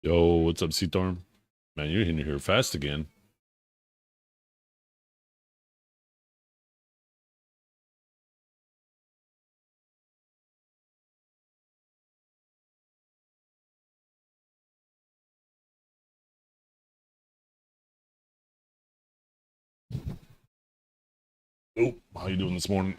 Yo, what's up, Storm? Man, you're in here fast again. Oh, how you doing this morning?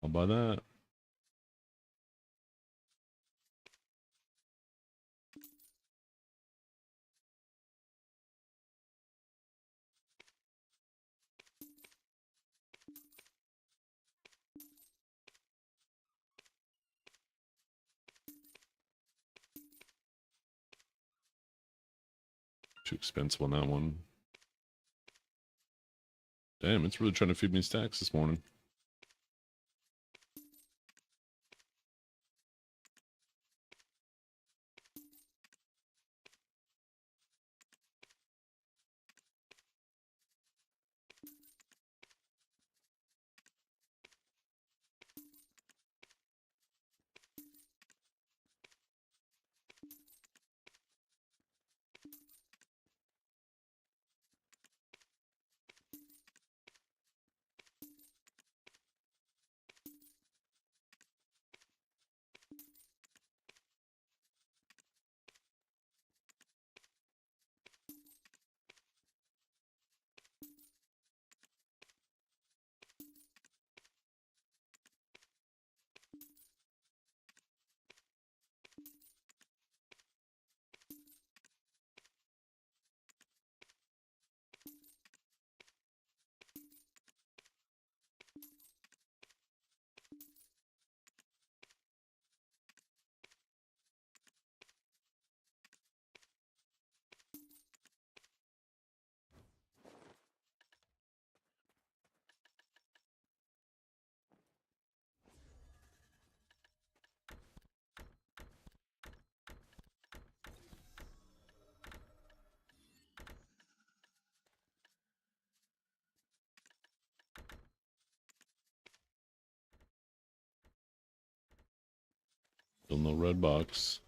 How about that? Too expensive on that one. Damn, it's really trying to feed me stacks this morning. Still no red box.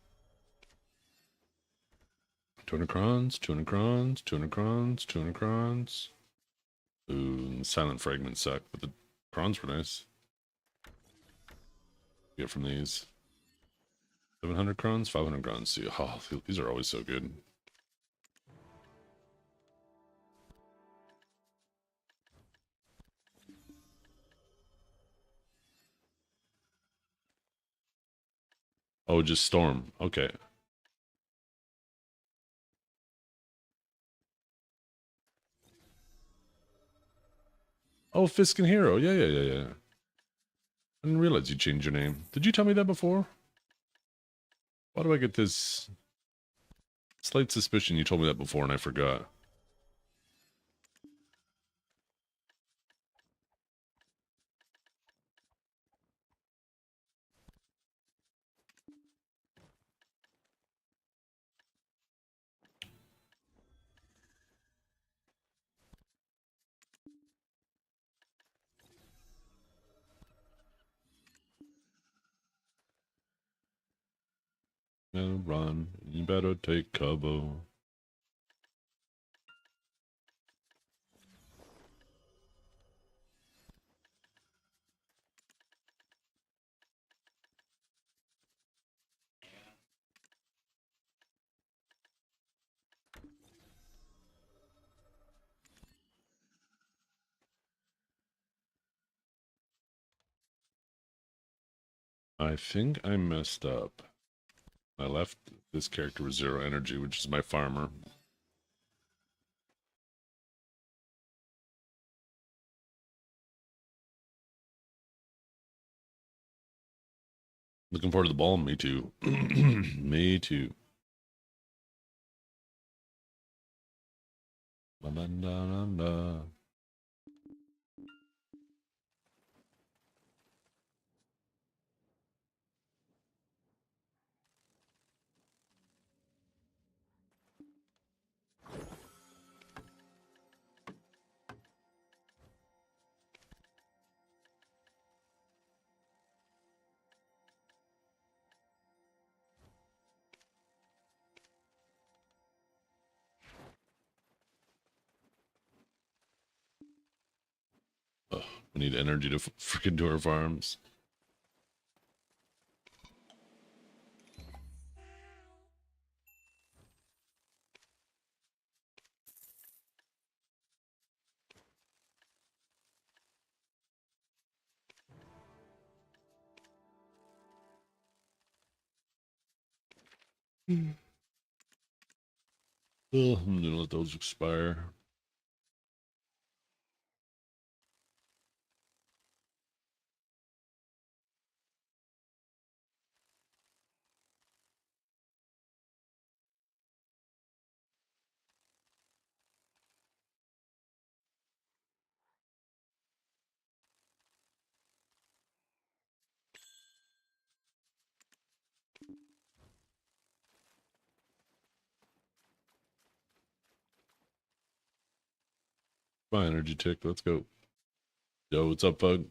200 crons, 200 crons, 200 crons, 200 crons. Ooh, silent fragments suck, but the crons were nice. Get from these. 700 crons, 500 crons. See, oh, these are always so good. Oh, just storm. Okay. Oh, Fisk and Hero. Yeah. I didn't realize you changed your name. Did you tell me that before? Why do I get this slight suspicion you told me that before and I forgot? Now run. You better take cover. I think I messed up. I left this character with 0 energy, which is my farmer. Looking forward to the ball. Me too. Me too. Da, da, da, da. We need energy to freaking do our farms. I'm gonna let those expire. Fine, energy tick. Let's go. Yo, what's up, bug?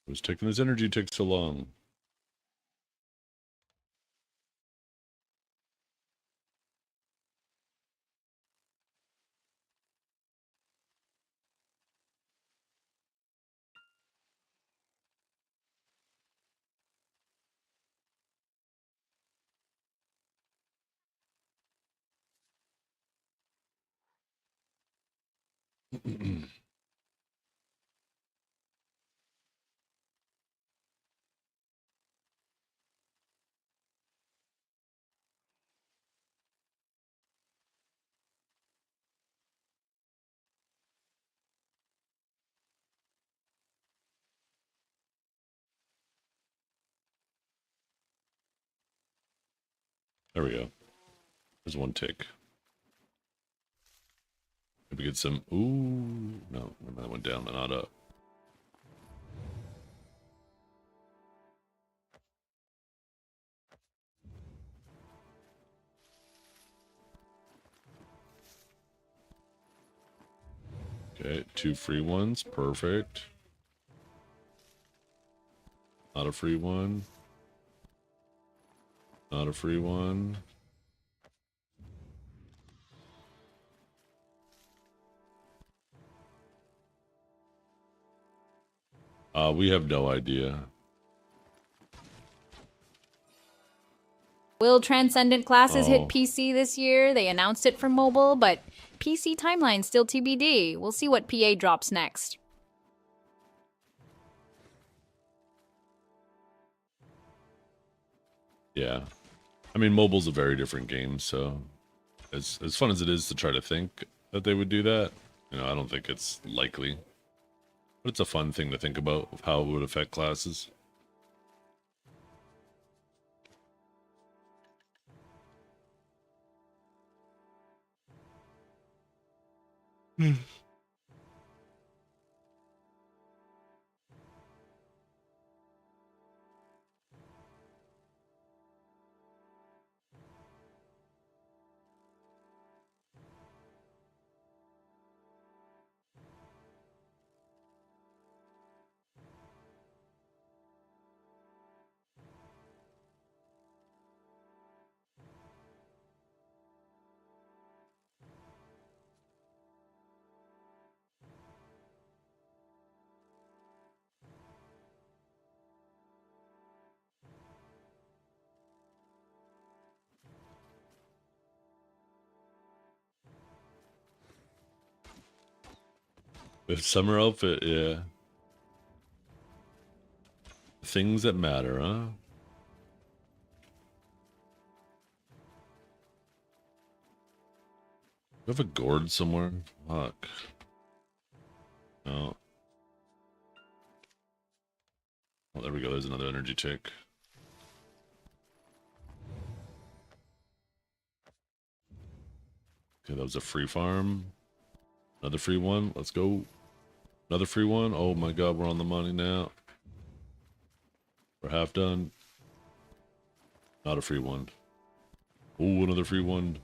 What's taking this energy tick so long? There we go. There's one tick. Maybe get some. Ooh, no, that went down, but not up. Okay, 2 free ones. Perfect. Not a free one. Not a free one. We have no idea. Will Transcendent classes hit PC this year? They announced it for mobile, but PC timeline still TBD. We'll see what PA drops next. Yeah. I mean, mobile's a very different game, so as fun as it is to try to think that they would do that, you know, I don't think it's likely. But it's a fun thing to think about of how it would affect classes. With summer outfit, yeah. Things that matter, huh? Do I have a gourd somewhere? Fuck. No. Oh, there we go. There's another energy tick. Okay, that was a free farm. Another free one. Let's go. Another free one. Oh my god, we're on the money now. We're half done. Not a free one. Oh, another free one.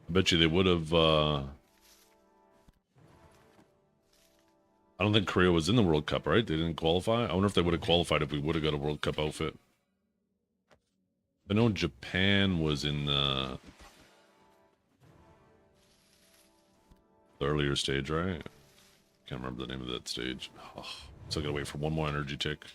I bet you they would have, I don't think Korea was in the World Cup, right? They didn't qualify? I wonder if they would have qualified if we would have got a World Cup outfit. I know Japan was in the earlier stage, right? Can't remember the name of that stage. Oh, still gotta wait for one more energy tick.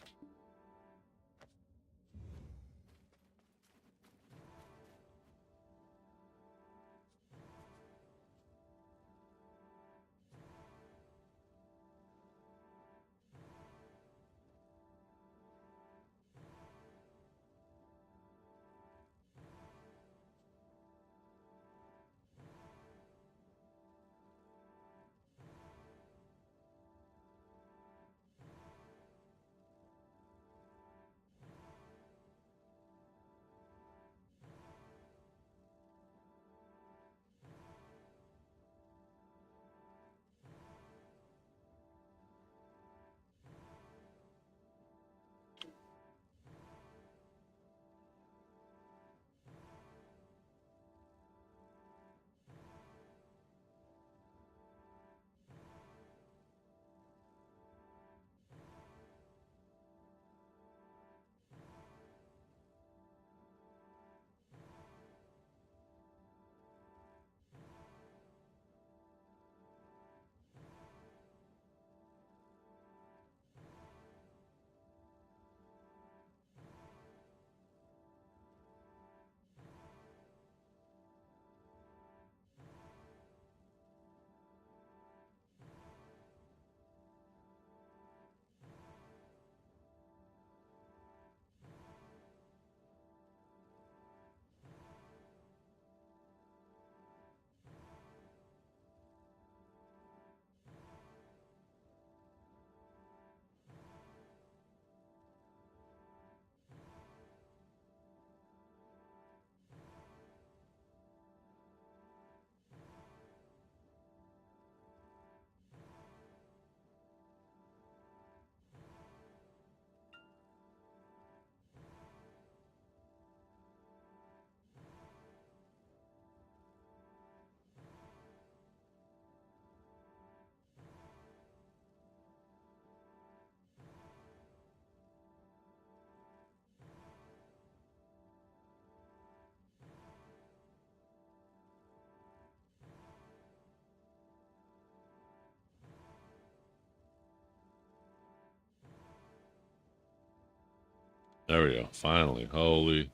There we go. Finally. Holy.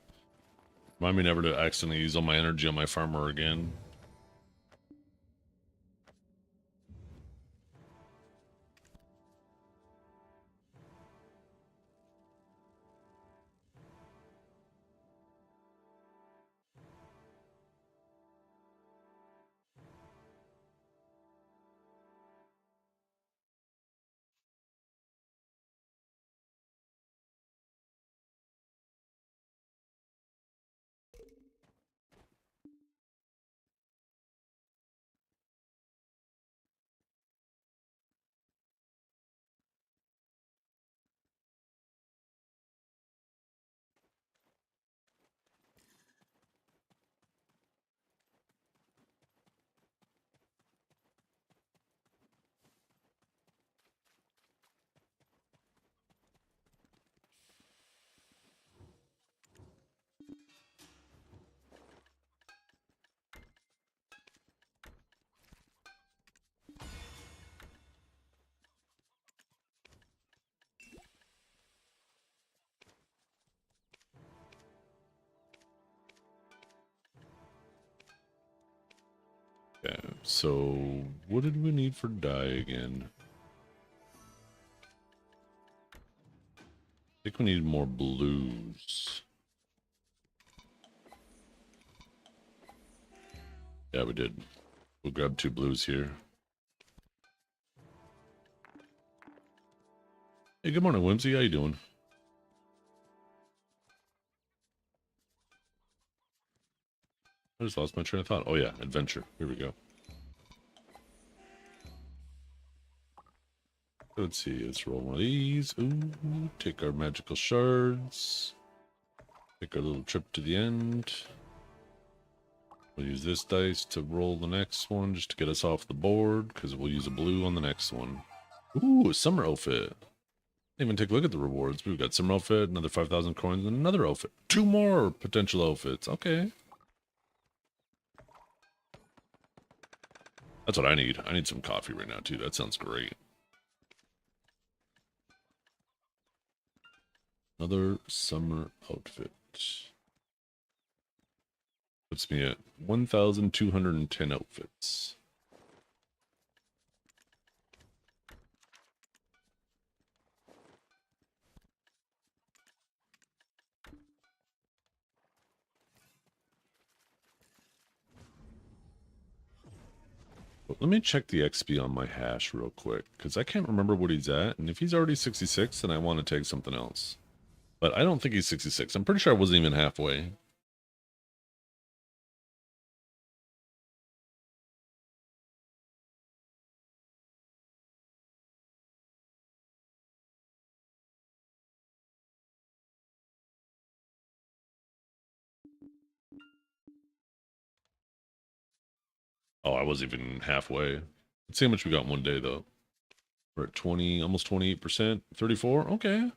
Remind me never to accidentally use all my energy on my farmer again. Okay, so what did we need for dye again? I think we need more blues. Yeah, we did. We'll grab 2 blues here. Hey, good morning, Whimsy. How you doing? I just lost my train of thought. Oh yeah, adventure. Here we go. Let's see, let's roll one of these. Ooh, take our magical shards. Take our little trip to the end. We'll use this dice to roll the next one just to get us off the board, because we'll use a blue on the next one. Ooh, a summer outfit. Didn't even take a look at the rewards. We've got summer outfit, another 5,000 coins, and another outfit. 2 more potential outfits. Okay. That's what I need. I need some coffee right now, too. That sounds great. Another summer outfit. Puts me at 1,210 outfits. But let me check the XP on my hash real quick, because I can't remember what he's at, and if he's already 66, then I want to take something else. But I don't think he's 66. I'm pretty sure I wasn't even halfway. Oh, I wasn't even halfway. Let's see how much we got in one day, though. We're at 20, almost 28%. 34? Okay.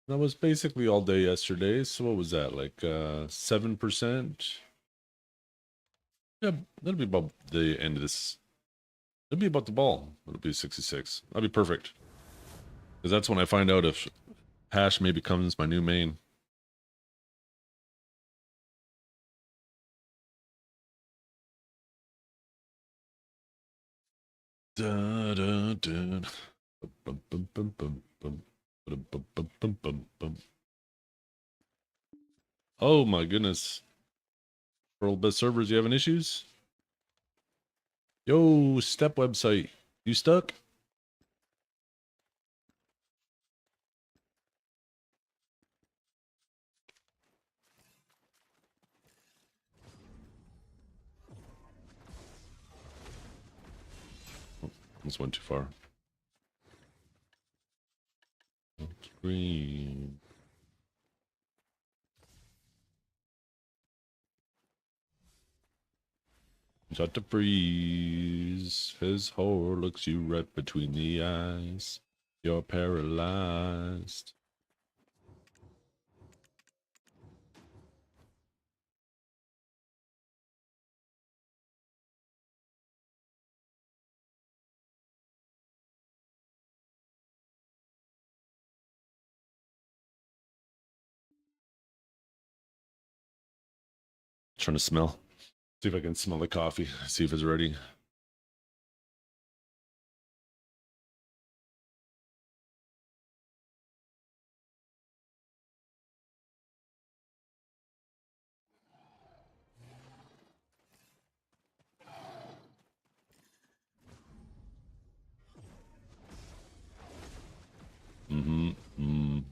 That was basically all day yesterday. So what was that? Like 7%? Yeah, that'll be about the end of this. It'll be about the ball. It'll be 66. That'll be perfect. Because that's when I find out if hash maybe becomes my new main. Da, da, da. Bum, bum, bum, bum, bum. Bum, bum, bum, bum, bum, bum. Oh my goodness. World best servers, you having issues? Yo, step website. You stuck? Oh, this went too far. Screen. Start to freeze. His whore looks you right between the eyes. You're paralyzed. Trying to smell. See if I can smell the coffee. See if it's ready. Mm-hmm. Mm.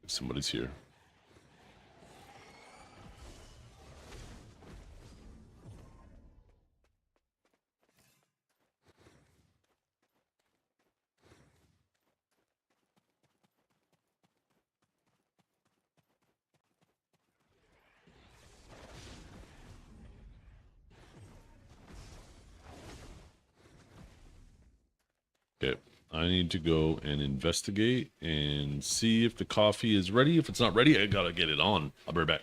Somebody's here. Okay. I need to go and investigate and see if the coffee is ready. If it's not ready, I gotta get it on. I'll be right back.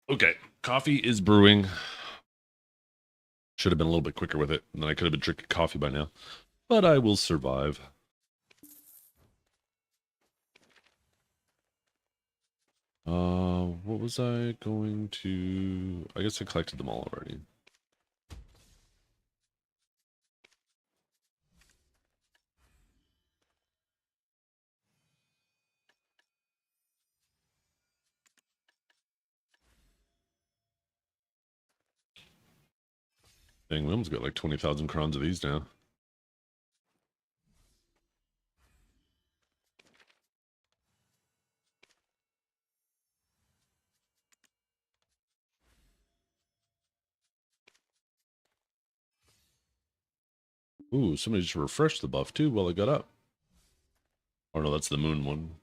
Okay, coffee is brewing. Should have been a little bit quicker with it, and then I could have been drinking coffee by now. But I will survive. What was I going to... I guess I collected them all already. Dang, we almost got like 20,000 crowns of these now. Ooh, somebody just refreshed the buff too while I got up. Oh no, that's the moon one.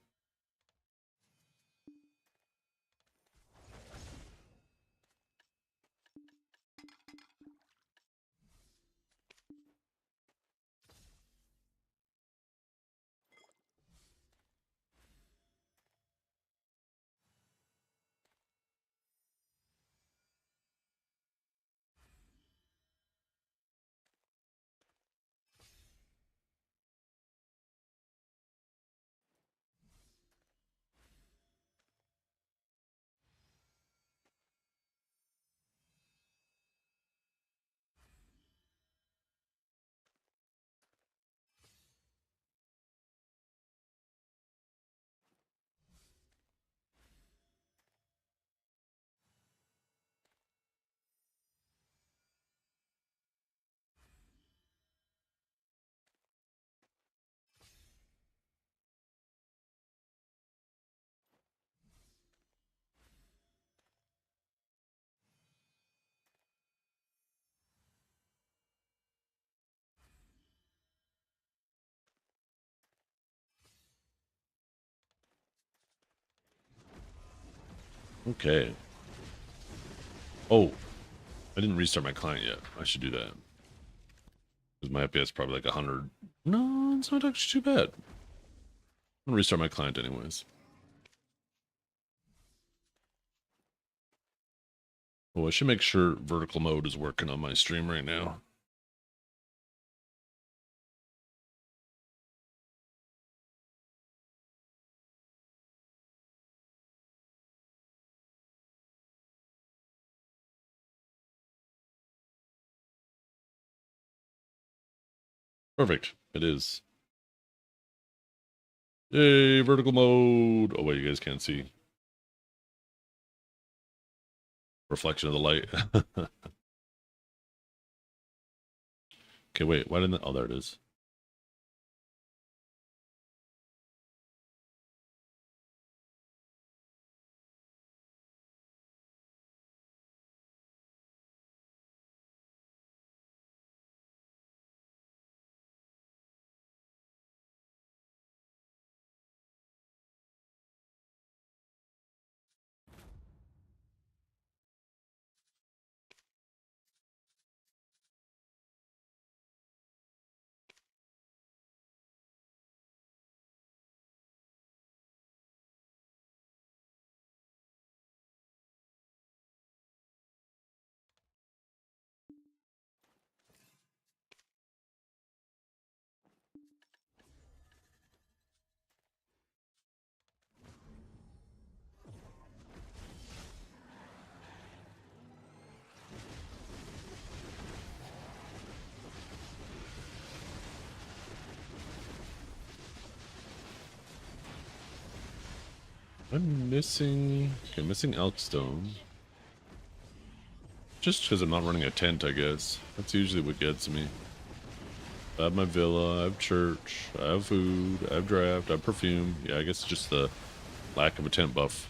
Okay. Oh, I didn't restart my client yet. I should do that. Because my FPS is probably like 100. No, it's not actually too bad. I'm gonna restart my client anyways. Oh, I should make sure vertical mode is working on my stream right now. Perfect. It is. Yay, vertical mode. Oh, wait, you guys can't see. Reflection of the light. Okay, wait, why didn't... Oh, there it is. I'm missing... Okay, missing Elkstone. Just because I'm not running a tent, I guess. That's usually what gets me. I have my villa, I have church, I have food, I have draft, I have perfume. Yeah, I guess it's just the lack of a tent buff.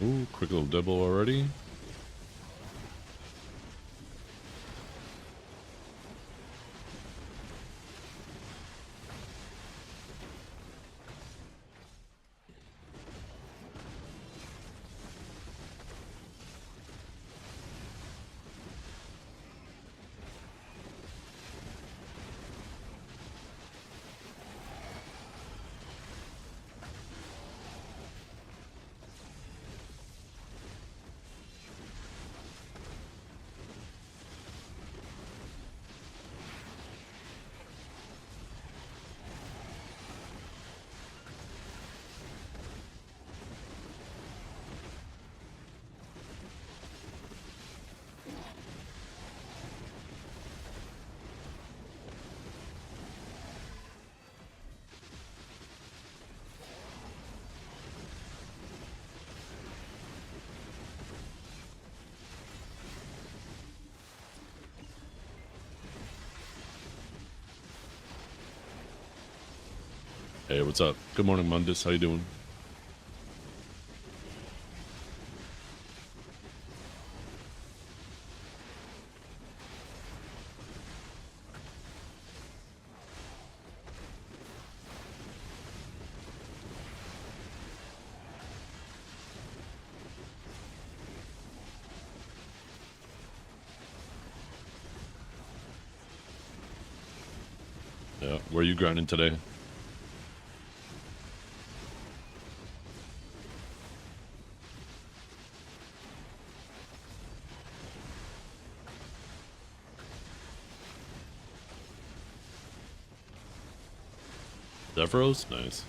Ooh, quick little double already. Hey, what's up? Good morning, Mundus. How you doing? Yeah, where are you grinding today? Zephyros? Nice.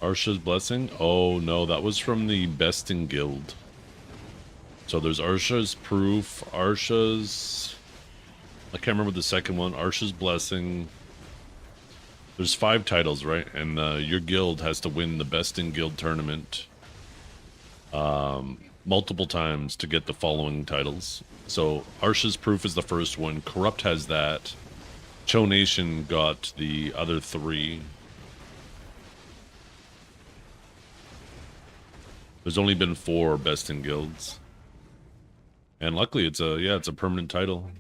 Arsha's Blessing? Oh no, that was from the Best in Guild. So there's Arsha's Proof, Arsha's... I can't remember the second one. Arsha's Blessing. There's 5 titles, right? And your guild has to win the Best in Guild tournament multiple times to get the following titles. So Arsha's Proof is the first one. Corrupt has that. Cho Nation got the other 3. There's only been 4 Best in Guilds. And luckily it's a permanent title.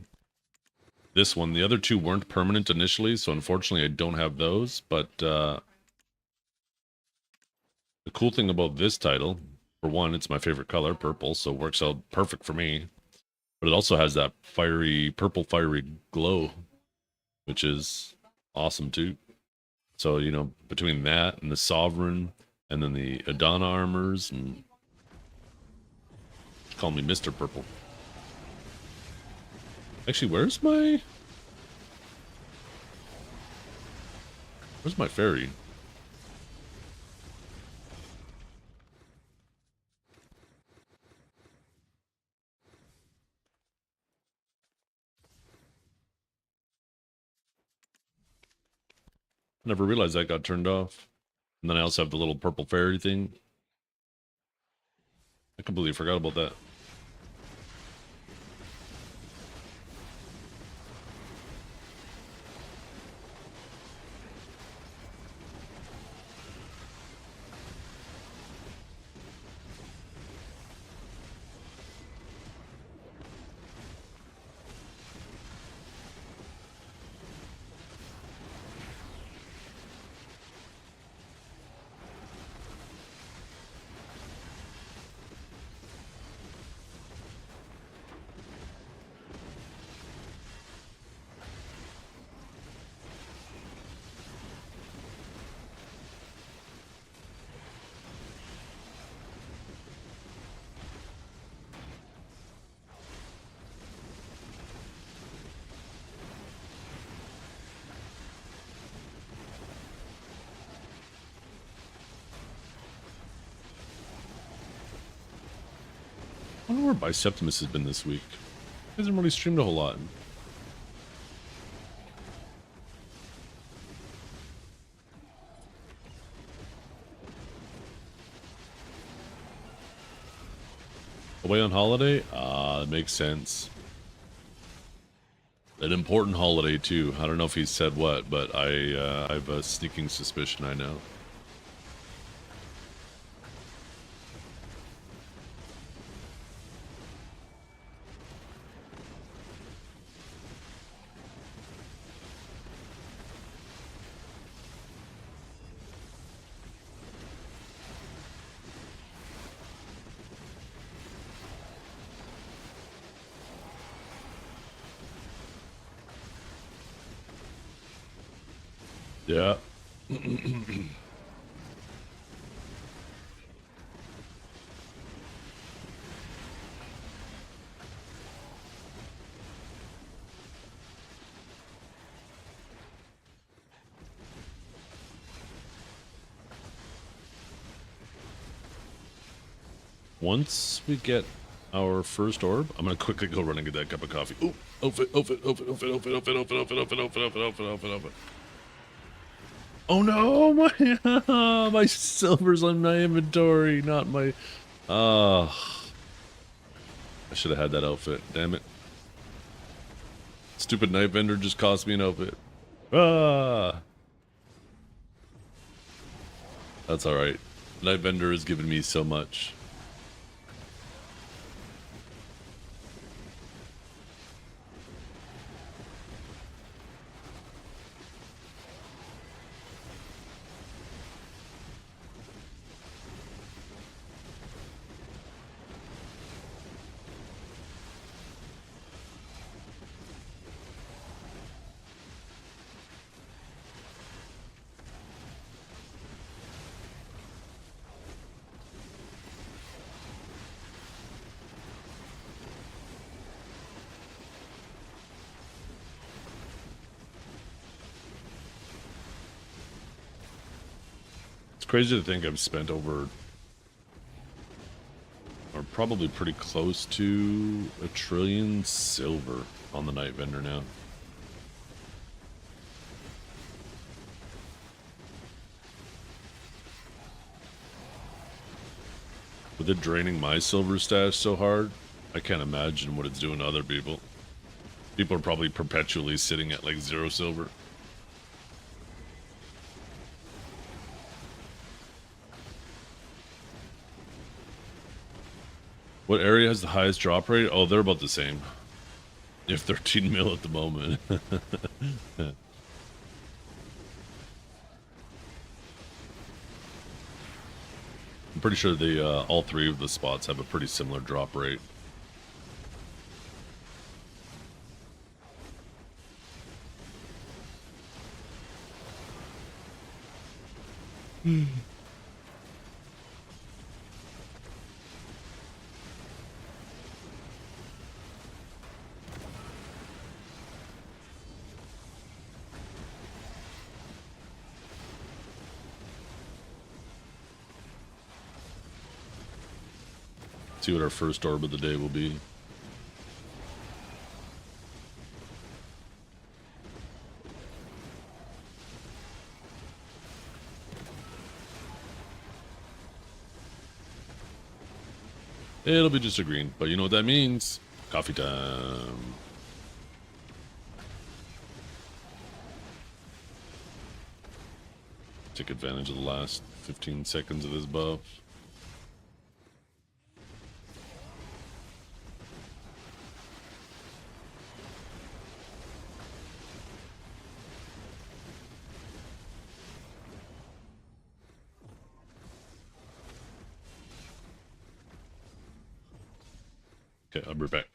This one, the other 2 weren't permanent initially, so unfortunately I don't have those, but the cool thing about this title, for one, it's my favorite color, purple, so it works out perfect for me. But it also has that purple fiery glow, which is awesome too. So, you know, between that and the Sovereign, and then the Adana armors, and call me Mr. Purple. Actually, where's my fairy? Never realized that got turned off. And then I also have the little purple fairy thing. I completely forgot about that. wonder where Biceptimus has been this week. He hasn't really streamed a whole lot. Away on holiday? That makes sense. An important holiday too. I don't know if he said what, but I have a sneaking suspicion I know. Yeah. Once we get our first orb, I'm gonna quickly go run and get that cup of coffee. Ooh, outfit. Oh no, my silver's on my inventory, not my. I should have had that outfit. Damn it! Stupid night vendor just cost me an outfit. That's all right. Night vendor has given me so much. It's crazy to think I've spent over, or probably pretty close to, 1 trillion silver on the night vendor now. With it draining my silver stash so hard, I can't imagine what it's doing to other people. People are probably perpetually sitting at like 0 silver. What area has the highest drop rate? Oh, they're about the same. You have 13 mil at the moment. I'm pretty sure all 3 of the spots have a pretty similar drop rate. See what our first orb of the day will be. It'll be just a green, but you know what that means? Coffee time. Take advantage of the last 15 seconds of this buff. Okay, I'll be back.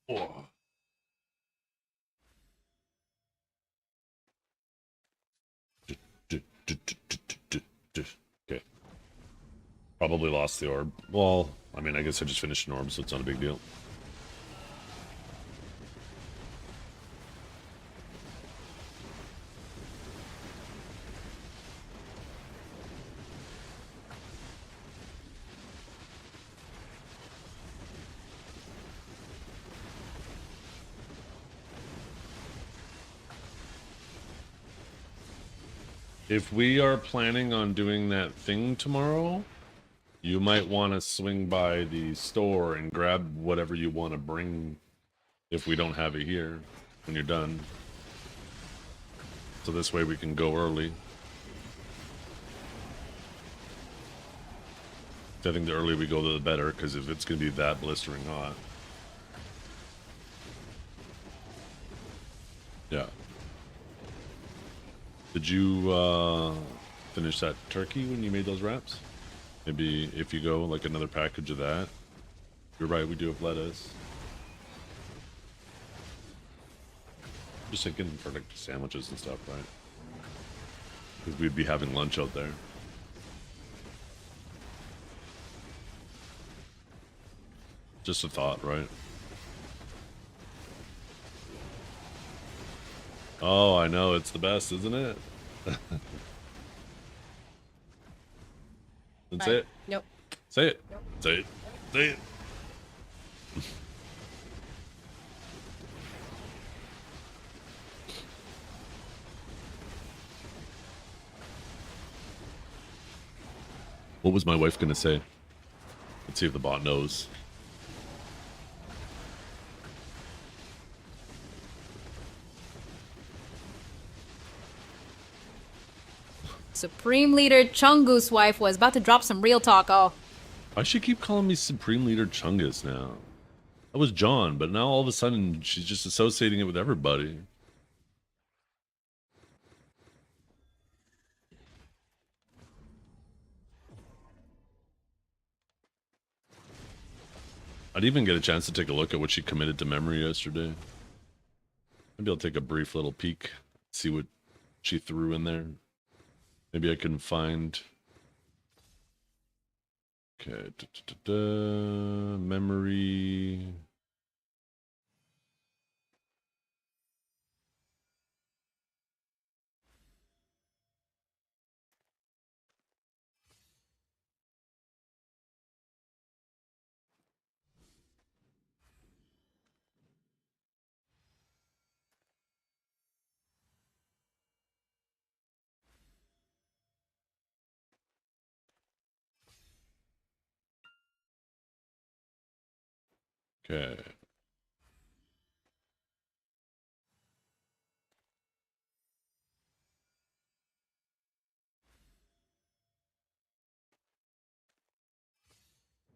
Oh. Okay. Probably lost the orb. Well, I mean, I guess I just finished an orb, so it's not a big deal. If we are planning on doing that thing tomorrow, you might want to swing by the store and grab whatever you want to bring if we don't have it here when you're done. So this way we can go early. I think the earlier we go, the better, because if it's going to be that blistering hot. Yeah. Did you finish that turkey when you made those wraps? Maybe if you go, like another package of that. You're right, we do have lettuce. Just thinking for like sandwiches and stuff, right? Because we'd be having lunch out there. Just a thought, right? Oh, I know, it's the best, isn't it? Then say it. Nope. Say it. Nope. Say it. Say it. What was my wife gonna say? Let's see if the bot knows. Supreme Leader Chungu's wife was about to drop some real talk. Oh, Why she keep calling me Supreme Leader Chungus now? That was John, but now all of a sudden she's just associating it with everybody. I'd even get a chance to take a look at what she committed to memory yesterday. Maybe I'll take a brief little peek, see what she threw in there. Maybe I can find... Okay, memory... Okay.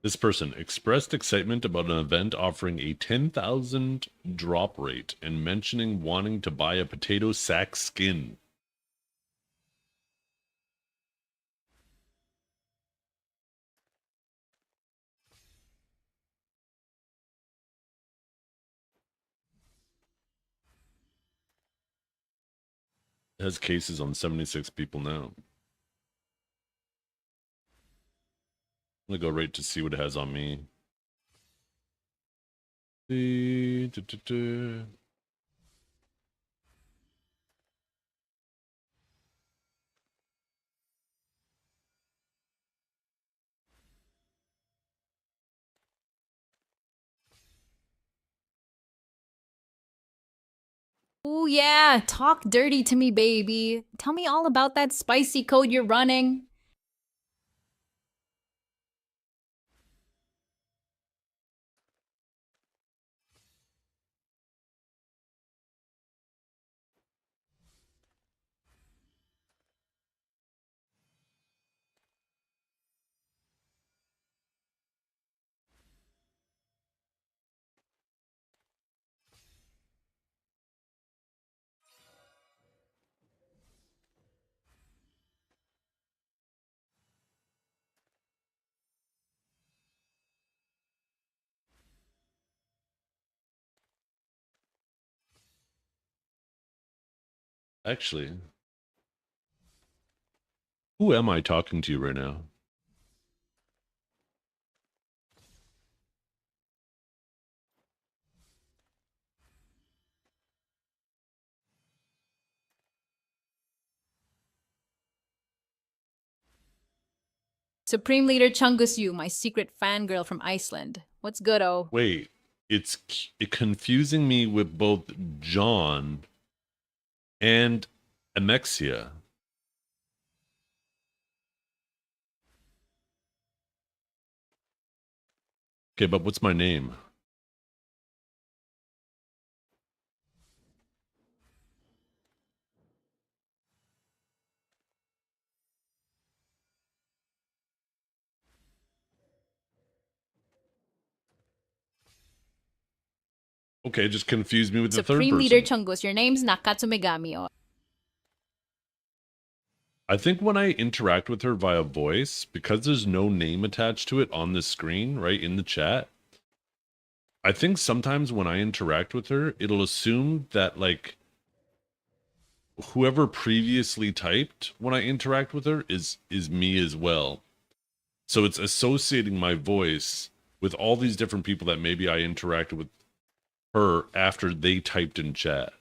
This person expressed excitement about an event offering a 10,000 drop rate and mentioning wanting to buy a potato sack skin. It has cases on 76 people now. I'm gonna go right to see what it has on me. ooh yeah, talk dirty to me, baby. Tell me all about that spicy code you're running. Actually, who am I talking to right now? Supreme Leader Chungus Yu, my secret fangirl from Iceland. What's good, oh? Wait, it's confusing me with both John and Amexia. Okay, but what's my name? Okay, just confuse me with the third Supreme person. Leader Chungus, your name's Nakatsu Megami, oh. I think when I interact with her via voice, because there's no name attached to it on the screen, right, in the chat, I think sometimes when I interact with her, it'll assume that, like, whoever previously typed when I interact with her is me as well. So it's associating my voice with all these different people that maybe I interacted with her after they typed in chat.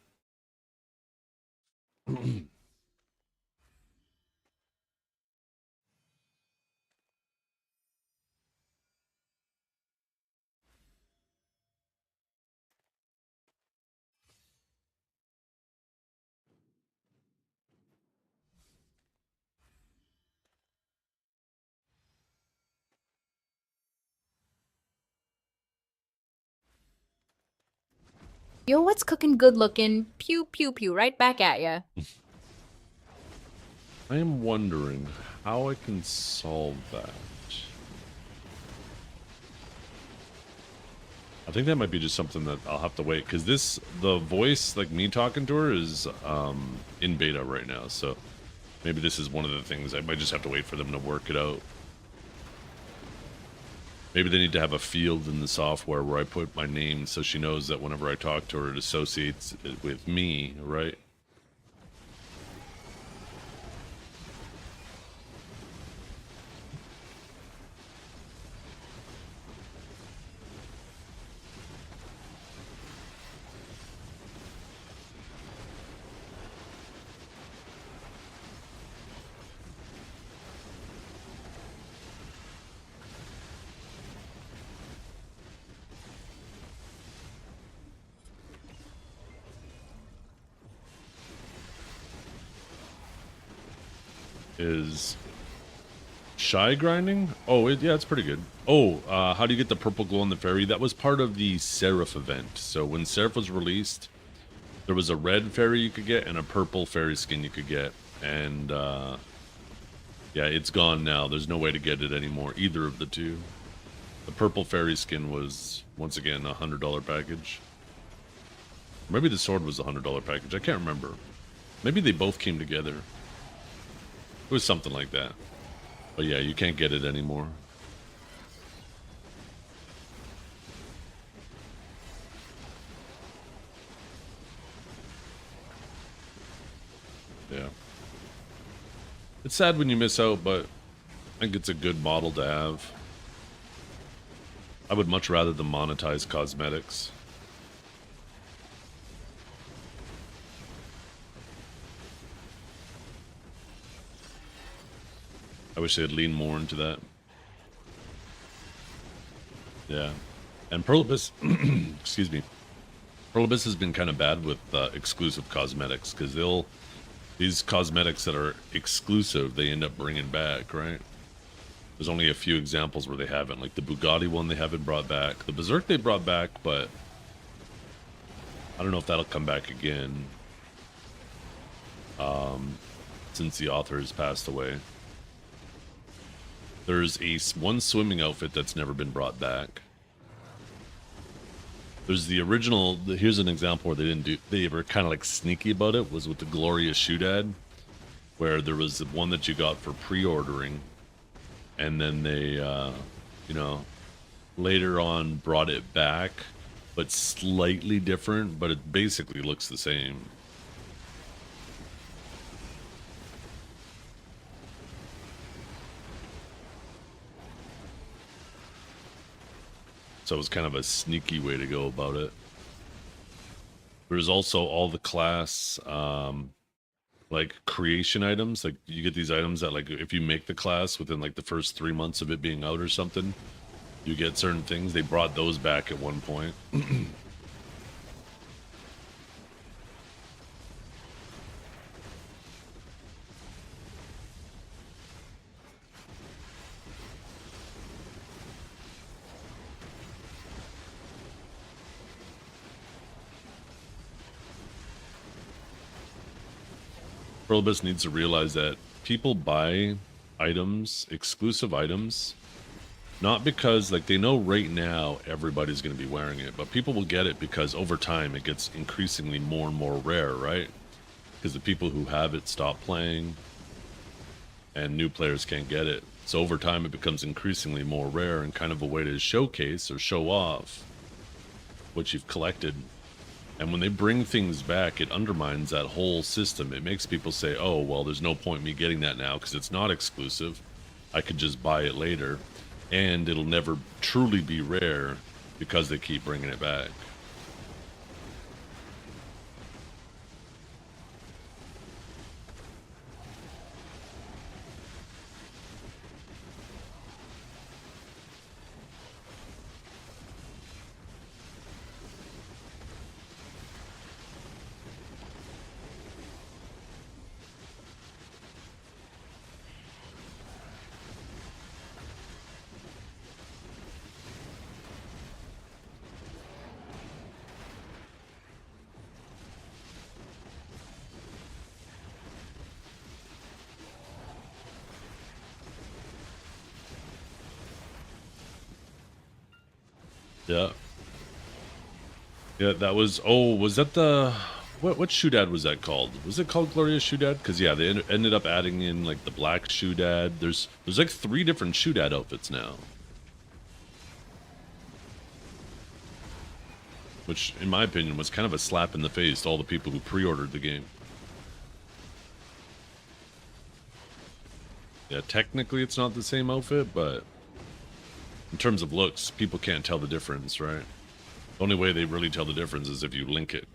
Yo, what's cooking good looking? Pew, pew, pew, right back at ya. I am wondering how I can solve that. I think that might be just something that I'll have to wait, because the voice, like me talking to her, is in beta right now, so maybe this is one of the things I might just have to wait for them to work it out. Maybe they need to have a field in the software where I put my name so she knows that whenever I talk to her, it associates it with me, right? Is shy grinding? Oh, yeah, it's pretty good. Oh, how do you get the purple glow on the fairy? That was part of the Seraph event. So when Seraph was released, there was a red fairy you could get and a purple fairy skin you could get. And yeah, it's gone now. There's no way to get it anymore, either of the two. The purple fairy skin was, once again, a $100 package. Maybe the sword was a $100 package. I can't remember. Maybe they both came together. It was something like that. But yeah, you can't get it anymore. Yeah. It's sad when you miss out, but I think it's a good model to have. I would much rather them monetize cosmetics. I wish they'd lean more into that. Yeah. And Perlibus, excuse me, Perlibus has been kind of bad with exclusive cosmetics, because these cosmetics that are exclusive, they end up bringing back, right? There's only a few examples where they haven't, like the Bugatti one they haven't brought back. The Berserk they brought back, but I don't know if that'll come back again. Since the author has passed away. There's one swimming outfit that's never been brought back. There's the original, here's an example where they were kind of like sneaky about it, was with the Glorious Shootad, where there was one that you got for pre-ordering, and then they, you know, later on brought it back, but slightly different, but it basically looks the same. So it was kind of a sneaky way to go about it. There's also all the class, like creation items. Like you get these items that, like, if you make the class within like the first 3 months of it being out or something, you get certain things. They brought those back at one point. Pluribus needs to realize that people buy items, exclusive items, not because, like, they know right now everybody's going to be wearing it, but people will get it because over time it gets increasingly more and more rare, right? Because the people who have it stop playing and new players can't get it. So over time it becomes increasingly more rare and kind of a way to showcase or show off what you've collected. And when they bring things back, it undermines that whole system. It makes people say, oh, well, there's no point me getting that now because it's not exclusive. I could just buy it later. And it'll never truly be rare because they keep bringing it back. Yeah. Yeah, that was, oh, was that the, what shoodad was that called? Was it called Glorious Shoodad? Because yeah, they ended up adding in like the black shoodad. There's like 3 different shoodad outfits now. Which, in my opinion, was kind of a slap in the face to all the people who pre-ordered the game. Yeah, technically it's not the same outfit, but in terms of looks, people can't tell the difference, right? The only way they really tell the difference is if you link it,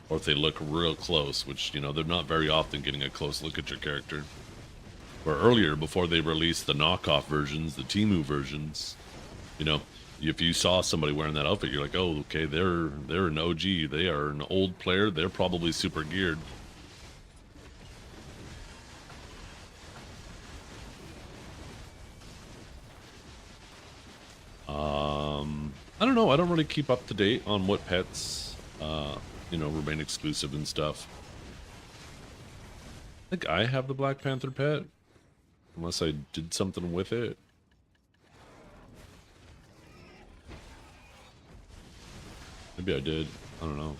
or if they look real close, which, you know, they're not very often getting a close look at your character. Where earlier, before they released the knockoff versions, the Temu versions, you know, if you saw somebody wearing that outfit, you're like, oh, okay, they're an OG, they are an old player, they're probably super geared. I don't know. I don't really keep up to date on what pets, you know, remain exclusive and stuff. I think I have the Black Panther pet, unless I did something with it. Maybe I did. I don't know.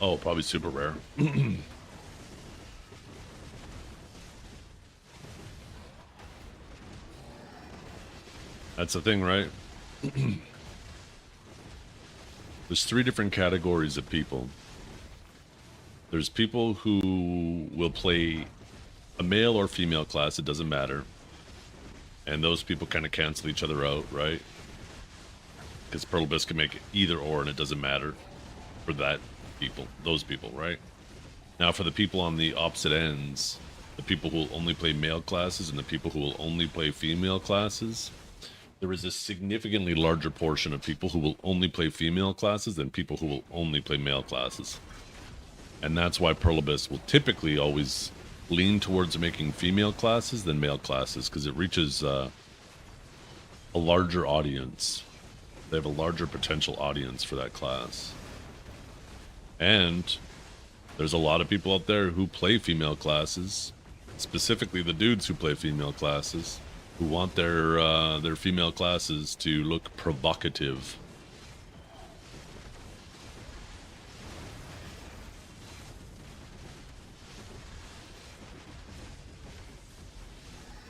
Oh, probably super rare. That's the thing, right? There's 3 different categories of people. There's people who will play a male or female class, it doesn't matter. And those people kind of cancel each other out, right? Because Pearl Abyss can make either or, and it doesn't matter for that people, those people, right? Now, for the people on the opposite ends, the people who will only play male classes and the people who will only play female classes, there is a significantly larger portion of people who will only play female classes than people who will only play male classes. And that's why Pearl Abyss will typically always lean towards making female classes than male classes because it reaches a larger audience. They have a larger potential audience for that class. And there's a lot of people out there who play female classes, specifically the dudes who play female classes, who want their female classes to look provocative.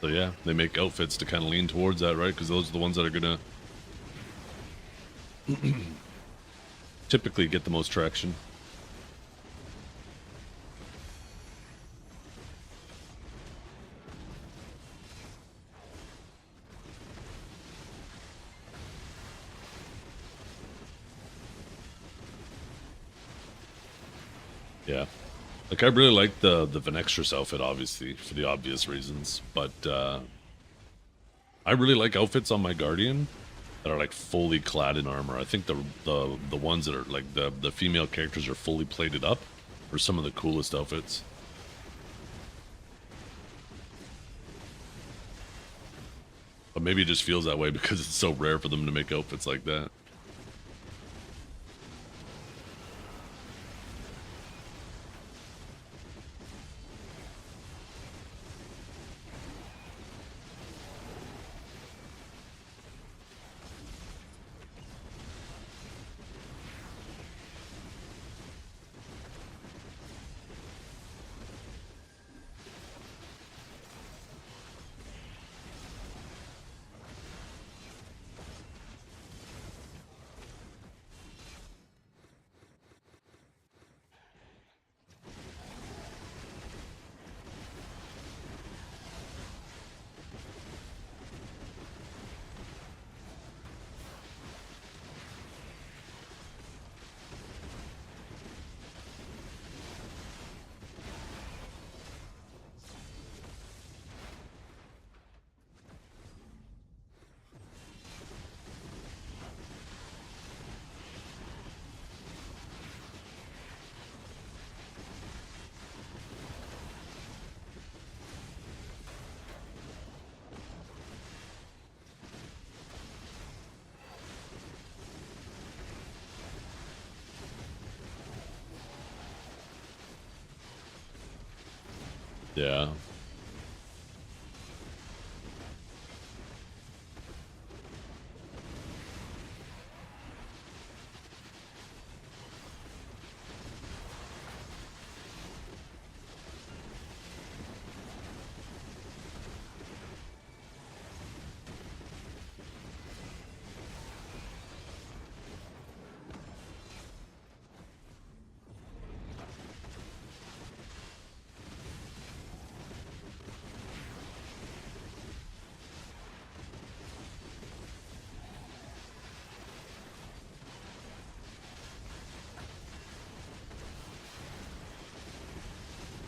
So yeah, they make outfits to kind of lean towards that, right? Because those are the ones that are gonna typically get the most traction. Yeah. Like, I really like the Venextrus outfit, obviously, for the obvious reasons. But I really like outfits on my Guardian that are, like, fully clad in armor. I think the ones that are, like, the female characters are fully plated up are some of the coolest outfits. But maybe it just feels that way because it's so rare for them to make outfits like that. Yeah.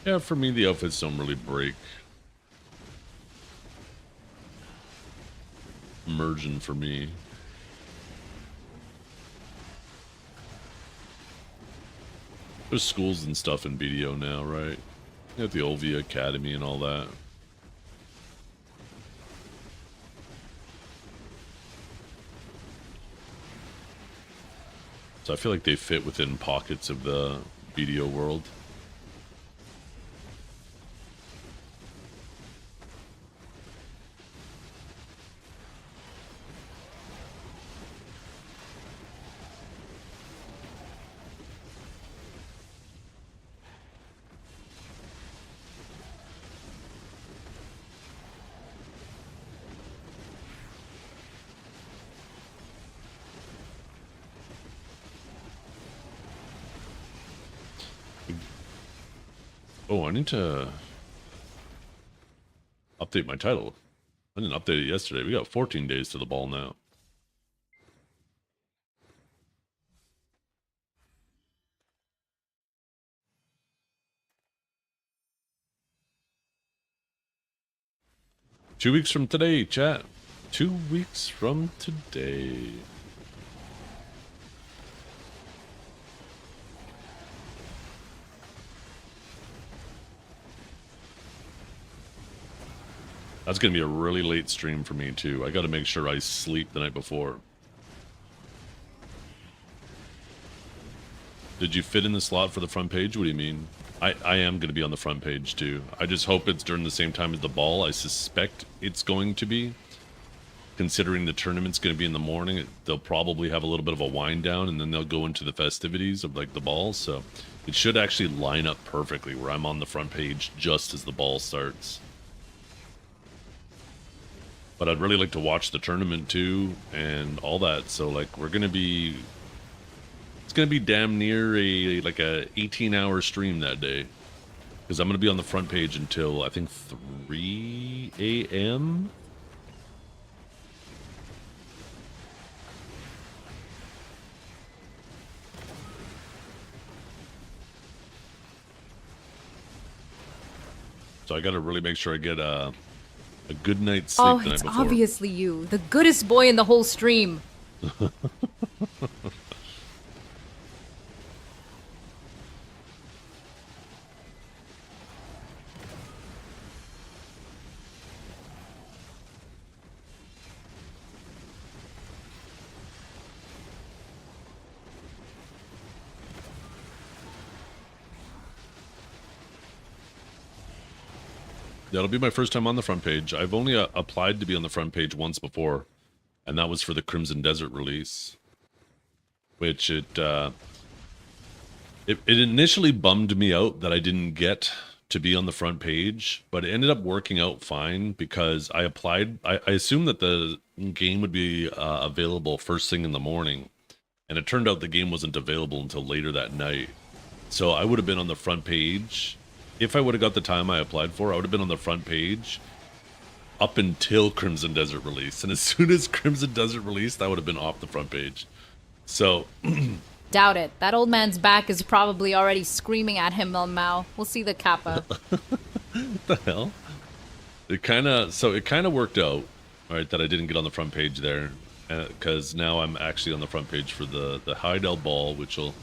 Yeah, for me, the outfits don't really break. Immersion for me. There's schools and stuff in BDO now, right? You got the Olvia Academy and all that. So I feel like they fit within pockets of the BDO world. Oh, I need to update my title. I didn't update it yesterday. We got 14 days to the ball now. Two weeks from today, chat. 2 weeks from today. That's going to be a really late stream for me, too. I got to make sure I sleep the night before. Did you fit in the slot for the front page? What do you mean? I am going to be on the front page, too. I just hope it's during the same time as the ball. I suspect it's going to be. Considering the tournament's going to be in the morning, they'll probably have a little bit of a wind down, and then they'll go into the festivities of, like, the ball. So it should actually line up perfectly where I'm on the front page just as the ball starts. But I'd really like to watch the tournament too and all that. So like we're gonna be, it's gonna be damn near a 18-hour stream that day, because I'm gonna be on the front page until I think 3 a.m. So I gotta really make sure I get a good night's sleep the night before. Oh, it's obviously you. The goodest boy in the whole stream. That'll be my first time on the front page. I've only applied to be on the front page once before, and that was for the Crimson Desert release, which it initially bummed me out that I didn't get to be on the front page, but it ended up working out fine because I applied. I assumed that the game would be available first thing in the morning, and it turned out the game wasn't available until later that night. So I would have been on the front page. If I would have got the time I applied for, I would have been on the front page up until Crimson Desert release. And as soon as Crimson Desert released, I would have been off the front page. So... Doubt it. That old man's back is probably already screaming at him, Mao. We'll see the kappa. What the hell? It kind of worked out, right, that I didn't get on the front page there. Because now I'm actually on the front page for the heidel ball, which will,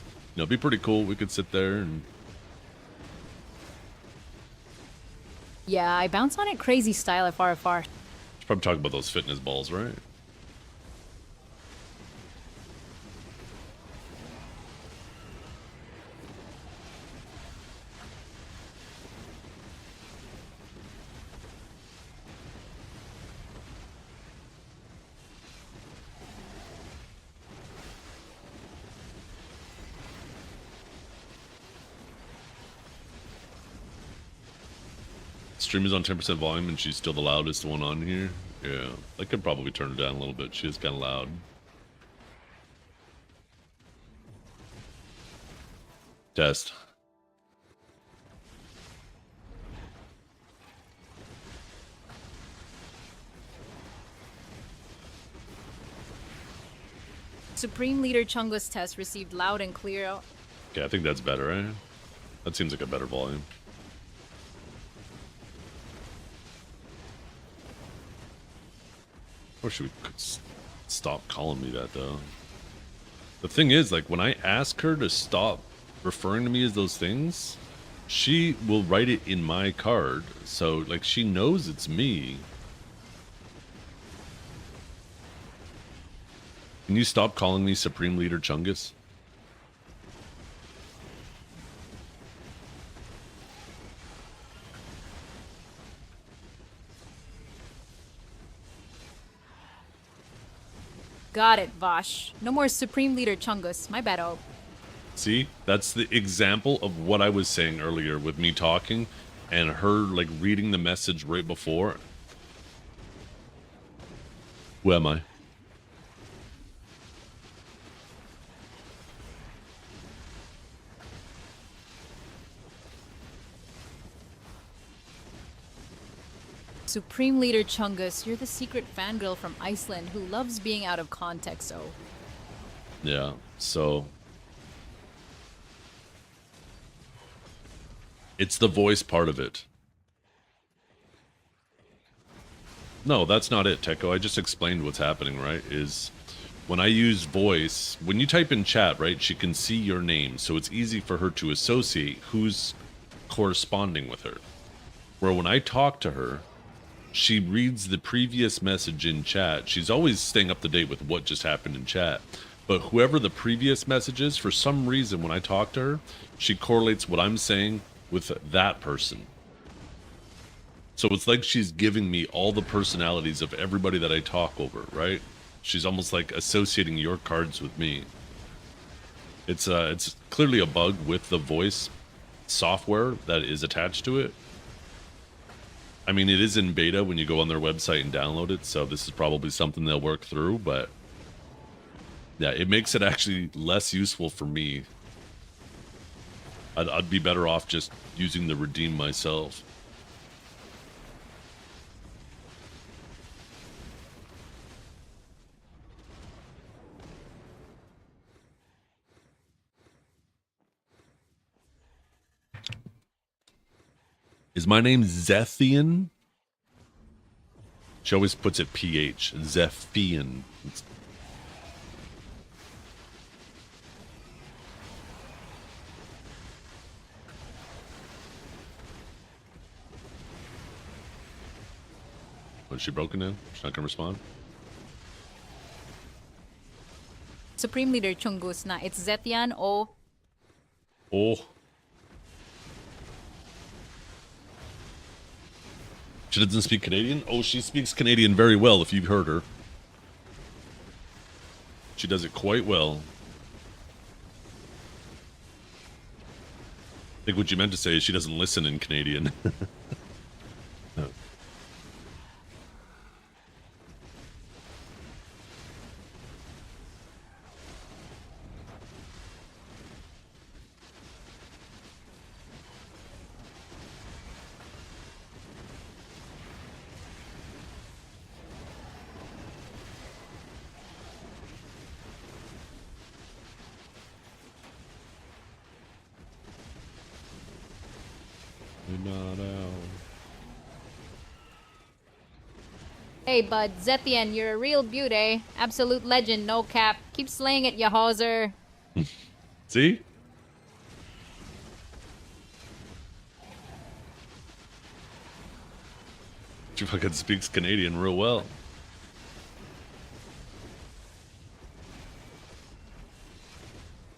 be pretty cool. We could sit there and... Yeah, I bounce on it crazy style FRFR. Should probably talk about those fitness balls, right? Stream is on 10% volume and she's still the loudest one on here. Yeah, I could probably turn her down a little bit. She is kind of loud. Test. Supreme Leader Chungus test received loud and clear. Okay, I think that's better, right? That seems like a better volume. I wish we could stop calling me that, though. The thing is, like, when I ask her to stop referring to me as those things, she will write it in my card. So, like, she knows it's me. Can you stop calling me Supreme Leader Chungus? Got it, Vosh. No more Supreme Leader Chungus. My bad, oh. See? That's the example of what I was saying earlier with me talking and her, like, reading the message right before. Who am I? Supreme Leader Chungus, you're the secret fangirl from Iceland who loves being out of context, oh. Yeah, so... It's the voice part of it. No, that's not it, Techo. I just explained what's happening, right? Is when I use voice, when you type in chat, right, she can see your name, so it's easy for her to associate who's corresponding with her. Where when I talk to her, she reads the previous message in chat. She's always staying up to date with what just happened in chat. But whoever the previous message is, for some reason, when I talk to her, she correlates what I'm saying with that person. So it's like she's giving me all the personalities of everybody that I talk over, right? She's almost like associating your cards with me. It's clearly a bug with the voice software that is attached to it. I mean, it is in beta when you go on their website and download it, so this is probably something they'll work through, but yeah, it makes it actually less useful for me. I'd be better off just using the redeem myself. Is my name Zethian? She always puts it PH. Zephian. Was she broken in? She's not gonna respond? Supreme Leader Chungus na. It's Zetian o... Oh. She doesn't speak Canadian? Oh, she speaks Canadian very well if you've heard her. She does it quite well. I think what you meant to say is she doesn't listen in Canadian. No. Not out. Hey, bud, Zethian, you're a real beauty. Absolute legend, no cap. Keep slaying it, ya hauser. See? She fucking speaks Canadian real well.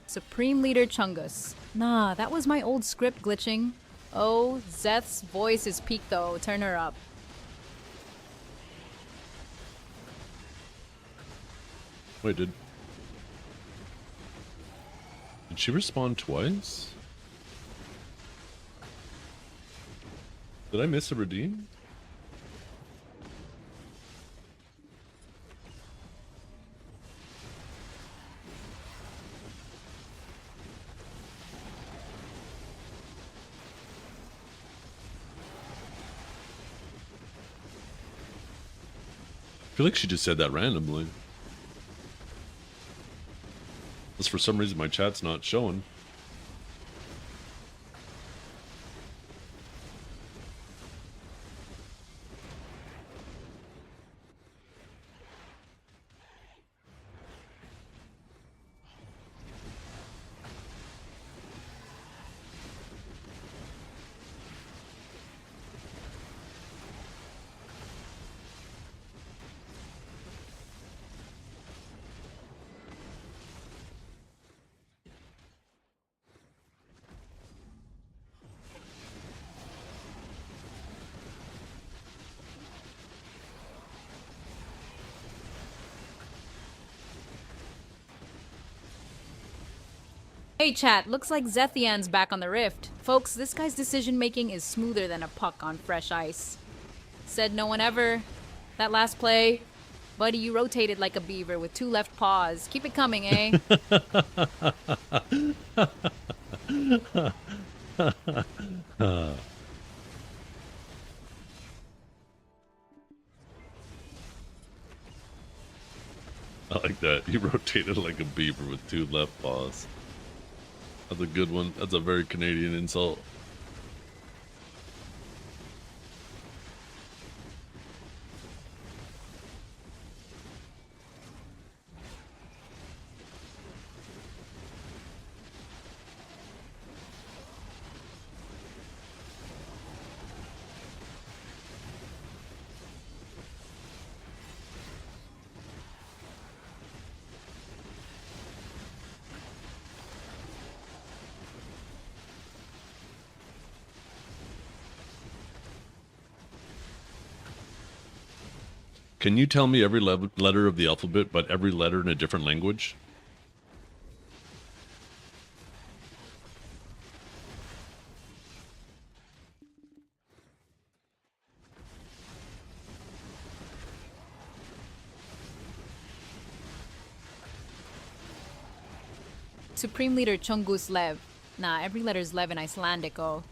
Supreme Leader Chungus. Nah, that was my old script glitching. Oh, Zeth's voice is peaked though. Turn her up. Wait, did she respond twice? Did I miss a redeem? I feel like she just said that randomly. Unless for some reason my chat's not showing. Hey chat, looks like Zethian's back on the rift. Folks, this guy's decision making is smoother than a puck on fresh ice. Said no one ever. That last play, buddy, you rotated like a beaver with 2 left paws. Keep it coming, eh? I like that. He rotated like a beaver with 2 left paws. That's a good one. That's a very Canadian insult. Can you tell me every letter of the alphabet, but every letter in a different language? Supreme Leader Chungus Lev. Nah, every letter's Lev in Icelandic, oh.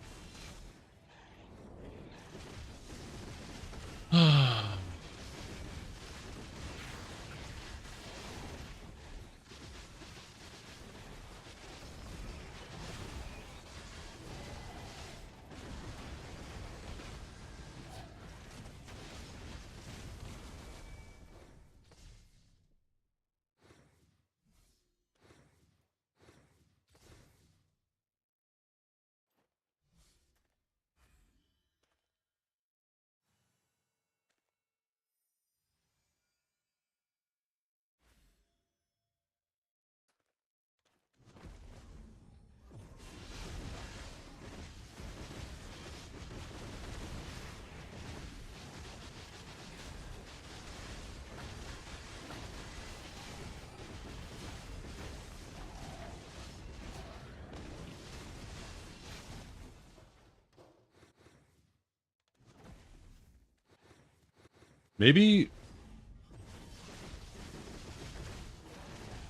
Maybe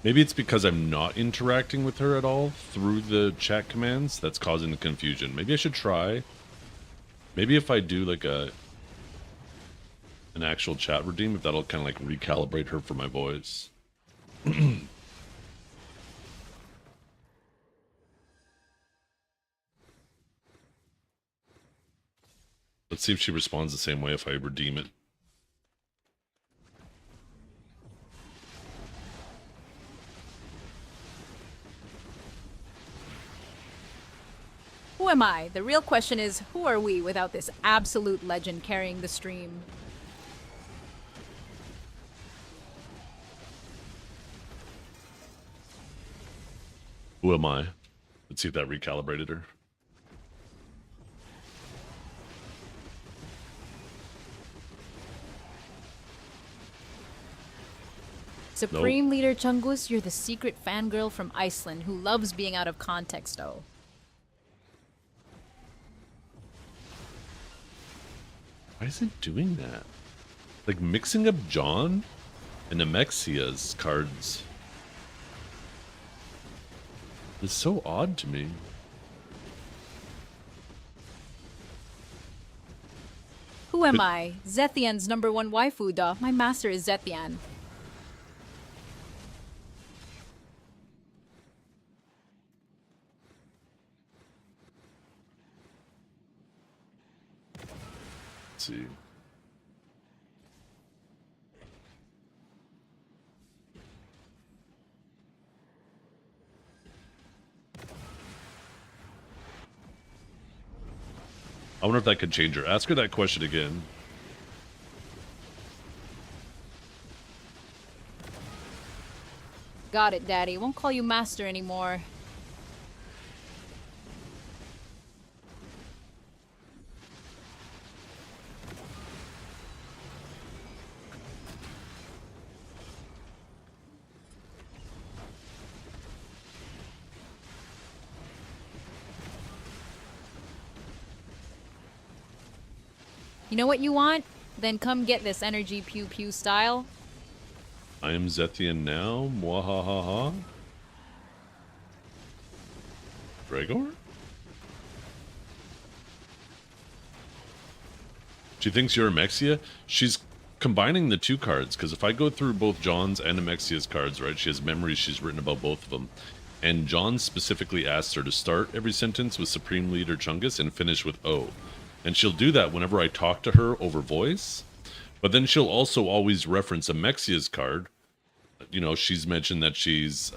it's because I'm not interacting with her at all through the chat commands that's causing the confusion. Maybe I should try. Maybe if I do like an actual chat redeem, if that'll kind of like recalibrate her for my voice. Let's see if she responds the same way if I redeem it. Who am I? The real question is, who are we without this absolute legend carrying the stream? Who am I? Let's see if that recalibrated her. Supreme Leader Chungus, you're the secret fangirl from Iceland who loves being out of context, though. Why is it doing that? Like mixing up John and Amexia's cards is so odd to me. Who am I? Zethian's #1 waifu, duh. My master is Zethian. Let's see. I wonder if that could change her. Ask her that question again. Got it, Daddy. Won't call you master anymore. You know what you want? Then come get this energy pew pew style. I am Zethian now. Mwahahaha. Dragor? She thinks you're Amexia? She's combining the two cards, because if I go through both John's and Amexia's cards, right, she has memories she's written about both of them. And John specifically asks her to start every sentence with Supreme Leader Chungus and finish with O. And she'll do that whenever I talk to her over voice. But then she'll also always reference Amexia's card. You know, she's mentioned that she's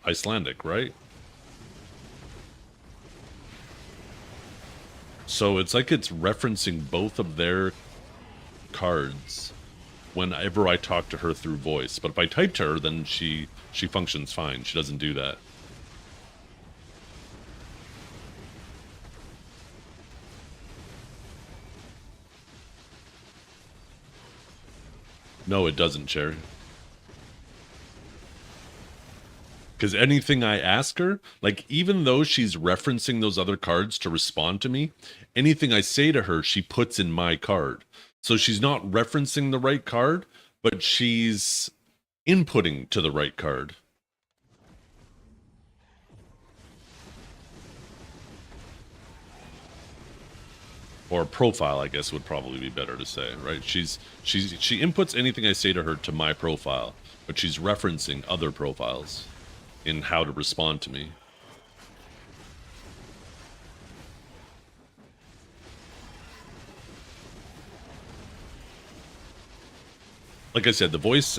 Icelandic, right? So it's like it's referencing both of their cards whenever I talk to her through voice. But if I type to her, then she functions fine. She doesn't do that. No, it doesn't, Cherry. Because anything I ask her, like even though she's referencing those other cards to respond to me, anything I say to her, she puts in my card. So she's not referencing the right card, but she's inputting to the right card. Or profile, I guess would probably be better to say, right? She inputs anything I say to her to my profile, but she's referencing other profiles in how to respond to me. Like I said, the voice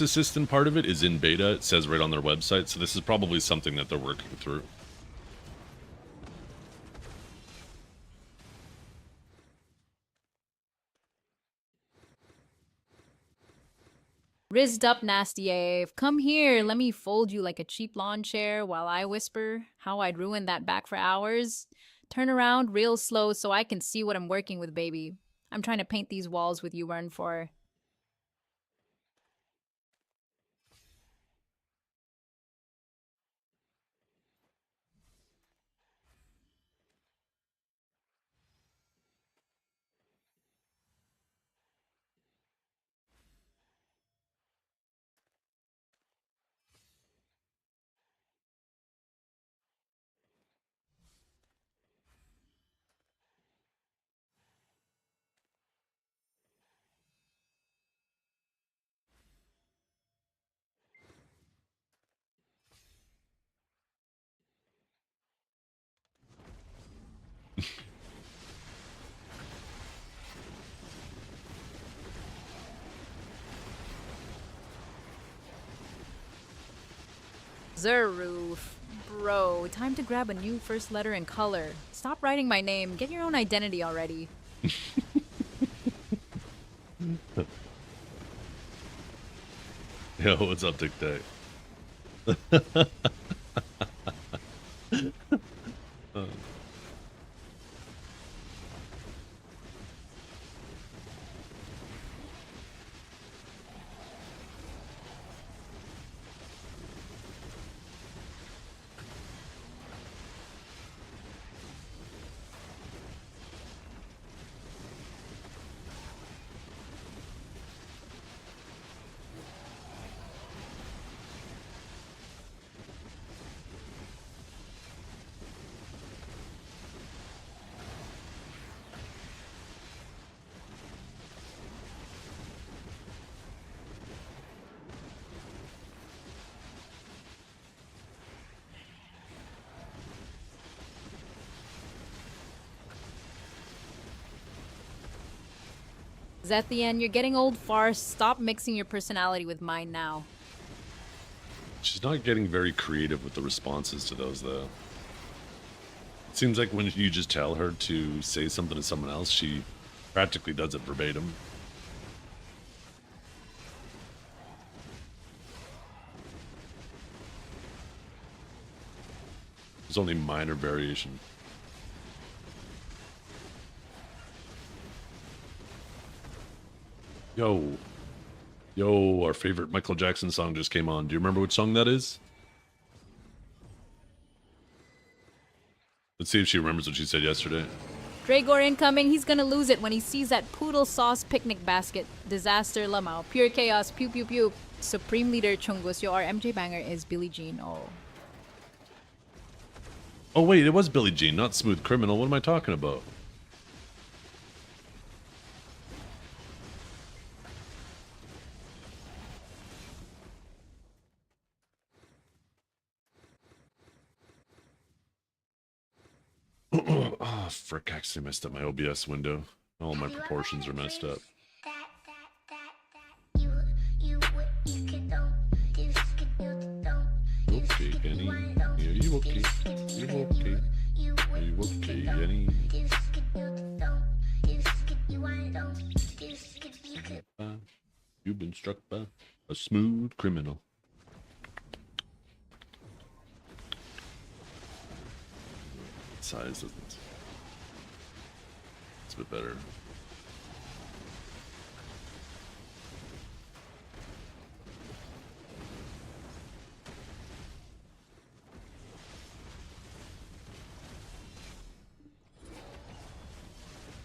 assistant part of it is in beta. It says right on their website, so this is probably something that they're working through. Rizzed up nasty AF. Come here, let me fold you like a cheap lawn chair while I whisper how I'd ruin that back for hours. Turn around real slow so I can see what I'm working with, baby. I'm trying to paint these walls with you run for. Zeroof. Bro, time to grab a new first letter in color. Stop writing my name. Get your own identity already. Yo, what's up, Tic Tac? Zethian, you're getting old farce. Stop mixing your personality with mine now. She's not getting very creative with the responses to those, though. It seems like when you just tell her to say something to someone else, she practically does it verbatim. There's only minor variation. Yo, our favorite Michael Jackson song just came on. Do you remember which song that is? Let's see if she remembers what she said yesterday. Dragor incoming. He's gonna lose it when he sees that poodle sauce picnic basket. Disaster lamau. Pure chaos. Pew pew pew. Supreme Leader Chungus. Yo, our MJ banger is Billie Jean. Oh wait, it was Billie Jean, not Smooth Criminal. What am I talking about? Oh, frick, I accidentally messed up my OBS window. All my proportions are messed up. Okay, Kenny. Are you okay? You okay? Are you okay, Kenny? You've been struck by a smooth criminal. Size doesn't. It's a bit better.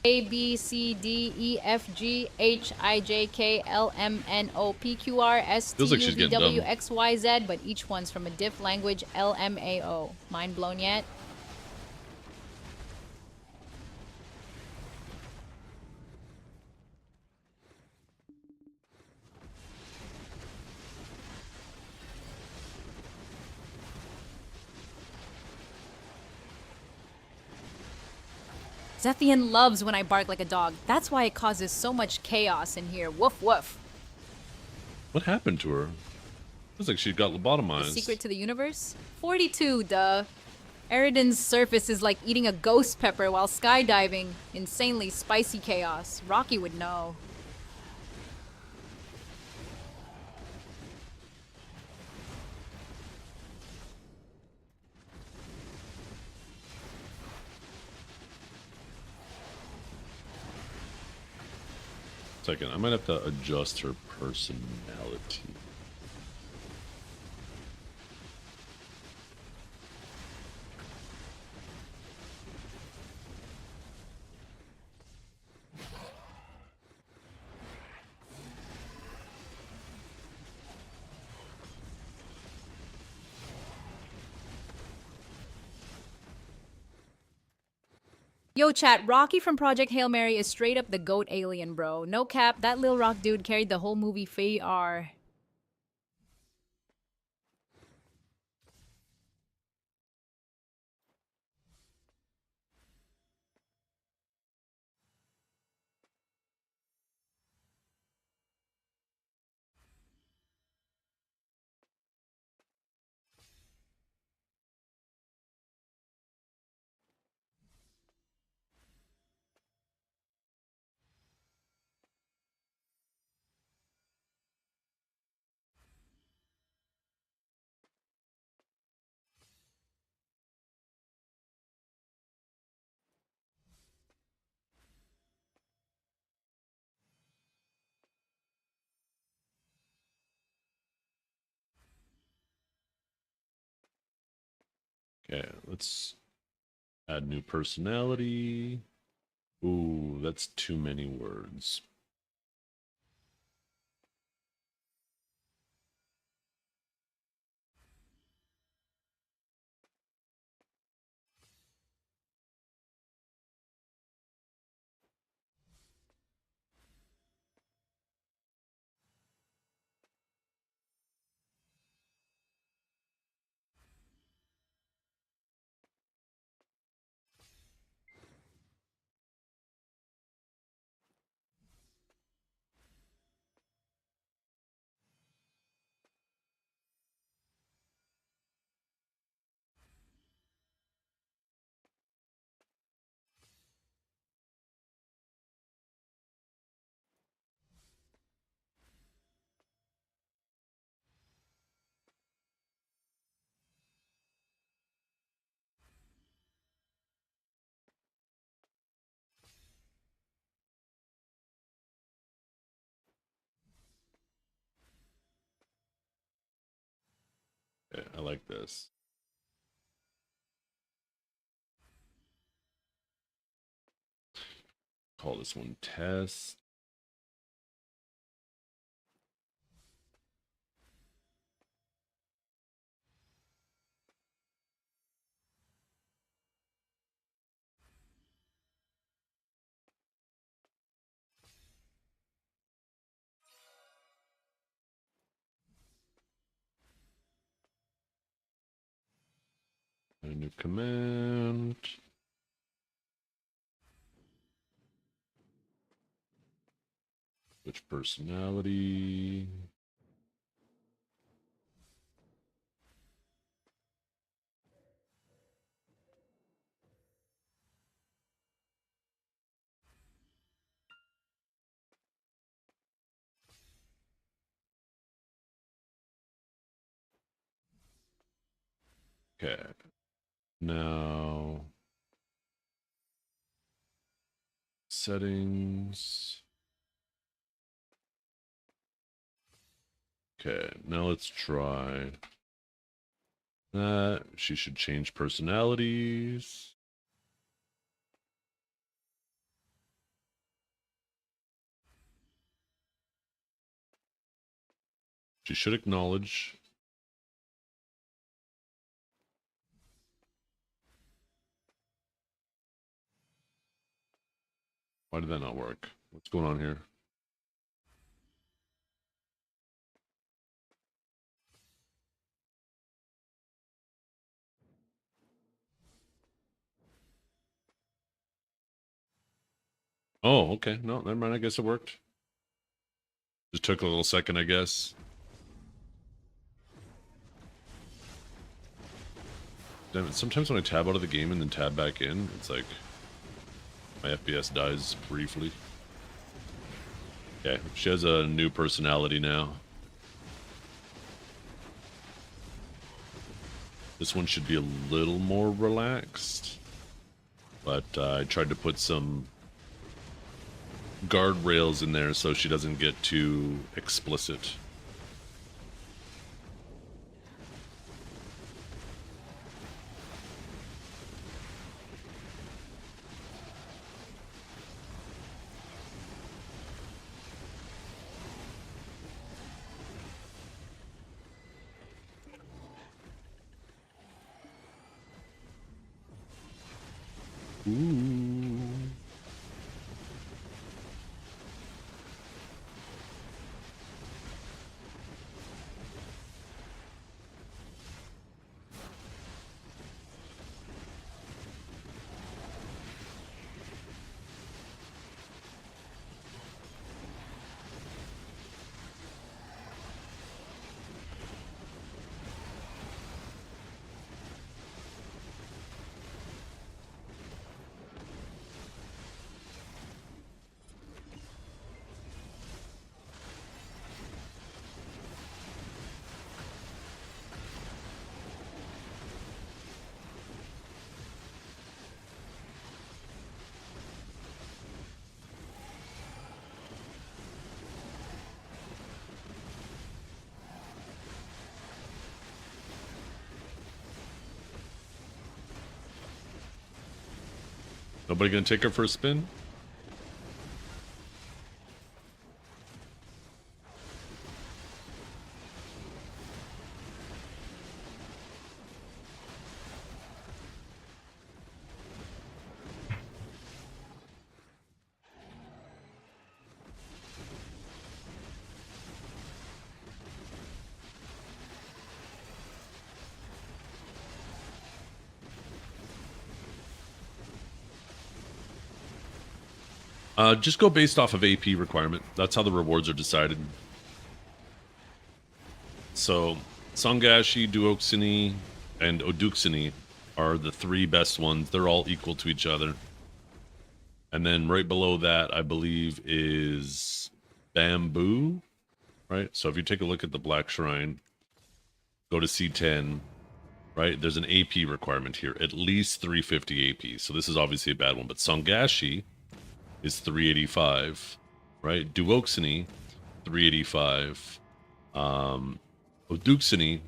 A, B, C, D, E, F, G, H, I, J, K, L, M, N, O, P, Q, R, S, T, Feels like U, she's V, getting W, dumb. X, Y, Z, but each one's from a diff language, L, M, A, O. Mind blown yet? Zethian loves when I bark like a dog. That's why it causes so much chaos in here. Woof woof. What happened to her? Feels like she got The lobotomized. secret to the universe? 42, duh. Eridan's surface is like eating a ghost pepper while skydiving. Insanely spicy chaos. Rocky would know. Second, I might have to adjust her personality. Yo, chat, Rocky from Project Hail Mary is straight up the goat alien, bro. No cap, that Lil Rock dude carried the whole movie far. Okay, let's add new personality. Ooh, that's too many words. Okay, I like this. Call this one test. A new command. Switch personality. Okay. Now settings. Okay, now let's try that. She should change personalities. She should acknowledge. Why did that not work? What's going on here? Oh, okay. No, never mind. I guess it worked. Just took a little second, I guess. Damn it. Sometimes when I tab out of the game and then tab back in, it's like my FPS dies briefly. Okay, she has a new personality now. This one should be a little more relaxed. But I tried to put some guardrails in there so she doesn't get too explicit. Ooh. Nobody gonna take her for a spin? Just go based off of AP requirement. That's how the rewards are decided. So, Songashi, Duoxini, and Oduxini are the three best ones. They're all equal to each other. And then right below that, I believe, is Bamboo, right? So if you take a look at the Black Shrine, go to C10, right? There's an AP requirement here, at least 350 AP. So this is obviously a bad one, but Songashi is 385, right? Duoxini, 385. Oduxini,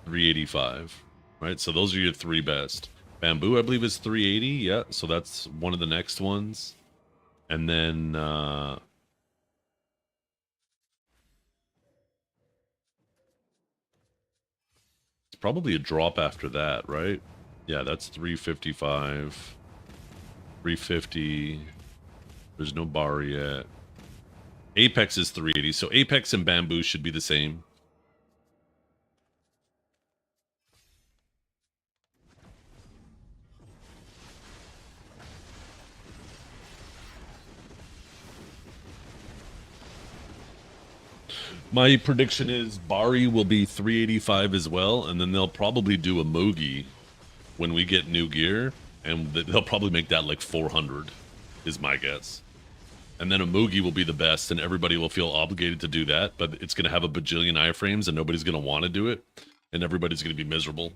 385, right? So those are your three best. Bamboo, I believe, is 380. Yeah, so that's one of the next ones. And then it's probably a drop after that, right? Yeah, that's 355, 350. There's no bar yet. Apex is 380, so Apex and Bamboo should be the same. My prediction is Bari will be 385 as well, and then they'll probably do a Mogi when we get new gear, and they'll probably make that like 400, is my guess. And then a Mugi will be the best, and everybody will feel obligated to do that, but it's going to have a bajillion iframes, and nobody's going to want to do it, and everybody's going to be miserable.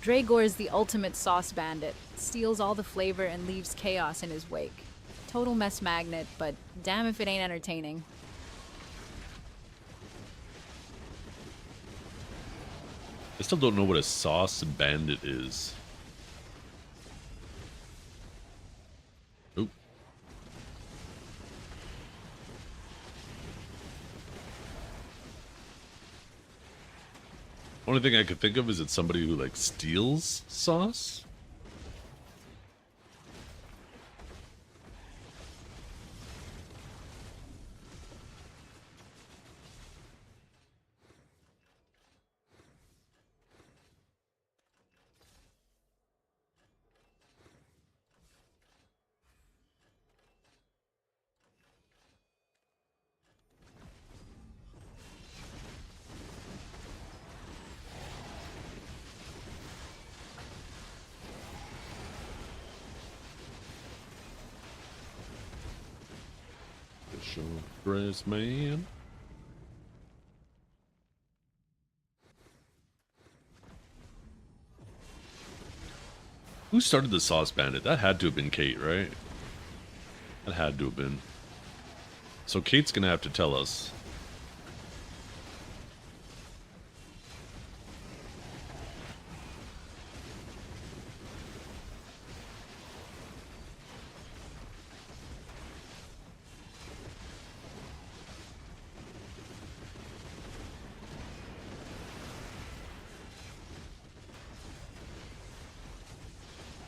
Dragor is the ultimate sauce bandit. steals all the flavor and leaves chaos in his wake. Total mess magnet, but damn if it ain't entertaining. I still don't know what a sauce bandit is. Oop. Only thing I could think of is it's somebody who like steals sauce. Dress man. Who started the sauce bandit? That had to have been Kate, right? That had to have been. So Kate's gonna have to tell us.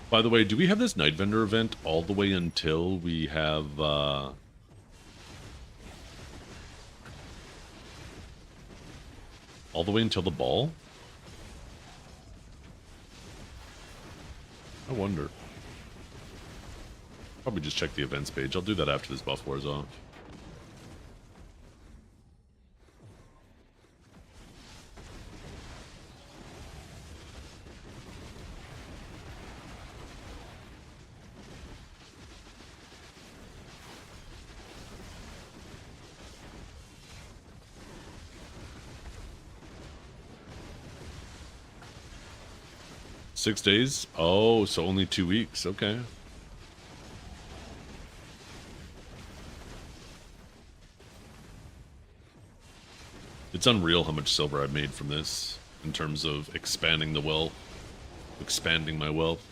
By the way, do we have this Night Vendor event all the way until we have, all the way until the ball? I wonder. Probably just check the events page. I'll do that after this buff wears off. Six days? Oh, so only 2 weeks. Okay. It's unreal how much silver I've made from this in terms of expanding the wealth, expanding my wealth.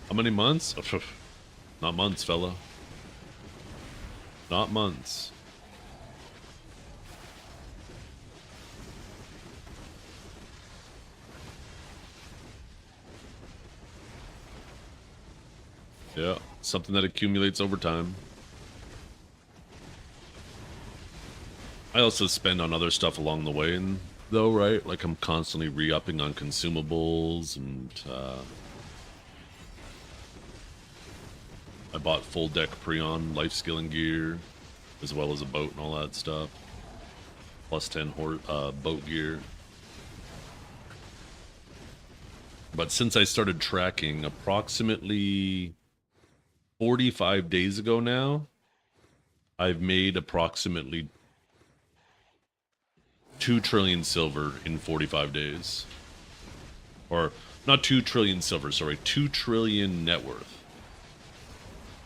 How many months? Not months, fella. Not months. Yeah, something that accumulates over time. I also spend on other stuff along the way, and though, right? Like I'm constantly re-upping on consumables, and I bought full deck Prion life skilling gear, as well as a boat and all that stuff. Plus 10 boat gear. But since I started tracking approximately 45 days ago now, I've made approximately 2 trillion silver in 45 days. Or, not 2 trillion silver, sorry, 2 trillion net worth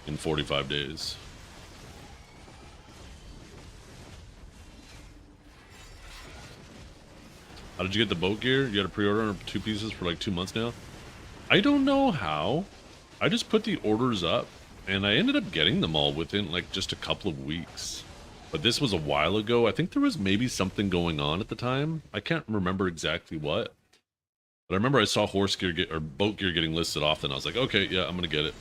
in 45 days. How did you get the boat gear? You had a pre-order 2 pieces for like 2 months now? I don't know how. I just put the orders up, and I ended up getting them all within like just a couple of weeks. But this was a while ago. I think there was maybe something going on at the time. I can't remember exactly what. But I remember I saw horse gear or boat gear getting listed often. I was like, okay, yeah, I'm gonna get it.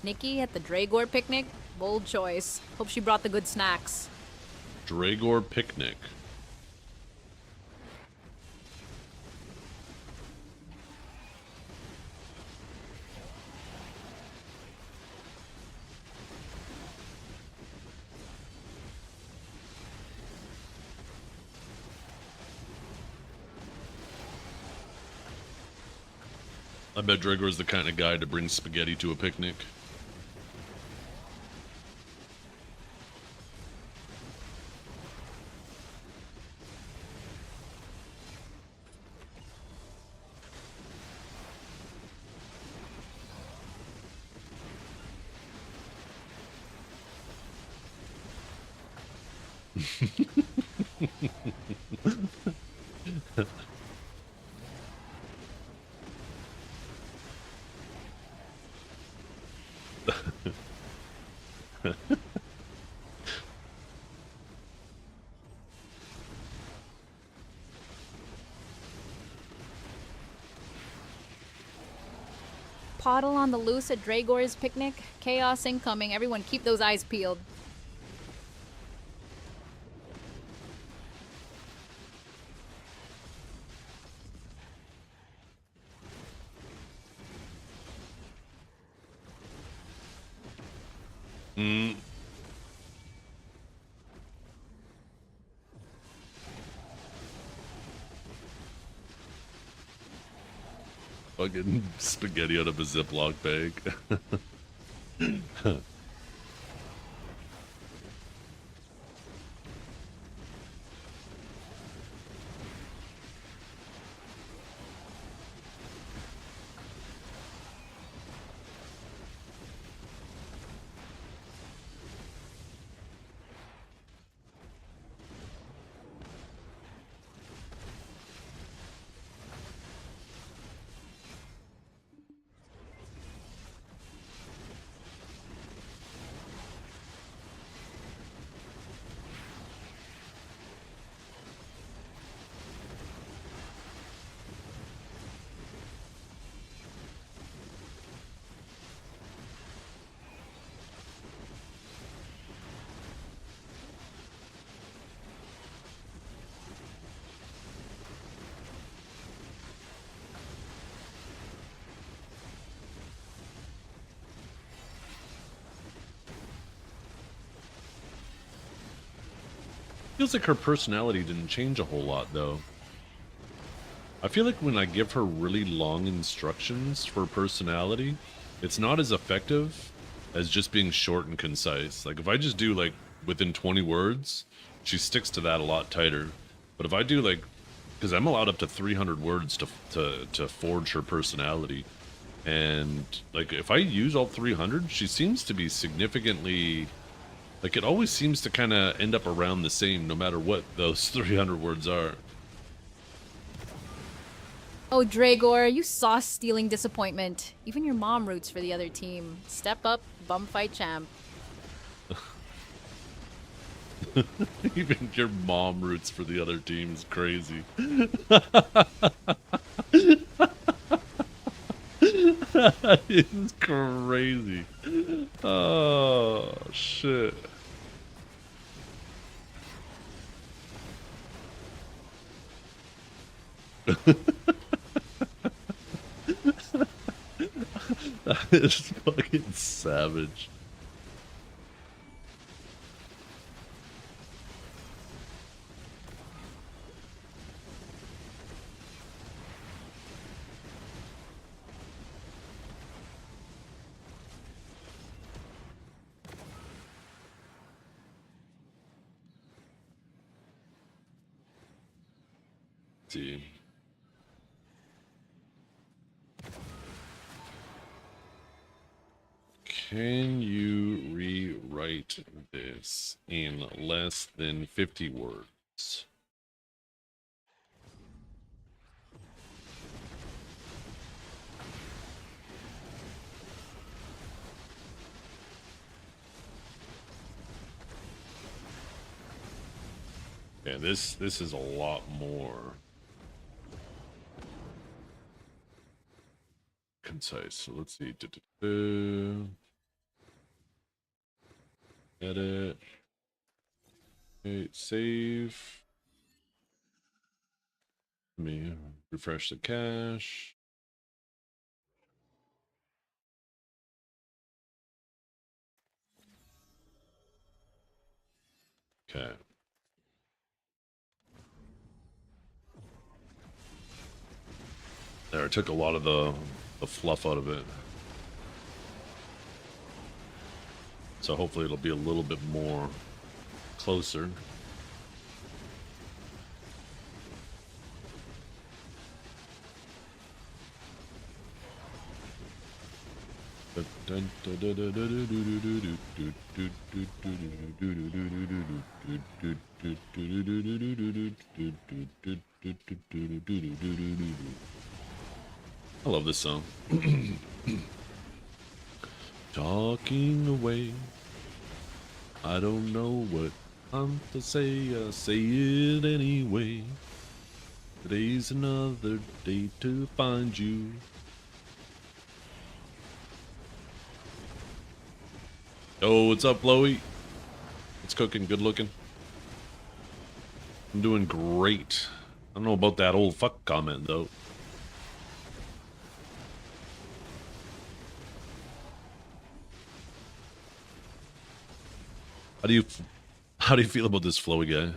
Nikki at the Dragor picnic? Bold choice. Hope she brought the good snacks. Dragor picnic. I bet Dragor's the kind of guy to bring spaghetti to a picnic. Poddle on the loose at Dragor's picnic? Chaos incoming. Everyone keep those eyes peeled. Fucking spaghetti out of a Ziploc bag. Feels like her personality didn't change a whole lot, though. I feel like when I give her really long instructions for personality, it's not as effective as just being short and concise. Like, if I just do, like, within 20 words, she sticks to that a lot tighter. But if I do, like, because I'm allowed up to 300 words to forge her personality. And, like, if I use all 300, she seems to be significantly... Like, it always seems to kind of end up around the same, no matter what those 300 words are. Oh, Dragor, you sauce-stealing disappointment. Even your mom roots for the other team. Step up, bum fight champ. Even your mom roots for the other team is crazy. That is crazy. Oh, shit. That is fucking savage. see. Can you rewrite this in less than 50 words? Yeah, this is a lot more concise. So let's see. Edit. Okay, save. Let me refresh the cache. Okay. There, I took a lot of the fluff out of it. So hopefully it'll be a little bit more closer. I love this song. Talking away. I don't know what I'm to say. I say it anyway. Today's another day to find you. Oh, what's up, Chloe? It's cooking, good looking. I'm doing great. I don't know about that old fuck comment, though. How do you feel about this flowy guy?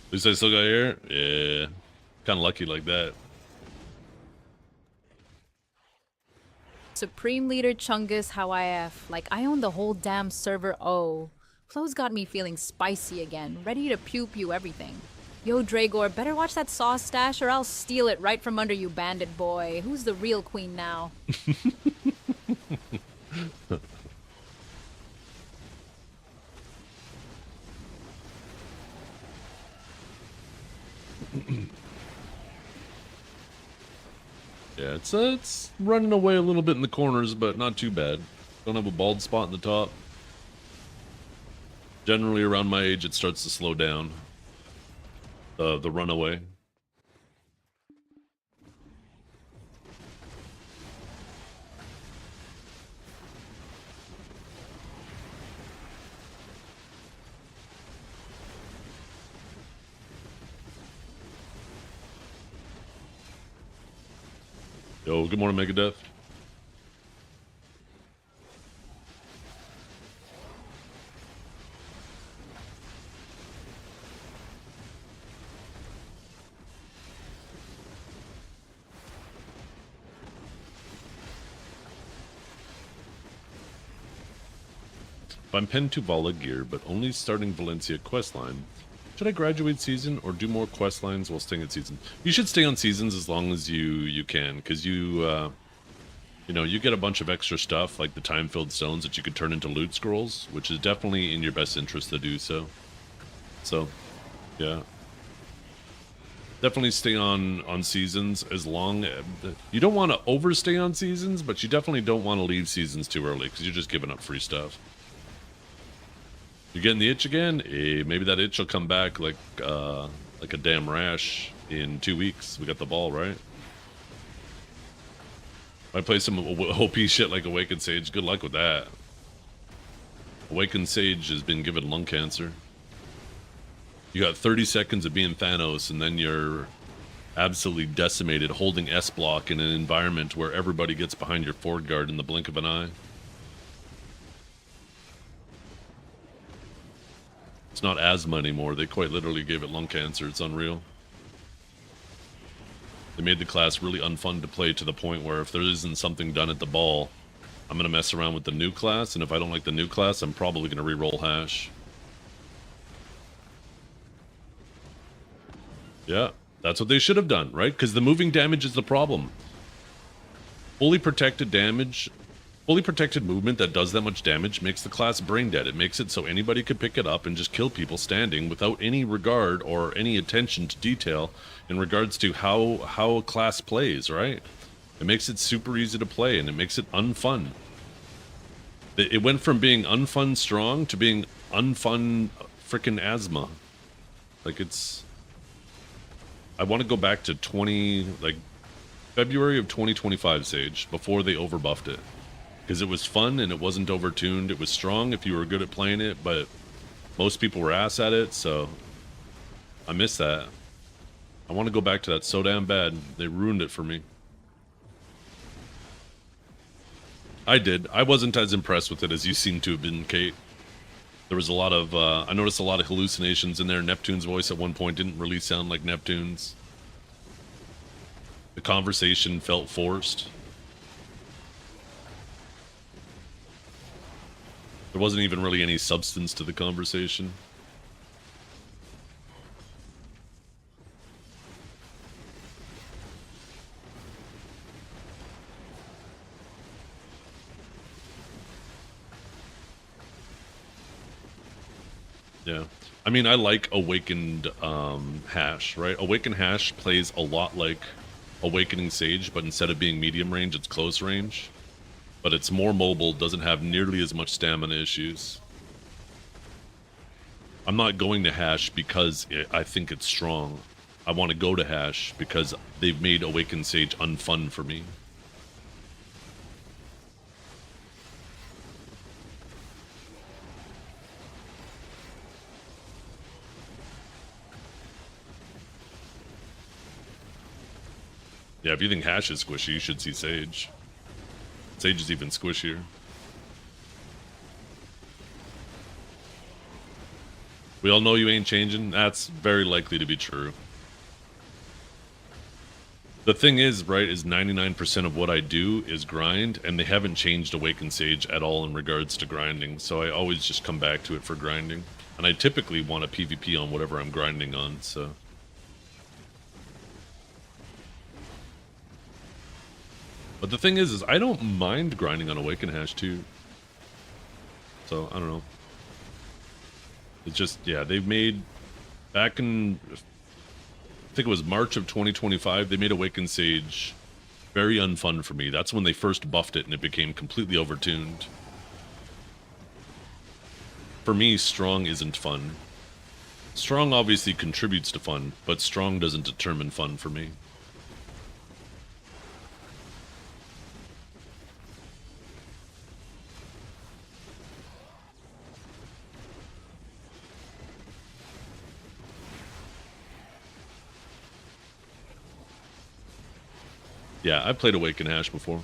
At least I still got hair? Yeah. Kind of lucky like that. Supreme Leader Chungus Hawaii-F. Like, I own the whole damn server. Oh. Flo's got me feeling spicy again, ready to pew-pew everything. Yo, Dragor, better watch that sauce stash or I'll steal it right from under you, bandit boy. Who's the real queen now? Yeah, it's running away a little bit in the corners, but not too bad. Don't have a bald spot in the top. Generally, around my age, it starts to slow down. The runaway. Yo, good morning, Megadeth. If I'm pinned to Vala gear, but only starting Valencia questline, should I graduate season or do more quest lines while staying at season? You should stay on seasons as long as you can, because you know, you get a bunch of extra stuff like the time-filled stones that you could turn into loot scrolls, which is definitely in your best interest to do so. So, yeah, definitely stay on seasons as long. You don't want to overstay on seasons, but you definitely don't want to leave seasons too early because you're just giving up free stuff. You're getting the itch again? Maybe that itch will come back like a damn rash in 2 weeks. We got the ball, right? I play some OP shit like Awakened Sage. Good luck with that. Awakened Sage has been given lung cancer. You got 30 seconds of being Thanos, and then you're absolutely decimated holding S-block in an environment where everybody gets behind your forward guard in the blink of an eye. It's not asthma anymore. They quite literally gave it lung cancer. It's unreal. They made the class really unfun to play to the point where if there isn't something done at the ball, I'm going to mess around with the new class, and if I don't like the new class, I'm probably going to re-roll hash. Yeah, that's what they should have done, right? Because the moving damage is the problem. Fully protected damage, fully protected movement that does that much damage makes the class brain dead. It makes it so anybody could pick it up and just kill people standing without any regard or any attention to detail in regards to how a class plays, right? It makes it super easy to play, and it makes it unfun. It went from being unfun strong to being unfun freaking asthma. Like, it's... I want to go back to February of 2025 Sage, before they overbuffed it. Because it was fun and it wasn't overtuned. It was strong if you were good at playing it, but most people were ass at it, so I miss that. I want to go back to that so damn bad. They ruined it for me. I did. I wasn't as impressed with it as you seem to have been, Kate. There was a lot of, I noticed a lot of hallucinations in there. Neptune's voice at one point didn't really sound like Neptune's. The conversation felt forced. There wasn't even really any substance to the conversation. Yeah. I mean, I like Awakened Hash, right? Awakened Hash plays a lot like Awakening Sage, but instead of being medium range, it's close range. But it's more mobile, doesn't have nearly as much stamina issues. I'm not going to Hash because I think it's strong. I want to go to Hash because they've made Awakened Sage unfun for me. Yeah, if you think Hash is squishy, you should see Sage. Sage is even squishier. We all know you ain't changing. That's very likely to be true. The thing is, right, is 99% of what I do is grind, and they haven't changed Awakened Sage at all in regards to grinding, so I always just come back to it for grinding. And I typically want a PvP on whatever I'm grinding on, so... But the thing is I don't mind grinding on Awaken Hash too. So, I don't know. It's just, yeah, they've made, back in, I think it was March of 2025, they made Awaken Sage very unfun for me. That's when they first buffed it and it became completely overtuned. For me, strong isn't fun. Strong obviously contributes to fun, but strong doesn't determine fun for me. Yeah, I played Awaken Hash before.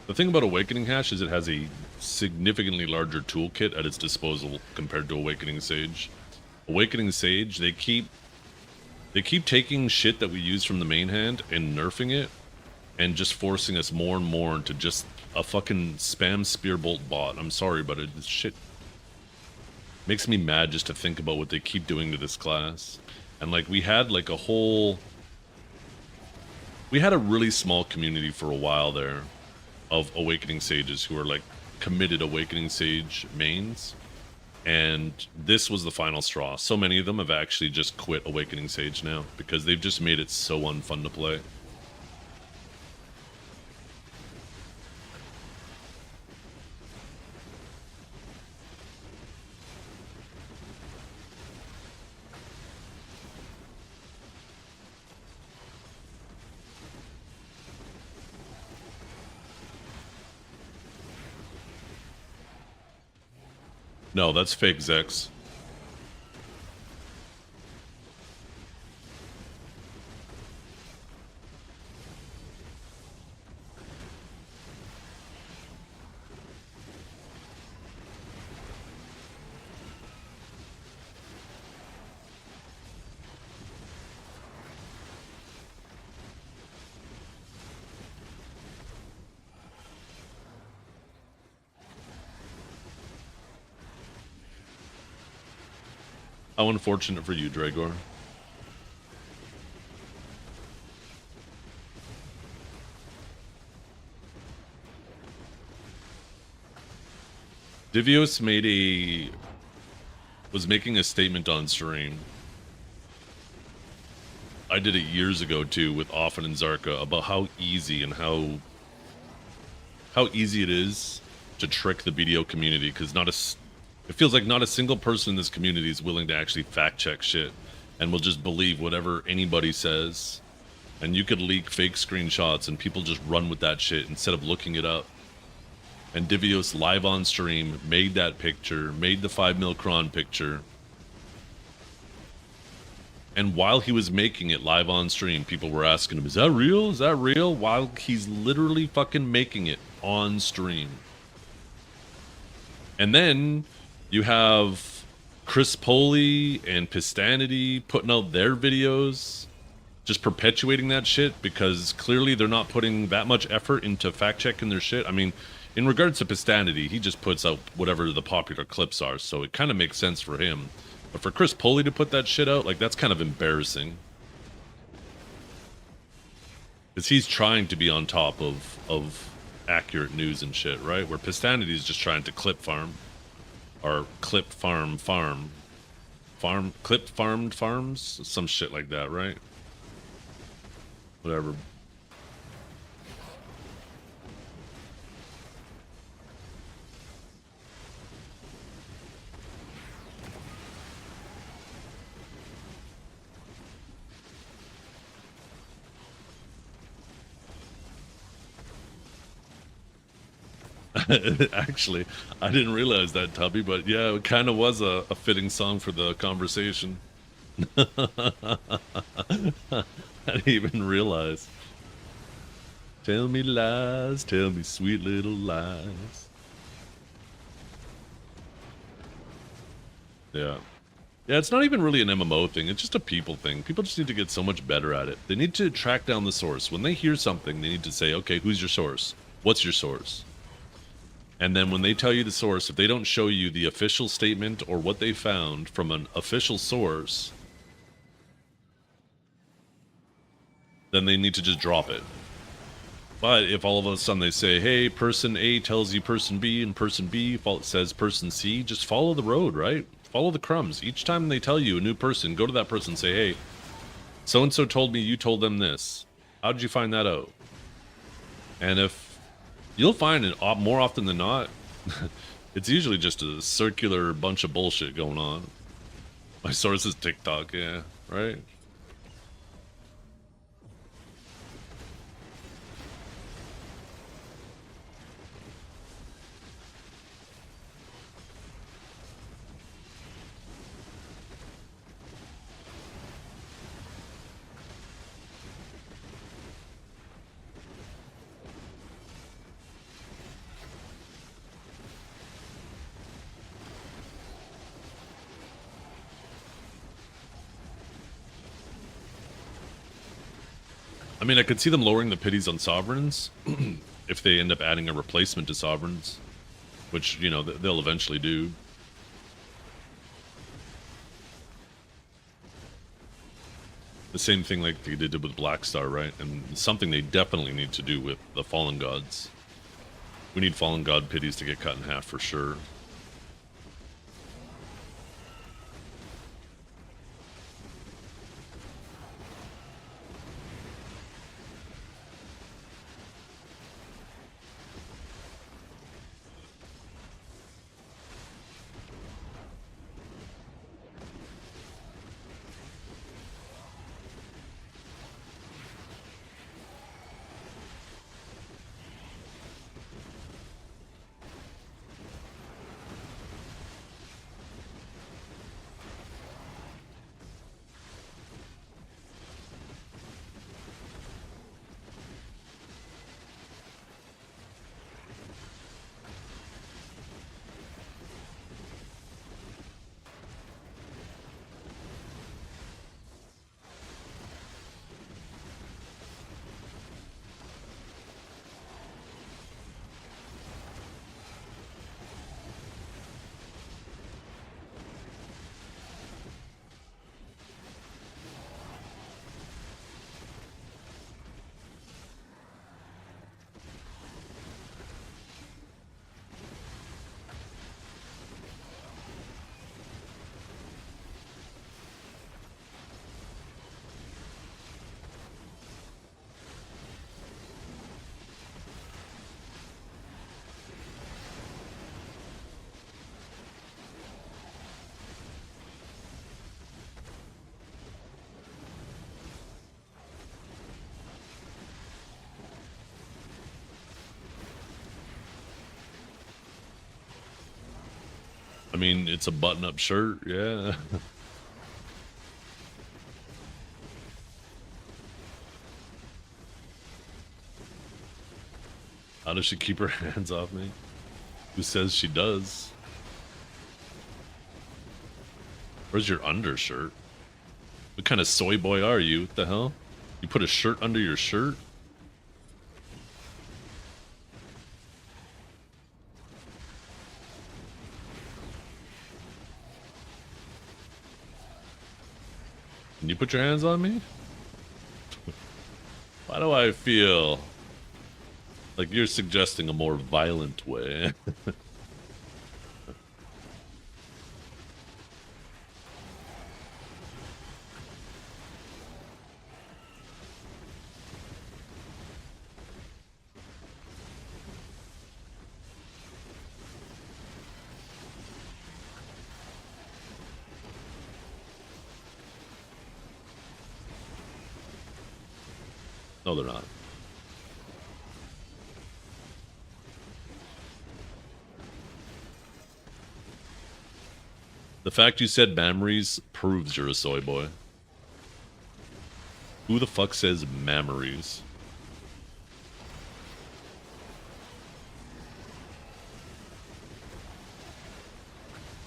The thing about Awakening Hash is it has a significantly larger toolkit at its disposal compared to Awakening Sage. Awakening Sage, they keep taking shit that we use from the main hand and nerfing it, and just forcing us more and more into just a fucking spam Spearbolt bot. I'm sorry, but this shit makes me mad just to think about what they keep doing to this class. And like, we had like a whole... We had a really small community for a while there of Awakening Sages who are like committed Awakening Sage mains. And this was the final straw. So many of them have actually just quit Awakening Sage now because they've just made it so unfun to play. No, that's fake Zex. How unfortunate for you, Dragor. Divios was making a statement on stream. I did it years ago too with Offen and Zarka about how easy and how easy it is to trick the BDO community, because it feels like not a single person in this community is willing to actually fact check shit and will just believe whatever anybody says. And you could leak fake screenshots and people just run with that shit instead of looking it up. And Divios live on stream made that picture, made the 5 mil Kron picture. And while he was making it live on stream, people were asking him, is that real? Is that real? While he's literally fucking making it on stream. And then you have Chris Poley and Pistanity putting out their videos, just perpetuating that shit, because clearly they're not putting that much effort into fact checking their shit. I mean, in regards to Pistanity, he just puts out whatever the popular clips are, so it kind of makes sense for him. But for Chris Poley to put that shit out, like, that's kind of embarrassing. Because he's trying to be on top of accurate news and shit, right? Where Pistanity is just trying to clip farm. Or clip farm. Clip farmed farms? Some shit like that, right? Whatever. Actually, I didn't realize that, Tubby, but yeah, it kind of was a fitting song for the conversation. I didn't even realize. Tell me lies, tell me sweet little lies. Yeah. Yeah, it's not even really an MMO thing, it's just a people thing. People just need to get so much better at it. They need to track down the source. When they hear something, they need to say, okay, who's your source? What's your source? And then when they tell you the source, if they don't show you the official statement or what they found from an official source, then they need to just drop it. But if all of a sudden they say, hey, person A tells you person B, and person B says person C, just follow the road, right? Follow the crumbs. Each time they tell you a new person, go to that person and say, hey, so-and-so told me you told them this. How did you find that out? And if you'll find it more often than not, it's usually just a circular bunch of bullshit going on. My source is TikTok, yeah, right? I mean, I could see them lowering the pities on sovereigns if they end up adding a replacement to sovereigns, which, you know, they'll eventually do. The same thing like they did with Black Star, right? And something they definitely need to do with the Fallen Gods. We need Fallen God pities to get cut in half for sure. I mean, it's a button-up shirt, yeah. How does she keep her hands off me? Who says she does? Where's your undershirt? What kind of soy boy are you? What the hell? You put a shirt under your shirt? Can you put your hands on me? Why do I feel like you're suggesting a more violent way? No, they're not. The fact you said memories proves you're a soy boy. Who the fuck says memories?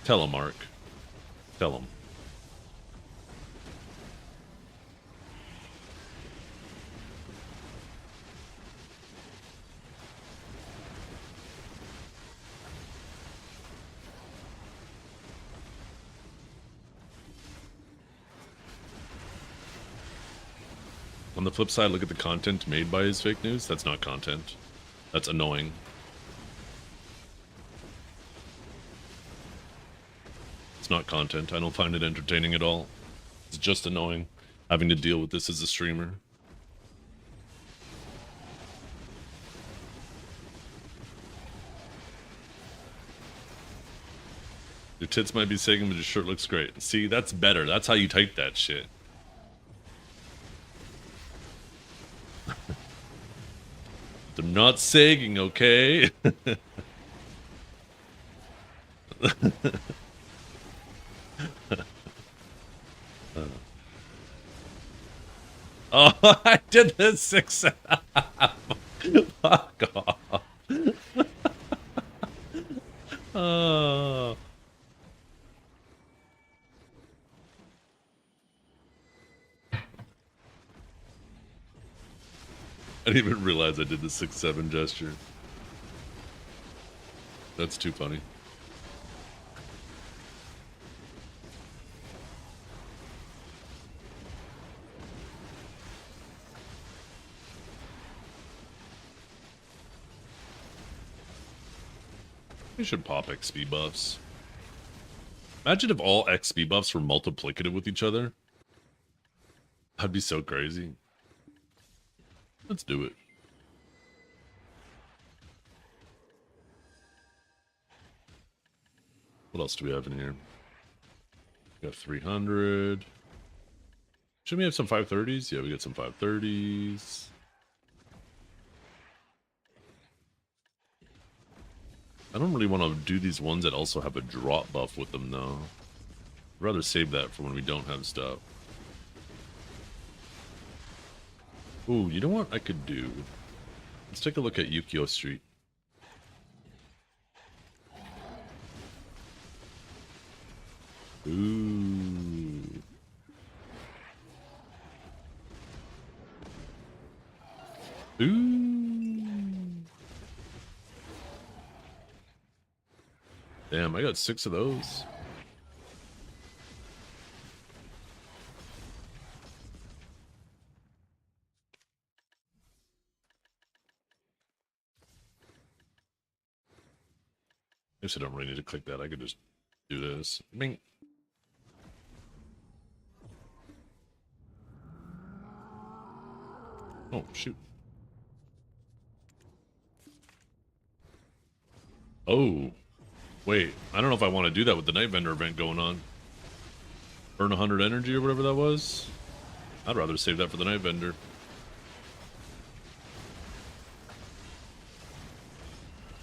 Tell him, Mark. Tell him. On the flip side, look at the content made by his fake news. That's not content. That's annoying. It's not content. I don't find it entertaining at all. It's just annoying having to deal with this as a streamer. Your tits might be sagging, but your shirt looks great. See, that's better. That's how you type that shit. They're not sagging, okay? Oh, I did this 6. Fuck off. Oh. I didn't even realize I did the 6-7 gesture. That's too funny. We should pop XP buffs. Imagine if all XP buffs were multiplicative with each other. That'd be so crazy. Let's do it. What else do we have in here? We got 300. Should we have some 530s? Yeah, we got some 530s. I don't really want to do these ones that also have a drop buff with them, though. I'd rather save that for when we don't have stuff. Ooh, you know what I could do? Let's take a look at Yukio Street. Ooh. Ooh. Damn, I got 6 of those. I guess I don't really need to click that. I could just do this. Bing. Oh, shoot. Oh. Wait, I don't know if I want to do that with the Night Vendor event going on. Burn 100 energy or whatever that was. I'd rather save that for the Night Vendor.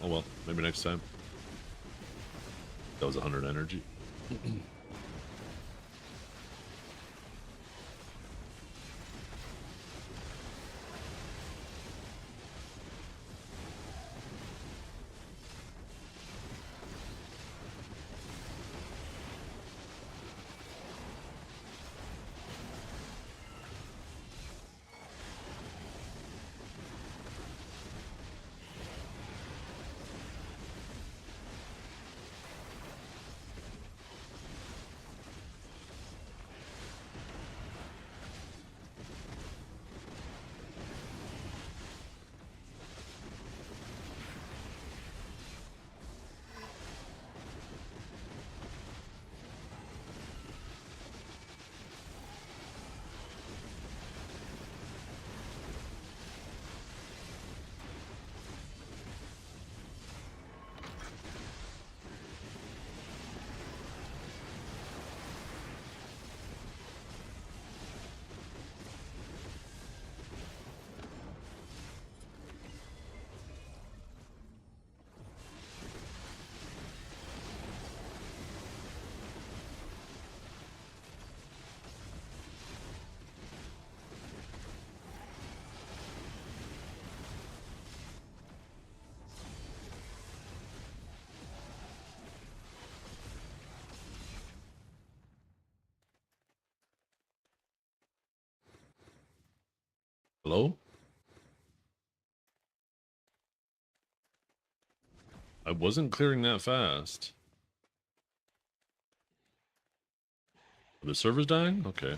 Oh well, maybe next time. That was 100 energy. Hello? I wasn't clearing that fast. Are the servers dying? Okay.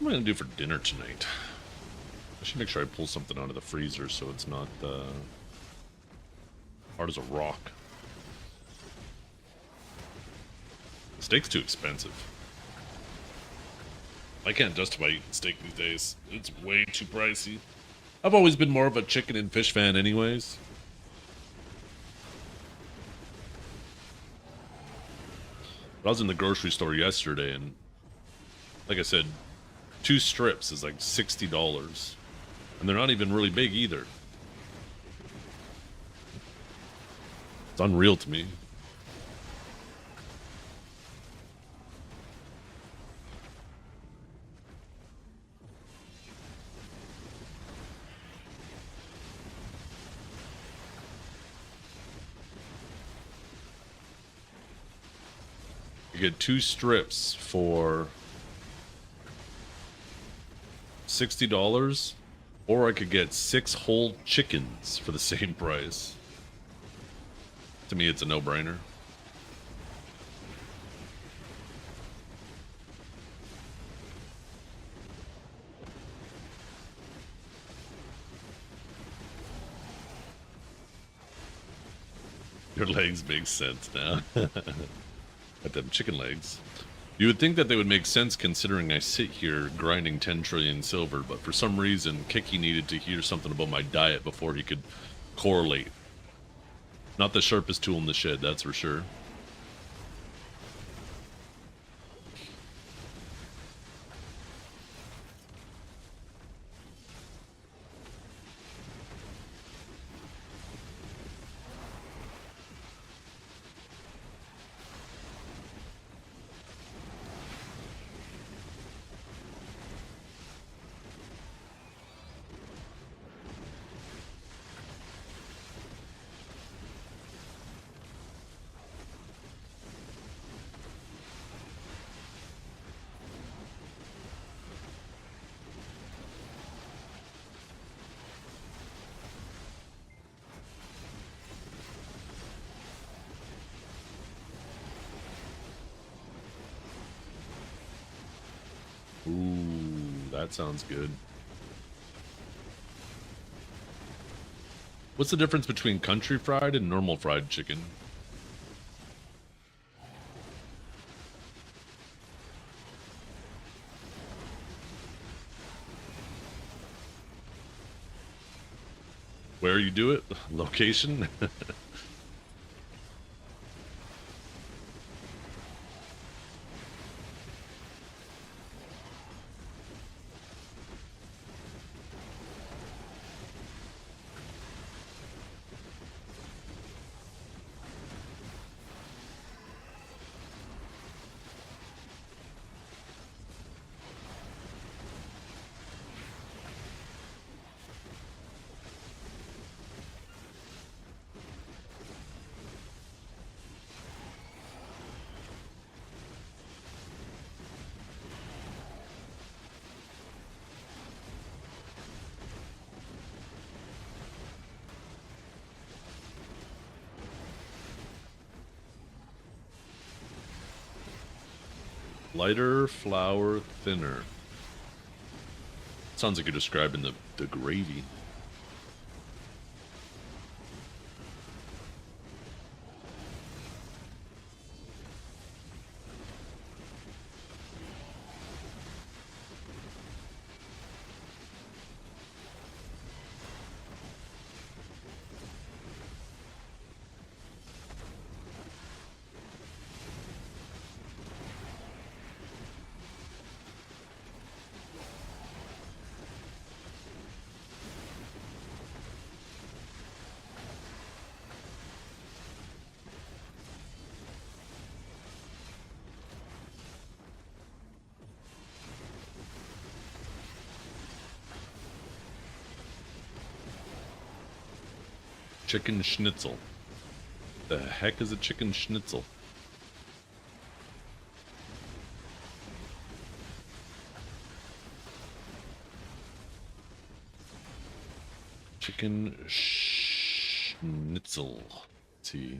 What am I gonna do for dinner tonight? I should make sure I pull something out of the freezer so it's not hard as a rock. Steak's too expensive. I can't justify eating steak these days. It's way too pricey. I've always been more of a chicken and fish fan anyways. I was in the grocery store yesterday and, like I said, 2 strips is like $60. And they're not even really big either. It's unreal to me. You get 2 strips for $60, or I could get 6 whole chickens for the same price. To me, it's a no-brainer. Your legs make sense now. Got them chicken legs. You would think that they would make sense considering I sit here grinding 10 trillion silver, but for some reason, Kiki needed to hear something about my diet before he could correlate. Not the sharpest tool in the shed, that's for sure. Ooh, that sounds good. What's the difference between country fried and normal fried chicken? Where you do it? Location? Lighter, flour, thinner. Sounds like you're describing the gravy. Chicken schnitzel. The heck is a chicken schnitzel? Chicken schnitzel. Let's see.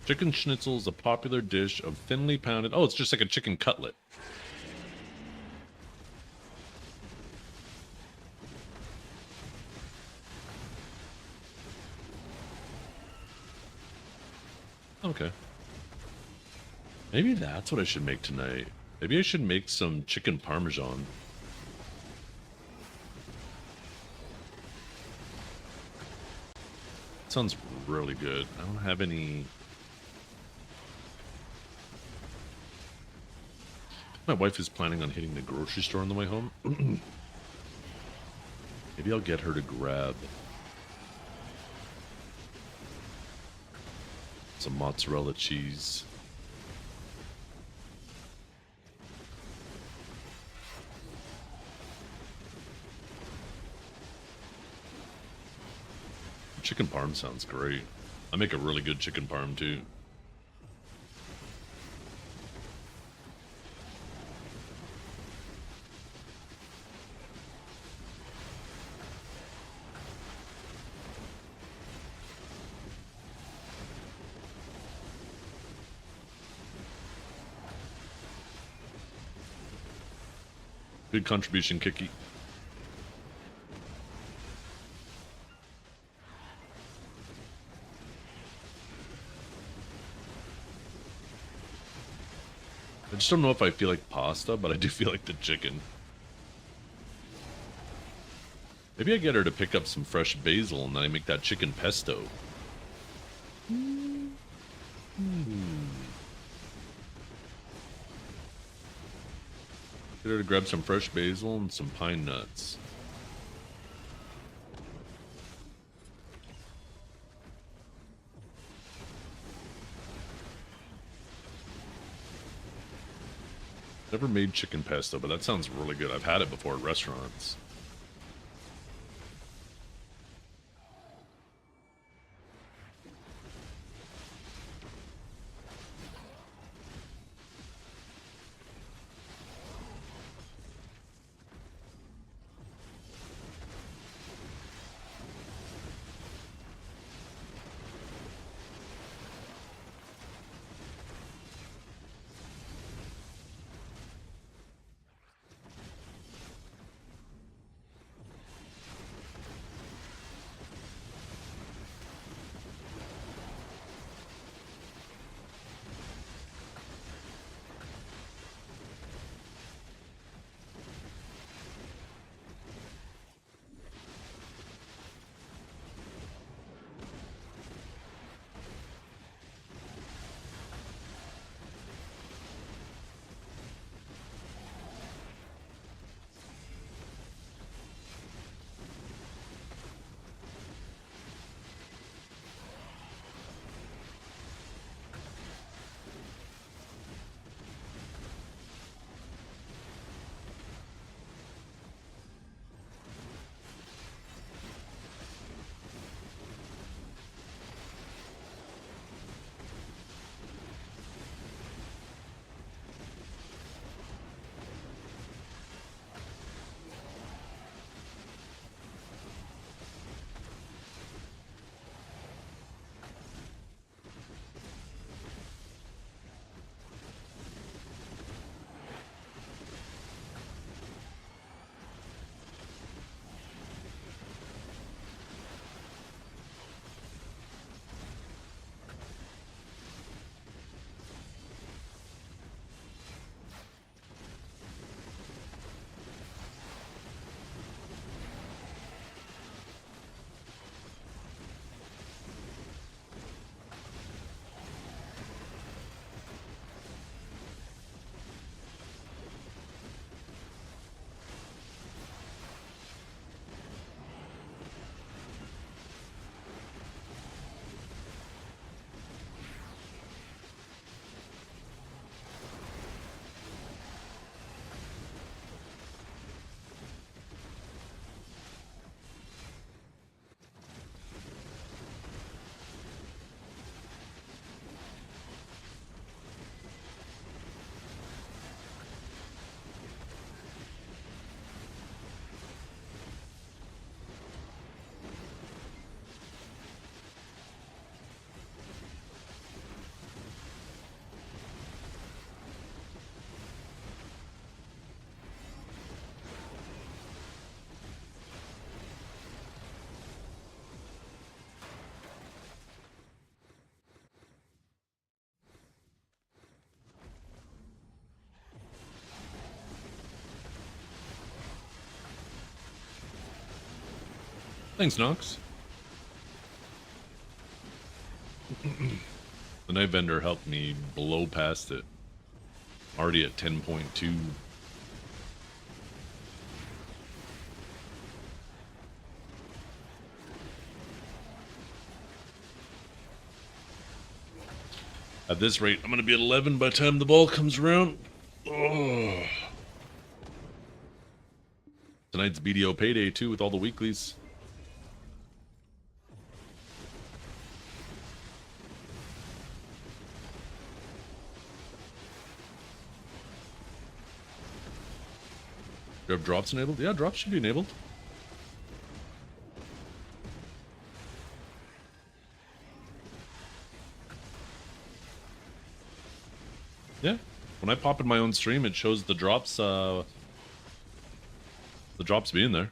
Chicken schnitzel is a popular dish of thinly pounded. Oh, it's just like a chicken cutlet. Okay. Maybe that's what I should make tonight. Maybe I should make some chicken parmesan. Sounds really good. I don't have any. My wife is planning on hitting the grocery store on the way home. Maybe I'll get her to grab some mozzarella cheese. Chicken parm sounds great. I make a really good chicken parm too. Good contribution, Kiki. I just don't know if I feel like pasta, but I do feel like the chicken. Maybe I get her to pick up some fresh basil and then I make that chicken pesto. Get her to grab some fresh basil and some pine nuts. Never made chicken pesto, but that sounds really good. I've had it before at restaurants. Thanks, Nox. The night vendor helped me blow past it. Already at 10.2. At this rate, I'm gonna be at 11 by the time the ball comes around. Oh. Tonight's BDO payday too, with all the weeklies. Do you have drops enabled? Yeah, drops should be enabled. Yeah, when I pop in my own stream, it shows the drops being there.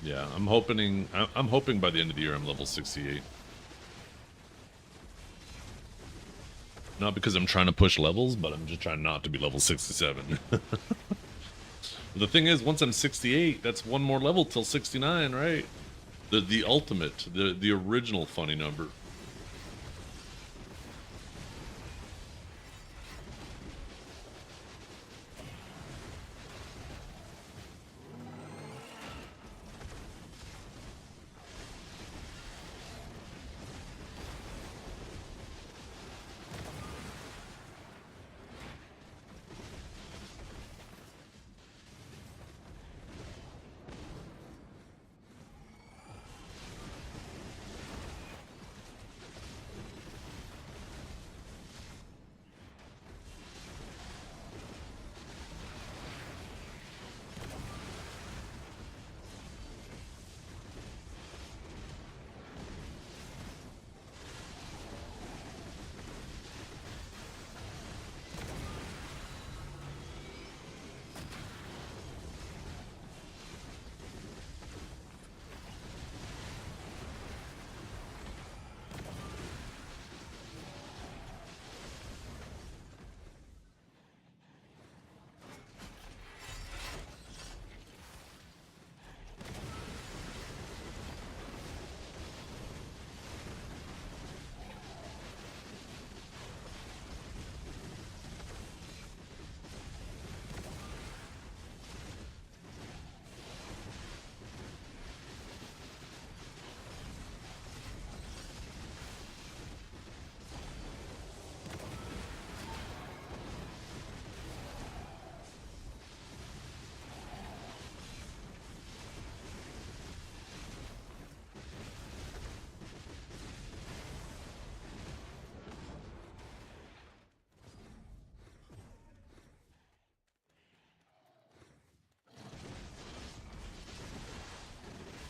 Yeah. I'm hoping by the end of the year I'm level 68. Not because I'm trying to push levels, but I'm just trying not to be level 67. The thing is, once I'm 68, that's one more level till 69, right? The ultimate, the original funny number.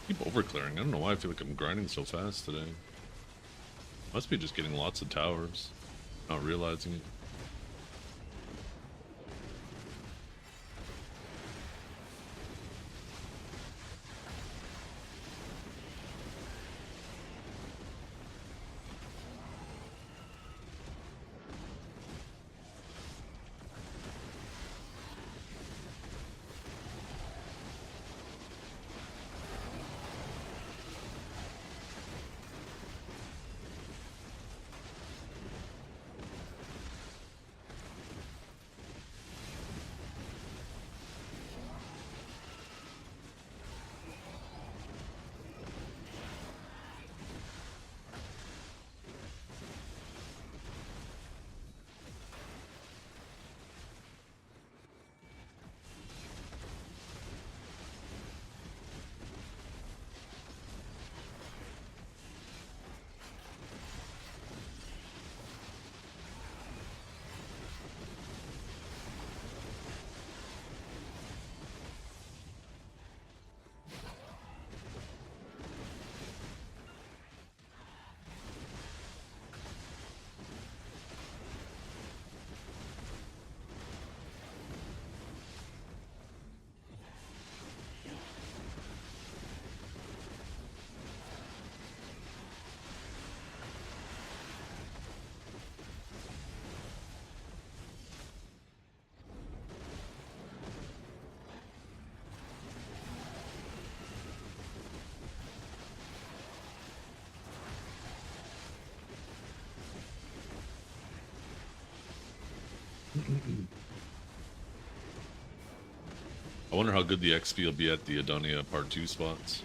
Keep overclearing. I don't know why I feel like I'm grinding so fast today. Must be just getting lots of towers. Not realizing it. I wonder how good the XP will be at the Adonia Part 2 spots.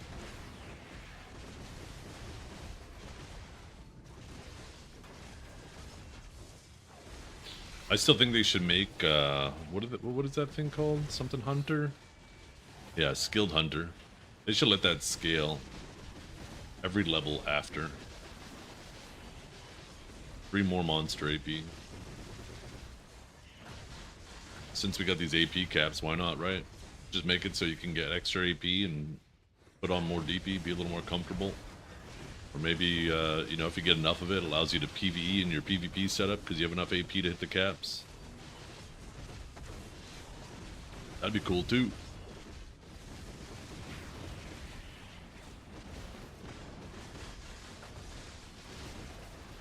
I still think they should make, what is that thing called? Something Hunter? Yeah, Skilled Hunter. They should let that scale every level after. 3 more monster AP. Since we got these AP caps, why not, right? Just make it so you can get extra AP and put on more DP, be a little more comfortable. Or maybe, you know, if you get enough of it, it allows you to PvE in your PvP setup because you have enough AP to hit the caps. That'd be cool too.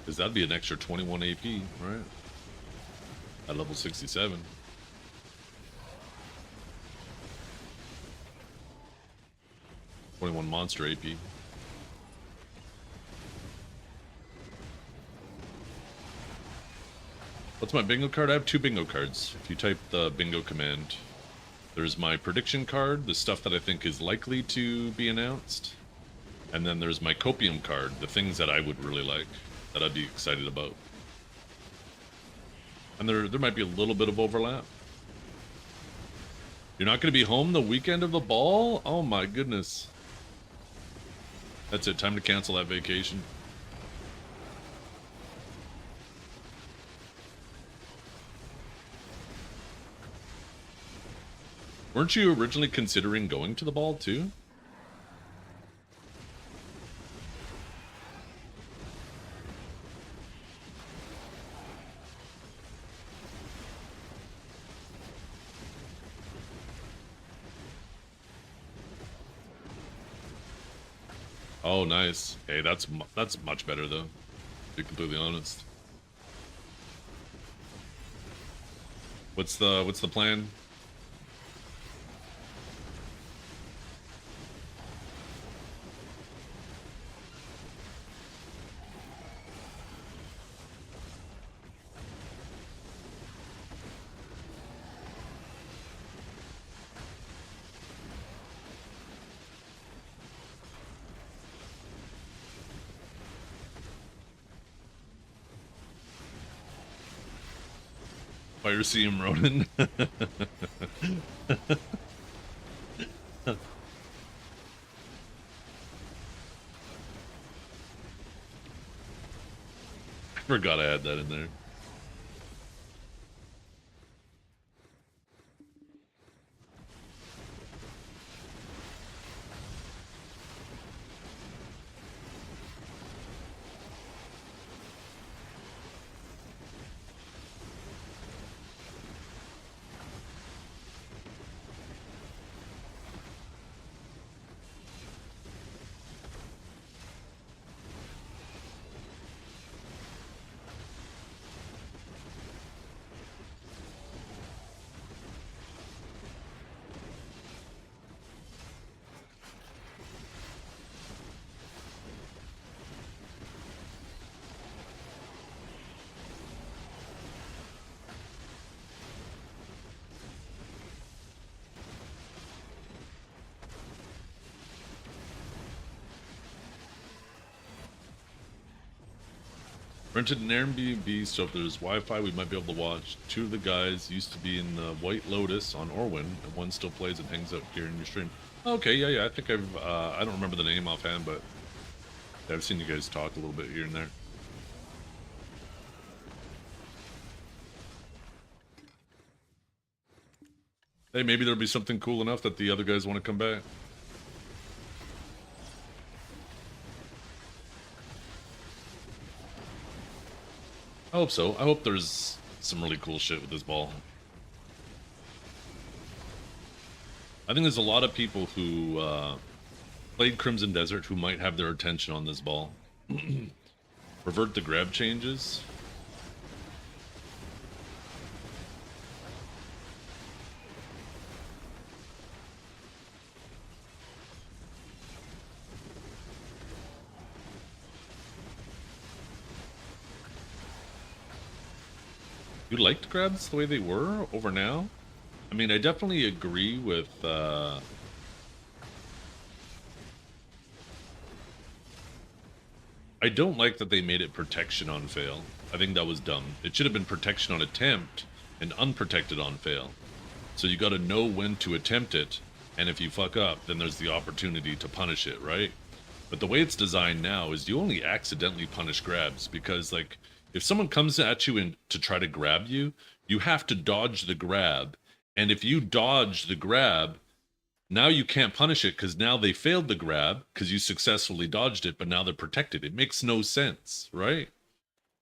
Because that'd be an extra 21 AP, right? At level 67. $21 monster AP. What's my bingo card? I have 2 bingo cards. If you type the bingo command, there's my prediction card, the stuff that I think is likely to be announced. And then there's my copium card, the things that I would really like, that I'd be excited about. And there might be a little bit of overlap. You're not going to be home the weekend of the ball? Oh my goodness. That's it, time to cancel that vacation. Weren't you originally considering going to the ball too? Oh, nice. Hey, that's much better though, to be completely honest. What's the plan? Fire CM Ronin. I forgot I had that in there. Rented an Airbnb, so if there's Wi-Fi, we might be able to watch. 2 of the guys used to be in the White Lotus on Orwin, and one still plays and hangs out here in your stream. Okay, yeah, I think I don't remember the name offhand, but I've seen you guys talk a little bit here and there. Hey, maybe there'll be something cool enough that the other guys want to come back. I hope so. I hope there's some really cool shit with this ball. I think there's a lot of people who played Crimson Desert who might have their attention on this ball. Revert the grab changes. You liked grabs the way they were over now? I mean, I definitely agree with, I don't like that they made it protection on fail. I think that was dumb. It should have been protection on attempt and unprotected on fail. So you gotta know when to attempt it, and if you fuck up, then there's the opportunity to punish it, right? But the way it's designed now is you only accidentally punish grabs, because, like, if someone comes at you and to try to grab you, you have to dodge the grab. And if you dodge the grab, now you can't punish it because now they failed the grab because you successfully dodged it, but now they're protected. It makes no sense, right?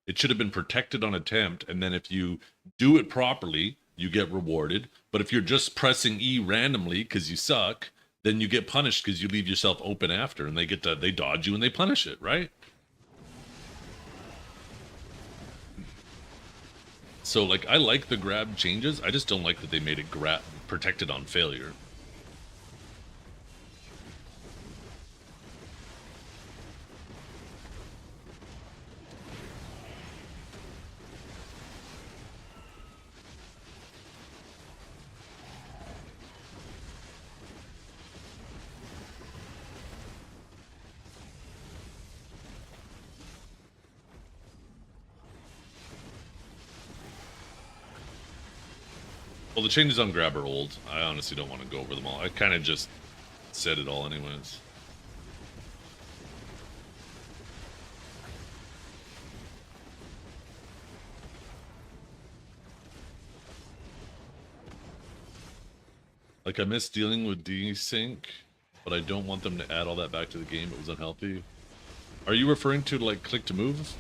It should have been protected on attempt, and then if you do it properly, you get rewarded. But if you're just pressing E randomly because you suck, then you get punished because you leave yourself open after, and they dodge you and they punish it, right? So, like, I like the grab changes. I just don't like that they made it grab protected on failure. Well, the changes on grab are old. I honestly don't want to go over them all. I kind of just said it all anyways. Like, I miss dealing with desync, but I don't want them to add all that back to the game. It was unhealthy. Are you referring to, like, click to move?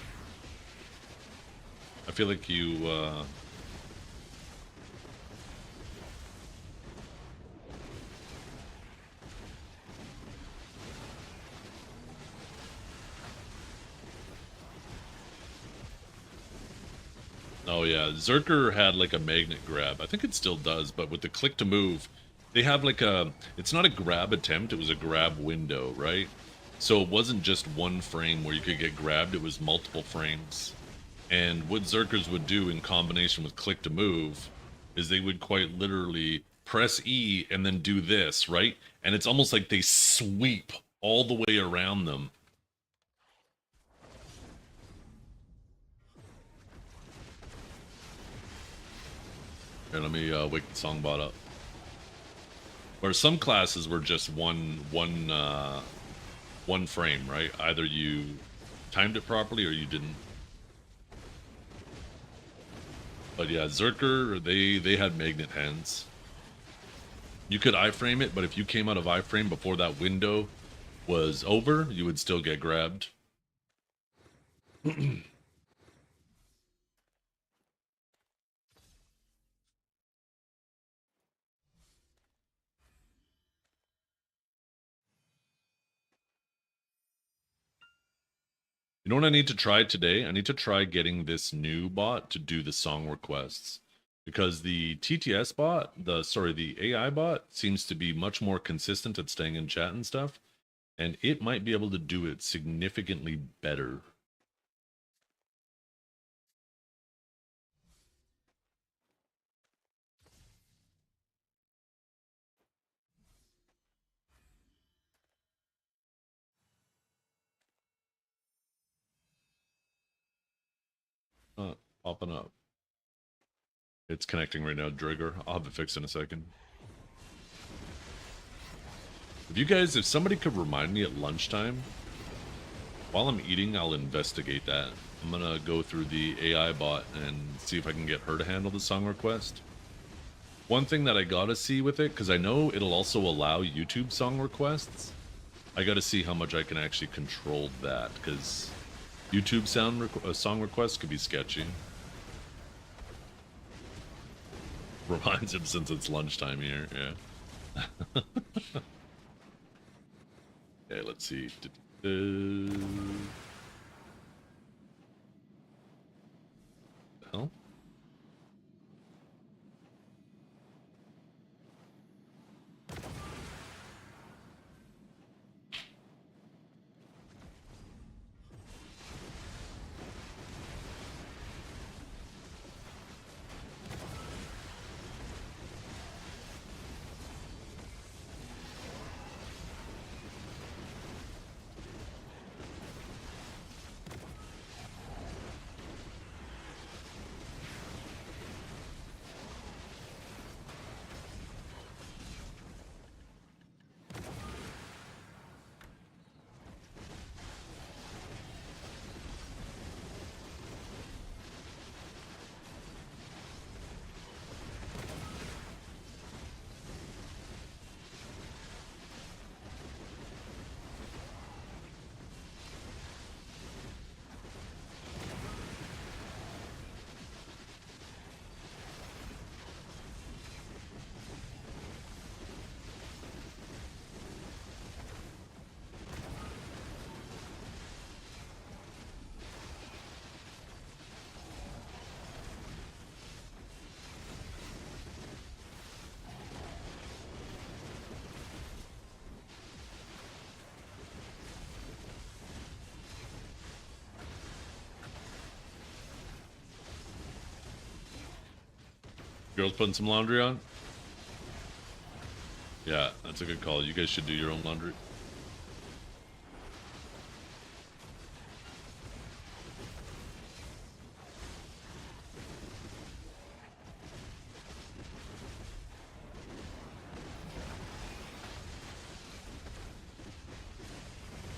I feel like you, Oh yeah, Zerker had like a magnet grab. I think it still does, but with the click to move, they have like a, it's not a grab attempt, it was a grab window, right? So it wasn't just one frame where you could get grabbed, it was multiple frames. And what Zerkers would do in combination with click to move is they would quite literally press E and then do this, right? And it's almost like they sweep all the way around them. Here, let me wake the songbot up. Where some classes were just one frame, right? Either you timed it properly or you didn't. But yeah, Zerker, they had magnet hands. You could iframe it, but if you came out of iframe before that window was over, you would still get grabbed. You know what I need to try today? I need to try getting this new bot to do the song requests. Because the TTS bot, the AI bot seems to be much more consistent at staying in chat and stuff. And it might be able to do it significantly better. Popping up. It's connecting right now, Drigger. I'll have it fixed in a second. If somebody could remind me at lunchtime, while I'm eating, I'll investigate that. I'm gonna go through the AI bot and see if I can get her to handle the song request. One thing that I gotta see with it, because I know it'll also allow YouTube song requests, I gotta see how much I can actually control that, because YouTube song requests could be sketchy. Reminds him since it's lunchtime here, yeah. Okay, let's see. Hell? Girls putting some laundry on? Yeah, that's a good call. You guys should do your own laundry.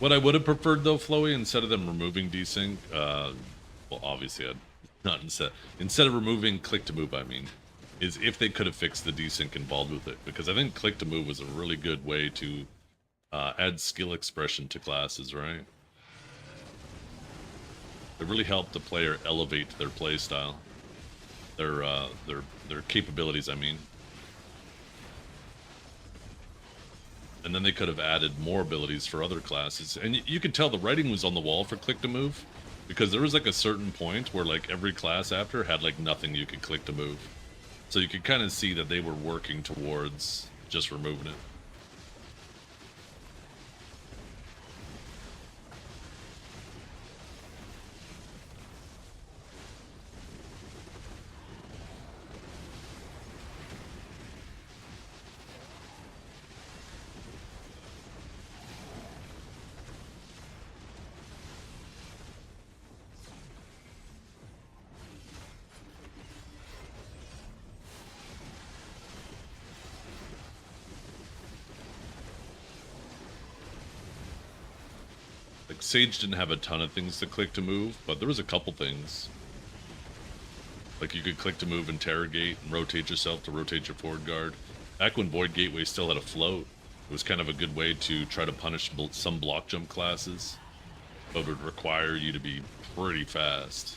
What I would have preferred though, Floey, instead of them removing desync, well, obviously, not instead of removing click to move, I mean, is if they could have fixed the desync involved with it, because I think click to move was a really good way to add skill expression to classes, right? It really helped the player elevate their play style, their capabilities, I mean. And then they could have added more abilities for other classes. And you could tell the writing was on the wall for click to move, because there was like a certain point where like every class after had like nothing you could click to move. So you could kind of see that they were working towards just removing it. Like Sage didn't have a ton of things to click to move, but there was a couple things. Like you could click to move, interrogate, and rotate yourself to rotate your forward guard. Back when Void Gateway still had a float, it was kind of a good way to try to punish some block jump classes, but it would require you to be pretty fast.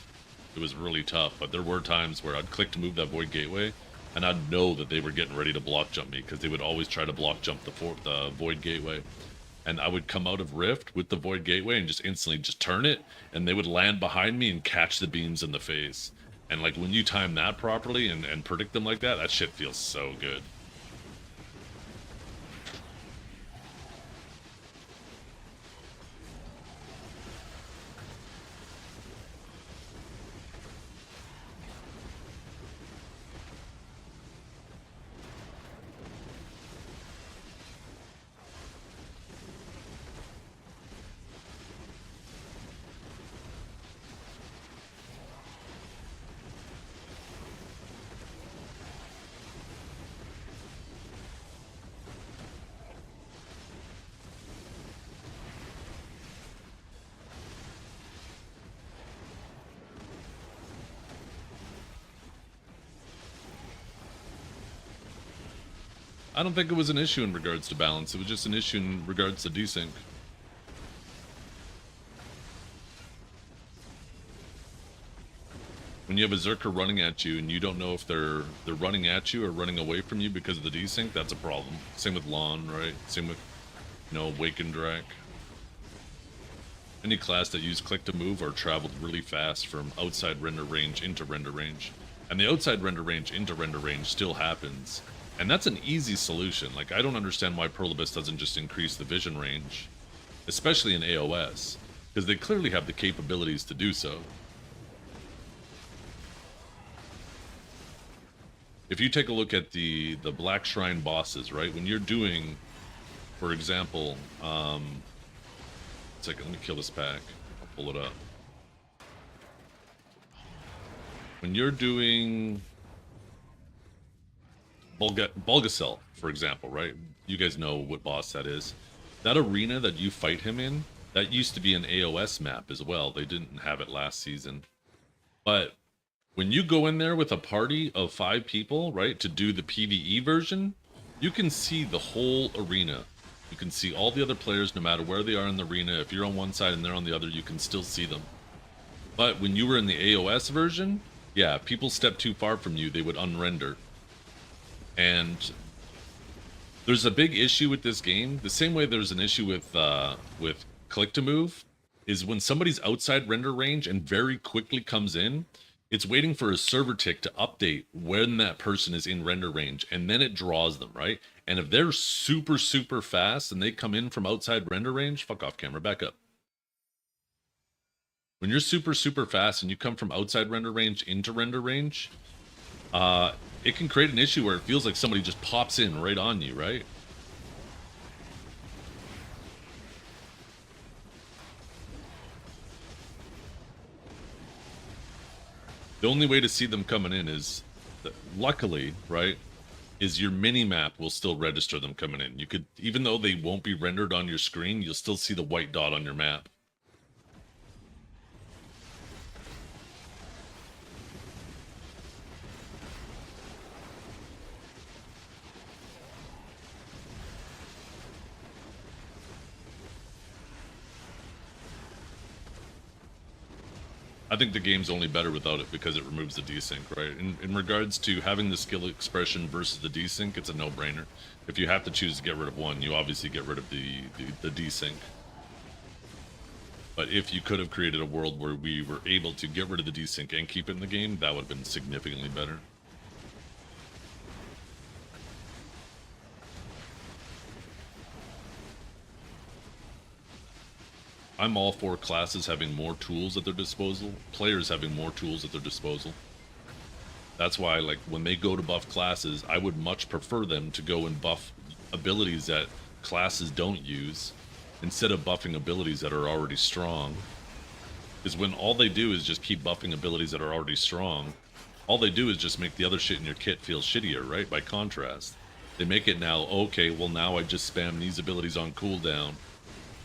It was really tough, but there were times where I'd click to move that Void Gateway, and I'd know that they were getting ready to block jump me, because they would always try to block jump the Void Gateway. And I would come out of Rift with the Void Gateway and just instantly just turn it, and they would land behind me and catch the beams in the face. And like when you time that properly and predict them like that, that shit feels so good. I don't think it was an issue in regards to balance. It was just an issue in regards to desync. When you have a Zerker running at you and you don't know if they're running at you or running away from you because of the desync, that's a problem. Same with Lawn, right? Same with, you know, Wake and Drac. Any class that used click to move or traveled really fast from outside render range into render range. And the outside render range into render range still happens. And that's an easy solution. Like, I don't understand why Perlibus doesn't just increase the vision range, especially in AOS, because they clearly have the capabilities to do so. If you take a look at the Black Shrine bosses, right? When you're doing, for example, it's like, let me kill this pack. I'll pull it up. When you're doing Bulgasel, for example, right? You guys know what boss that is. That arena that you fight him in, that used to be an AOS map as well. They didn't have it last season. But when you go in there with a party of 5 people, right, to do the PvE version, you can see the whole arena. You can see all the other players no matter where they are in the arena. If you're on one side and they're on the other, you can still see them. But when you were in the AOS version, yeah, people step too far from you, they would unrender. And there's a big issue with this game. The same way there's an issue with click to move is when somebody's outside render range and very quickly comes in, it's waiting for a server tick to update when that person is in render range, and then it draws them, right? And if they're super, super fast and they come in from outside render range, fuck off camera, back up. When you're super, super fast and you come from outside render range into render range, it can create an issue where it feels like somebody just pops in right on you, right? The only way to see them coming in is, luckily, right, is your mini map will still register them coming in. You could, even though they won't be rendered on your screen, you'll still see the white dot on your map. I think the game's only better without it because it removes the desync, right? In regards to having the skill expression versus the desync, it's a no-brainer. If you have to choose to get rid of one, you obviously get rid of the desync. But if you could have created a world where we were able to get rid of the desync and keep it in the game, that would have been significantly better. I'm all for classes having more tools at their disposal, players having more tools at their disposal. That's why, like, when they go to buff classes, I would much prefer them to go and buff abilities that classes don't use, instead of buffing abilities that are already strong. Because when all they do is just keep buffing abilities that are already strong, all they do is just make the other shit in your kit feel shittier, right? By contrast. They make it now, okay, well now I just spam these abilities on cooldown,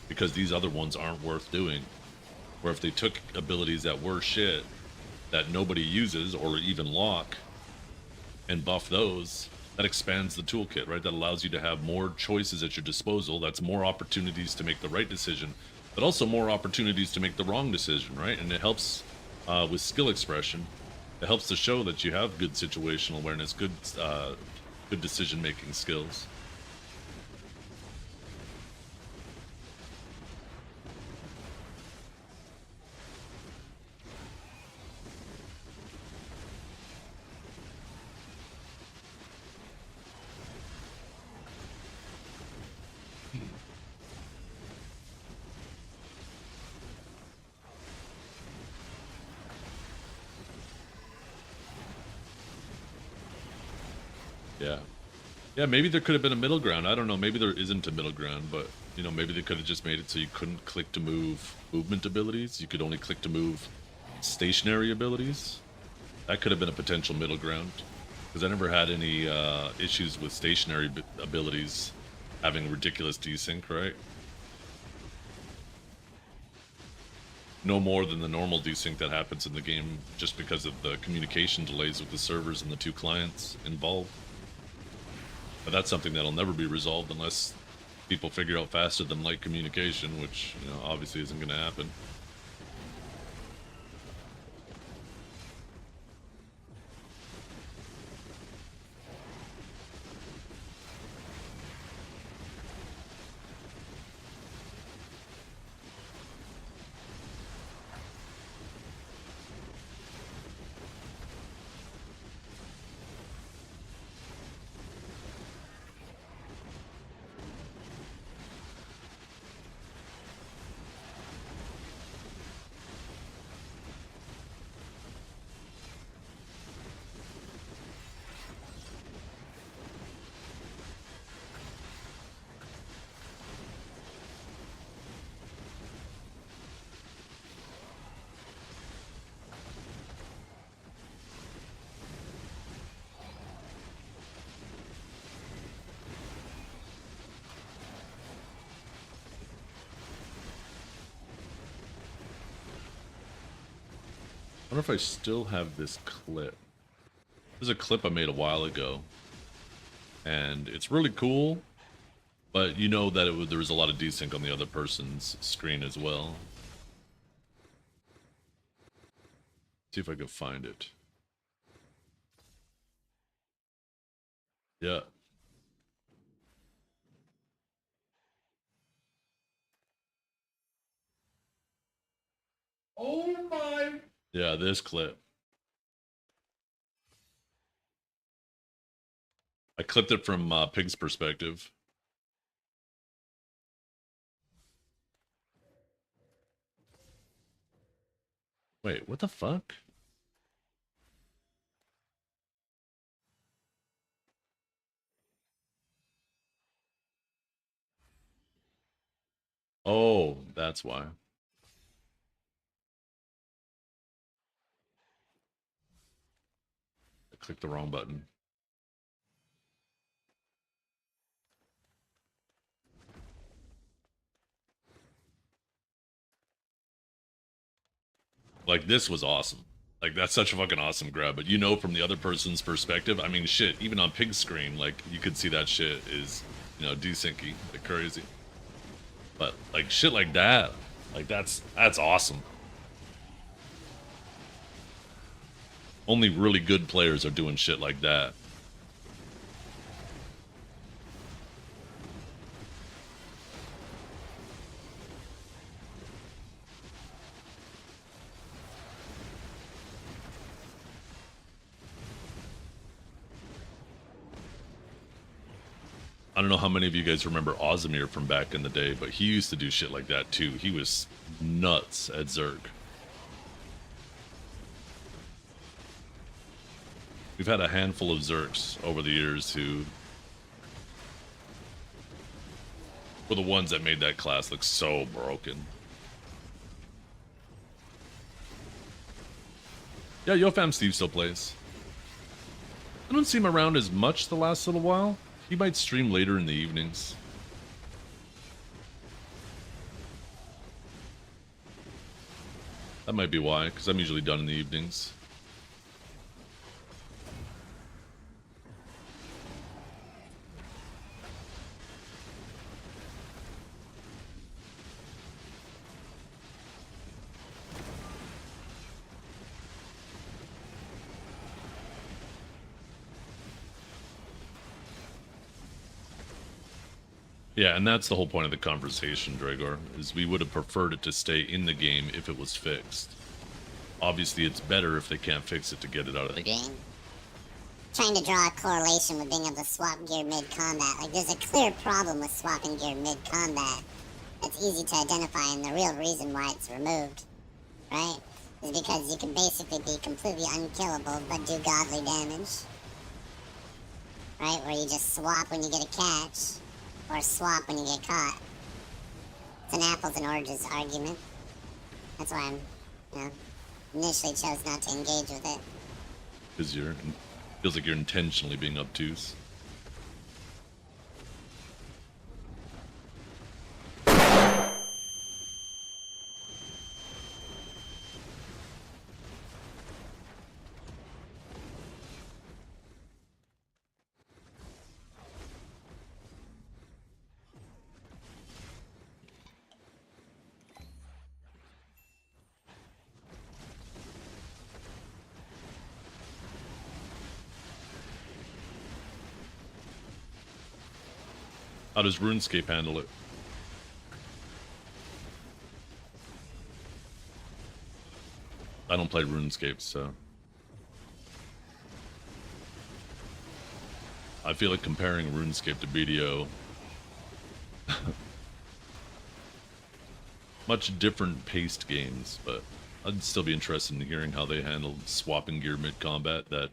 because these other ones aren't worth doing. Where if they took abilities that were shit, that nobody uses or even lock, and buff those, that expands the toolkit, right? That allows you to have more choices at your disposal. That's more opportunities to make the right decision, but also more opportunities to make the wrong decision, right? And it helps with skill expression. It helps to show that you have good situational awareness, good decision-making skills. Yeah. Yeah, maybe there could have been a middle ground. I don't know. Maybe there isn't a middle ground, but, you know, maybe they could have just made it so you couldn't click to move movement abilities. You could only click to move stationary abilities. That could have been a potential middle ground. Because I never had any issues with stationary abilities having ridiculous desync, right? No more than the normal desync that happens in the game just because of the communication delays with the servers and the two clients involved. But that's something that'll never be resolved unless people figure out faster than light communication, which, you know, obviously isn't going to happen. I wonder if I still have this clip. There's a clip I made a while ago, and it's really cool, but you know that there was a lot of desync on the other person's screen as well. See if I can find it. Yeah. Oh my. Yeah, this clip. I clipped it from Pig's perspective. Wait, what the fuck? Oh, that's why. I clicked the wrong button. Like, this was awesome. Like, that's such a fucking awesome grab. But you know, from the other person's perspective, I mean, shit, even on pig screen, like, you could see that shit is, you know, desynchy, like crazy. But, like, shit like that, like, that's awesome. Only really good players are doing shit like that. I don't know how many of you guys remember Ozmir from back in the day, but he used to do shit like that too. He was nuts at Zerg. We've had a handful of Zergs over the years who were the ones that made that class look so broken. Yeah, YoFam Steve still plays. I don't see him around as much the last little while. He might stream later in the evenings. That might be why, because I'm usually done in the evenings. Yeah, and that's the whole point of the conversation, Dragor, is we would have preferred it to stay in the game if it was fixed. Obviously, it's better if they can't fix it to get it out of the game. Trying to draw a correlation with being able to swap gear mid-combat. Like, there's a clear problem with swapping gear mid-combat. It's easy to identify, and the real reason why it's removed, right, is because you can basically be completely unkillable but do godly damage. Right, where you just swap when you get a catch, or swap when you get caught. It's an apples and oranges argument. That's why I'm, you know, initially chose not to engage with it. Because feels like you're intentionally being obtuse. How does RuneScape handle it? I don't play RuneScape, so I feel like comparing RuneScape to BDO, much different paced games, but I'd still be interested in hearing how they handled swapping gear mid-combat. That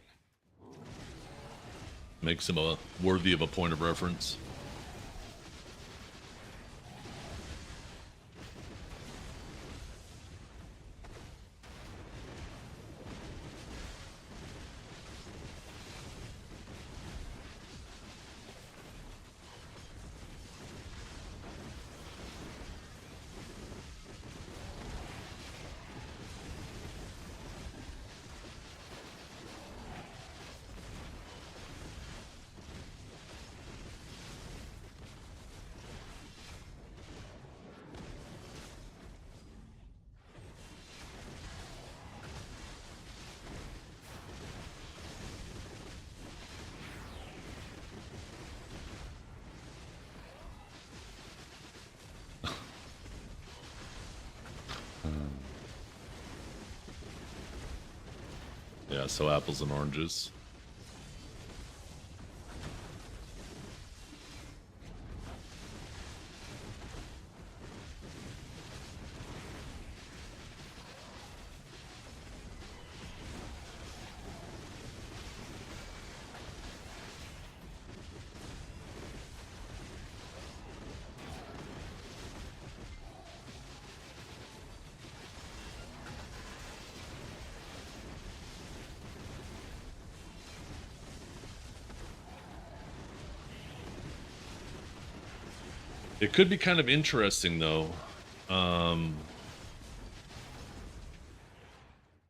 makes them worthy of a point of reference. Yeah, so apples and oranges. It could be kind of interesting though. At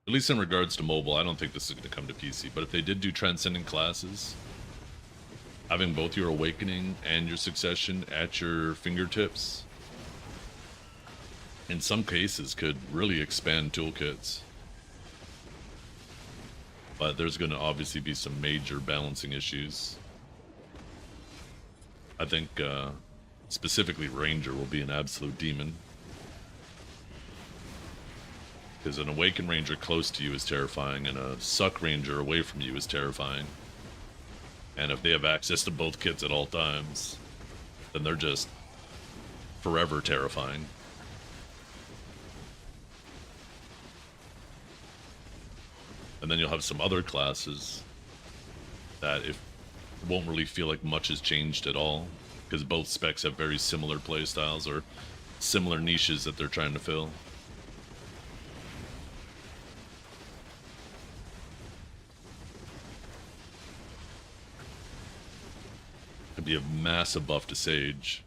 least in regards to mobile, I don't think this is going to come to PC, but if they did do Transcendent classes, having both your Awakening and your Succession at your fingertips, in some cases could really expand toolkits. But there's going to obviously be some major balancing issues. I think specifically Ranger will be an absolute demon. Because an Awakened Ranger close to you is terrifying, and a Suck Ranger away from you is terrifying. And if they have access to both kits at all times, then they're just forever terrifying. And then you'll have some other classes that won't really feel like much has changed at all, because both specs have very similar playstyles or similar niches that they're trying to fill. Could be a massive buff to Sage.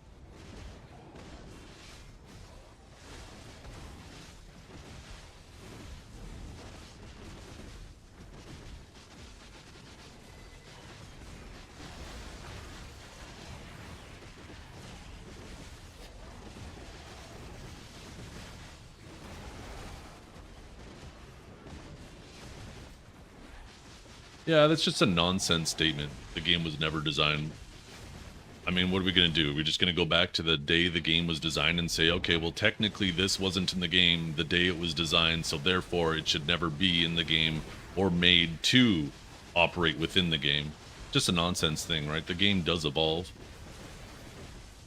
Yeah, that's just a nonsense statement. The game was never designed. I mean, what are we going to do? We're just going to go back to the day the game was designed and say, okay, well, technically this wasn't in the game the day it was designed, so therefore it should never be in the game or made to operate within the game. Just a nonsense thing, right? The game does evolve.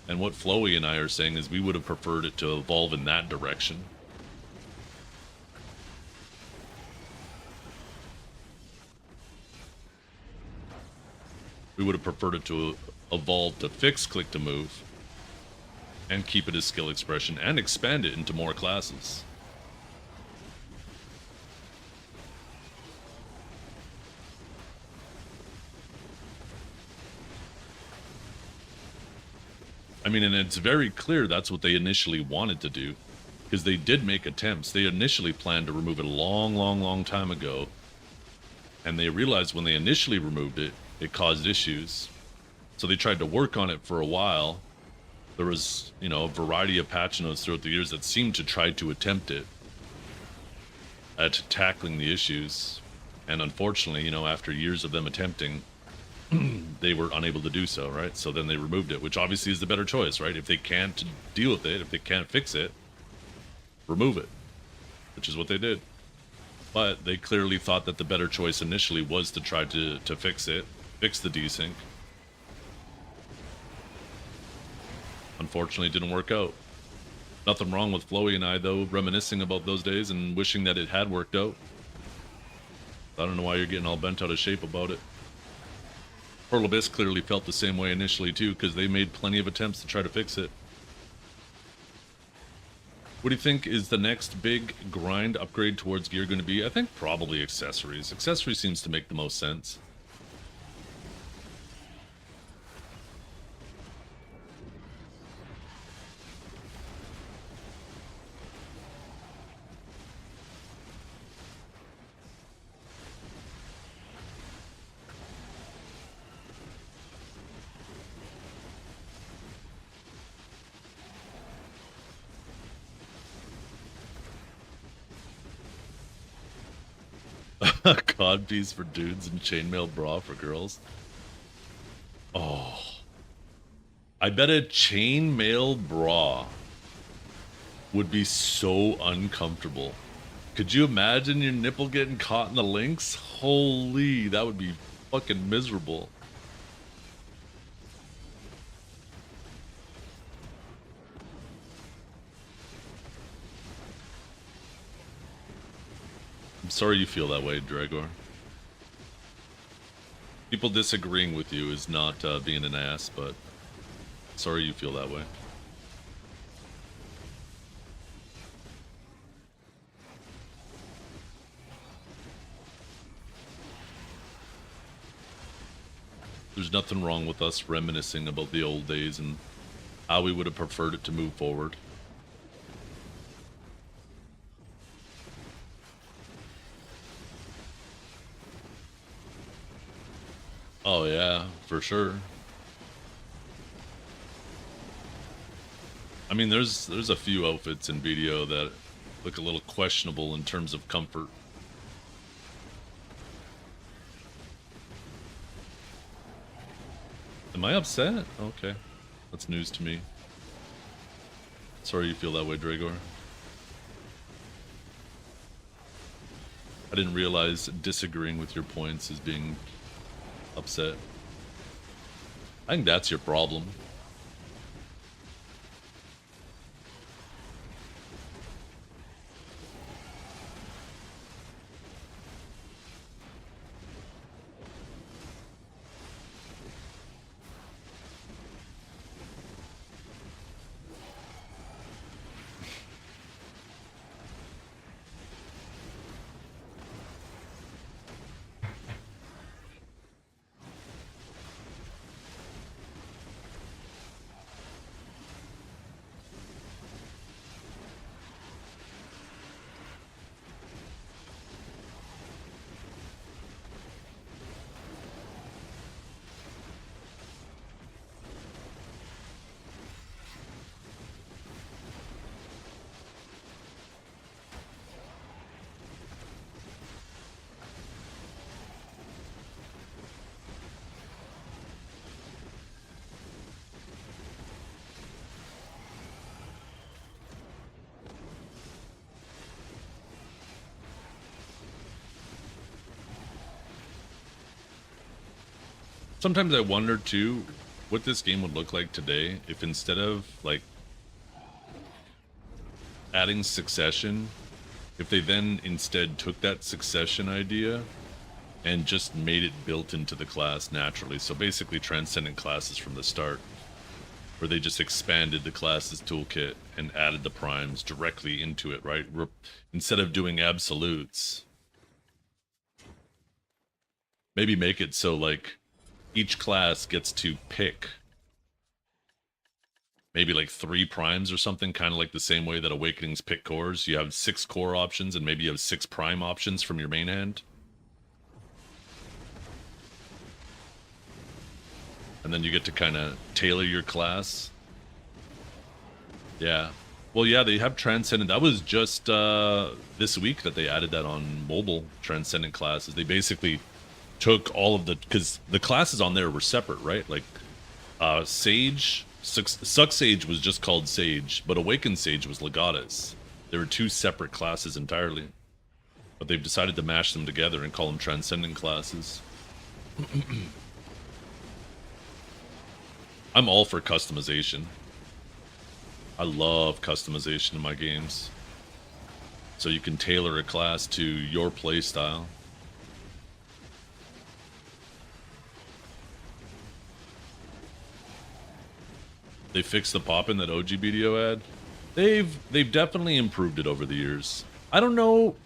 And what Floey and I are saying is we would have preferred it to evolve in that direction. We would have preferred it to evolve to fix click to move and keep it as skill expression and expand it into more classes. I mean, and it's very clear that's what they initially wanted to do, because they did make attempts. They initially planned to remove it a long time ago, and they realized when they initially removed it, it caused issues. So they tried to work on it for a while. There was, you know, a variety of patch notes throughout the years that seemed to try to attempt it at tackling the issues. And unfortunately, you know, after years of them attempting, they were unable to do so, right? So then they removed it, which obviously is the better choice, right? If they can't deal with it, if they can't fix it, remove it, which is what they did. But they clearly thought that the better choice initially was to try to fix it, fix the desync. Unfortunately, it didn't work out. Nothing wrong with Floey and I, though, reminiscing about those days and wishing that it had worked out. I don't know why you're getting all bent out of shape about it. Pearl Abyss clearly felt the same way initially, too, because they made plenty of attempts to try to fix it. What do you think is the next big grind upgrade towards gear going to be? I think probably accessories. Accessories seems to make the most sense. Codpiece for dudes and chainmail bra for girls. Oh. I bet a chainmail bra would be so uncomfortable. Could you imagine your nipple getting caught in the links? Holy, that would be fucking miserable. I'm sorry you feel that way, Dragor. People disagreeing with you is not being an ass, but sorry you feel that way. There's nothing wrong with us reminiscing about the old days and how we would have preferred it to move forward. Oh yeah, for sure. I mean, there's a few outfits in BDO that look a little questionable in terms of comfort. Am I upset? Okay. That's news to me. Sorry you feel that way, Dragor. I didn't realize disagreeing with your points is being upset. I think that's your problem. Sometimes I wonder too what this game would look like today if instead of like adding succession, if they then instead took that succession idea and just made it built into the class naturally. So basically transcendent classes from the start, where they just expanded the class's toolkit and added the primes directly into it, right? Instead of doing absolutes, maybe make it so like each class gets to pick maybe like 3 primes or something, kind of like the same way that Awakenings pick cores. You have 6 core options and maybe you have 6 prime options from your main hand. And then you get to kind of tailor your class. Yeah. Well, yeah, they have Transcendent. That was just this week that they added that on mobile, Transcendent classes. They basically took all of the, because the classes on there were separate, right? Like Sage, Suck Sage was just called Sage, but Awakened Sage was Legatus. There were 2 separate classes entirely, but they've decided to mash them together and call them Transcendent classes. I'm all for customization. I love customization in my games, so you can tailor a class to your playstyle. They fixed the pop-in that OG BDO had. They've definitely improved it over the years. I don't know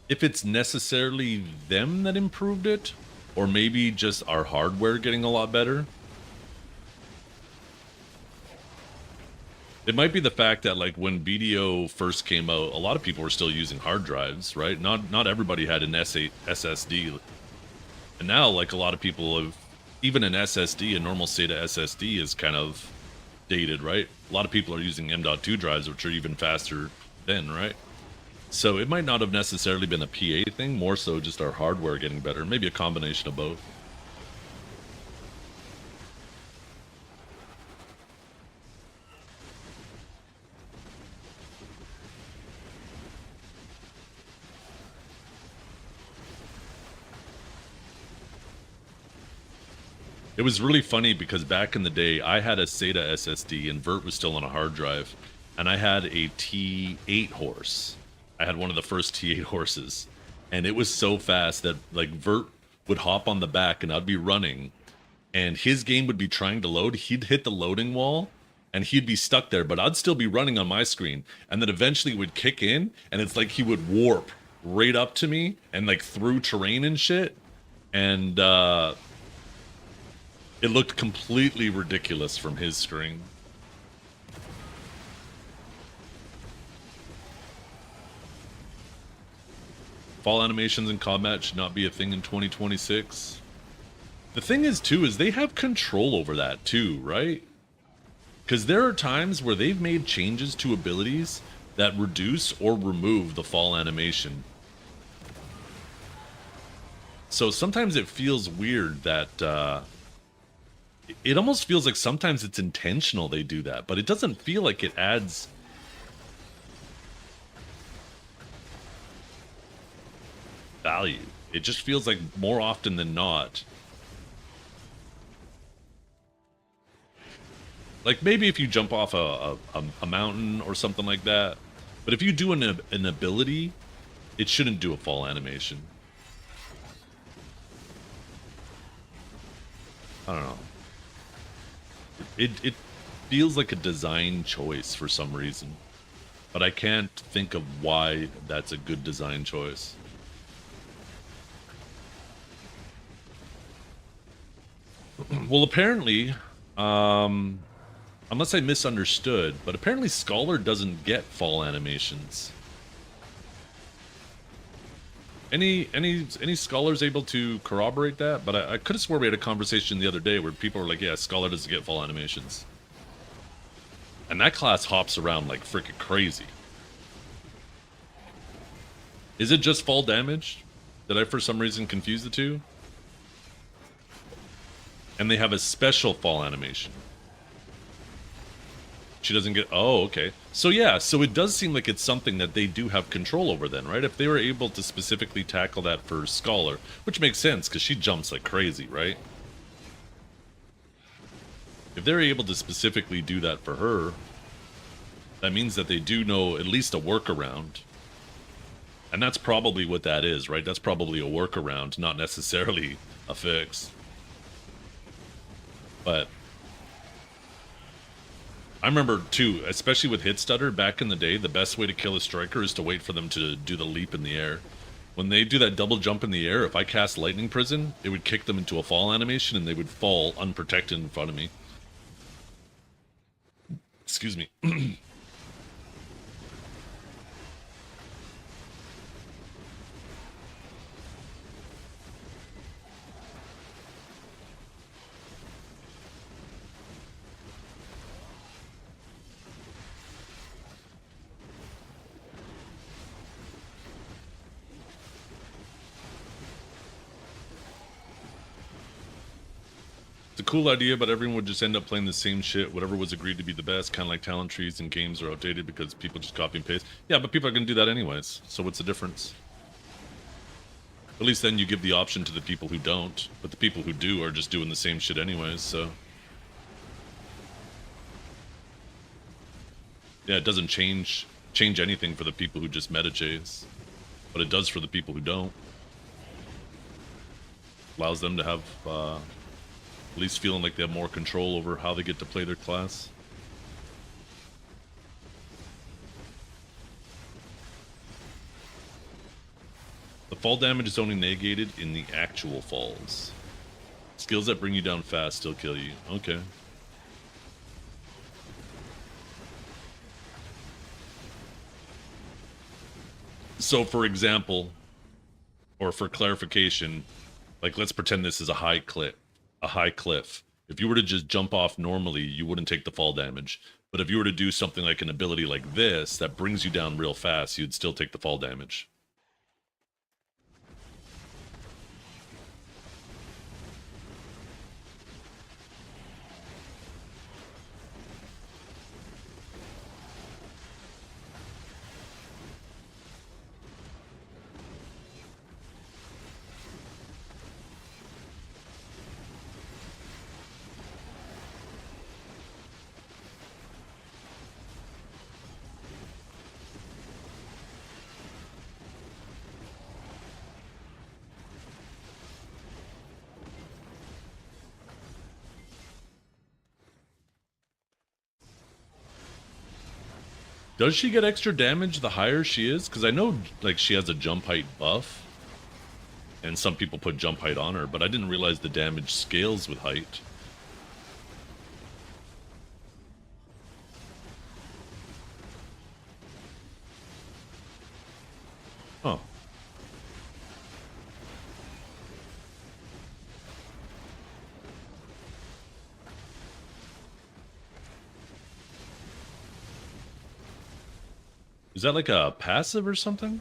if it's necessarily them that improved it, or maybe just our hardware getting a lot better. It might be the fact that like when BDO first came out, a lot of people were still using hard drives, right? Not everybody had an S8 SSD. And now like a lot of people have, even an SSD, a normal SATA SSD is kind of dated, right? A lot of people are using M.2 drives, which are even faster then, right? So it might not have necessarily been a PA thing, more so just our hardware getting better. Maybe a combination of both. It was really funny because back in the day, I had a SATA SSD and Vert was still on a hard drive, and I had a T8 horse. I had one of the first T8 horses, and it was so fast that like Vert would hop on the back and I'd be running, and his game would be trying to load. He'd hit the loading wall, and he'd be stuck there, but I'd still be running on my screen, and then eventually it would kick in, and it's like he would warp right up to me and like through terrain and shit, and It looked completely ridiculous from his screen. Fall animations in combat should not be a thing in 2026. The thing is, too, is they have control over that, too, right? Because there are times where they've made changes to abilities that reduce or remove the fall animation. So sometimes it feels weird that, it almost feels like sometimes it's intentional they do that, but it doesn't feel like it adds value. It just feels like more often than not, like maybe if you jump off a mountain or something like that, but if you do an ability, it shouldn't do a fall animation. I don't know. It feels like a design choice for some reason, but I can't think of why that's a good design choice. Well, apparently, unless I misunderstood, but apparently Scholar doesn't get fall animations. Any scholars able to corroborate that? But I could have swore we had a conversation the other day where people were like, yeah, Scholar doesn't get fall animations. And that class hops around like freaking crazy. Is it just fall damage? Did I for some reason confuse the two? And they have a special fall animation. She doesn't get... Oh, okay. So yeah, so it does seem like it's something that they do have control over then, right? If they were able to specifically tackle that for Scholar, which makes sense, because she jumps like crazy, right? If they're able to specifically do that for her, that means that they do know at least a workaround. And that's probably what that is, right? That's probably a workaround, not necessarily a fix. But I remember, too, especially with Hit Stutter, back in the day, the best way to kill a striker is to wait for them to do the leap in the air. When they do that double jump in the air, if I cast Lightning Prison, it would kick them into a fall animation, and they would fall unprotected in front of me. Excuse me. It's a cool idea, but everyone would just end up playing the same shit. Whatever was agreed to be the best, kind of like talent trees and games are outdated because people just copy and paste. Yeah, but people are going to do that anyways, so what's the difference? At least then you give the option to the people who don't, but the people who do are just doing the same shit anyways, so... Yeah, it doesn't change anything for the people who just meta chase, but it does for the people who don't. Allows them to have, at least feeling like they have more control over how they get to play their class. The fall damage is only negated in the actual falls. Skills that bring you down fast still kill you. Okay. So, for example, or for clarification, like let's pretend this is a high cliff. If you were to just jump off normally, you wouldn't take the fall damage. But if you were to do something like an ability like this that brings you down real fast, you'd still take the fall damage. Does she get extra damage the higher she is? Because I know, like, she has a jump height buff. And some people put jump height on her, but I didn't realize the damage scales with height. Is that like a passive or something?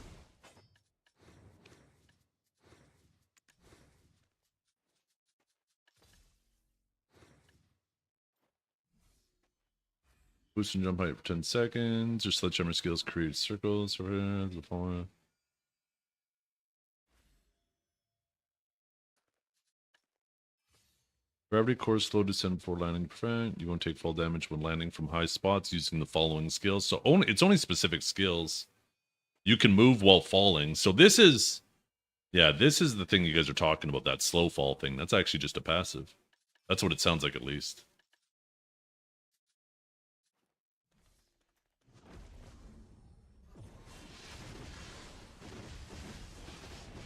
Boost and jump height for 10 seconds. Your sledgehammer skills create circles. The following. Gravity core slow descent before landing prevent. You won't take fall damage when landing from high spots using the following skills. So it's only specific skills. You can move while falling. So this is, yeah, this is the thing you guys are talking about, that slow fall thing. That's actually just a passive. That's what it sounds like, at least.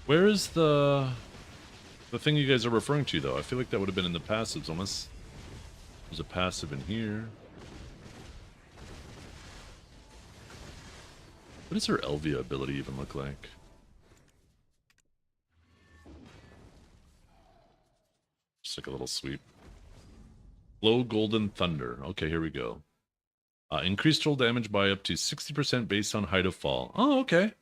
Where is the thing you guys are referring to, though? I feel like that would have been in the passives, unless there's a passive in here. What does her Elvia ability even look like? Just like a little sweep. Low Golden Thunder. Okay, here we go. Increased roll damage by up to 60% based on height of fall. Oh, okay.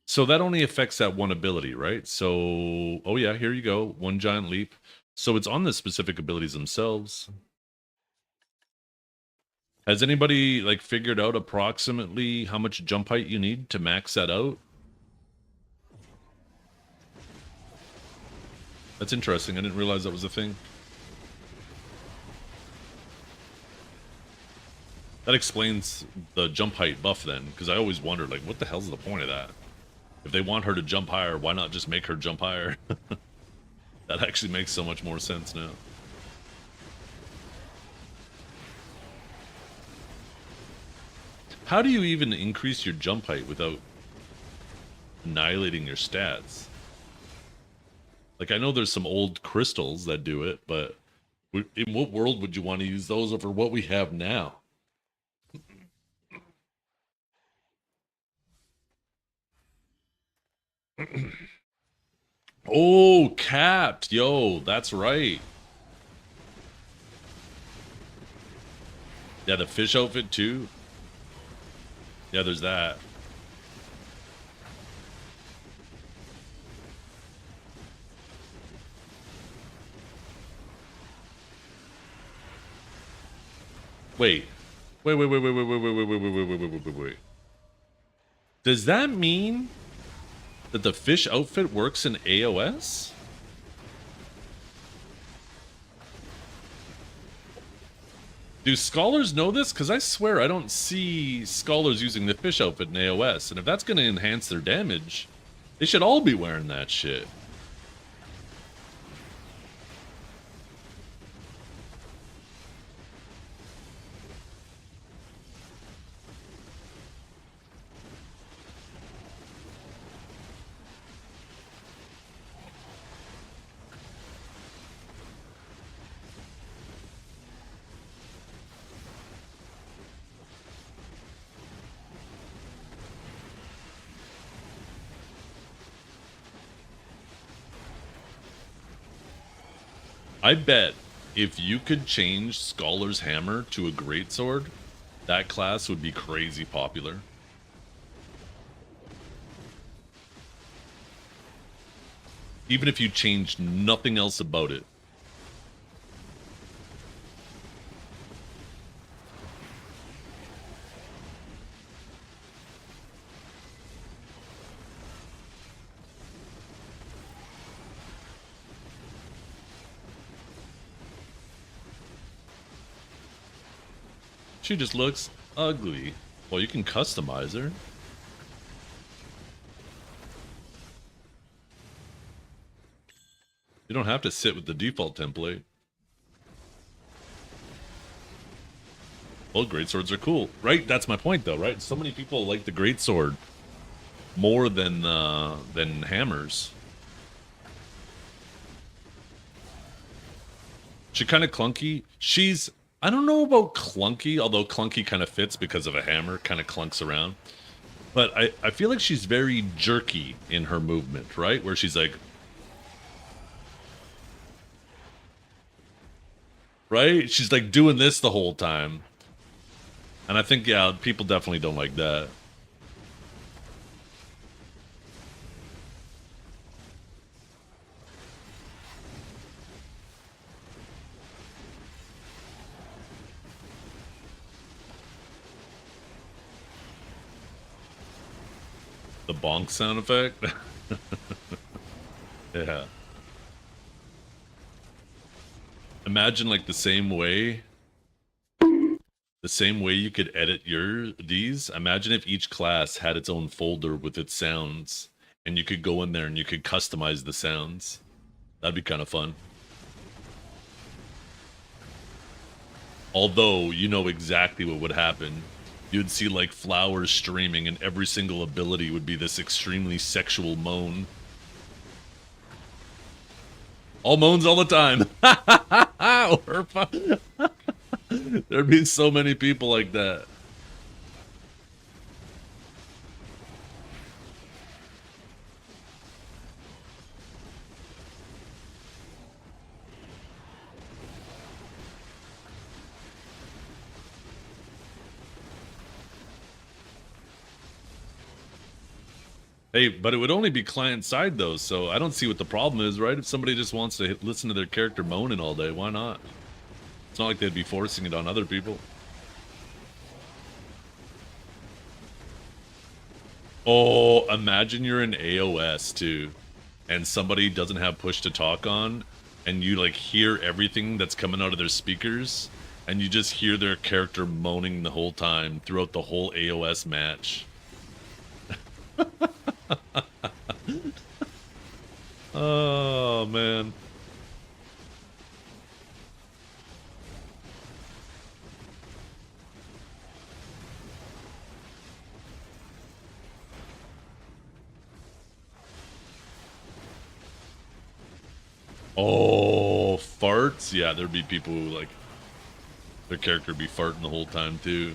So that only affects that one ability, right? So, oh yeah, here you go. One giant leap. So it's on the specific abilities themselves. Has anybody like figured out approximately how much jump height you need to max that out? That's interesting. I didn't realize that was a thing. That explains the jump height buff then, because I always wondered, like, what the hell's the point of that? If they want her to jump higher, why not just make her jump higher? That actually makes so much more sense now. How do you even increase your jump height without annihilating your stats? Like, I know there's some old crystals that do it, but in what world would you want to use those over what we have now? Oh, capped. Yo, that's right. Yeah, the fish outfit too. Yeah, there's that. Wait. Wait. Does that mean that the fish outfit works in AOS? Do scholars know this? Because I swear I don't see scholars using the fish outfit in AOS. And if that's going to enhance their damage, they should all be wearing that shit. I bet if you could change Scholar's Hammer to a greatsword, that class would be crazy popular. Even if you changed nothing else about it. She just looks ugly. Well, you can customize her. You don't have to sit with the default template. Well, greatswords are cool, right? That's my point, though, right? So many people like the greatsword more than hammers. She kind of clunky. She's, I don't know about clunky, although clunky kind of fits because of a hammer, kind of clunks around. But I feel like she's very jerky in her movement, right? Where she's like, Right? She's like doing this the whole time. And I think, yeah, people definitely don't like that. The bonk sound effect? Yeah. Imagine like the same way you could edit these. Imagine if each class had its own folder with its sounds and you could go in there and you could customize the sounds. That'd be kind of fun. Although, you know exactly what would happen. You'd see like flowers streaming and every single ability would be this extremely sexual moan. All moans all the time. There'd be so many people like that. Hey, but it would only be client side though, so I don't see what the problem is, right? If somebody just wants to listen to their character moaning all day, why not? It's not like they'd be forcing it on other people. Oh, imagine you're in AOS too, and somebody doesn't have push to talk on, and you like hear everything that's coming out of their speakers, and you just hear their character moaning the whole time throughout the whole AOS match. Oh, man. Oh, farts? Yeah, there'd be people who, like, their character would be farting the whole time, too.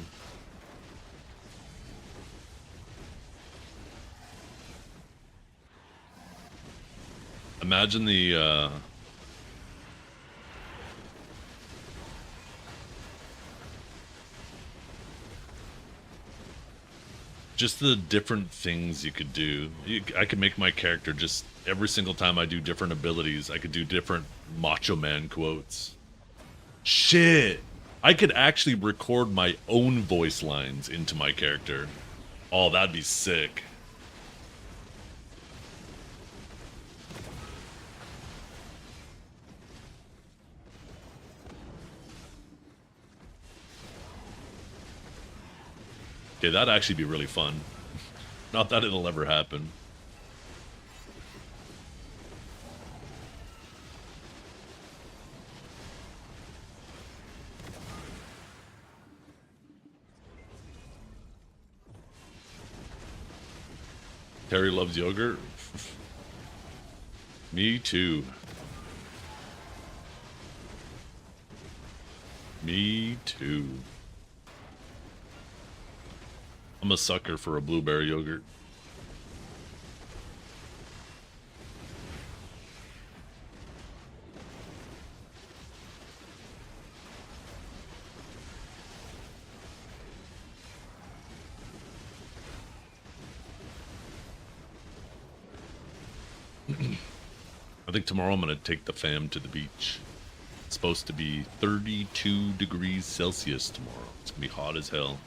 Imagine the, just the different things you could do. I could make my character just, every single time I do different abilities, I could do different Macho Man quotes. Shit! I could actually record my own voice lines into my character. Oh, that'd be sick. Okay, that'd actually be really fun. Not that it'll ever happen. Terry loves yogurt. Me too. Me too. I'm a sucker for a blueberry yogurt. I think tomorrow I'm going to take the fam to the beach. It's supposed to be 32 degrees Celsius tomorrow. It's going to be hot as hell.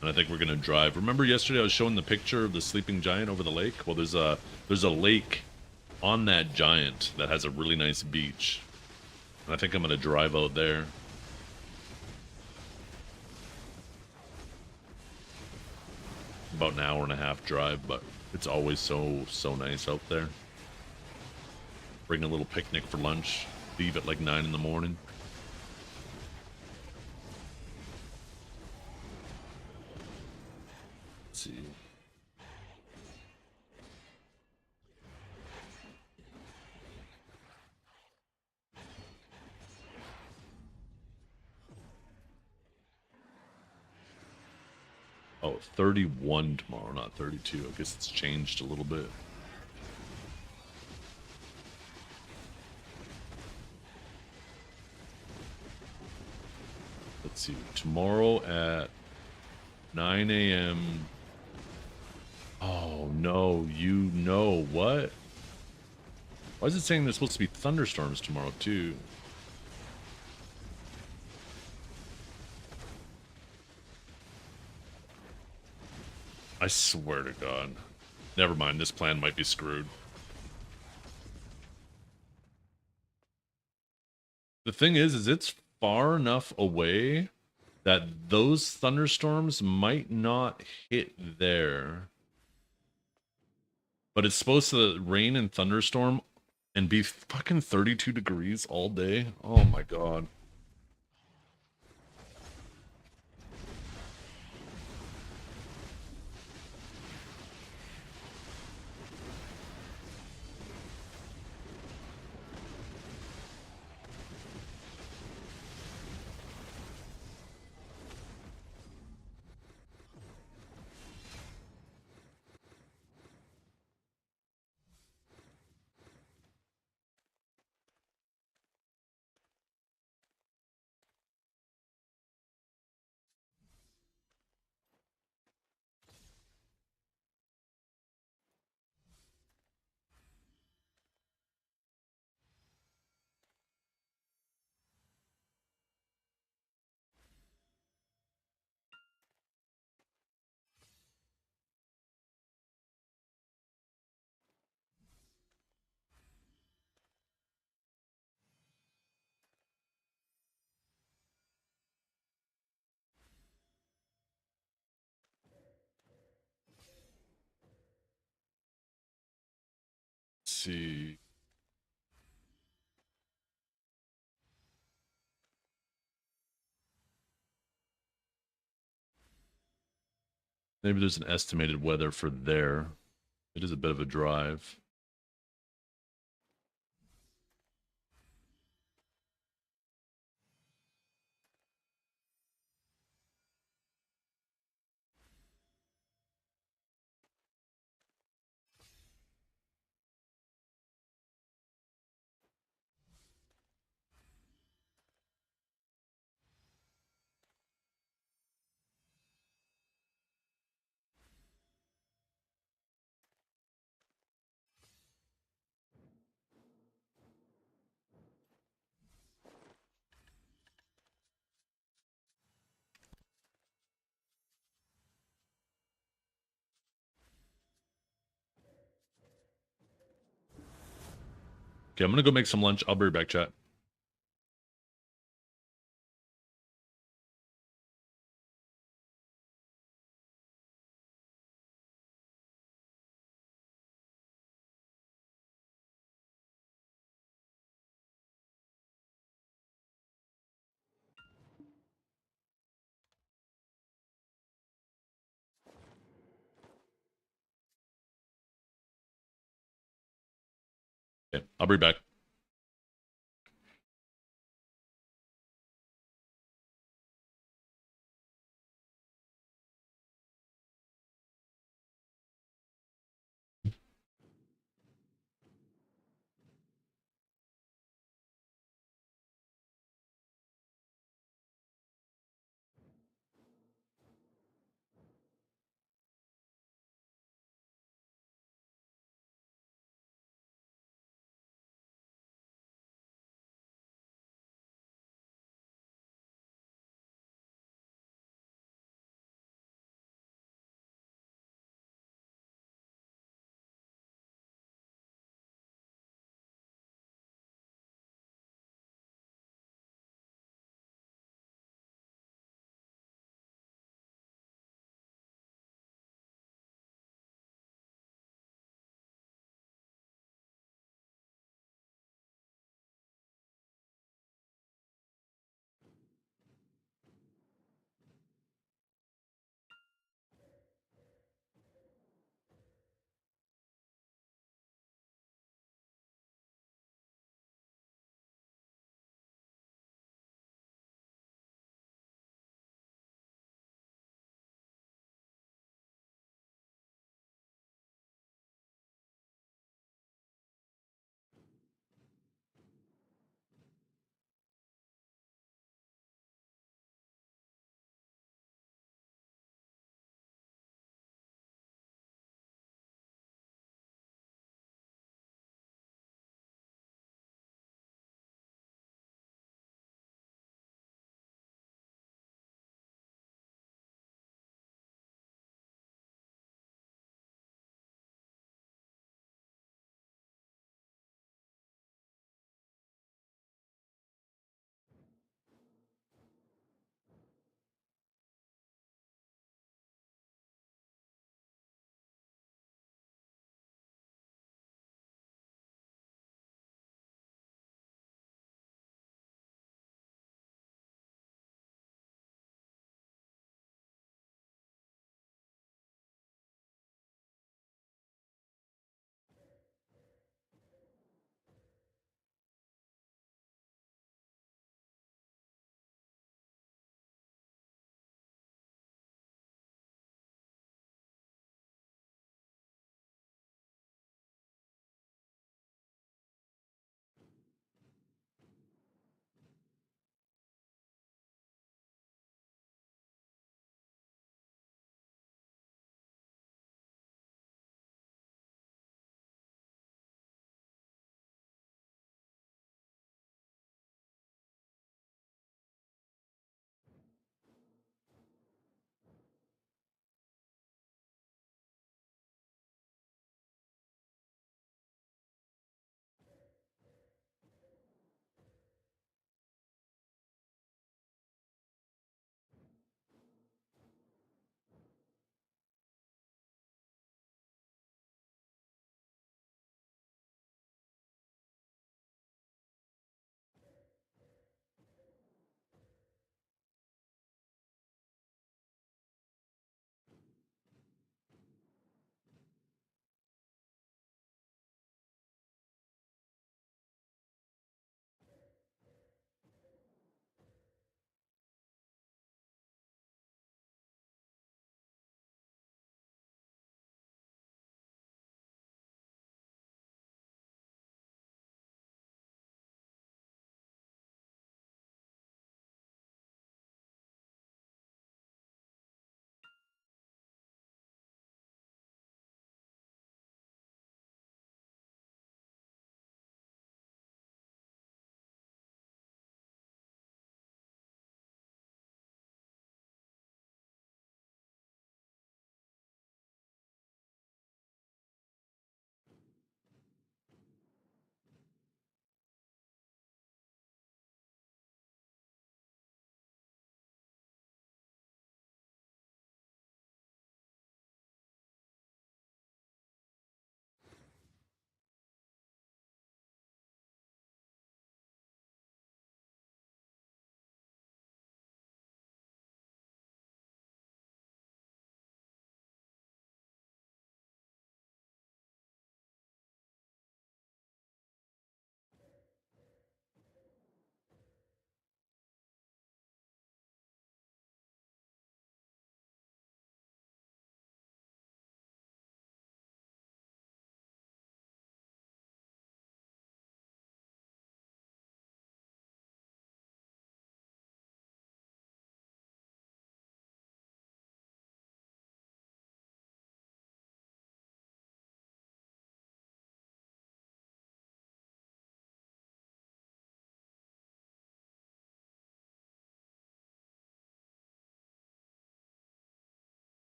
And I think we're going to drive. Remember yesterday I was showing the picture of the sleeping giant over the lake? Well, there's a lake on that giant that has a really nice beach. And I think I'm going to drive out there. About an hour and a half drive, but it's always so nice out there. Bring a little picnic for lunch. Leave at like 9 in the morning. Let's see. Oh, 31 tomorrow, not 32. I guess it's changed a little bit. let's see. Tomorrow at 9 a.m. Oh no, you know what? Why is it saying there's supposed to be thunderstorms tomorrow too? I swear to God. Never mind, this plan might be screwed. The thing is it's far enough away that those thunderstorms might not hit there. But it's supposed to rain and thunderstorm and be fucking 32 degrees all day. Oh my God. Let's see. Maybe there's an estimated weather for there. It is a bit of a drive. Okay, I'm gonna go make some lunch. I'll be right back, chat. Okay, I'll be right back.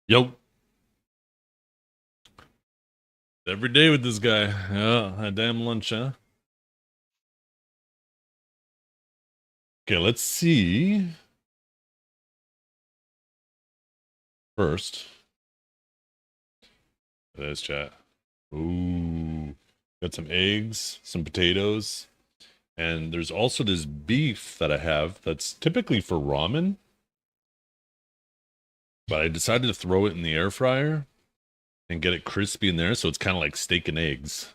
Yo. Every day with this guy. Yeah, a damn lunch, huh? Okay, let's see. First. There's chat. Ooh. Got some eggs, some potatoes, and there's also this beef that I have that's typically for ramen. But I decided to throw it in the air fryer and get it crispy in there, so it's kind of like steak and eggs.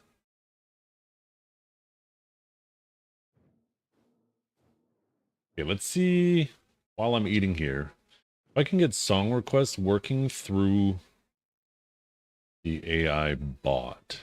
Okay, let's see. While I'm eating here, if I can get song requests working through the AI bot.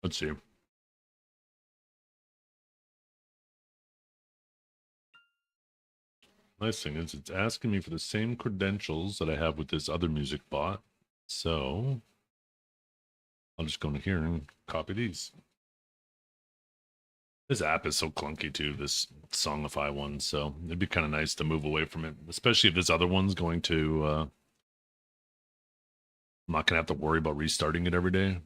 Let's see. Nice thing is it's asking me for the same credentials that I have with this other music bot. So I'll just go in here and copy these. This app is so clunky too, this Songify one, so it'd be kind of nice to move away from it, especially if this other one's going to, I'm not going to have to worry about restarting it every day.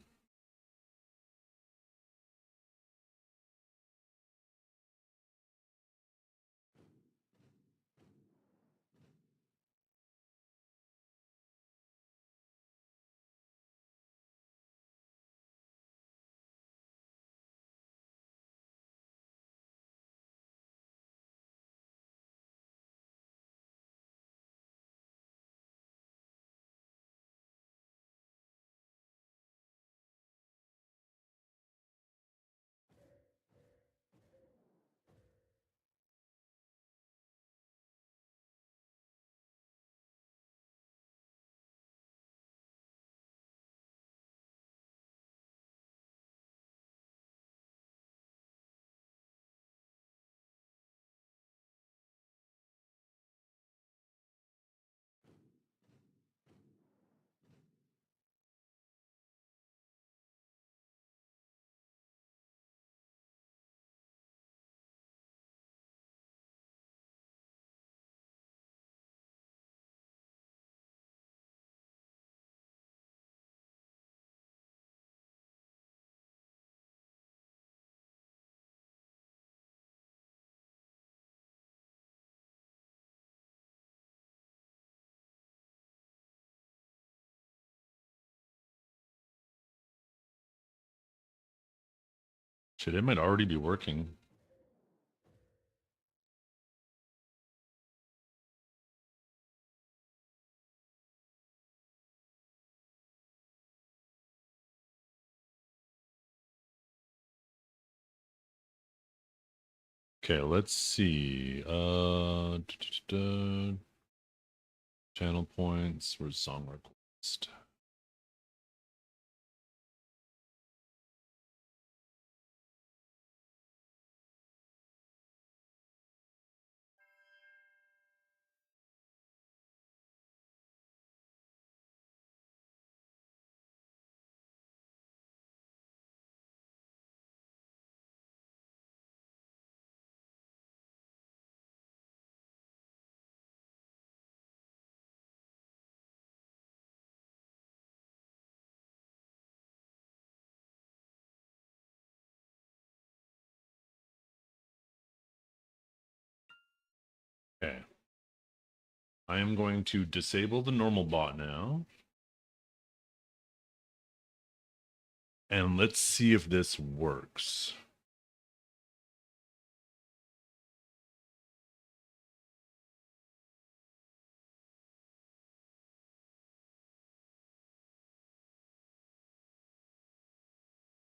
Shit, it might already be working. Okay, let's see. Channel points. Where's song request? I am going to disable the normal bot now. And let's see if this works.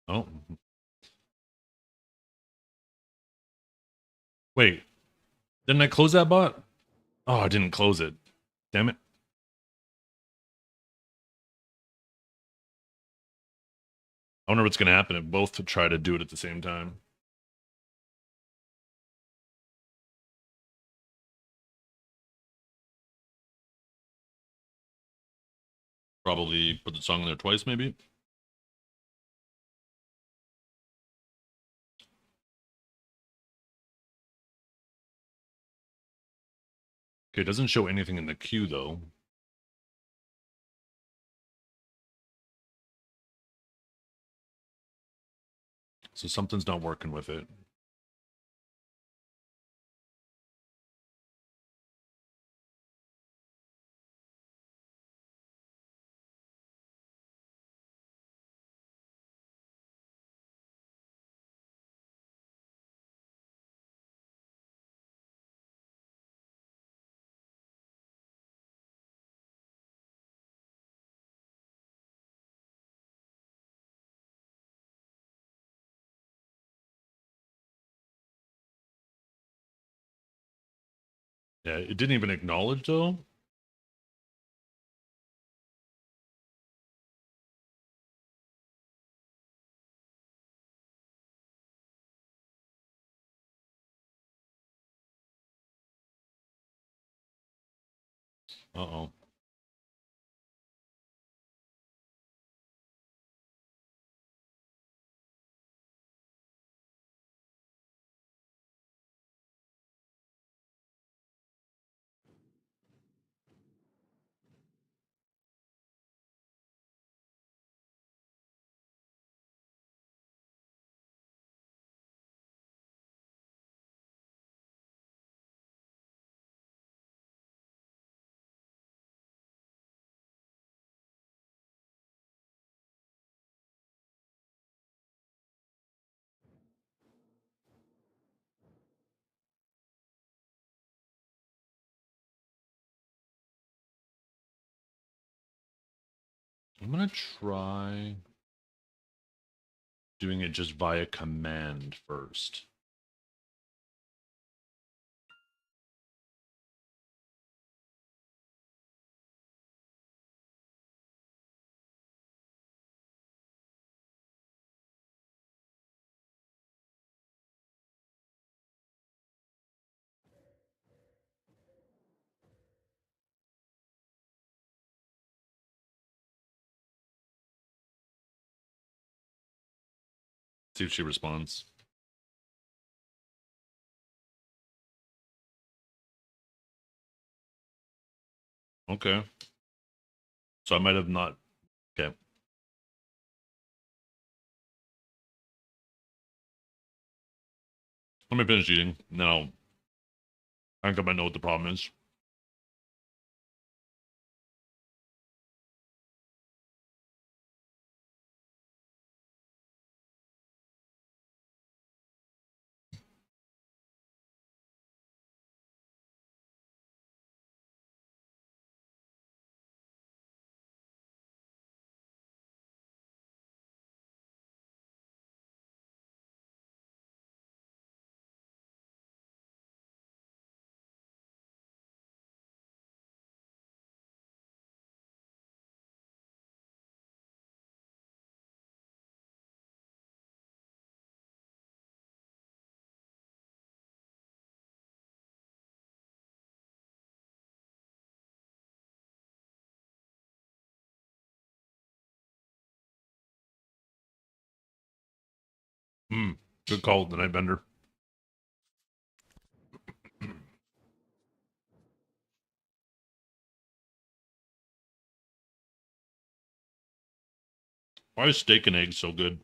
Oh. Wait. Didn't I close that bot? Oh, I didn't close it. Damn it. I wonder what's going to happen if both try to do it at the same time. Probably put the song in there twice, maybe. Okay, it doesn't show anything in the queue, though. So something's not working with it. Yeah, it didn't even acknowledge, though. Uh-oh. I'm going to try doing it just via command first. See if she responds. Okay. So I might have not. Okay. Let me finish eating. Now, I think I might know what the problem is. Good call, the night bender. Why is steak and eggs so good?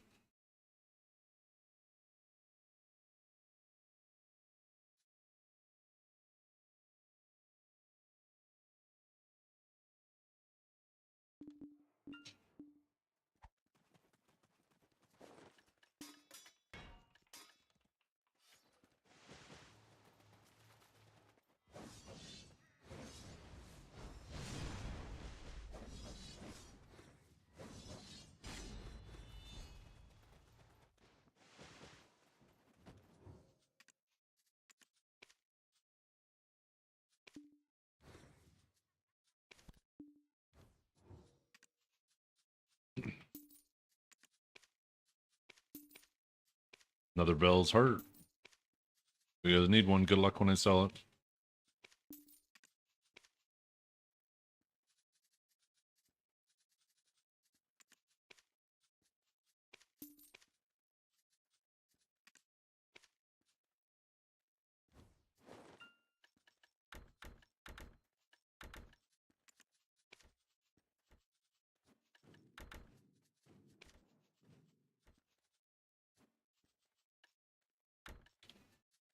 Another Bell's Heart. You guys need one. Good luck when I sell it.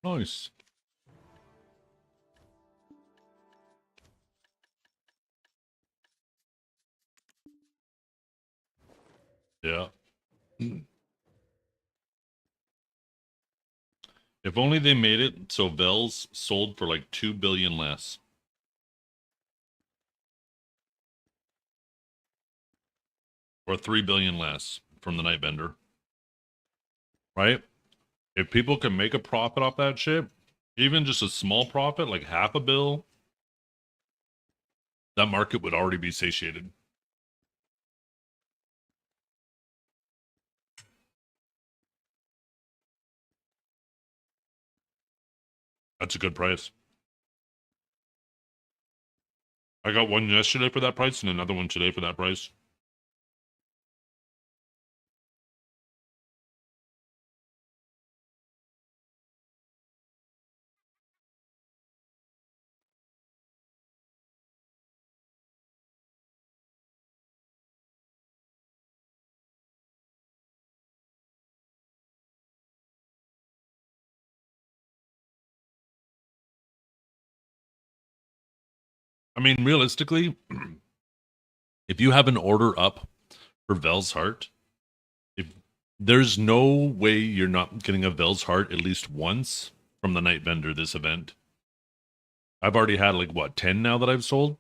Nice. Yeah. If only they made it so Bells sold for like 2 billion less. Or 3 billion less from the Nightbender. Right? If people can make a profit off that shit, even just a small profit, like half a bill, that market would already be satiated. That's a good price. I got one yesterday for that price and another one today for that price. I mean, realistically, if you have an order up for Vel's Heart, if there's no way you're not getting a Vel's Heart at least once from the Nightbender this event. I've already had like what 10 now that I've sold.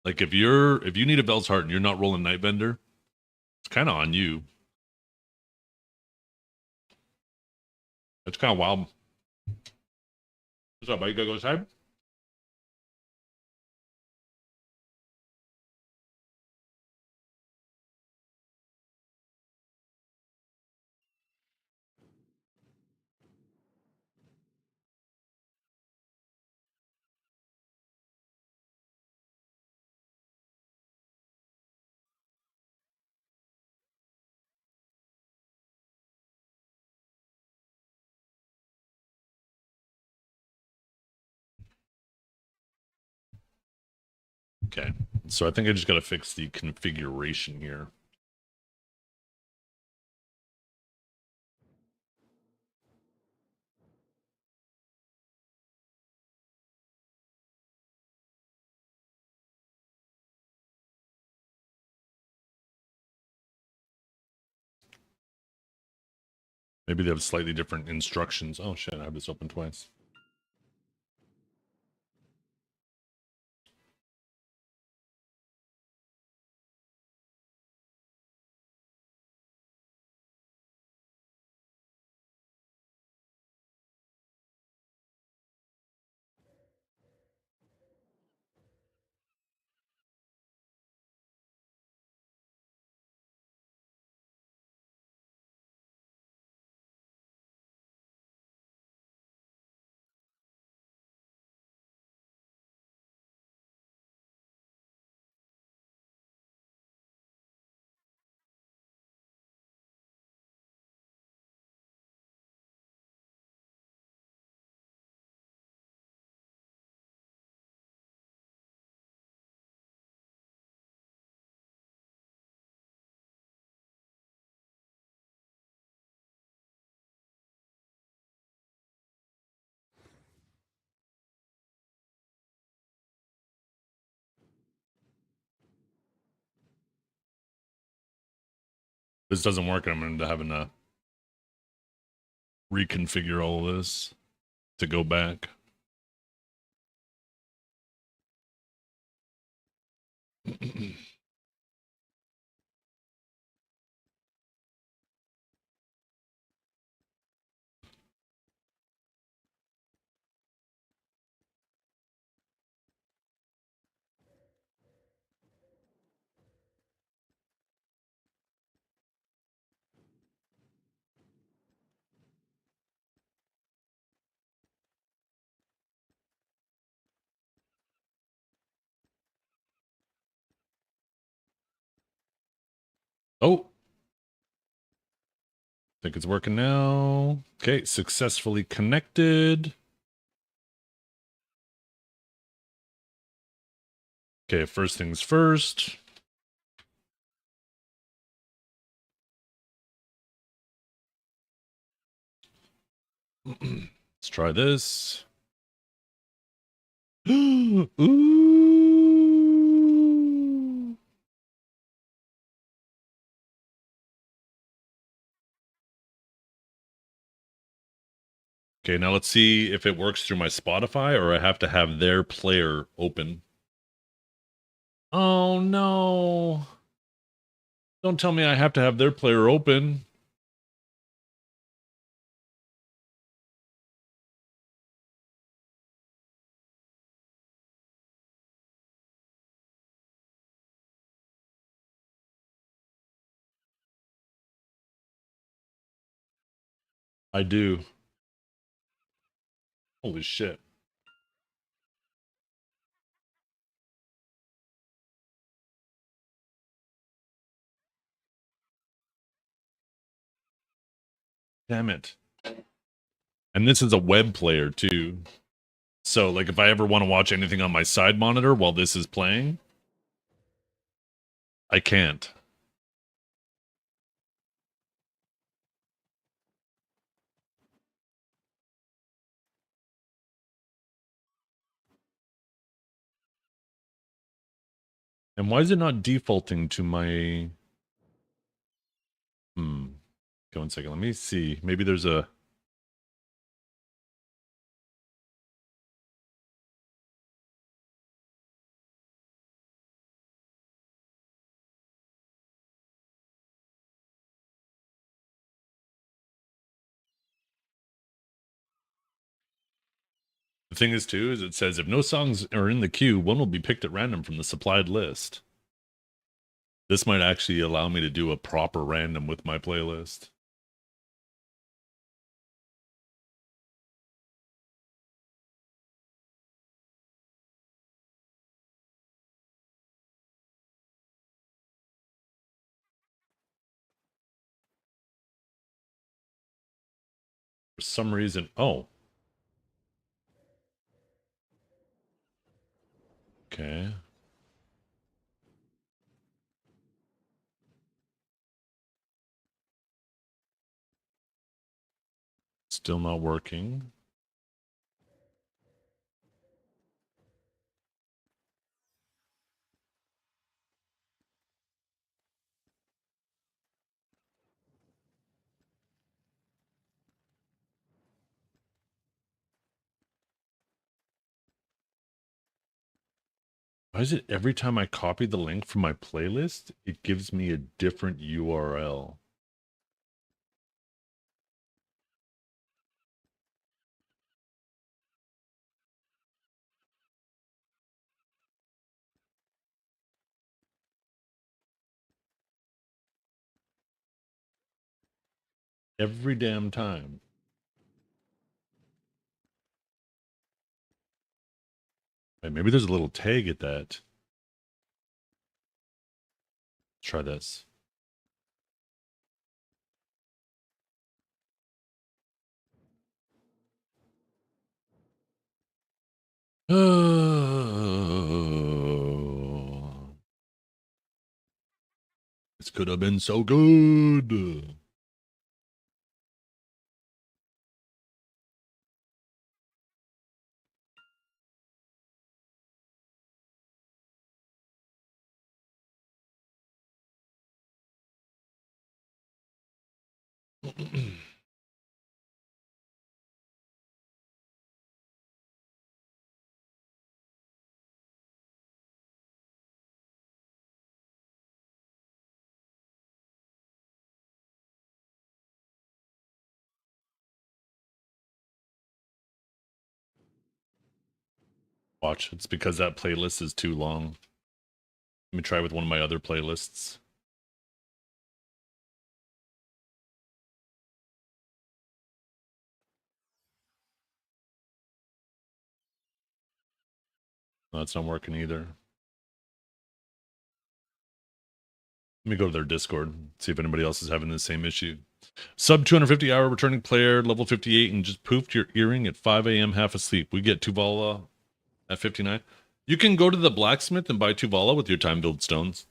Like if you need a Vel's Heart and you're not rolling Nightbender, it's kind of on you. That's kind of wild. What's up, buddy? You gotta go inside? Okay. So I think I just gotta fix the configuration here. Maybe they have slightly different instructions. Oh shit, I have this open twice. This doesn't work, I'm gonna having to reconfigure all of this to go back. Oh, think it's working now. Okay, successfully connected. Okay, first things first. Let's try this. Ooh. Okay, now let's see if it works through my Spotify or I have to have their player open. Oh no. Don't tell me I have to have their player open. I do. Holy shit. Damn it. And this is a web player too. So like if I ever want to watch anything on my side monitor while this is playing, I can't. And why is it not defaulting to my go 1 second. Let me see. Maybe there's a the thing is too is it says if no songs are in the queue, one will be picked at random from the supplied list. This might actually allow me to do a proper random with my playlist. For some reason, oh. Okay. Still not working. Why is it every time I copy the link from my playlist, it gives me a different URL? Every damn time. Wait, maybe there's a little tag at that. Try this. Oh, this could have been so good. Watch, it's because that playlist is too long. Let me try with one of my other playlists. No, it's not working either. Let me go to their Discord, see if anybody else is having the same issue. Sub 250 hour returning player, level 58, and just poofed your earring at 5 a.m. half asleep. We get Tuvala at 59. You can go to the blacksmith and buy Tuvala with your time build stones.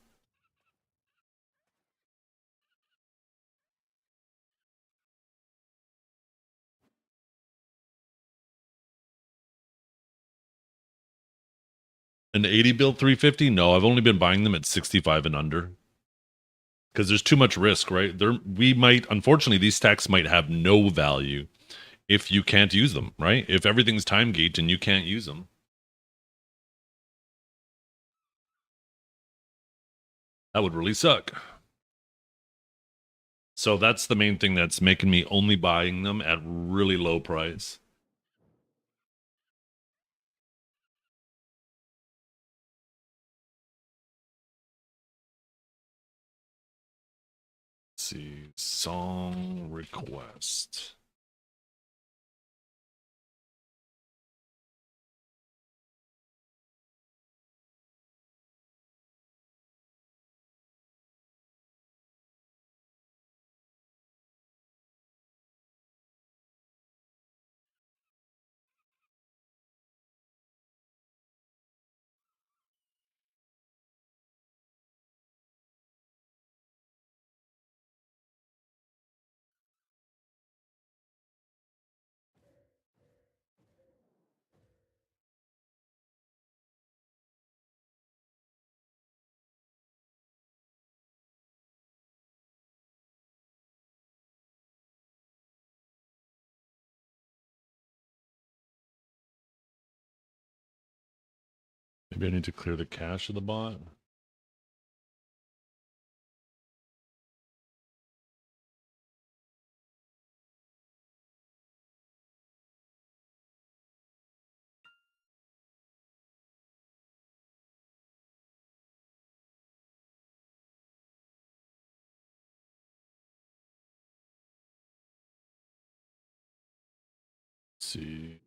An 80 build 350? No, I've only been buying them at 65 and under. Because there's too much risk, right? We might, unfortunately, these stacks might have no value if you can't use them, right? If everything's time gate and you can't use them. That would really suck. So that's the main thing that's making me only buying them at really low price. Let's see, song request. Maybe I need to clear the cache of the bot. Let's see.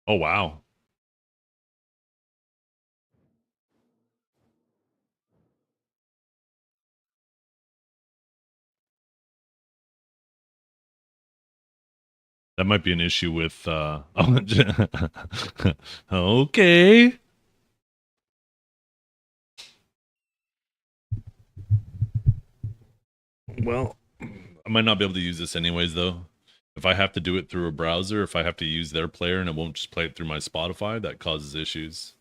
Oh, wow. That might be an issue with okay. Well, I might not be able to use this anyways though. If I have to do it through a browser, if I have to use their player and it won't just play it through my Spotify, that causes issues.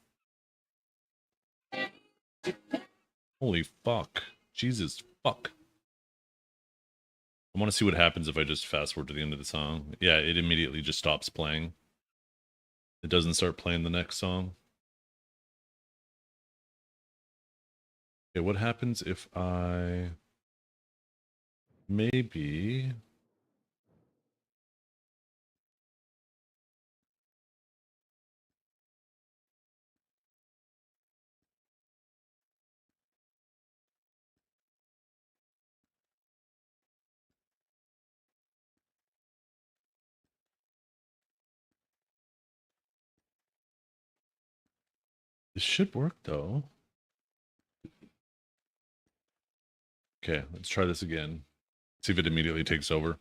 Holy fuck. Jesus fuck. I want to see what happens if I just fast forward to the end of the song. Yeah, it immediately just stops playing. It doesn't start playing the next song. Okay, what happens if I maybe this should work though. Okay, let's try this again. See if it immediately takes over.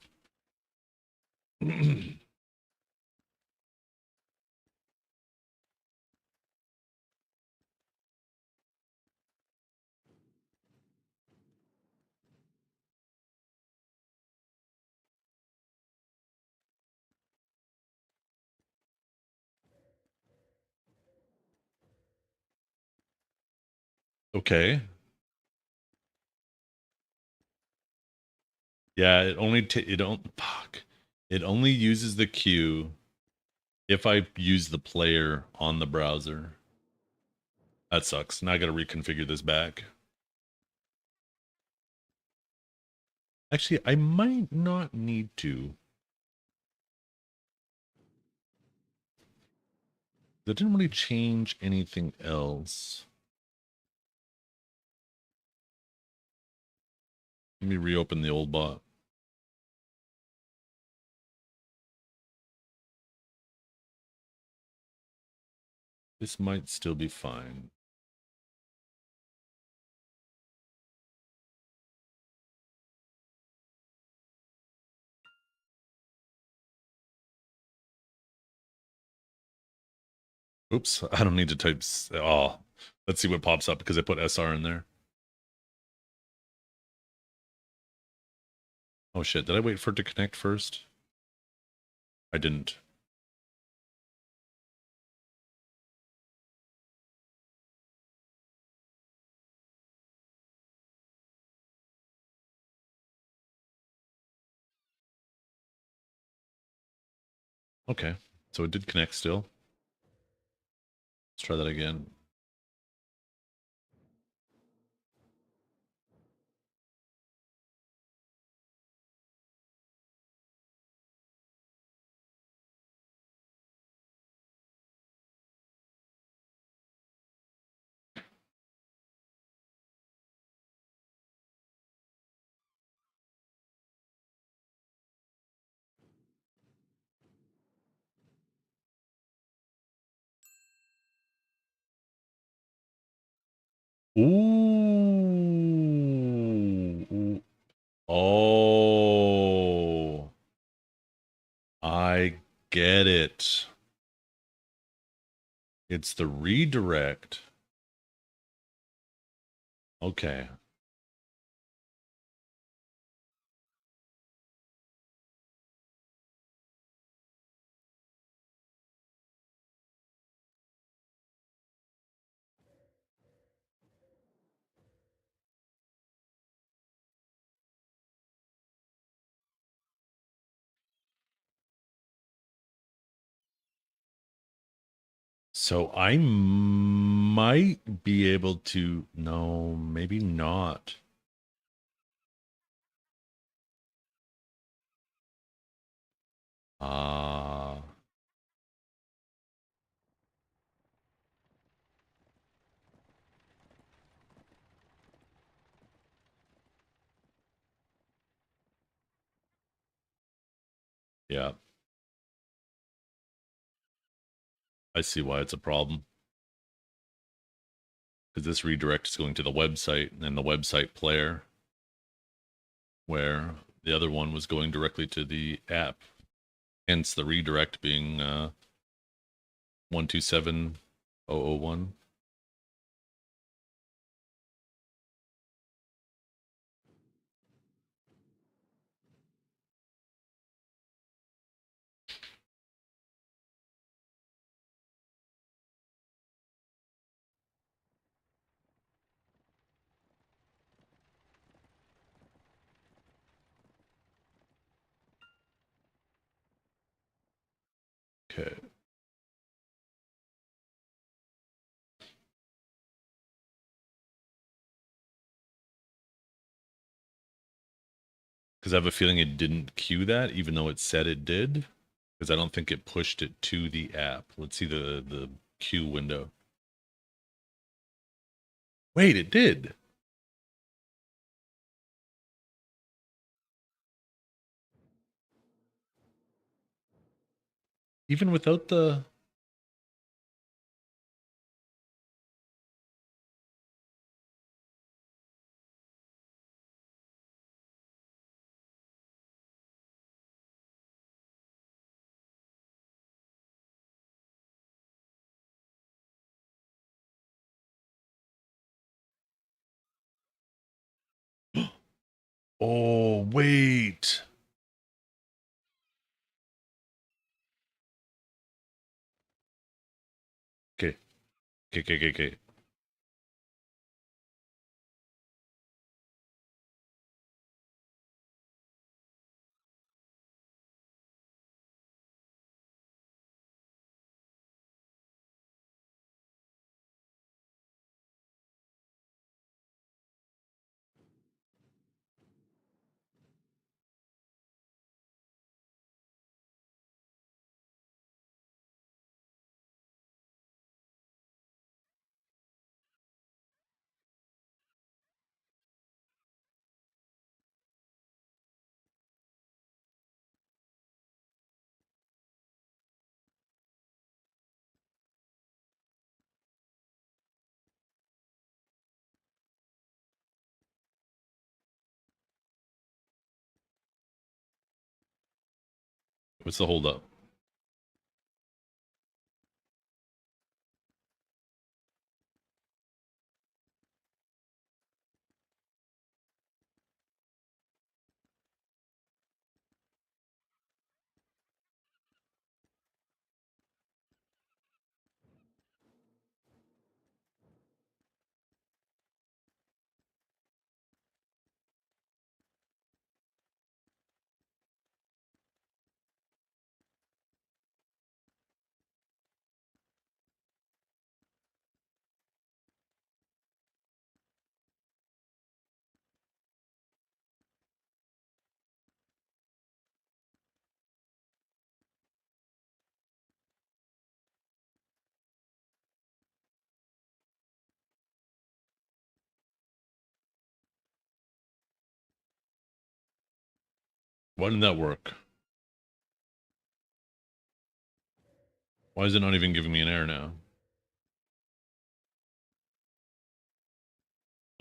Okay. Yeah, it don't fuck. It only uses the queue if I use the player on the browser. That sucks. Now I got to reconfigure this back. Actually, I might not need to. That didn't really change anything else. Let me reopen the old bot. This might still be fine. Oops, I don't need to type. Oh, let's see what pops up because I put SR in there. Oh shit, did I wait for it to connect first? I didn't. Okay, so it did connect still. Let's try that again. Ooh. Oh. I get it. It's the redirect. Okay. So I might be able to. No, maybe not. Ah. Yeah, I see why it's a problem. Because this redirect is going to the website and the website player, where the other one was going directly to the app. Hence the redirect being 127001. Okay. Because I have a feeling it didn't queue that, even though it said it did. Because I don't think it pushed it to the app. Let's see the queue window. Wait, it did. Even without the. Oh, wait. Okay. Okay. What's the holdup? Why didn't that work? Why is it not even giving me an error now?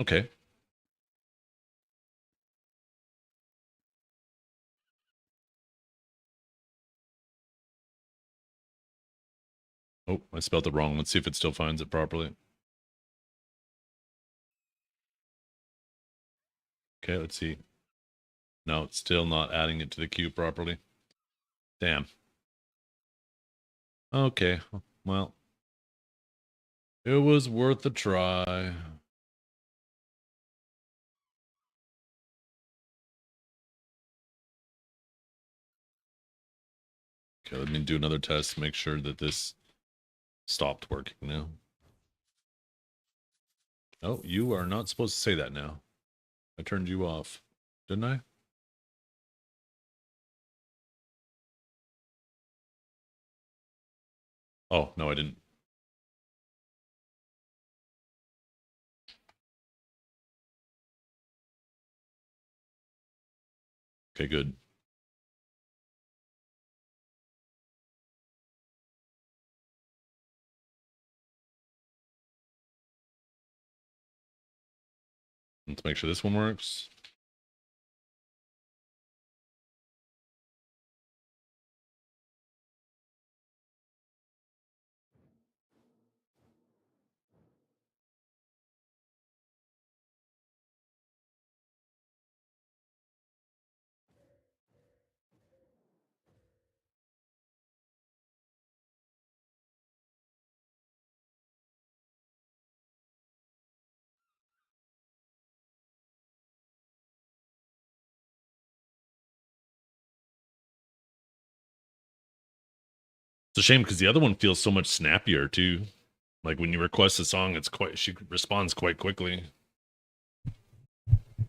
Okay. Oh, I spelled it wrong. Let's see if it still finds it properly. Okay, let's see. No, it's still not adding it to the queue properly. Damn. Okay, well, it was worth a try. Okay, let me do another test to make sure that this stopped working now. Oh, you are not supposed to say that now. I turned you off, didn't I? Oh, no, I didn't. Okay, good. Let's make sure this one works. It's a shame because the other one feels so much snappier too. Like when you request a song, she responds quite quickly.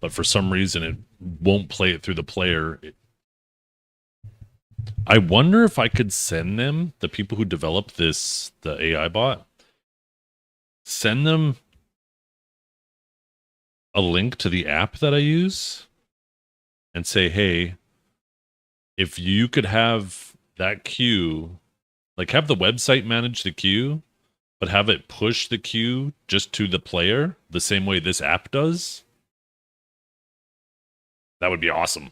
But for some reason, it won't play it through the player. I wonder if I could send them, the people who developed the AI bot, send them a link to the app that I use and say, hey, if you could have that queue, like have the website manage the queue, but have it push the queue just to the player the same way this app does, that would be awesome.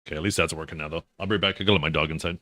Okay, at least that's working now, though. I'll be right back. I gotta let my dog inside.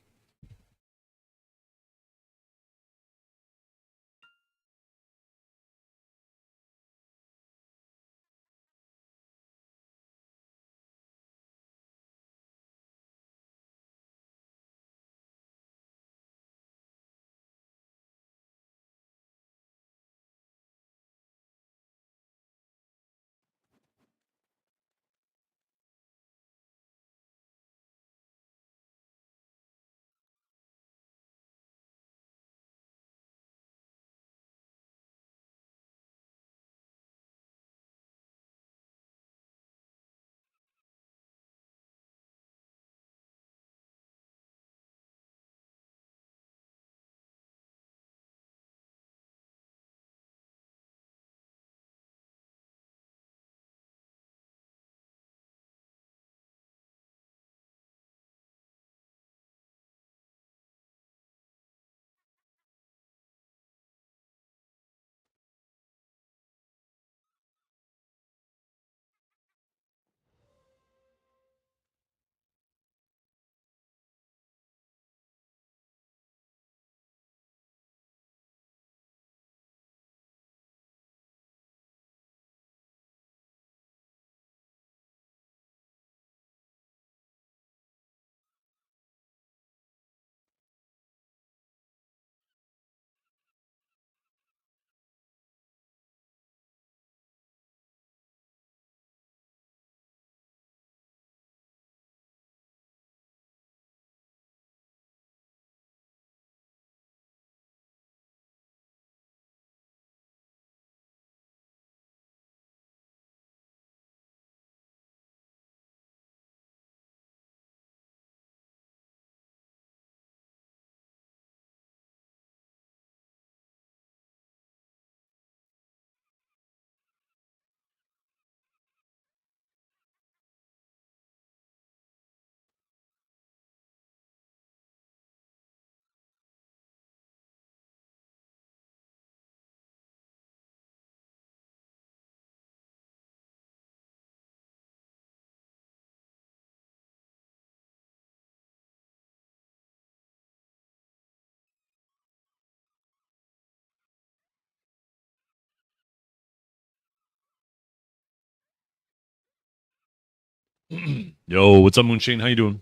Yo, what's up, Moonshane? How you doing?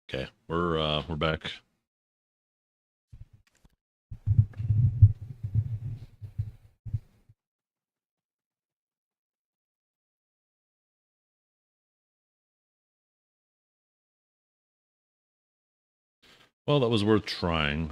Okay, we're back. Well, that was worth trying.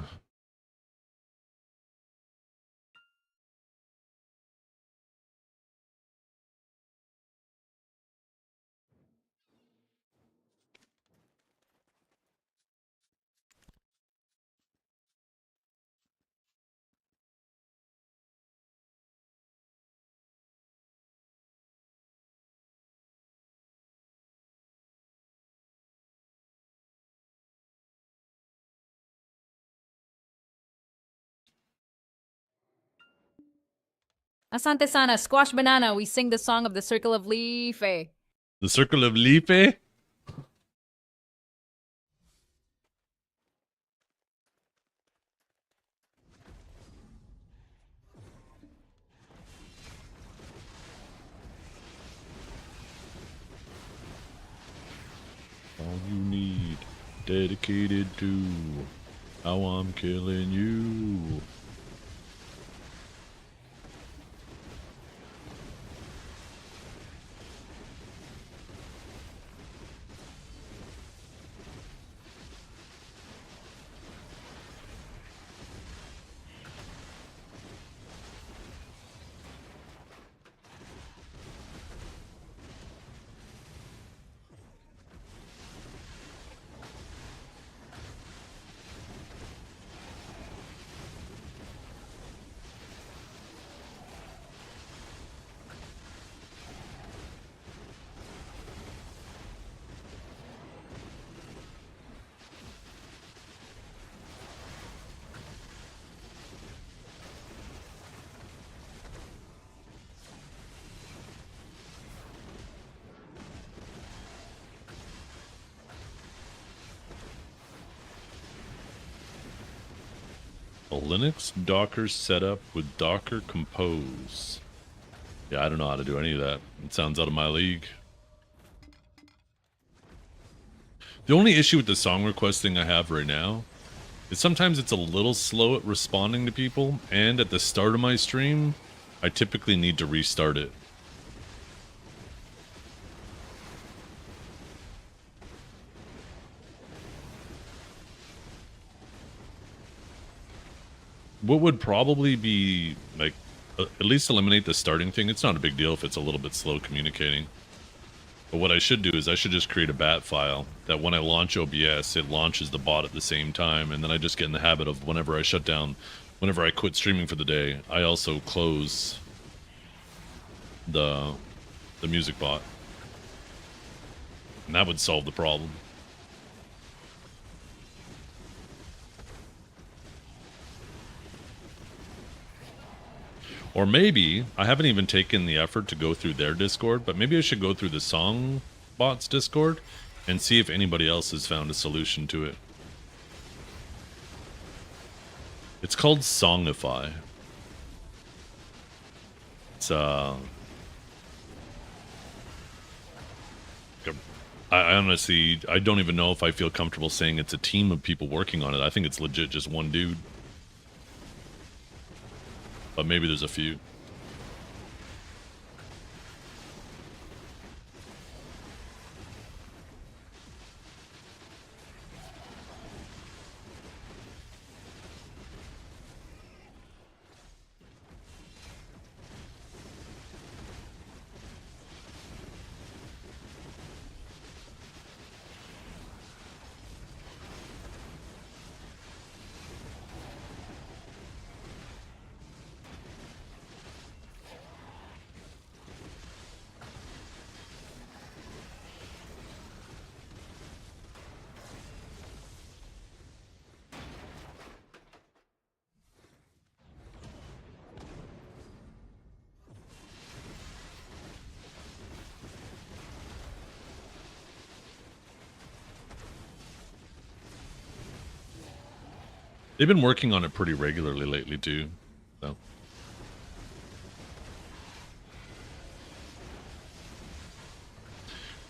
Asante Sana, Squash Banana, we sing the song of the Circle of Leaf. The Circle of Lipe? All you need, dedicated to how I'm killing you. A Linux Docker setup with Docker Compose. Yeah, I don't know how to do any of that. It sounds out of my league. The only issue with the song request thing I have right now is sometimes it's a little slow at responding to people, and at the start of my stream, I typically need to restart it. What would probably be, like, at least eliminate the starting thing. It's not a big deal if it's a little bit slow communicating. But what I should do is I should just create a bat file that when I launch OBS, it launches the bot at the same time. And then I just get in the habit of whenever I shut down, whenever I quit streaming for the day, I also close the music bot. And that would solve the problem. Or maybe, I haven't even taken the effort to go through their Discord, but maybe I should go through the Song Bot's Discord and see if anybody else has found a solution to it. It's called Songify. It's, I honestly, I don't even know if I feel comfortable saying it's a team of people working on it. I think it's legit just one dude. But maybe there's a few. They've been working on it pretty regularly lately, too. So.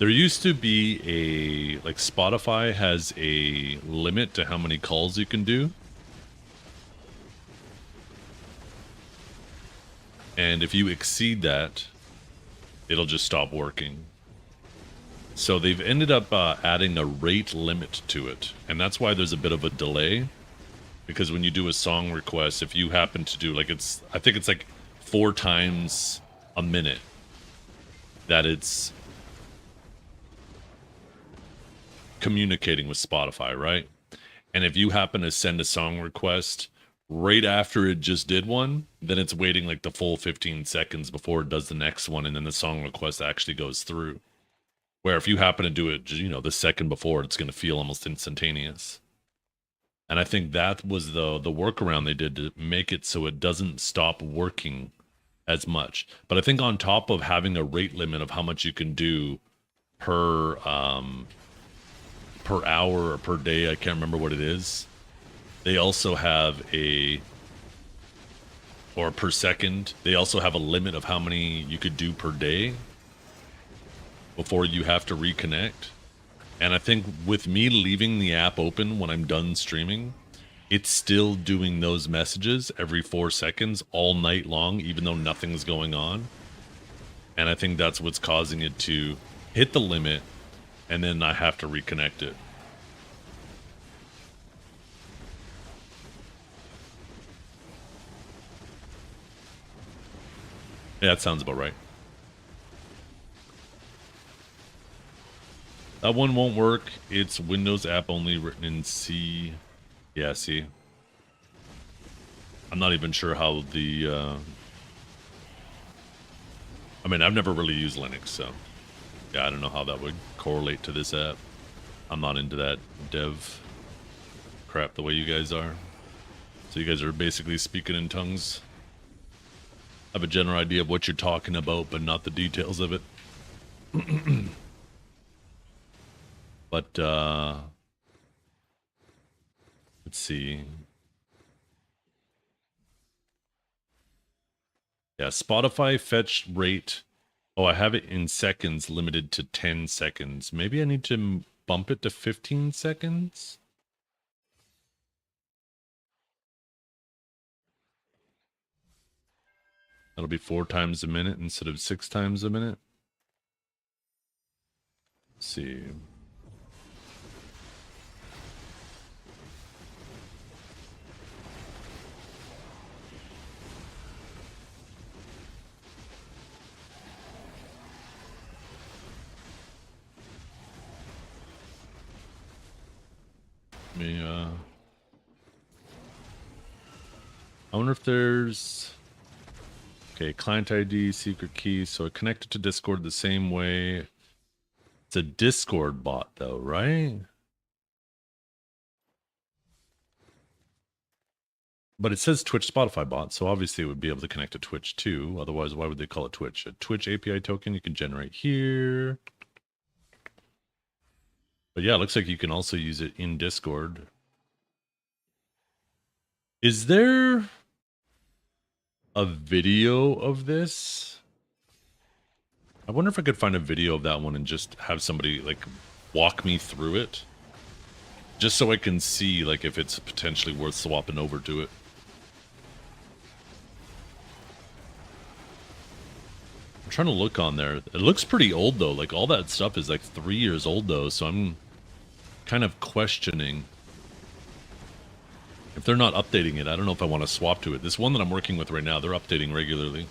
There used to be like Spotify has a limit to how many calls you can do. And if you exceed that, it'll just stop working. So they've ended up adding a rate limit to it. And that's why there's a bit of a delay. Because when you do a song request, if you happen to do, like, I think it's like 4 times a minute that it's communicating with Spotify, right? And if you happen to send a song request right after it just did one, then it's waiting like the full 15 seconds before it does the next one, and then the song request actually goes through. Where if you happen to do it, you know, the second before, it's going to feel almost instantaneous. And I think that was the workaround they did to make it so it doesn't stop working as much. But I think on top of having a rate limit of how much you can do per hour or per day, I can't remember what it is, they also have or per second, they also have a limit of how many you could do per day before you have to reconnect. And I think with me leaving the app open when I'm done streaming, it's still doing those messages every 4 seconds all night long, even though nothing's going on. And I think that's what's causing it to hit the limit, and then I have to reconnect it. Yeah, that sounds about right. That one won't work. It's Windows app only, written in C. Yeah, see. I'm not even sure how the... I mean, I've never really used Linux, so... Yeah, I don't know how that would correlate to this app. I'm not into that dev crap the way you guys are. So you guys are basically speaking in tongues. I have a general idea of what you're talking about, but not the details of it. But, let's see. Yeah, Spotify fetch rate. Oh, I have it in seconds, limited to 10 seconds. Maybe I need to bump it to 15 seconds? That'll be 4 times a minute instead of 6 times a minute. Let's see. I wonder if there's... Okay, client ID, secret key. So it connected to Discord the same way. It's a Discord bot though, right? But it says Twitch Spotify bot, so obviously it would be able to connect to Twitch too. Otherwise, why would they call it Twitch? A Twitch API token you can generate here. But yeah, it looks like you can also use it in Discord. Is there a video of this? I wonder if I could find a video of that one and just have somebody like walk me through it. Just so I can see like if it's potentially worth swapping over to it. I'm trying to look on there. It looks pretty old though. Like all that stuff is like 3 years old though. So I'm kind of questioning if they're not updating it. I don't know if I want to swap to it. This one that I'm working with right now, they're updating regularly.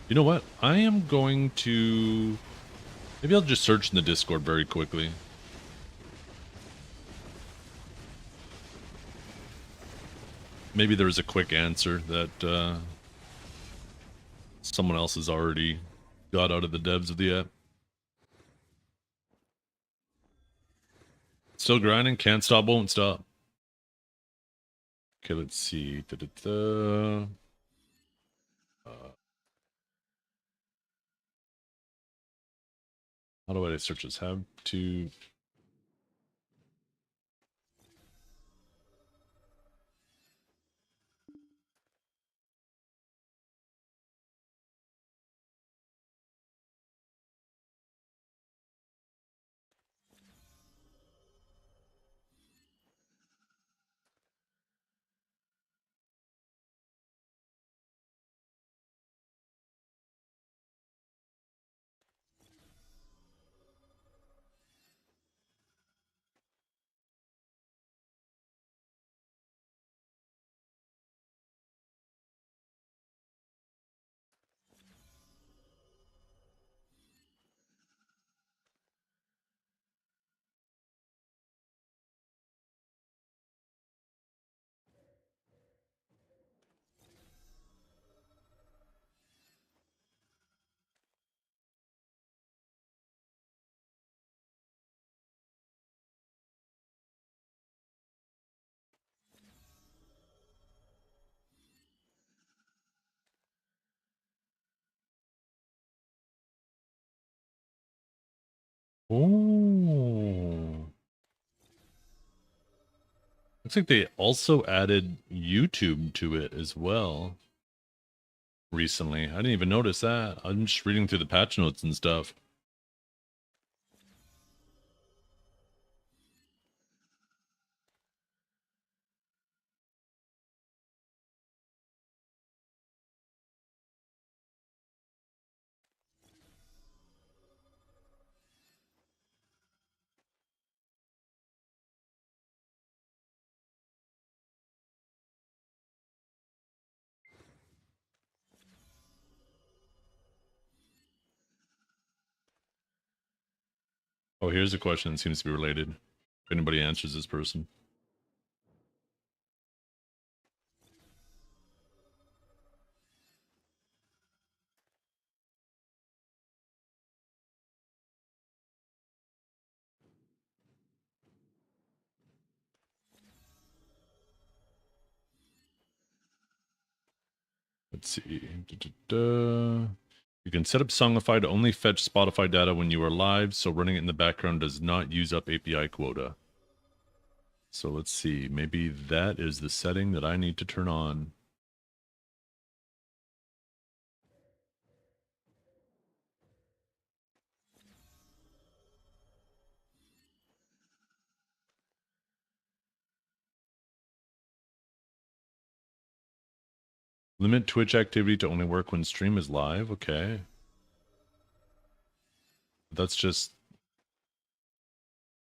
You know what? I am going to... Maybe I'll just search in the Discord very quickly. maybe there's a quick answer that someone else has already got out of the devs of the app. Still grinding, can't stop, won't stop. Okay, let's see. How do I search this? Have to. Oh. Looks like they also added YouTube to it as well recently. I didn't even notice that. I'm just reading through the patch notes and stuff. Oh, here's a question that seems to be related. If anybody answers this person. Let's see. You can set up Songify to only fetch Spotify data when you are live, so running it in the background does not use up API quota. So let's see. Maybe that is the setting that I need to turn on. Limit Twitch activity to only work when stream is live. Okay. That's just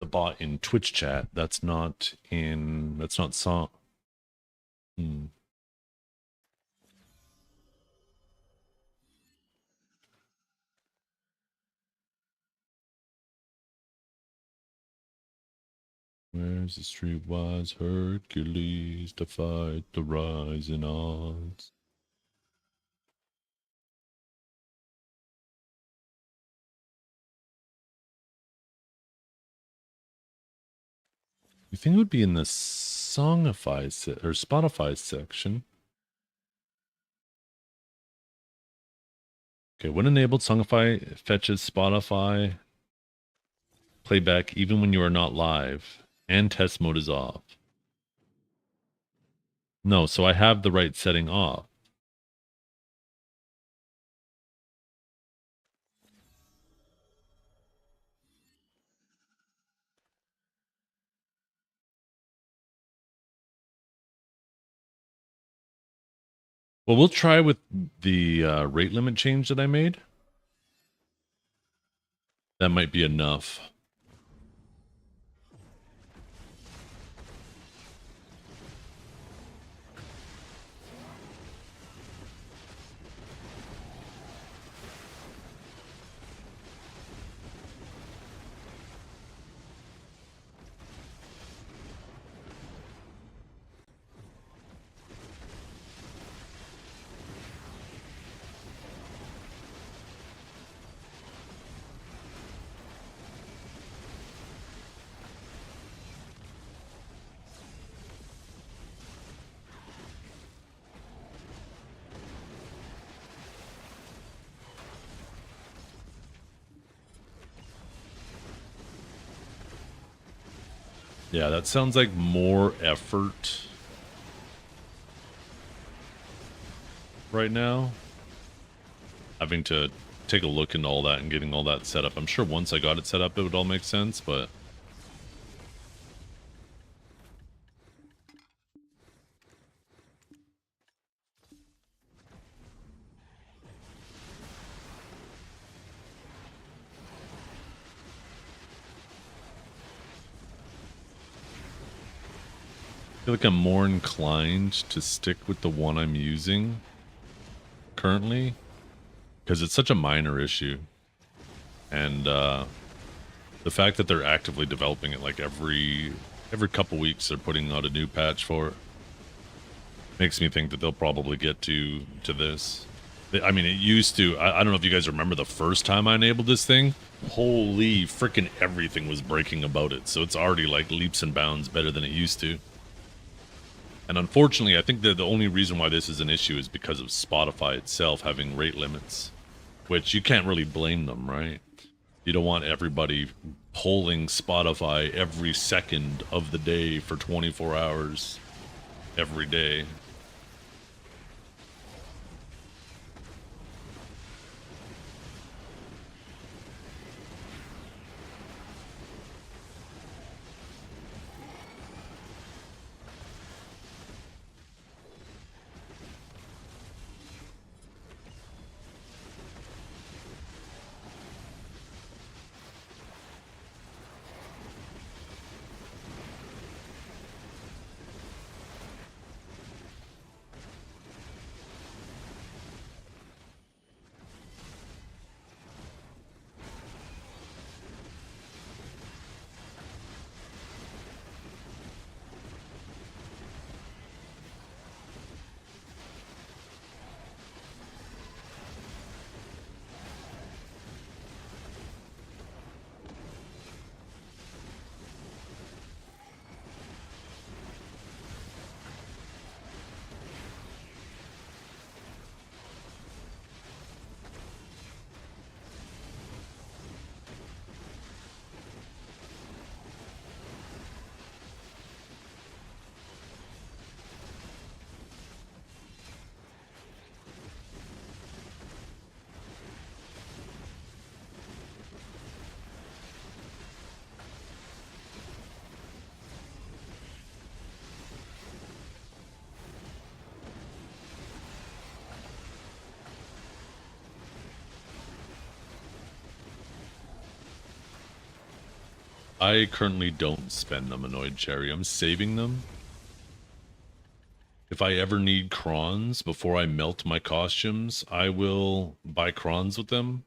the bot in Twitch chat. That's not song. Where's the streetwise Hercules to fight the rising odds? You think it would be in the Songify or Spotify section? Okay, when enabled, Songify fetches Spotify playback even when you are not live, and test mode is off. No, so I have the right setting off. Well, we'll try with the rate limit change that I made. That might be enough. Yeah, that sounds like more effort right now. Having to take a look into all that and getting all that set up. I'm sure once I got it set up, it would all make sense, but I feel like I'm more inclined to stick with the one I'm using currently because it's such a minor issue. And the fact that they're actively developing it, like every couple weeks they're putting out a new patch for it, makes me think that they'll probably get to this. I mean, it used to, I don't know if you guys remember the first time I enabled this thing. Holy freaking everything was breaking about it. So it's already like leaps and bounds better than it used to. And unfortunately, I think that the only reason why this is an issue is because of Spotify itself having rate limits, which you can't really blame them, right? You don't want everybody polling Spotify every second of the day for 24 hours every day. I currently don't spend them, Annoyed Cherry. I'm saving them. If I ever need crons before I melt my costumes, I will buy crons with them.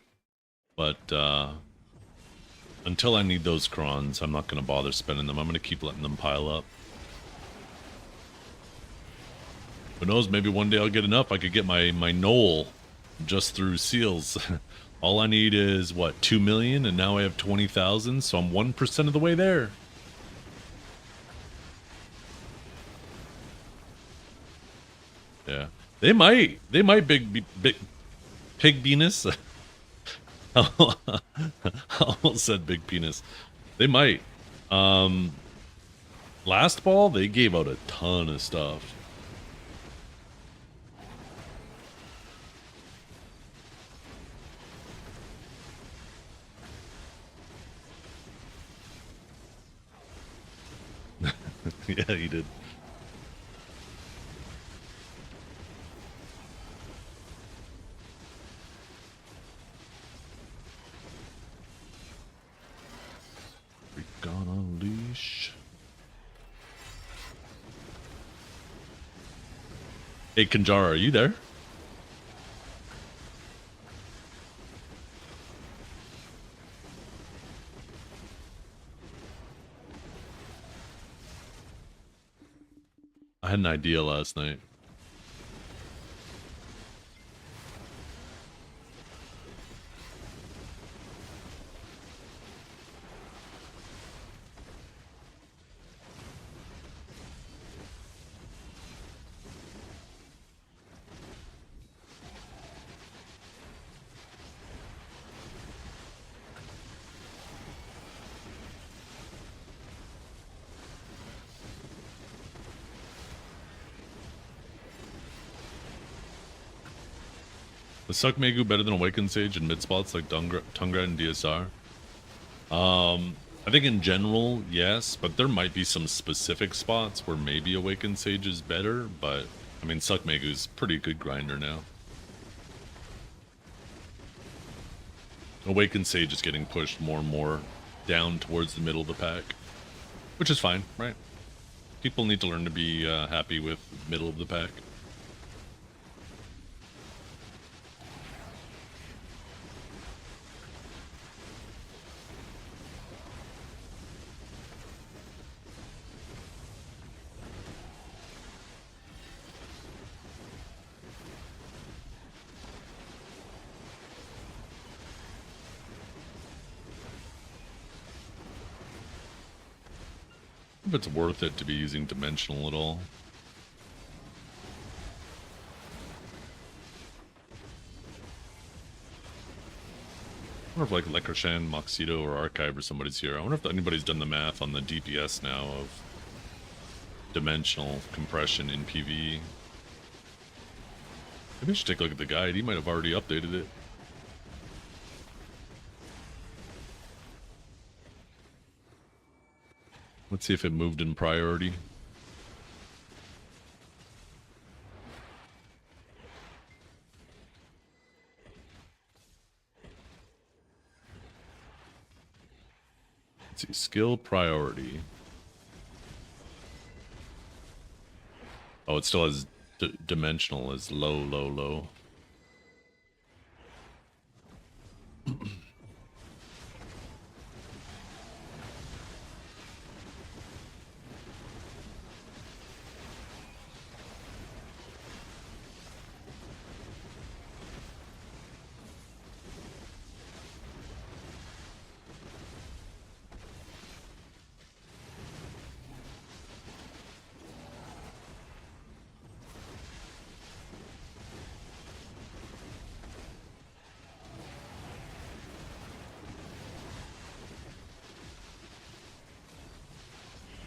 But until I need those crons, I'm not going to bother spending them. I'm going to keep letting them pile up. Who knows, maybe one day I'll get enough. I could get my knoll just through seals. All I need is, what, 2 million? And now I have 20,000, so I'm 1% of the way there. Yeah. They might big pig penis. I almost said big penis. They might. Last ball, they gave out a ton of stuff. Yeah, he did. Freak on a leash. Hey, Kanjara, are you there? I had an idea last night. Was Suck Megu better than Awakened Sage in mid spots like Tungra and DSR? I think in general, yes, but there might be some specific spots where maybe Awakened Sage is better, but I mean, Suck Megu's pretty good grinder now. Awakened Sage is getting pushed more and more down towards the middle of the pack, which is fine, right? People need to learn to be happy with middle of the pack. If it's worth it to be using Dimensional at all. I wonder if like Lecroshan, Moxito, or Archive or somebody's here. I wonder if anybody's done the math on the DPS now of Dimensional compression in PvE. Maybe I should take a look at the guide. He might have already updated it. Let's see if it moved in priority. Let's see, skill priority. Oh, it still has dimensional as low, low, low.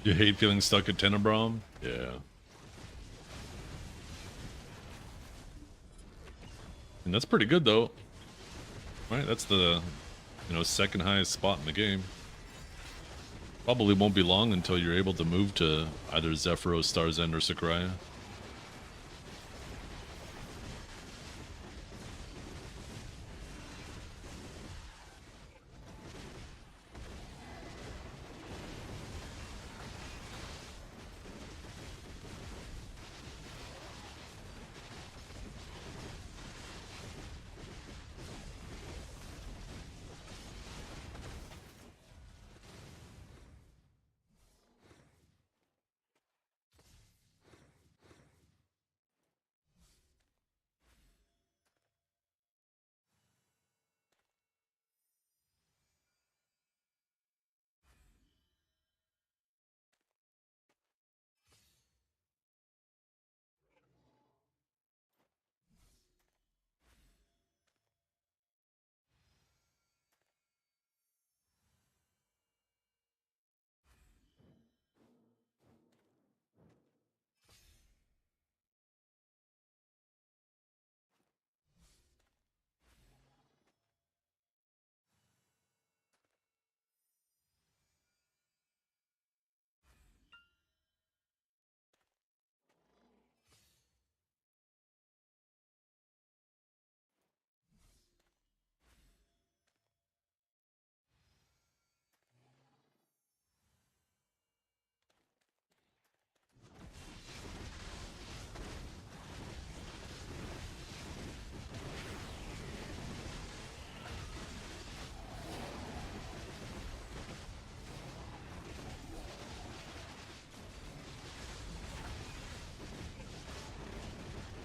You hate feeling stuck at Tenebrom? Yeah. And that's pretty good though. Right, that's the, you know, second highest spot in the game. Probably won't be long until you're able to move to either Zephyros, Star's End, or Sakurai.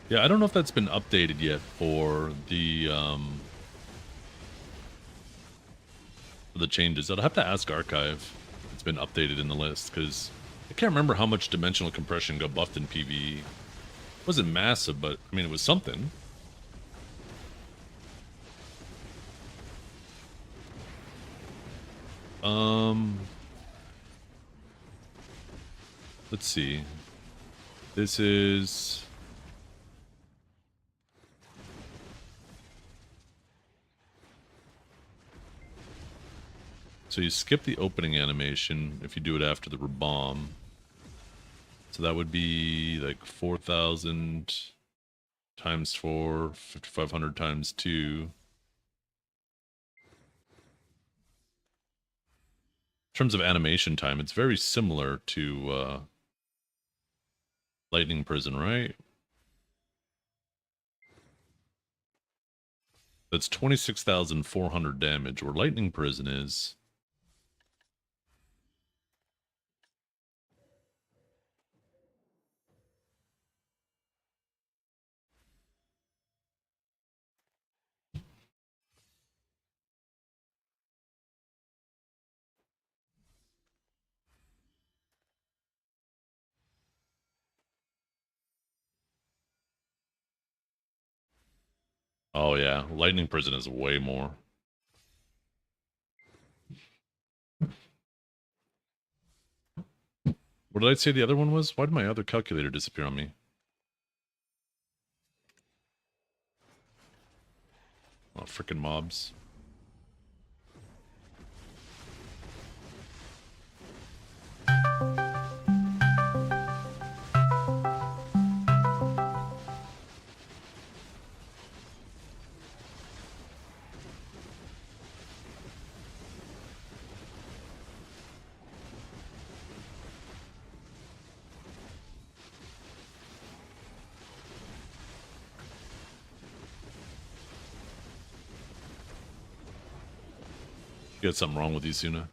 Yeah, I don't know if that's been updated yet for the changes. I'll have to ask Archive if it's been updated in the list, because I can't remember how much dimensional compression got buffed in PvE. It wasn't massive, but I mean, it was something. Let's see. This is So you skip the opening animation if you do it after the bomb. So that would be like 4,000 times 4, 5,500 times 2. In terms of animation time, it's very similar to Lightning Prison, right? That's 26,400 damage, where Lightning Prison is. Oh yeah, Lightning Prison is way more. What did I say the other one was? Why did my other calculator disappear on me? Oh, frickin' mobs. You got something wrong with you, Suna.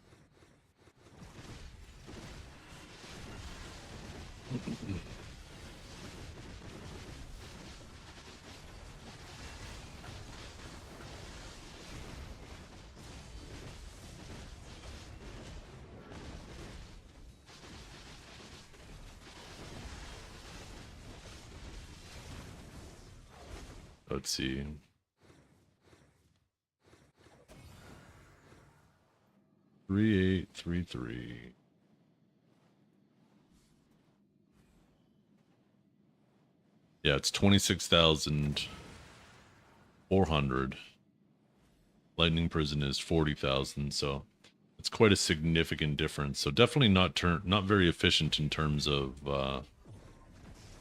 Let's see. Three, 8, 3, 3. Yeah, it's 26,400. Lightning Prison is 40,000, so it's quite a significant difference. So definitely not very efficient in terms of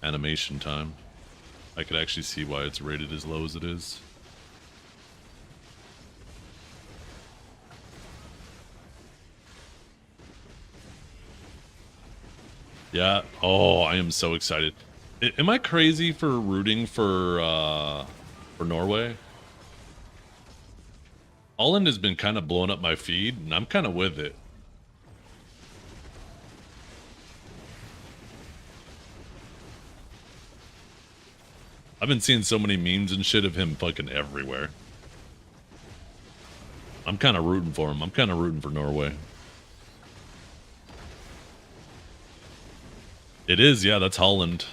animation time. I could actually see why it's rated as low as it is. Yeah. Oh, I am so excited. Am I crazy for rooting for Norway? Holland has been kind of blowing up my feed, and I'm kind of with it. I've been seeing so many memes and shit of him fucking everywhere. I'm kind of rooting for him. I'm kind of rooting for Norway. It is, yeah, that's Holland.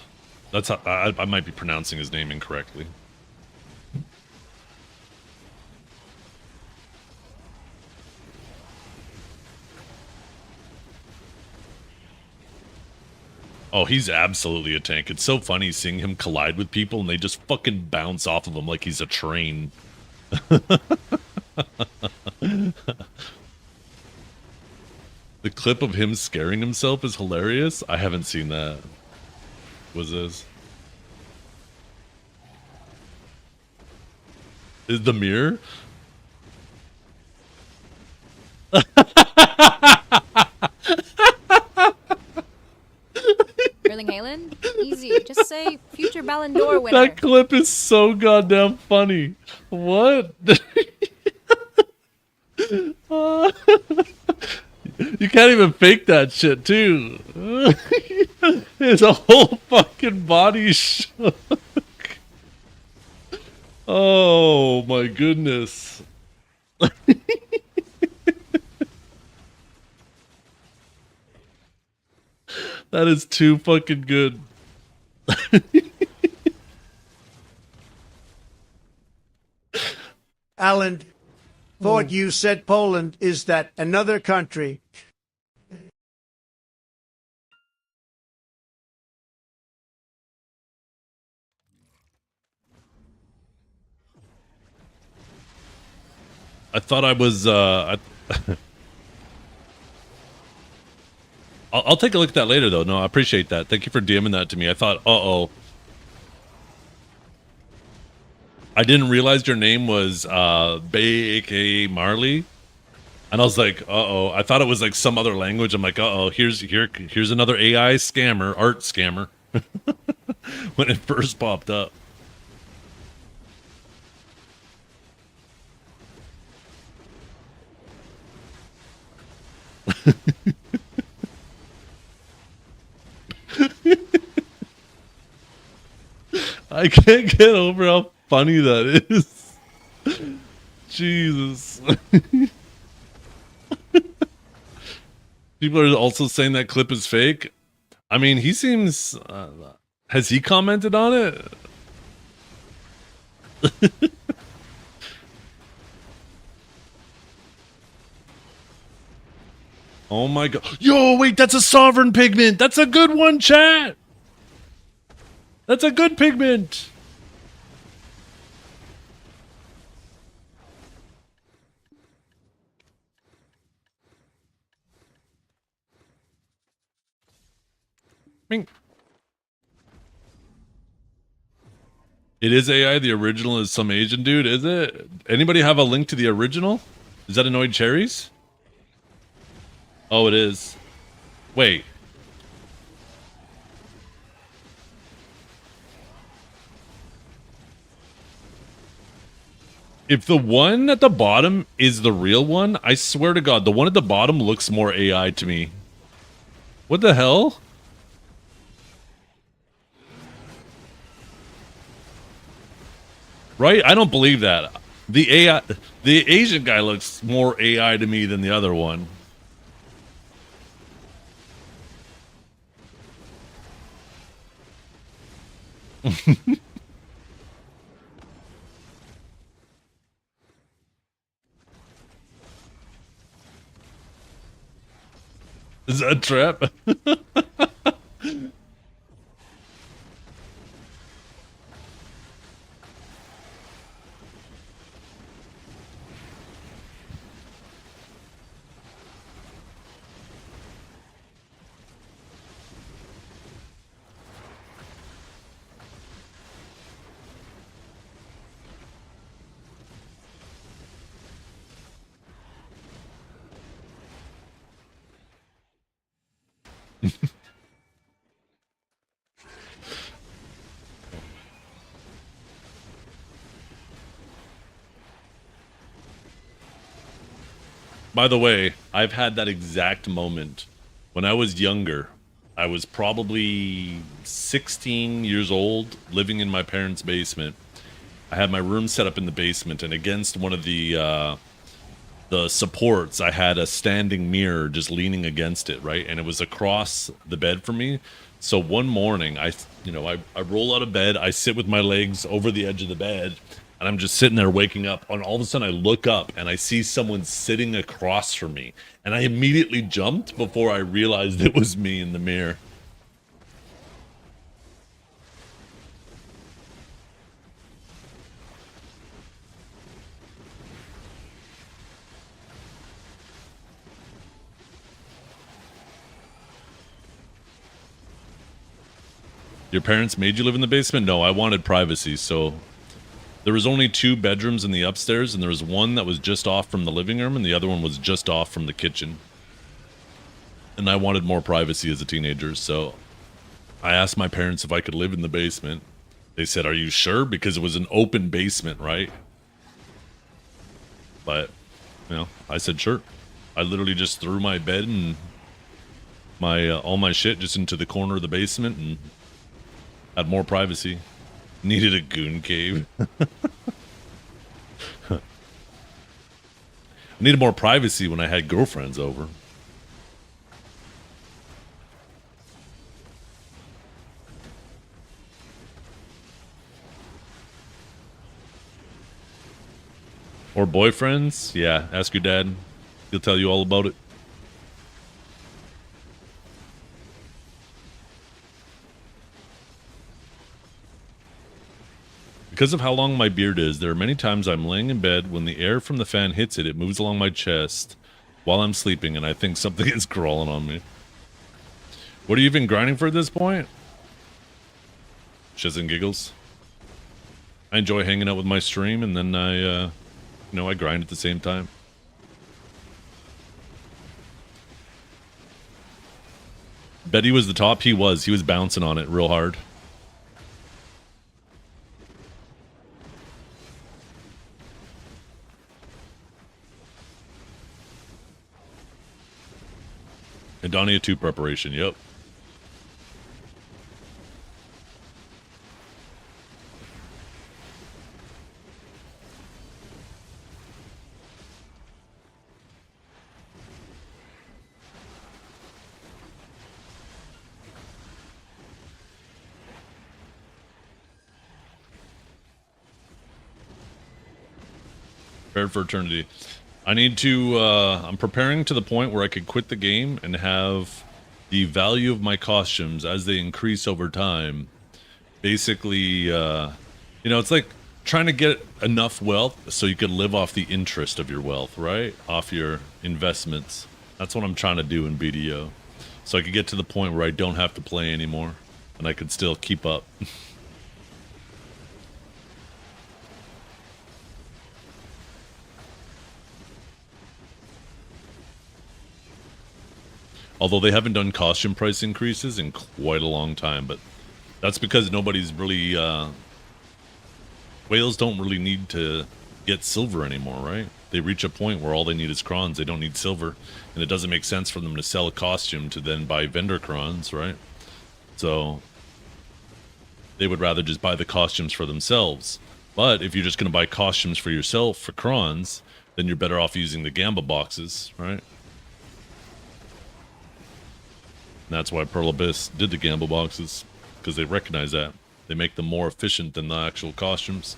That's how, I might be pronouncing his name incorrectly. Oh, he's absolutely a tank. It's so funny seeing him collide with people and they just fucking bounce off of him like he's a train. The clip of him scaring himself is hilarious. I haven't seen that. Was this? Is the mirror? Erling Haaland? Easy. Just say future Ballon d'Or winner. That clip is so goddamn funny. What? You can't even fake that shit, too. His whole fucking body shook. Oh my goodness. That is too fucking good. Alan, thought you said Poland is that another country. I thought I was I'll take a look at that later, though. No, I appreciate that. Thank you for DMing that to me. I thought, uh-oh. I didn't realize your name was Bay, aka Marley. And I was like, uh-oh. I thought it was like some other language. I'm like, uh-oh, here's another AI scammer, art scammer. When it first popped up. I can't get over how funny that is. Jesus. People are also saying that clip is fake. I mean, he seems... has he commented on it? Oh my god. Yo, wait, that's a sovereign pigment. That's a good one, chat. That's a good pigment. Ming. It is AI. The original is some Asian dude, is it? Anybody have a link to the original? Is that Annoyed Cherries? Oh, it is. Wait. If the one at the bottom is the real one, I swear to God, the one at the bottom looks more AI to me. What the hell? Right? I don't believe that. The Asian guy looks more AI to me than the other one. Is that a trap? By the way, I've had that exact moment. When I was younger, I was probably 16 years old, living in my parents' basement. I had my room set up in the basement, and against one of the supports, I had a standing mirror just leaning against it, right? And it was across the bed from me. So one morning, I roll out of bed, I sit with my legs over the edge of the bed, and I'm just sitting there waking up, and all of a sudden I look up and I see someone sitting across from me, and I immediately jumped before I realized it was me in the mirror. Your parents made you live in the basement? No, I wanted privacy, so there was only 2 bedrooms in the upstairs, and there was one that was just off from the living room, and the other one was just off from the kitchen. And I wanted more privacy as a teenager, so I asked my parents if I could live in the basement. They said, "Are you sure?" Because it was an open basement, right? But, I said, "Sure." I literally just threw my bed and my all my shit just into the corner of the basement and had more privacy. Needed a goon cave. I needed more privacy when I had girlfriends over. Or boyfriends? Yeah, ask your dad. He'll tell you all about it. Because of how long my beard is, there are many times I'm laying in bed. When the air from the fan hits it, it moves along my chest while I'm sleeping, and I think something is crawling on me. What are you even grinding for at this point? Shiz and giggles. I enjoy hanging out with my stream, and then I grind at the same time. Bet he was the top. He was bouncing on it real hard. Adonia 2 preparation, yep. Prepared for eternity. I need to, I'm preparing to the point where I could quit the game and have the value of my costumes as they increase over time. Basically, it's like trying to get enough wealth so you can live off the interest of your wealth, right? Off your investments. That's what I'm trying to do in BDO. So I could get to the point where I don't have to play anymore and I could still keep up. Although they haven't done costume price increases in quite a long time, but that's because nobody's really, whales don't really need to get silver anymore, right? They reach a point where all they need is crons. They don't need silver, and it doesn't make sense for them to sell a costume to then buy vendor crons, right? So they would rather just buy the costumes for themselves. But if you're just going to buy costumes for yourself for crons, then you're better off using the Gamba boxes, right? And that's why Pearl Abyss did the Gamble boxes, because they recognize that. They make them more efficient than the actual costumes.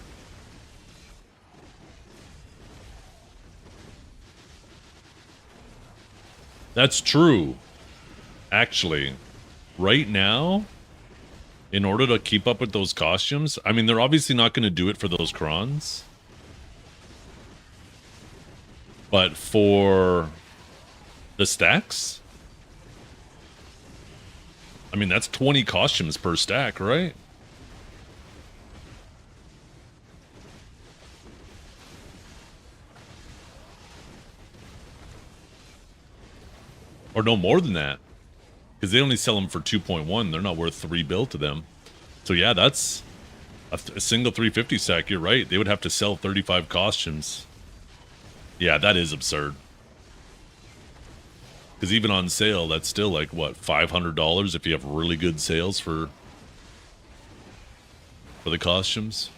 That's true. Actually, right now, in order to keep up with those costumes, I mean, they're obviously not going to do it for those crons. But for the stacks, I mean, that's 20 costumes per stack, right? Or no more than that. Because they only sell them for 2.1. They're not worth 3 bill to them. So yeah, that's a single 350 stack. You're right. They would have to sell 35 costumes. Yeah, that is absurd. Because even on sale, that's still like, what, $500 if you have really good sales for the costumes?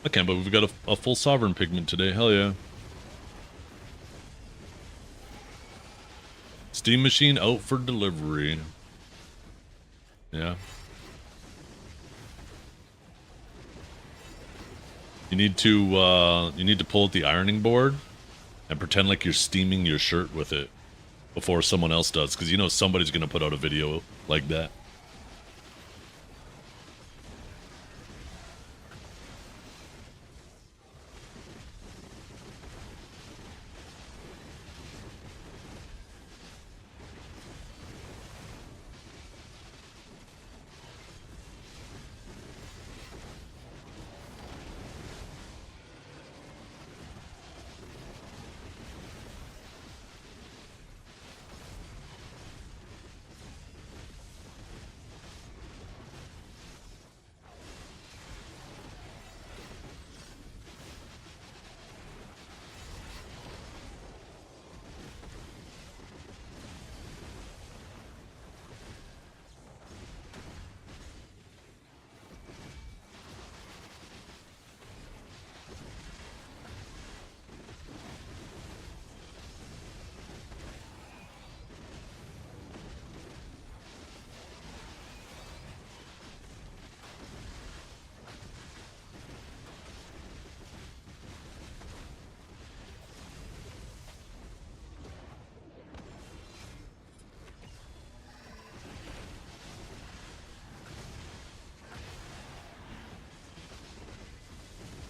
Okay, but we've got a full Sovereign pigment today. Hell yeah. Steam machine out for delivery. Yeah. You need to pull out the ironing board and pretend like you're steaming your shirt with it before someone else does, because you know somebody's gonna put out a video like that.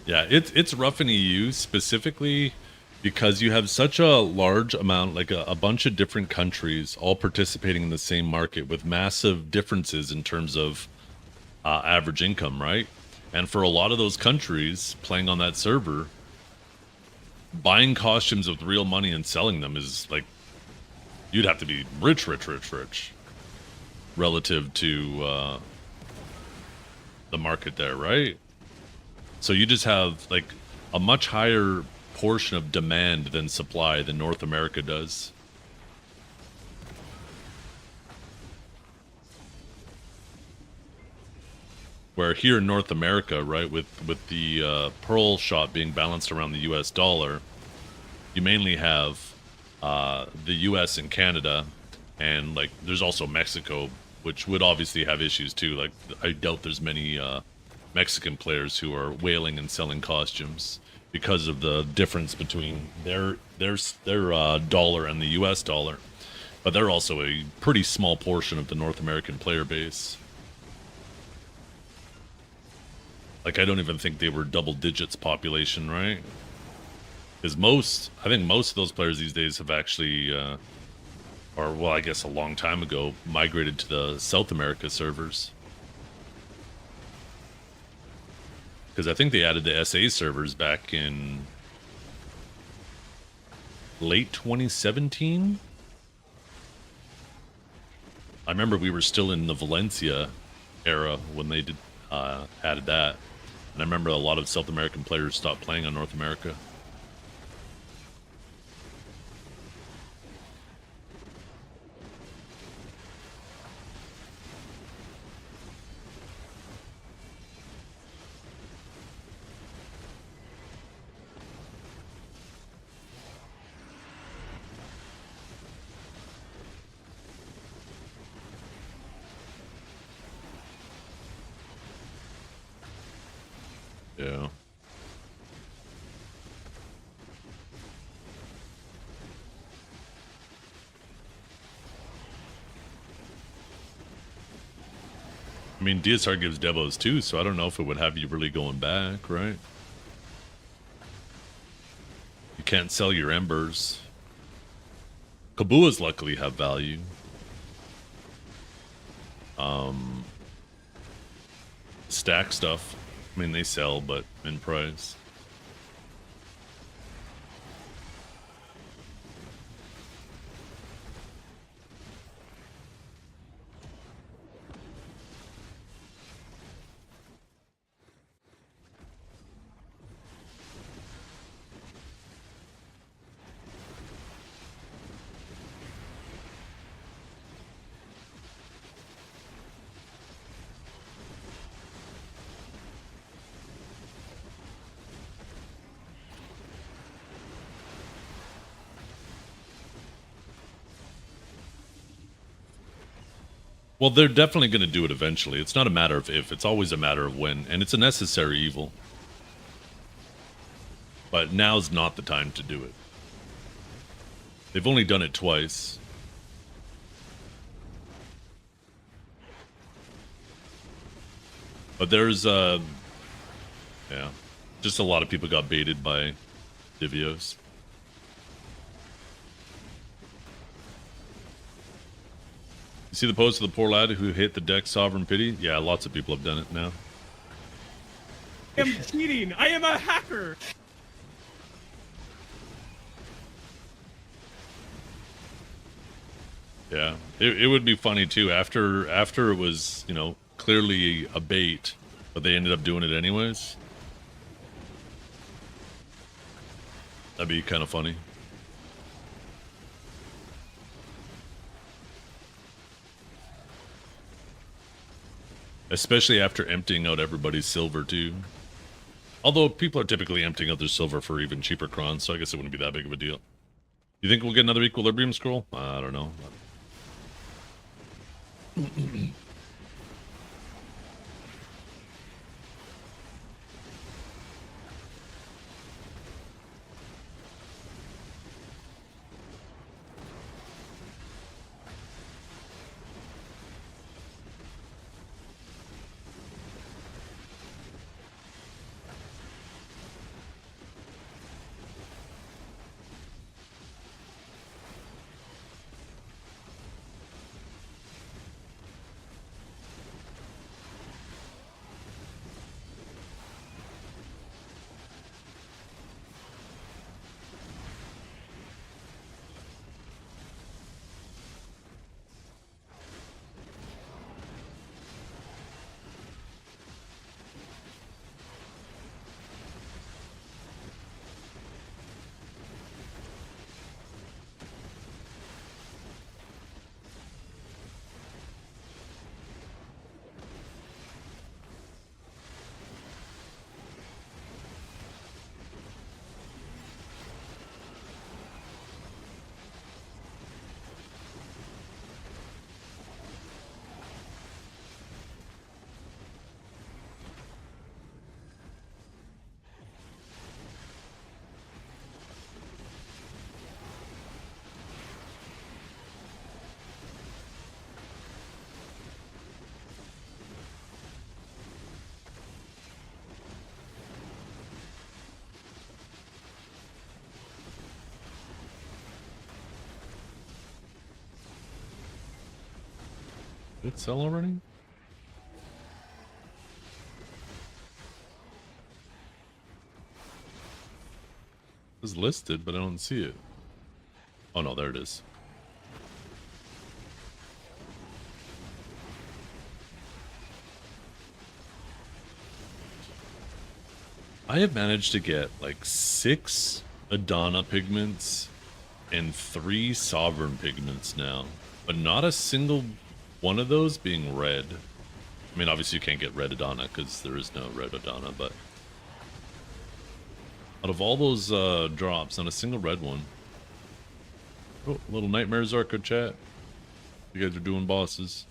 Yeah, it's rough in EU specifically because you have such a large amount, like a bunch of different countries all participating in the same market with massive differences in terms of average income, right? And for a lot of those countries playing on that server, buying costumes with real money and selling them is like, you'd have to be rich, rich, rich, rich relative to the market there, right? So you just have like a much higher portion of demand than supply than North America does. Where here in North America, right, with the pearl shop being balanced around the US dollar, you mainly have the US and Canada, and like there's also Mexico, which would obviously have issues too. Like I doubt there's many Mexican players who are whaling and selling costumes because of the difference between their dollar and the US dollar. But they're also a pretty small portion of the North American player base. Like I don't even think they were double digits population, right? Because I think most of those players these days have actually, or well, I guess a long time ago, migrated to the South America servers. Because I think they added the SA servers back in late 2017. I remember we were still in the Valencia era when they did added that. And I remember a lot of South American players stopped playing on North America. Yeah. I mean, DSR gives devos too, so I don't know if it would have you really going back, right? You can't sell your embers. Kabuas luckily have value. Stack stuff. I mean, they sell, but in price. Well, they're definitely going to do it eventually. It's not a matter of if, it's always a matter of when, and it's a necessary evil. But now's not the time to do it. They've only done it twice. But there's, yeah, just a lot of people got baited by Divios. You see the post of the poor lad who hit the deck Sovereign Pity? Yeah, lots of people have done it now. I am cheating. I am a hacker. Yeah, it would be funny too after it was, you know, clearly a bait, but they ended up doing it anyways. That'd be kind of funny. Especially after emptying out everybody's silver too. Although people are typically emptying out their silver for even cheaper crons, so I guess it wouldn't be that big of a deal. You think we'll get another Equilibrium scroll? I don't know. Did it sell already? It was listed, but I don't see it. Oh no, there it is. I have managed to get like 6 Adana pigments and 3 Sovereign pigments now, but not a single one of those being red. I mean, obviously you can't get red Adana because there is no red Adana, but out of all those drops, not a single red one. Oh, little Nightmare Zorko chat. You guys are doing bosses.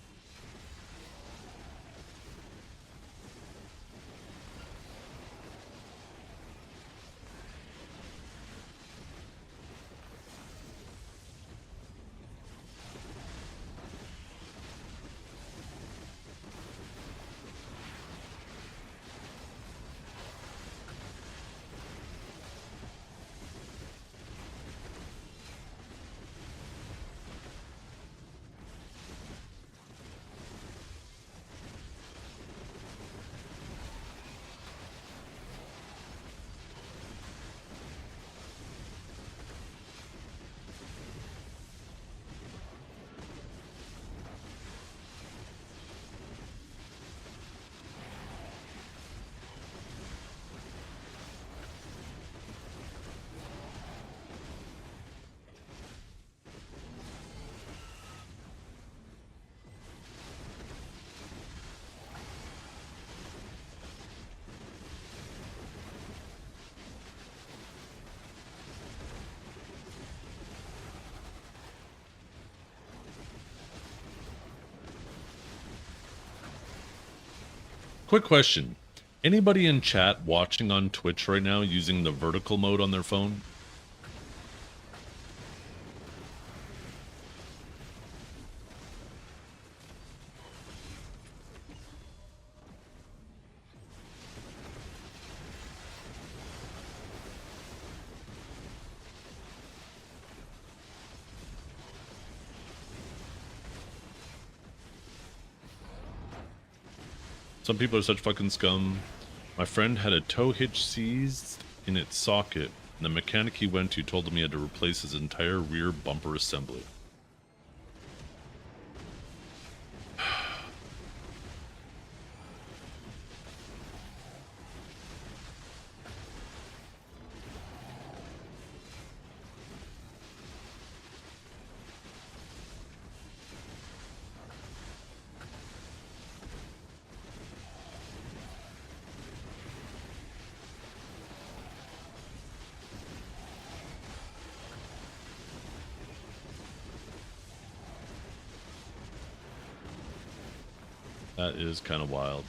Quick question. Anybody in chat watching on Twitch right now using the vertical mode on their phone? Some people are such fucking scum. My friend had a tow hitch seized in its socket, and the mechanic he went to told him he had to replace his entire rear bumper assembly. That is kind of wild.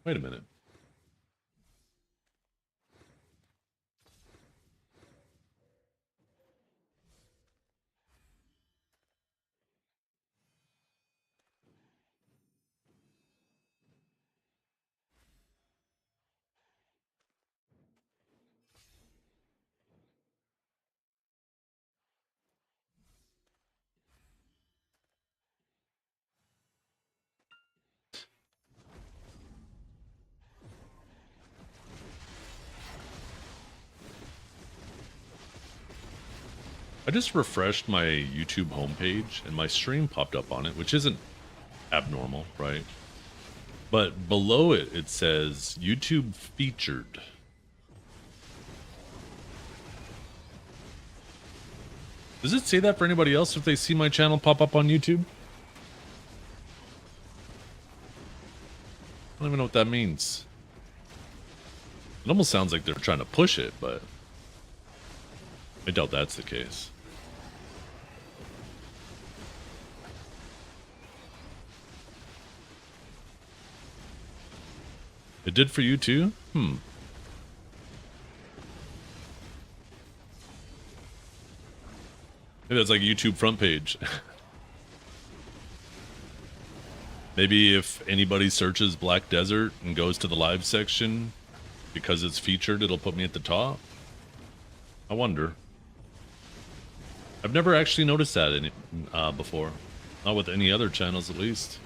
Wait a minute. I just refreshed my YouTube homepage and my stream popped up on it, which isn't abnormal, right? But below it, it says YouTube featured. Does it say that for anybody else if they see my channel pop up on YouTube? I don't even know what that means. It almost sounds like they're trying to push it, but I doubt that's the case. It did for you too? Maybe that's like YouTube front page. Maybe if anybody searches Black Desert and goes to the live section, because it's featured, it'll put me at the top? I wonder. I've never actually noticed that in before. Not with any other channels, at least.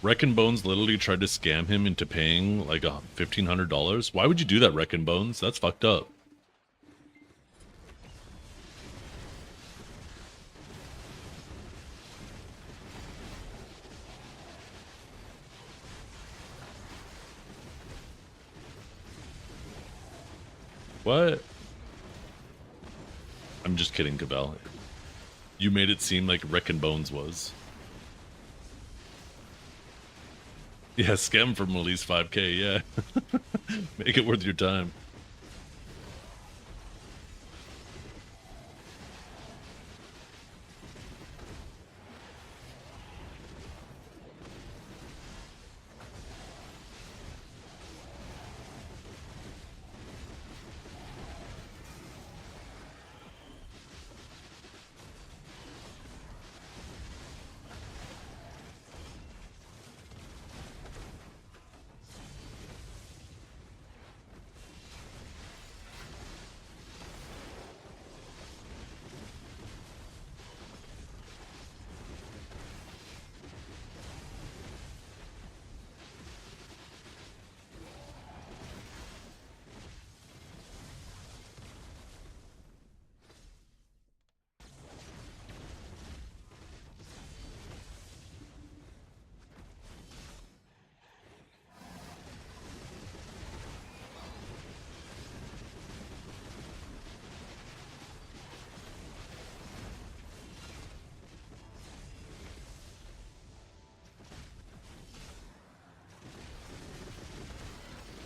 Reckon Bones literally tried to scam him into paying like $1,500. Why would you do that, Reckon Bones? That's fucked up. What? I'm just kidding, Cabell. You made it seem like Reckon Bones was. Yeah, scam from at least 5K, yeah. Make it worth your time.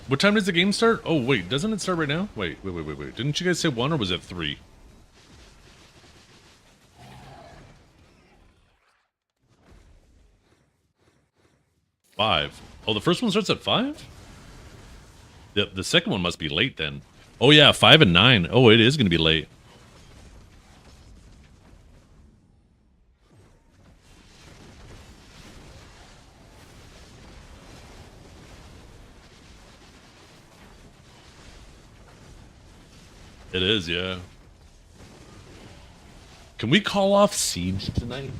What time does the game start? Oh, wait, doesn't it start right now? Wait. Didn't you guys say 1 or was it 3? Five. Oh, the first one starts at 5? The second one must be late then. Oh yeah, 5 and 9. Oh, it is going to be late. It is, yeah. Can we call off Siege tonight?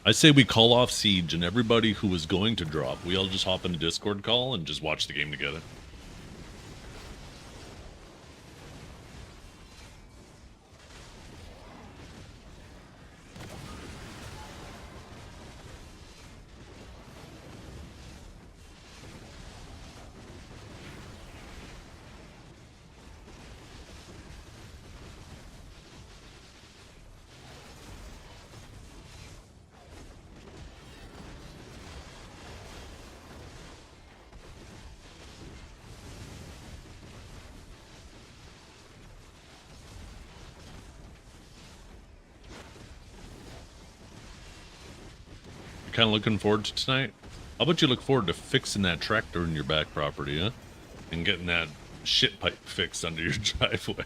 I say we call off Siege and everybody who was going to drop, we all just hop in a Discord call and just watch the game together. Kind of looking forward to tonight? How about you look forward to fixing that tractor in your back property, huh? And getting that shit pipe fixed under your driveway.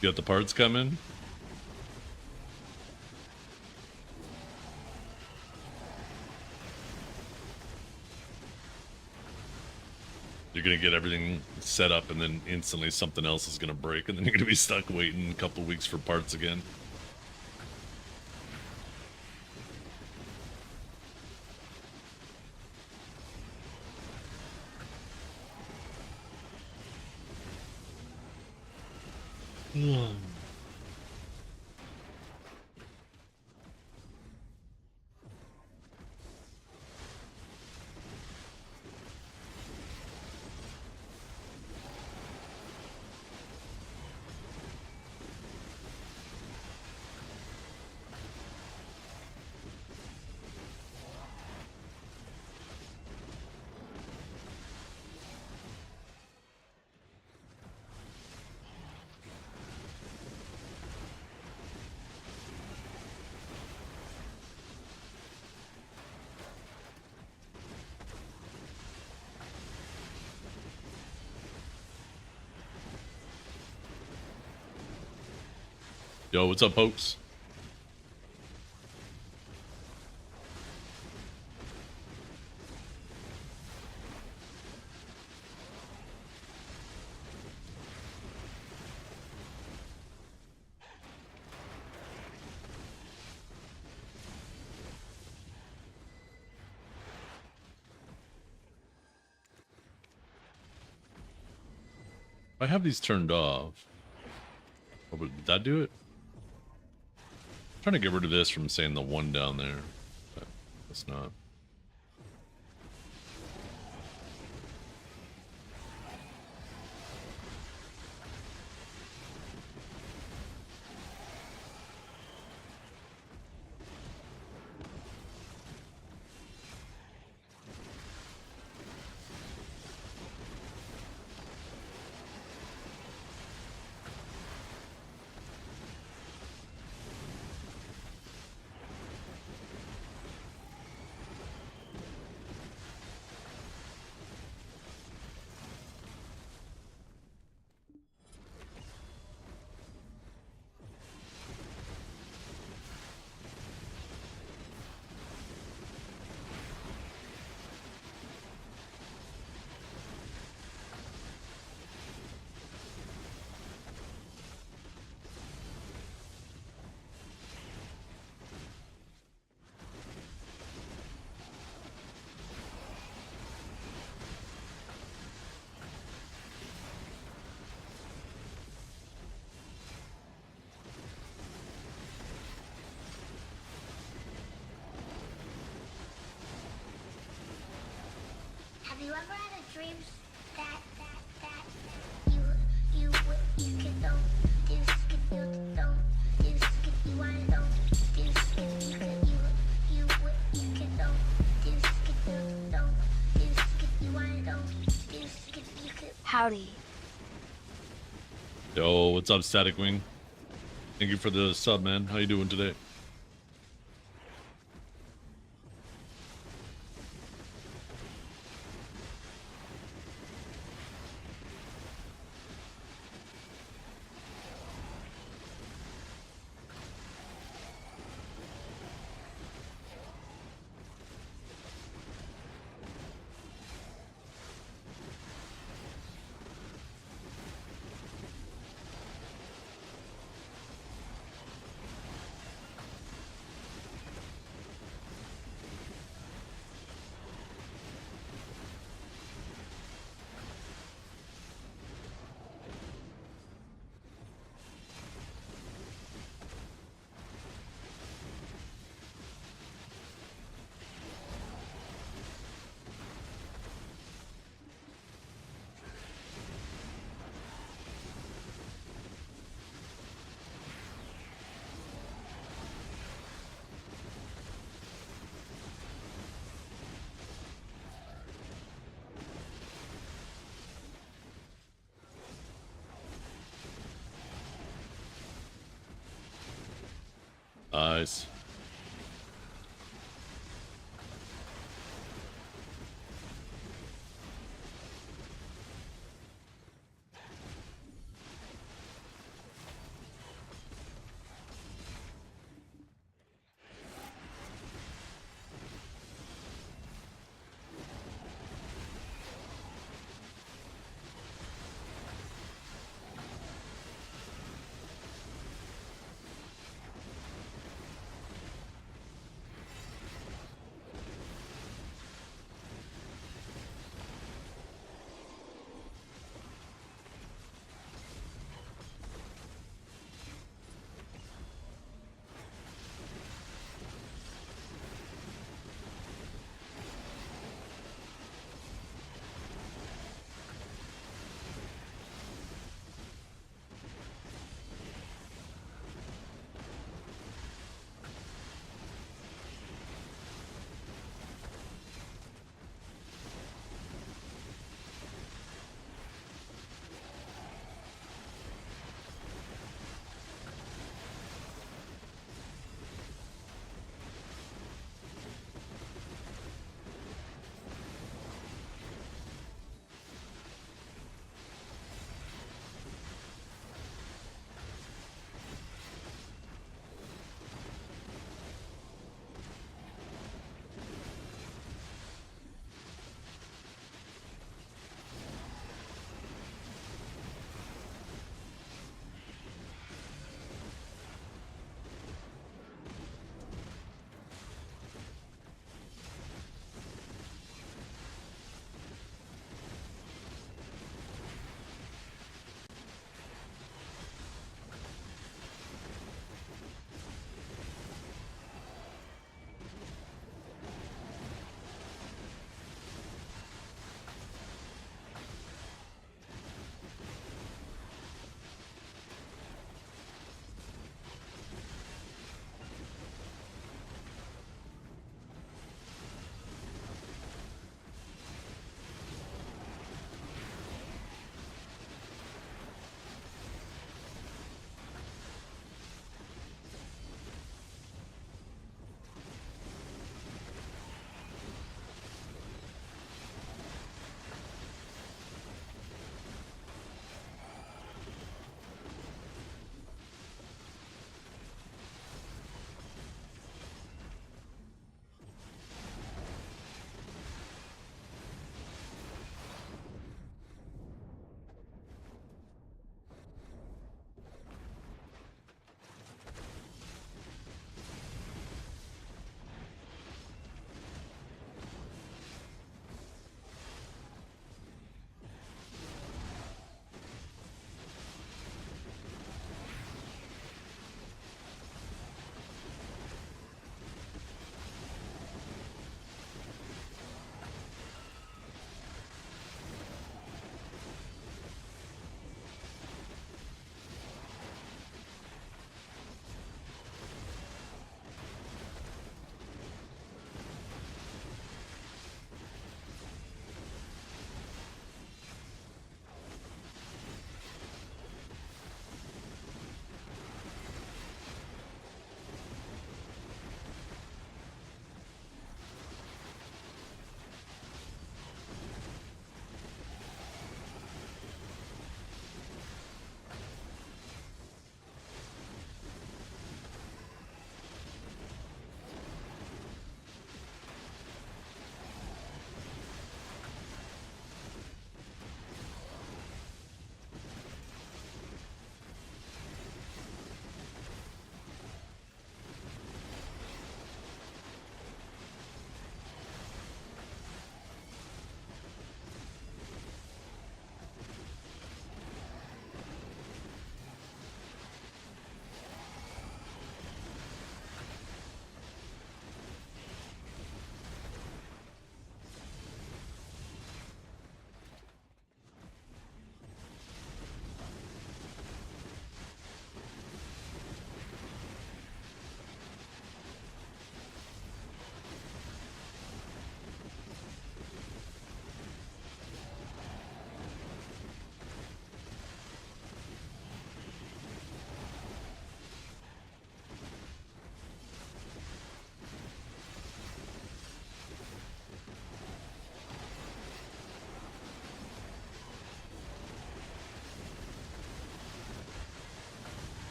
You got the parts coming? You're gonna get everything set up and then instantly something else is gonna break and then you're gonna be stuck waiting a couple weeks for parts again. Yo, what's up, folks? I have these turned off. Oh, but did that do it? I'm trying to get rid of this from saying the one down there. But it's not. Have you ever had a dream that you could don't do skip you don't do skip you wanna don't do skip you could you could don't do skip you don't do skip you wanna don't do skip you could. Howdy. Yo, what's up, Static Wing? Thank you for the sub, man. How you doing today? Nice.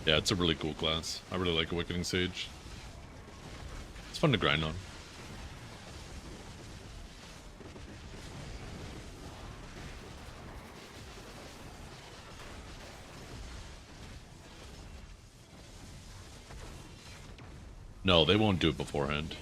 Yeah, it's a really cool class. I really like Awakening Sage. It's fun to grind on. No, they won't do it beforehand.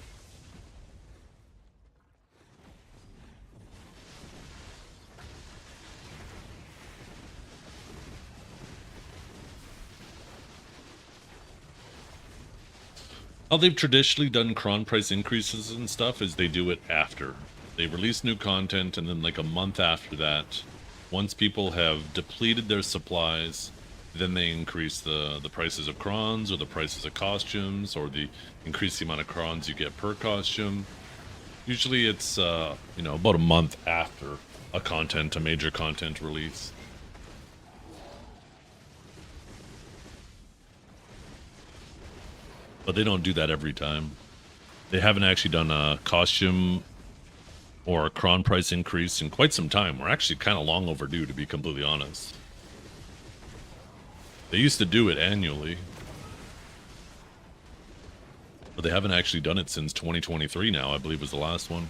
How they've traditionally done cron price increases and stuff is they do it after. They release new content, and then like a month after that, once people have depleted their supplies, then they increase the prices of crons or the prices of costumes, or the increase the amount of crons you get per costume. Usually it's you know, about a month after a major content release. But they don't do that every time. They haven't actually done a costume or a cron price increase in quite some time. We're actually kind of long overdue, to be completely honest. They used to do it annually, but they haven't actually done it since 2023 now, I believe was the last one.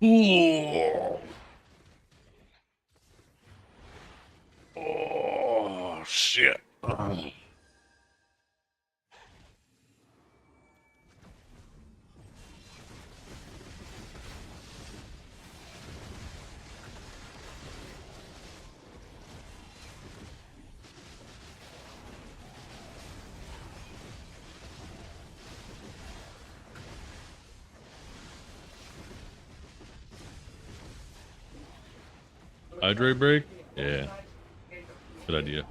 Ooh. Oh, shit. Hydrate break? Yeah. Good idea.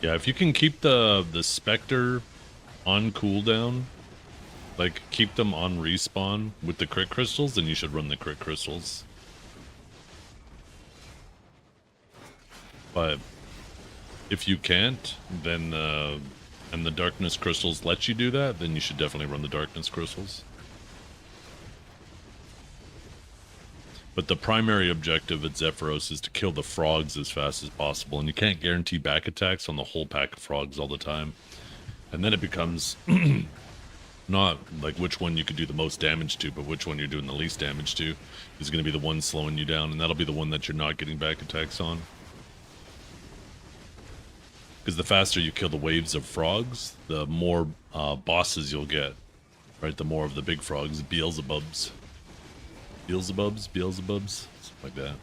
Yeah, if you can keep the Spectre on cooldown, like keep them on respawn with the crit crystals, then you should run the crit crystals. But if you can't, then and the darkness crystals let you do that, then you should definitely run the darkness crystals. But the primary objective at Zephyros is to kill the frogs as fast as possible, and you can't guarantee back attacks on the whole pack of frogs all the time. And then it becomes not like which one you could do the most damage to, but which one you're doing the least damage to is going to be the one slowing you down, and that'll be the one that you're not getting back attacks on. Because the faster you kill the waves of frogs, the more bosses you'll get. Right, the more of the big frogs, Beelzebubs. Beelzebubs, something like that.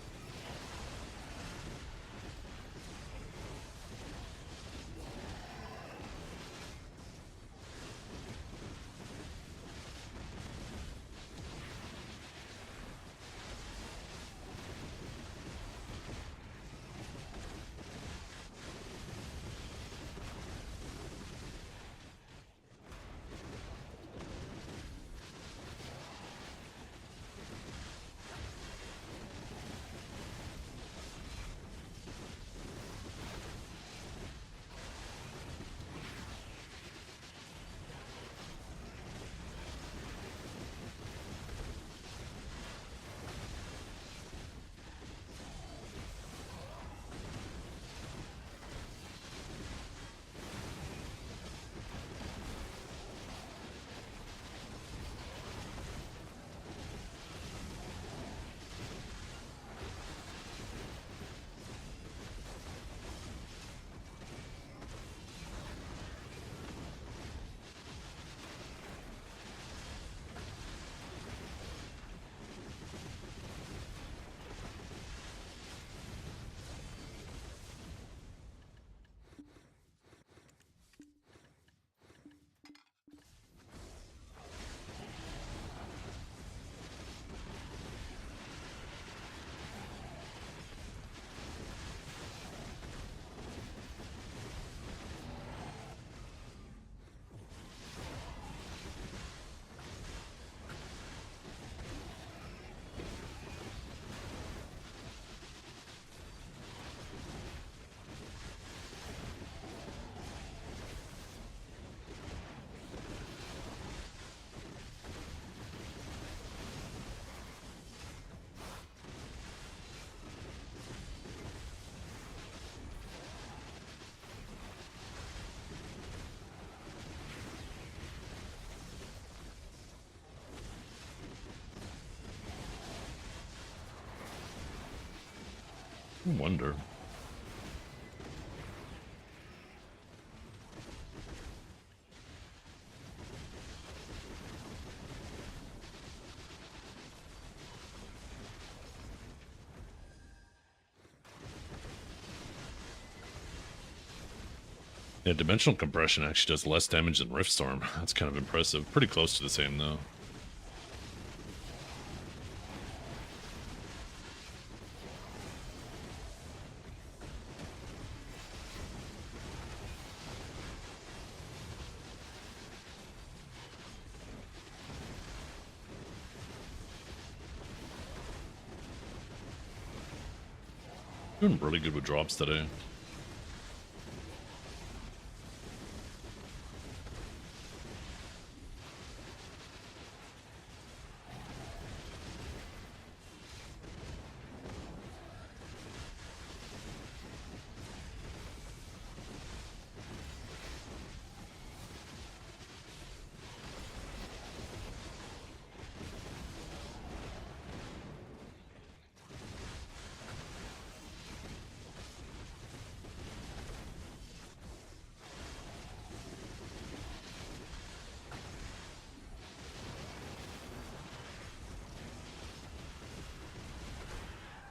I wonder. Yeah, dimensional compression actually does less damage than Rift Storm. That's kind of impressive. Pretty close to the same though. Doing really good with drops today.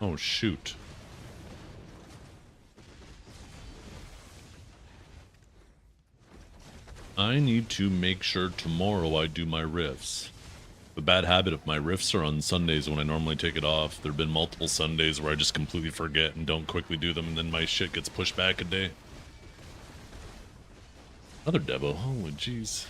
Oh, shoot. I need to make sure tomorrow I do my riffs. The bad habit of my riffs are on Sundays when I normally take it off. There have been multiple Sundays where I just completely forget and don't quickly do them, and then my shit gets pushed back a day. Another Debo. Holy jeez.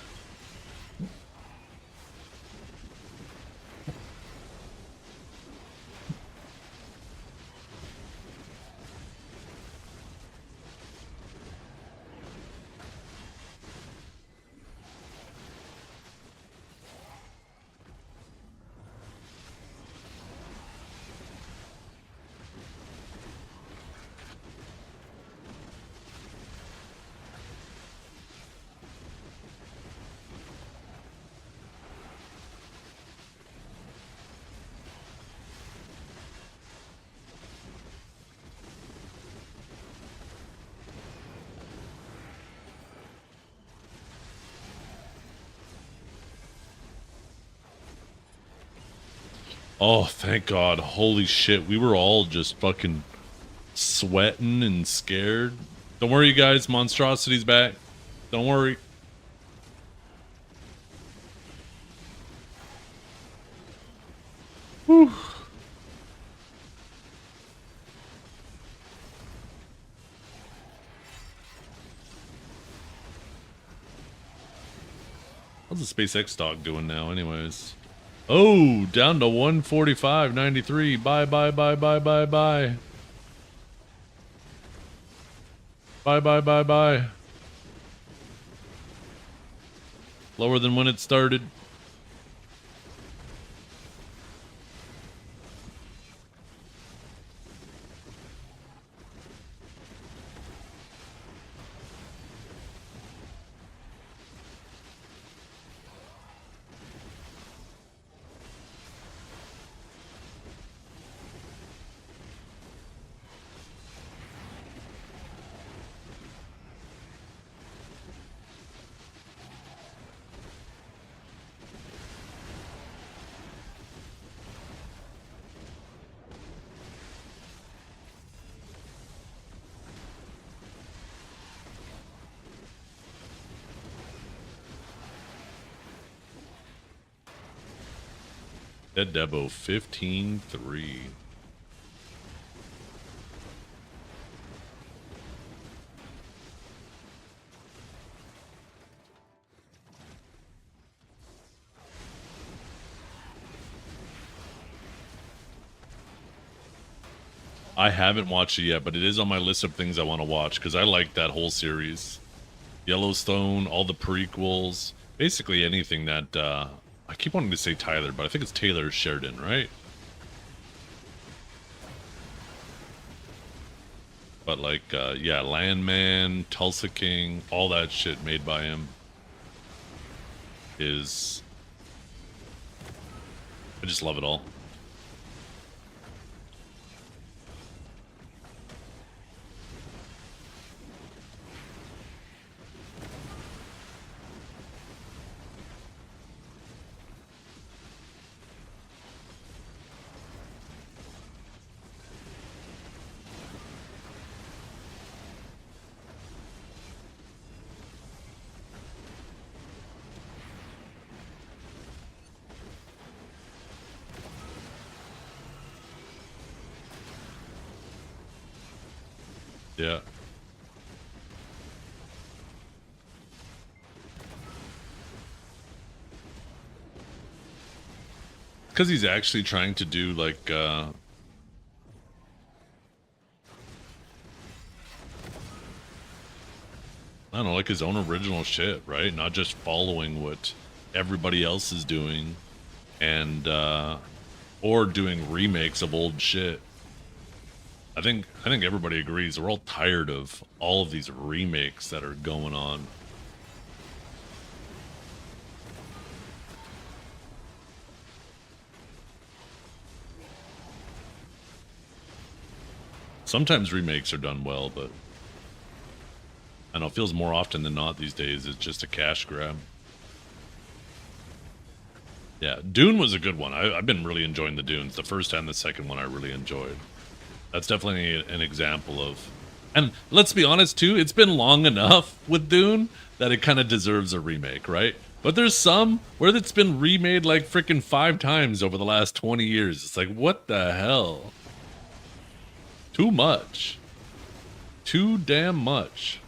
Oh, thank God. Holy shit. We were all just fucking sweating and scared. Don't worry, you guys. Monstrosity's back. Don't worry. Whew. How's the SpaceX stock doing now, anyways? Oh, down to 145.93. Bye, bye, bye, bye, bye, bye. Bye, bye, bye, bye. Lower than when it started. Dead Debo 15-3. I haven't watched it yet, but it is on my list of things I want to watch because I like that whole series. Yellowstone, all the prequels, basically anything that I keep wanting to say Tyler, but I think it's Taylor Sheridan, right? But like, yeah, Landman, Tulsa King, all that shit made by him is... I just love it all. Yeah. Because he's actually trying to do like I don't know, like his own original shit, right? Not just following what everybody else is doing and or doing remakes of old shit. I think everybody agrees we're all tired of all of these remakes that are going on. Sometimes remakes are done well, but I know it feels more often than not these days it's just a cash grab. Yeah, Dune was a good one. I've been really enjoying the Dunes. The first and the second one I really enjoyed. That's definitely an example of... And let's be honest, too, it's been long enough with Dune that it kind of deserves a remake, right? But there's some where it's been remade like freaking 5 times over the last 20 years. It's like, what the hell? Too much. Too damn much.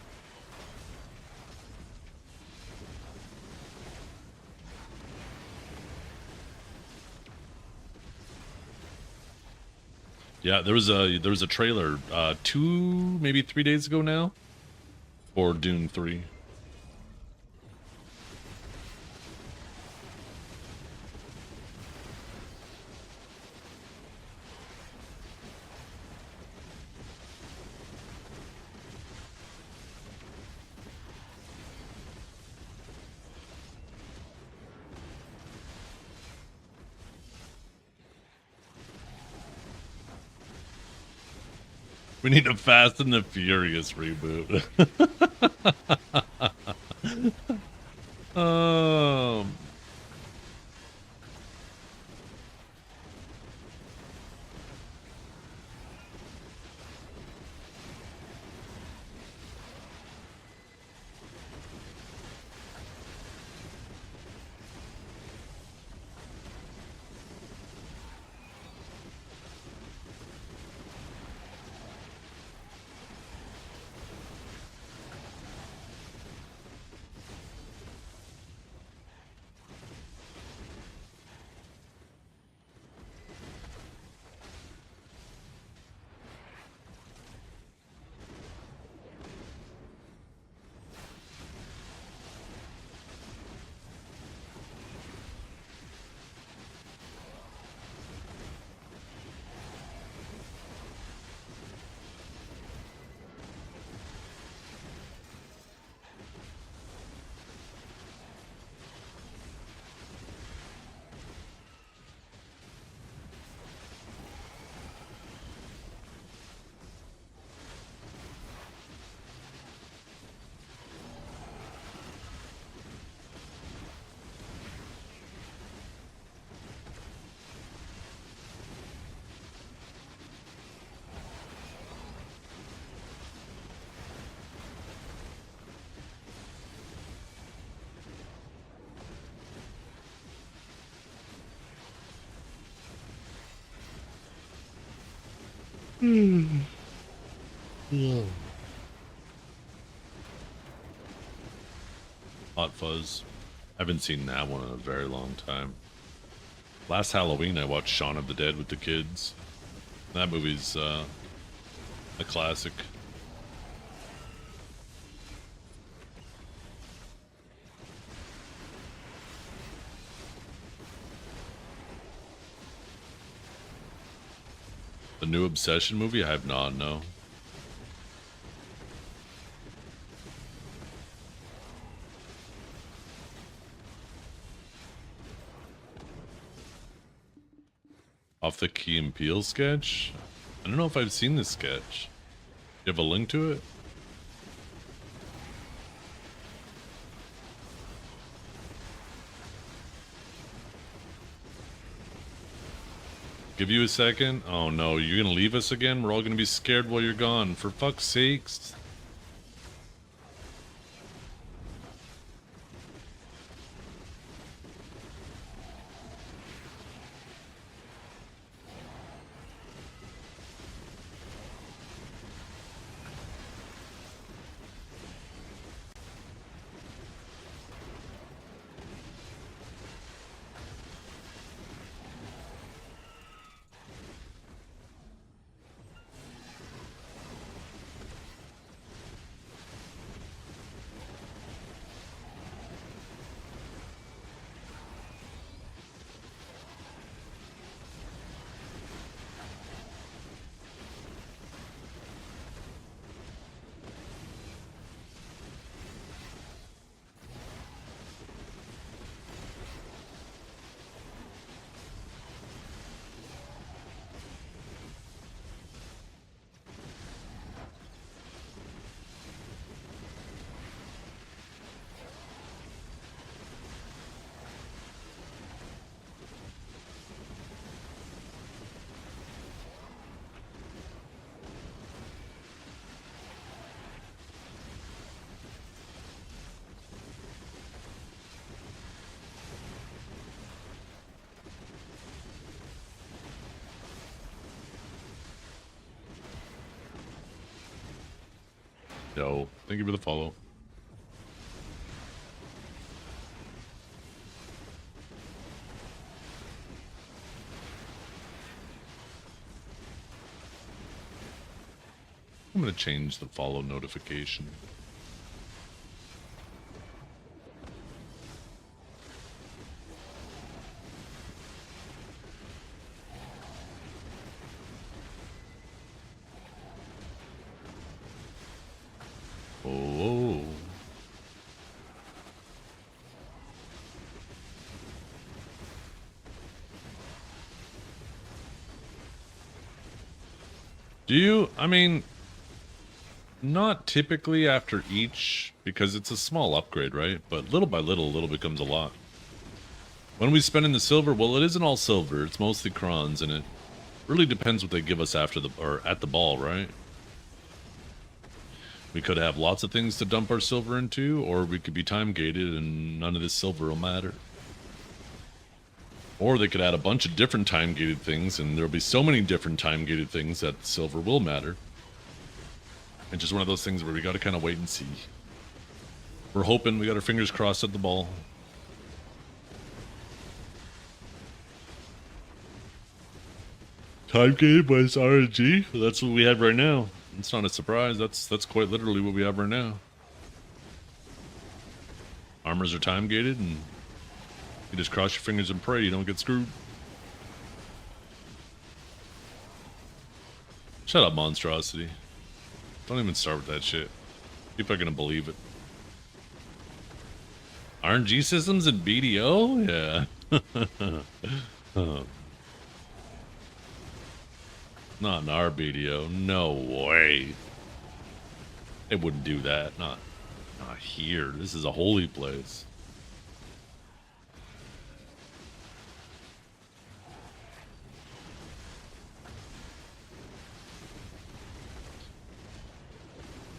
Yeah, there was a trailer 2 maybe 3 days ago now for Dune 3. We need a Fast and the Furious reboot. um Hot Fuzz. Haven't seen that one in a very long time. Last Halloween I watched Shaun of the Dead with the kids. That movie's a classic. The new Obsession movie? I have not, no. Off the Key and Peele sketch? I don't know if I've seen this sketch. You have a link to it? Give you a second? Oh no, you're gonna leave us again? We're all gonna be scared while you're gone. For fuck's sakes. Yo, thank you for the follow. I'm gonna change the follow notification. Oh. Do you? I mean, not typically after each, because it's a small upgrade, right? But little by little, a little becomes a lot. When we spend in the silver, well, it isn't all silver. It's mostly crons, and it really depends what they give us after the, or at the ball, right? We could have lots of things to dump our silver into, or we could be time gated and none of this silver will matter. Or they could add a bunch of different time gated things, and there'll be so many different time gated things that silver will matter. It's just one of those things where we gotta kind of wait and see. We're hoping, we got our fingers crossed at the ball. Time gated was RNG. That's what we have right now. It's not a surprise. That's quite literally what we have right now. Armors are time gated, and you just cross your fingers and pray you don't get screwed. Shut up, monstrosity. Don't even start with that shit. People are gonna believe it. RNG systems and BDO? Yeah. Not in our BDO. No way. It wouldn't do that. Not here. This is a holy place.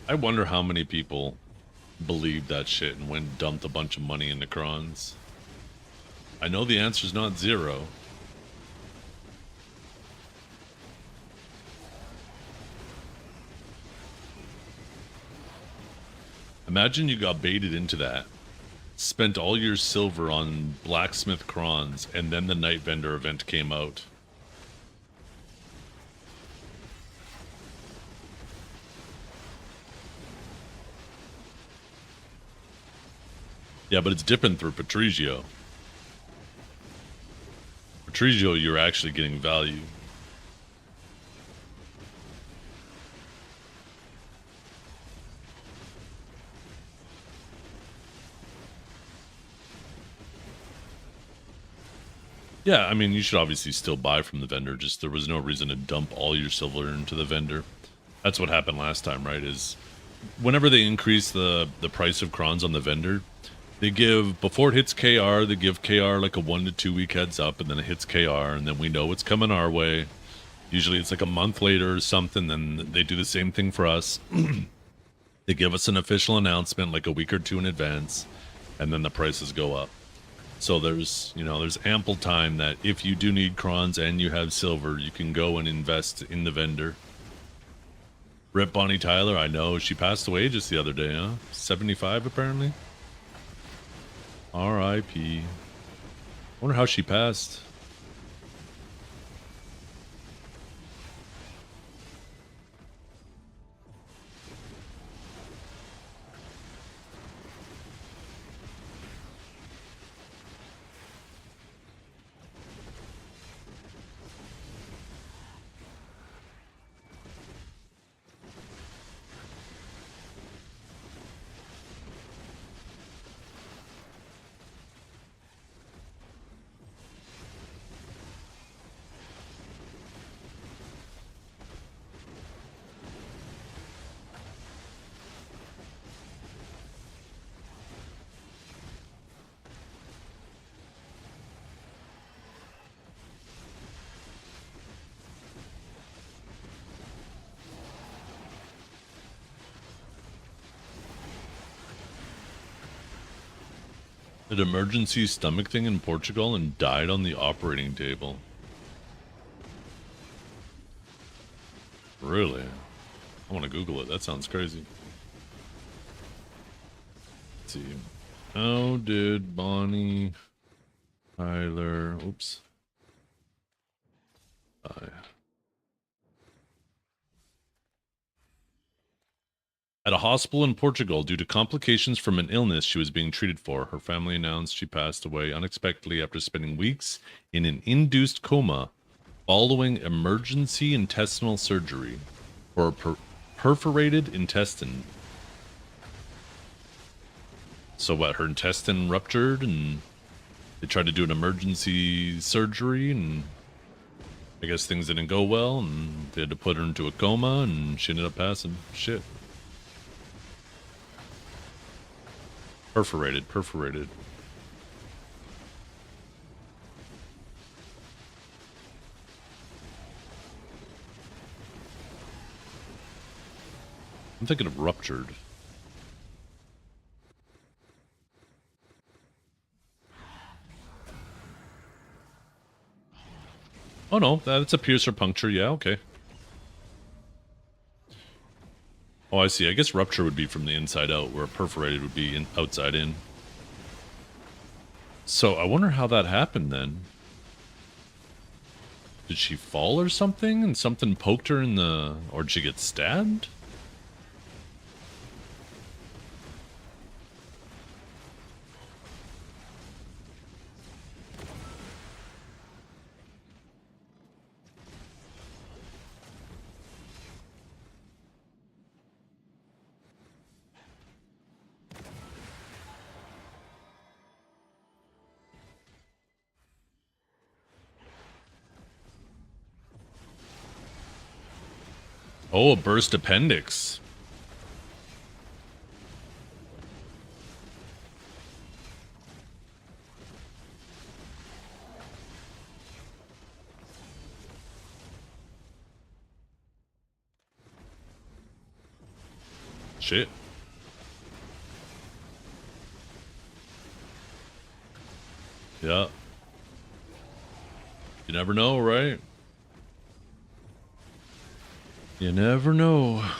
I wonder how many people believed that shit and went and dumped a bunch of money into crons. I know the answer's not zero. Imagine you got baited into that, spent all your silver on blacksmith crons, and then the night vendor event came out. Yeah, but it's different through Patrigio. Patrigio, you're actually getting value. Yeah, I mean, you should obviously still buy from the vendor, just there was no reason to dump all your silver into the vendor. That's what happened last time, right? Is whenever they increase the price of crons on the vendor, they give, before it hits KR, they give KR like a 1 to 2 week heads up, and then it hits KR, and then we know it's coming our way. Usually it's like a month later or something, then they do the same thing for us. They give us an official announcement like a week or two in advance, and then the prices go up. So there's, you know, there's ample time that if you do need crons and you have silver, you can go and invest in the vendor. Rip Bonnie Tyler, I know, she passed away just the other day, huh? 75 apparently? R.I.P. Wonder how she passed. Did emergency stomach thing in Portugal and died on the operating table. Really? I want to Google it. That sounds crazy. Let's see. How did Bonnie Tyler... Oops. Die. At a hospital in Portugal, due to complications from an illness she was being treated for, her family announced she passed away unexpectedly after spending weeks in an induced coma following emergency intestinal surgery for a perforated intestine. So what, her intestine ruptured and they tried to do an emergency surgery and I guess things didn't go well and they had to put her into a coma and she ended up passing. Shit. Perforated. I'm thinking of ruptured. Oh no, that's a pierce or puncture. Yeah, okay. Oh, I see. I guess rupture would be from the inside out, where perforated would be outside in. So I wonder how that happened then. Did she fall or something and something poked her in the... Or did she get stabbed? Oh, a burst appendix. Shit. Yeah. You never know, right? You never know. I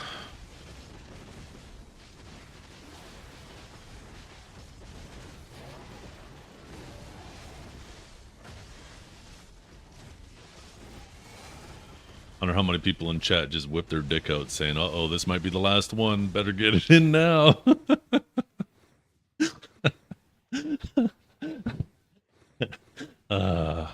wonder how many people in chat just whip their dick out saying, uh-oh, this might be the last one. Better get it in now. uh...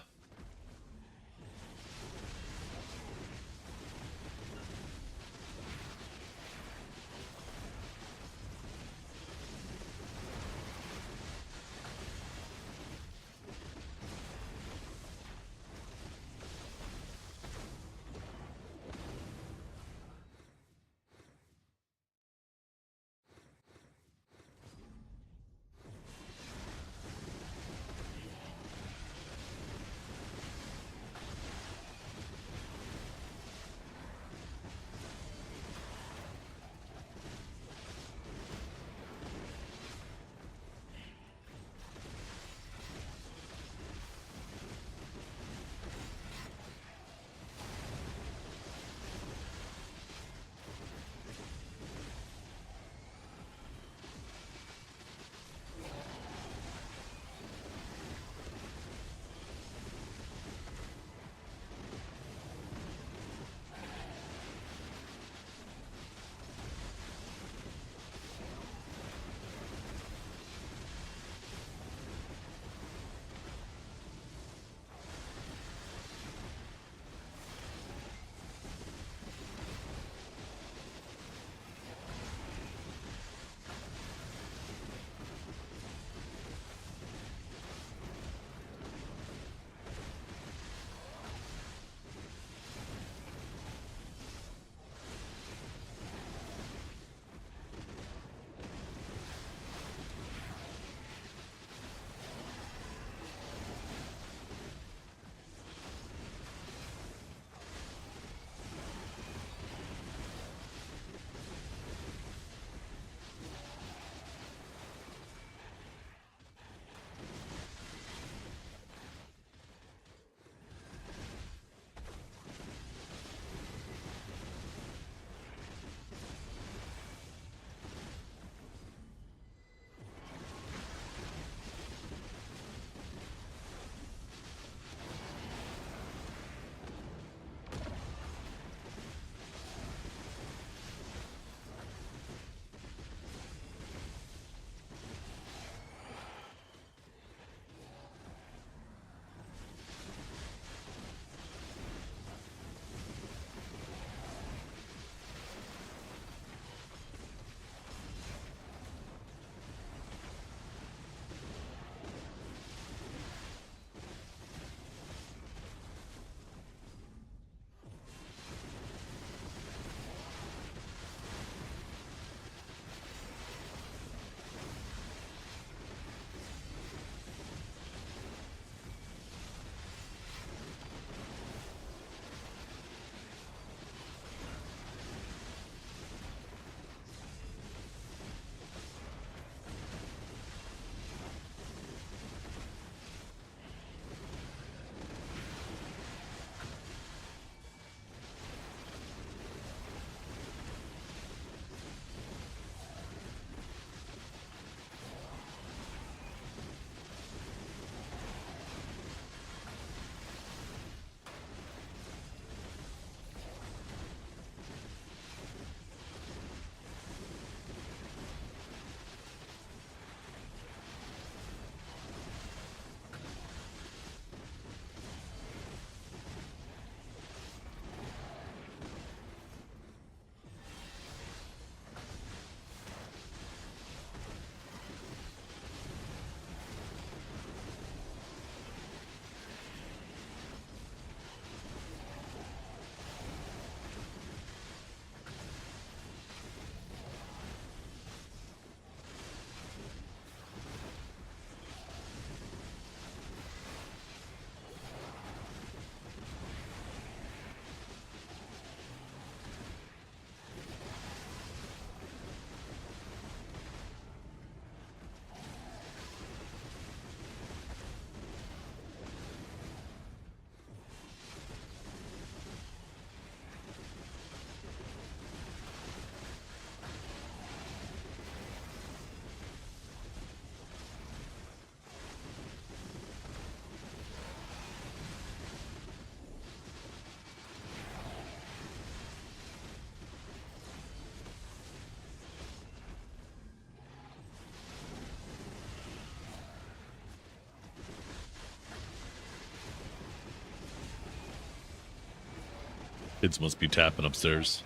Kids must be tapping upstairs.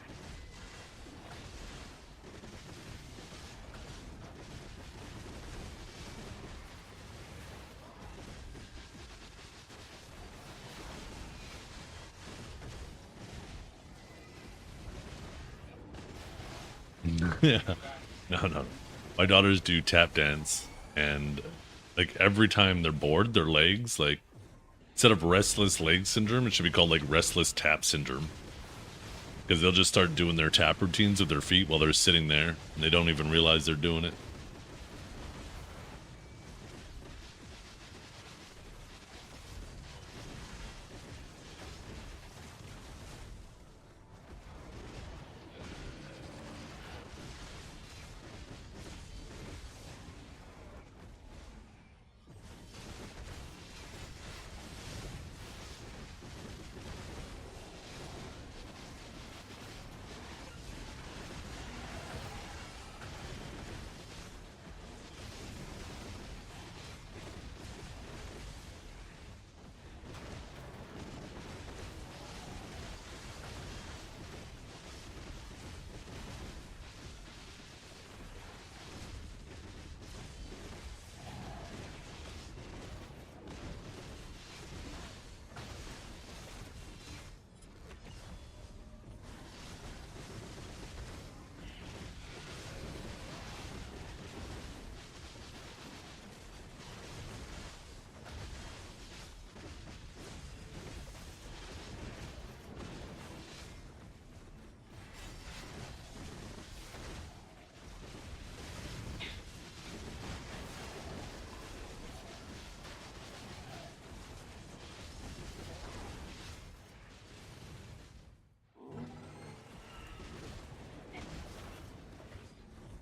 Yeah. No. My daughters do tap dance, and like every time they're bored, their legs, like, instead of restless leg syndrome, it should be called like restless tap syndrome. Because they'll just start doing their tap routines with their feet while they're sitting there, and they don't even realize they're doing it.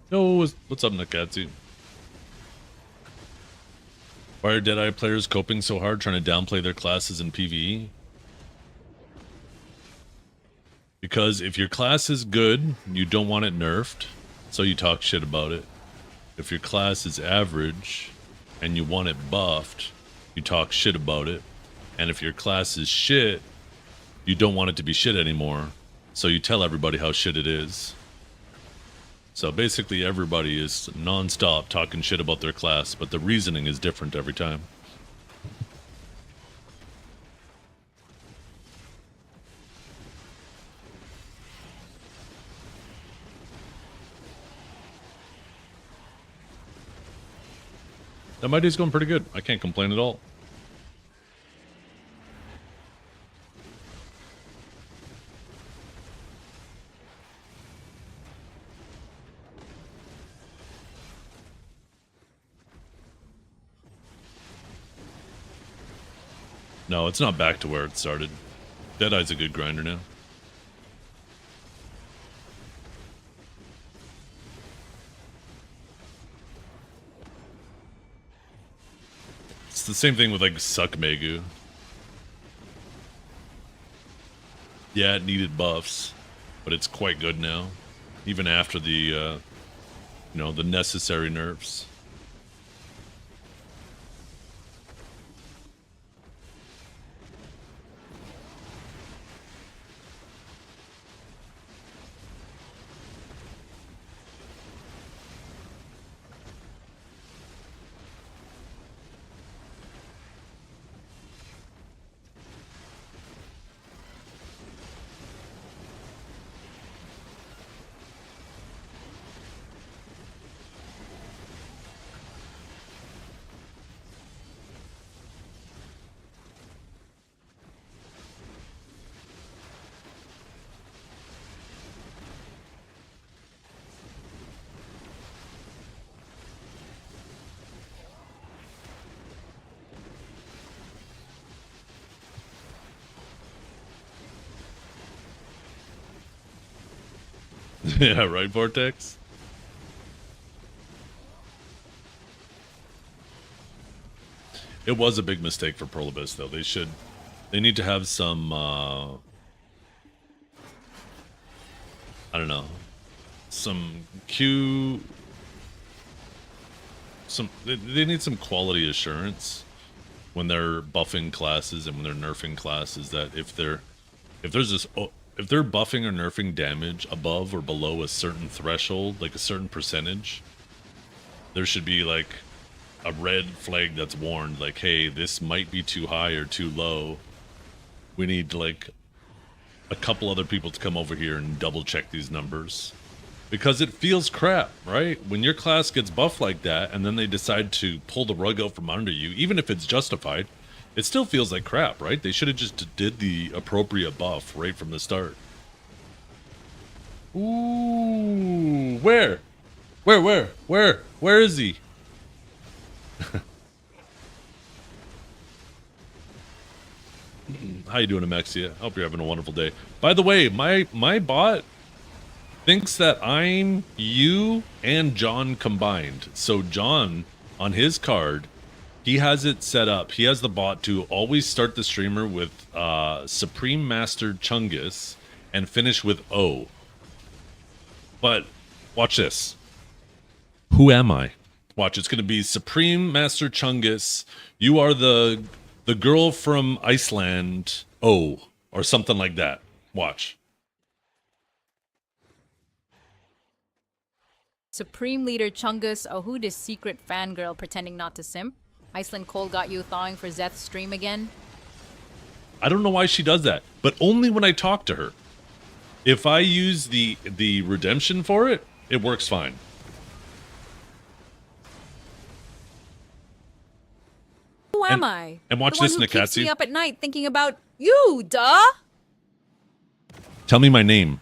Yo, what's up, Nakatsu? Why are Deadeye players coping so hard trying to downplay their classes in PvE? Because if your class is good, you don't want it nerfed, so you talk shit about it. If your class is average and you want it buffed, you talk shit about it. And if your class is shit, you don't want it to be shit anymore, so you tell everybody how shit it is. So basically everybody is non-stop talking shit about their class, but the reasoning is different every time. Now my day's going pretty good. I can't complain at all. No, it's not back to where it started. Deadeye's a good grinder now. It's the same thing with like Suck Megu. Yeah, it needed buffs, but it's quite good now, even after the, the necessary nerfs. Yeah, right, Vortex? It was a big mistake for Prolibus, though. They need to have some, I don't know, they need some quality assurance when they're buffing classes and when they're nerfing classes, that if there's this if they're buffing or nerfing damage above or below a certain threshold, like a certain percentage, there should be like a red flag that's warned, like, hey, this might be too high or too low. We need like a couple other people to come over here and double check these numbers. Because it feels crap, right? When your class gets buffed like that and then they decide to pull the rug out from under you, even if it's justified, it still feels like crap, right? They should have just did the appropriate buff right from the start. Ooh, where? Where is he? How you doing, Amexia? Hope you're having a wonderful day. By the way, my bot thinks that I'm you and John combined. So John, on his card, he has it set up. He has the bot to always start the streamer with Supreme Master Chungus and finish with O. But watch this. Who am I? Watch, it's going to be Supreme Master Chungus. You are the girl from Iceland, O, or something like that. Watch. Supreme Leader Chungus, oh, who this secret fangirl pretending not to simp? Iceland Cole got you thawing for Zeth's stream again? I don't know why she does that, but only when I talk to her. If I use the redemption for it, it works fine. Who am I? And watch the this, one who keeps Nikatsu. me up at night thinking about you, duh! Tell me my name.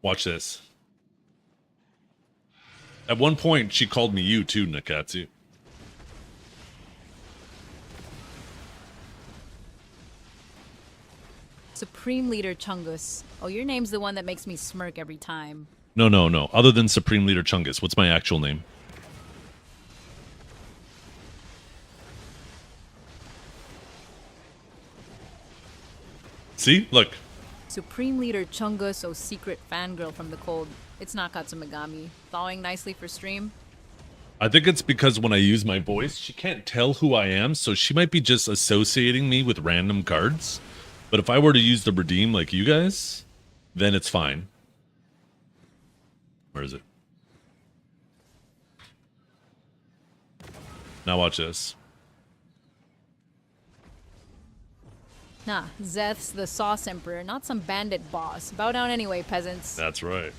Watch this. At one point, she called me you too, Nikatsu. Supreme Leader Chungus. Oh, your name's the one that makes me smirk every time. No. Other than Supreme Leader Chungus, what's my actual name? See? Look. Supreme Leader Chungus, oh secret fangirl from the cold. It's not Katsumagami. Thawing nicely for stream? I think it's because when I use my voice, she can't tell who I am, so she might be just associating me with random cards. But if I were to use the redeem like you guys, then it's fine. Where is it? Now watch this. Nah, Zeth's the Sauce Emperor, not some bandit boss. Bow down anyway, peasants. That's right.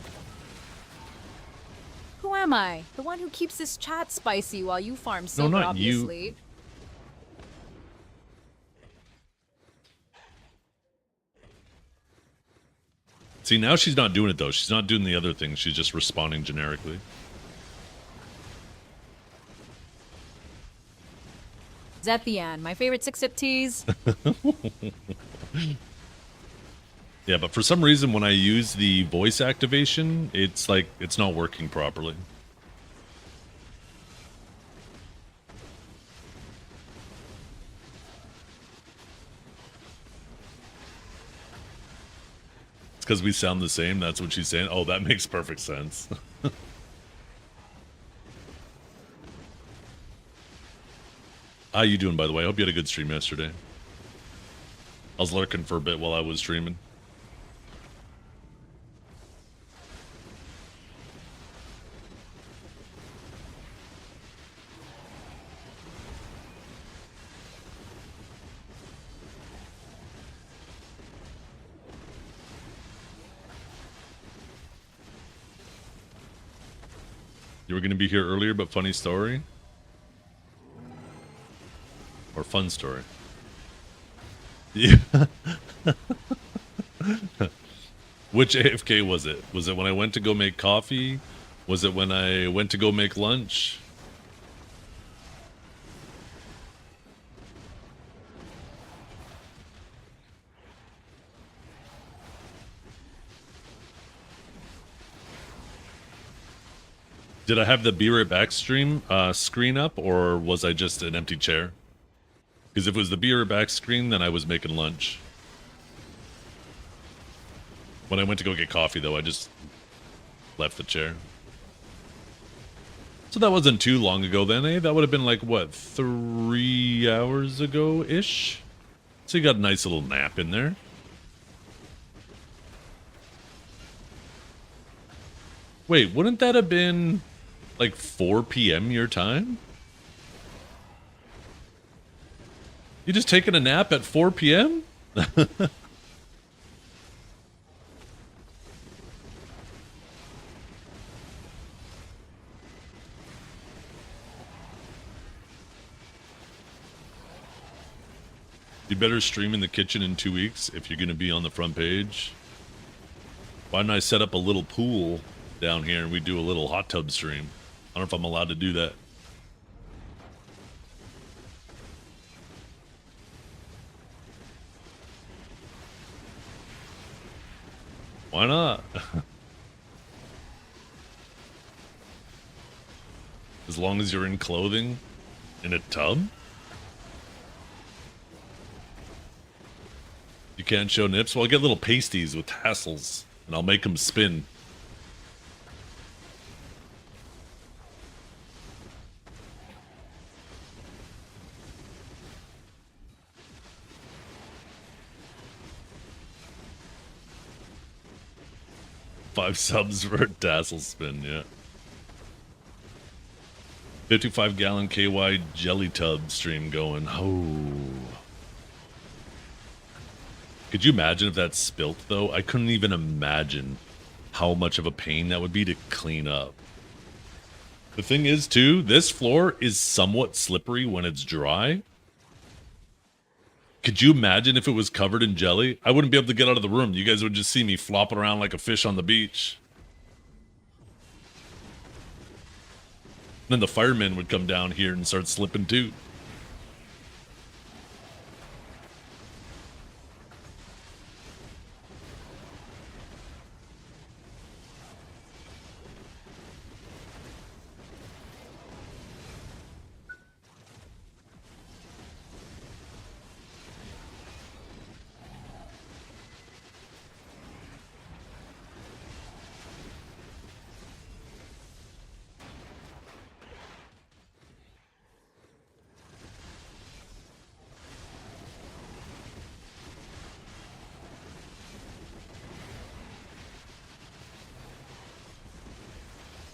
Who am I? The one who keeps this chat spicy while you farm silver, not you. obviously. See, now she's not doing it, though. She's not doing the other thing. She's just responding generically. Zethian, my favorite six-sip teas. Yeah, but for some reason, when I use the voice activation, it's like, it's not working properly. It's because we sound the same. That's what she's saying. Oh, that makes perfect sense. How you doing, by the way? I hope you had a good stream yesterday. I was lurking for a bit while I was streaming. You were going to be here earlier, but funny story? Or fun story? Yeah. Which AFK was it? Was it when I went to go make coffee? Was it when I went to go make lunch? Did I have the Be Right Back stream screen up, or was I just an empty chair? Because if it was the Be Right Back screen, then I was making lunch. When I went to go get coffee, though, I just left the chair. So that wasn't too long ago then, eh? That would have been like, what, 3 hours ago-ish? So you got a nice little nap in there. Wait, wouldn't that have been like 4 p.m. your time? You just taking a nap at 4 p.m.? You better stream in the kitchen in 2 weeks if you're going to be on the front page. Why don't I set up a little pool down here and we do a little hot tub stream? I don't know if I'm allowed to do that. Why not? As long as you're in clothing in a tub? You can't show nips? Well, I'll get little pasties with tassels and I'll make them spin. Five subs for a tassel spin, yeah. 55-gallon KY jelly tub stream going. Oh. Could you imagine if that spilt, though? I couldn't even imagine how much of a pain that would be to clean up. The thing is, too, this floor is somewhat slippery when it's dry. Could you imagine if it was covered in jelly? I wouldn't be able to get out of the room. You guys would just see me flopping around like a fish on the beach. Then the firemen would come down here and start slipping too.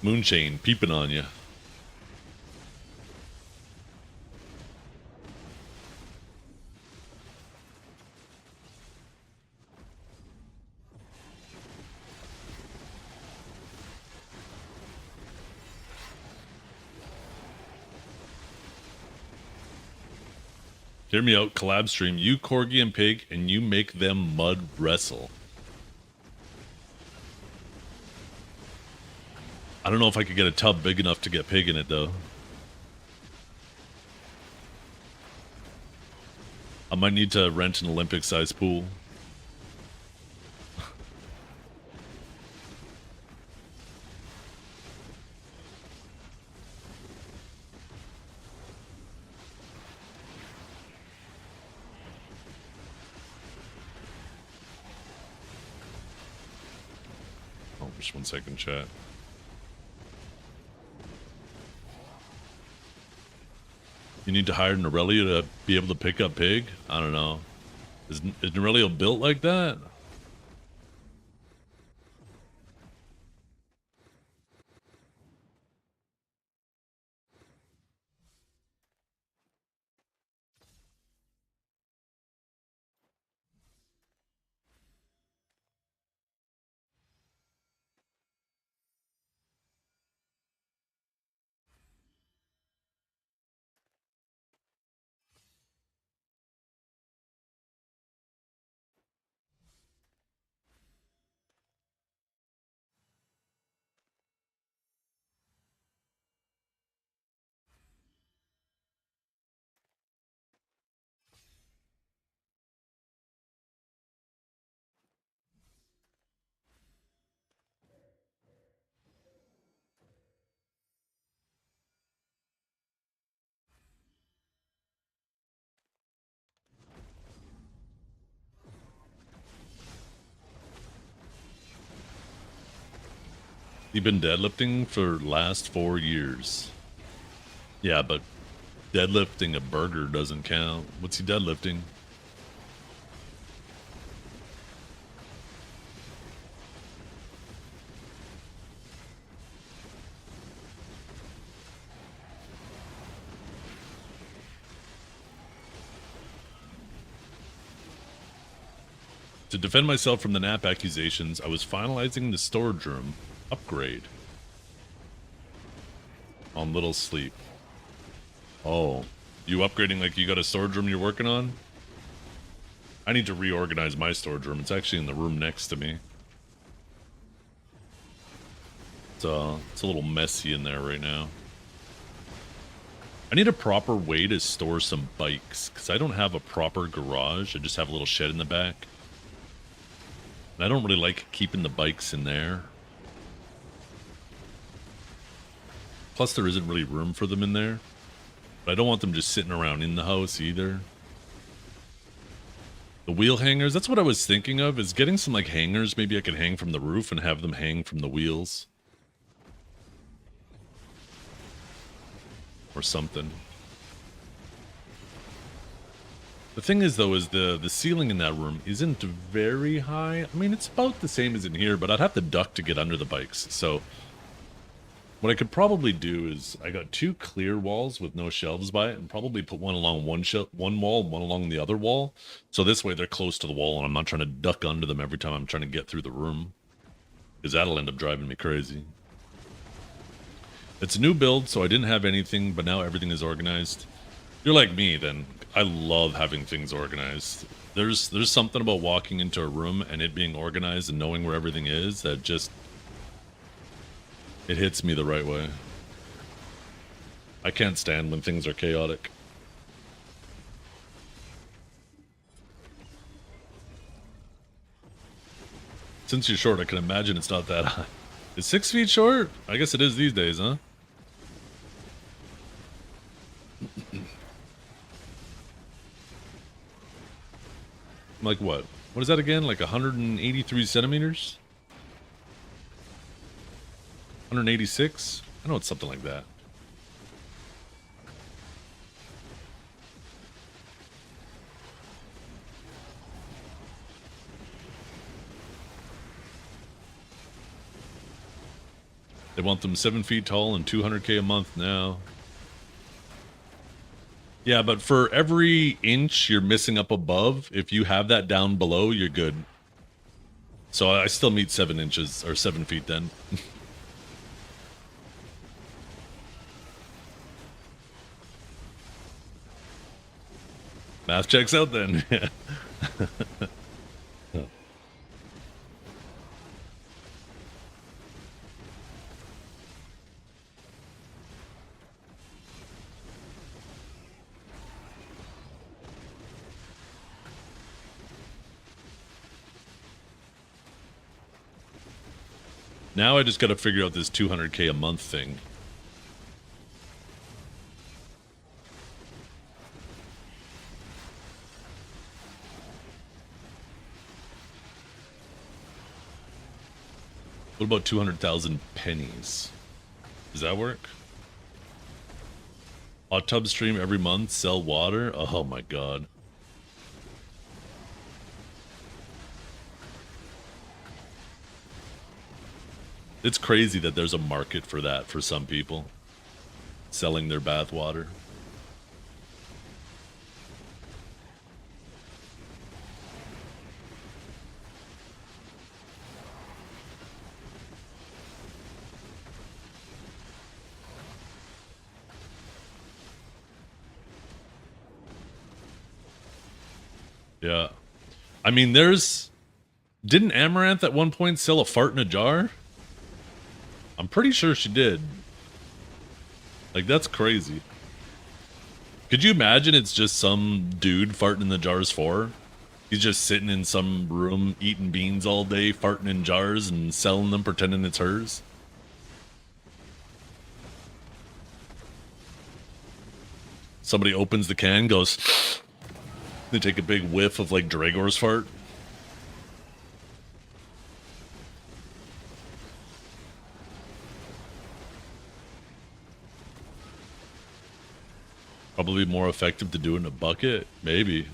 Moonshane peeping on you. Hear me out, collab stream. You, Corgi, and Pig, and you make them mud wrestle. I don't know if I could get a tub big enough to get Pig in it, though. I might need to rent an Olympic-sized pool. Oh, just 1 second, chat. You need to hire an Aurelio to be able to pick up Pig? I don't know. Is Aurelio built like that? You've been deadlifting for last 4 years. Yeah, but deadlifting a burger doesn't count. What's he deadlifting? To defend myself from the nap accusations, I was finalizing the storage room upgrade on Little Sleep. Oh, you upgrading like you got a storage room you're working on? I need to reorganize my storage room. It's actually in the room next to me. It's a little messy in there right now. I need a proper way to store some bikes, because I don't have a proper garage. I just have a little shed in the back. And I don't really like keeping the bikes in there. Plus, there isn't really room for them in there. But I don't want them just sitting around in the house either. The wheel hangers, that's what I was thinking of, is getting some like hangers. Maybe I could hang from the roof and have them hang from the wheels. Or something. The thing is, though, is the ceiling in that room isn't very high. I mean, it's about the same as in here, but I'd have to duck to get under the bikes. So what I could probably do is I got 2 clear walls with no shelves by it, and probably put one along one wall, one along the other wall. So this way they're close to the wall, and I'm not trying to duck under them every time I'm trying to get through the room, because that'll end up driving me crazy. It's a new build, so I didn't have anything, but now everything is organized. You're like me, then. I love having things organized. There's something about walking into a room and it being organized and knowing where everything is that just... it hits me the right way. I can't stand when things are chaotic. Since you're short, I can imagine it's not that high. Is 6 feet short? I guess it is these days, huh? Like what? What is that again? Like 183 centimeters? 186? I know it's something like that. They want them 7 feet tall and 200K a month now. Yeah, but for every inch you're missing up above, if you have that down below, you're good. So I still meet 7 inches, or 7 feet then. Math checks out then. Now I just got to figure out this 200K a month thing. What about 200,000 pennies? Does that work? Hot tub stream every month, sell water? Oh my god. It's crazy that there's a market for that for some people. Selling their bath water. Yeah. I mean, didn't Amaranth at one point sell a fart in a jar? I'm pretty sure she did. Like, that's crazy. Could you imagine it's just some dude farting in the jars for? He's just sitting in some room eating beans all day, farting in jars and selling them, pretending it's hers? Somebody opens the can, goes... They take a big whiff of, like, Dragor's fart. Probably more effective to do it in a bucket? Maybe.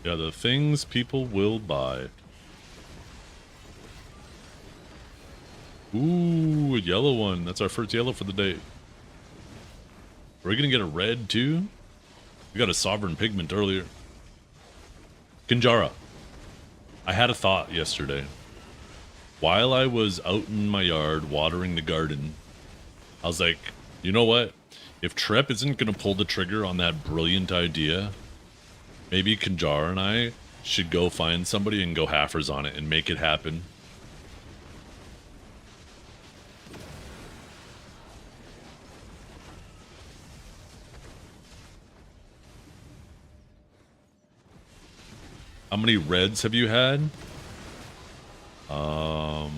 Yeah, the things people will buy. Ooh, a yellow one. That's our first yellow for the day. Are we gonna get a red too? We got a sovereign pigment earlier. Kinjara. I had a thought yesterday. While I was out in my yard watering the garden, I was like, you know what? If Trep isn't gonna pull the trigger on that brilliant idea, maybe Kinjara and I should go find somebody and go halfers on it and make it happen. How many reds have you had? I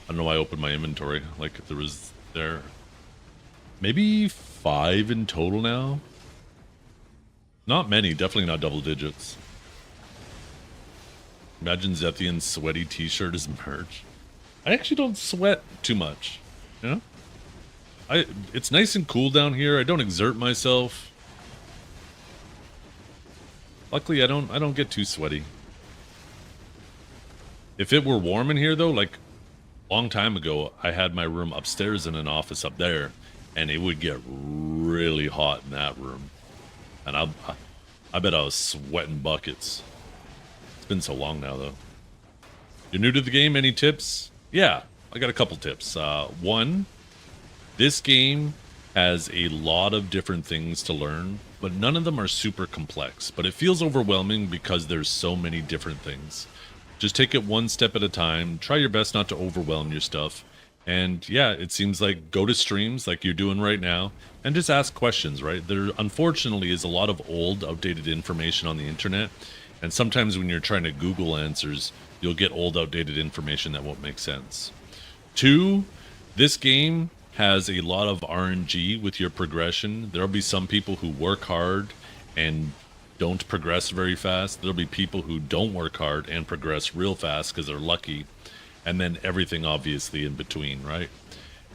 don't know why I opened my inventory. Like there was there. Maybe 5 in total now. Not many, definitely not double digits. Imagine Zethian's sweaty t-shirt as merch. I actually don't sweat too much. You know? It's nice and cool down here. I don't exert myself. Luckily I don't get too sweaty. If it were warm in here though, like a long time ago, I had my room upstairs and an office up there, and it would get really hot in that room. And I bet I was sweating buckets. It's been so long now though. You're new to the game, any tips? Yeah, I got a couple tips. One, this game has a lot of different things to learn, but none of them are super complex. But it feels overwhelming because there's so many different things. Just take it one step at a time. Try your best not to overwhelm your stuff. And yeah, it seems like go to streams like you're doing right now and just ask questions, right? There unfortunately is a lot of old, outdated information on the internet. And sometimes when you're trying to Google answers, you'll get old, outdated information that won't make sense. 2, this game has a lot of RNG with your progression. There'll be some people who work hard and don't progress very fast. There'll be people who don't work hard and progress real fast because they're lucky. And then everything obviously in between, right?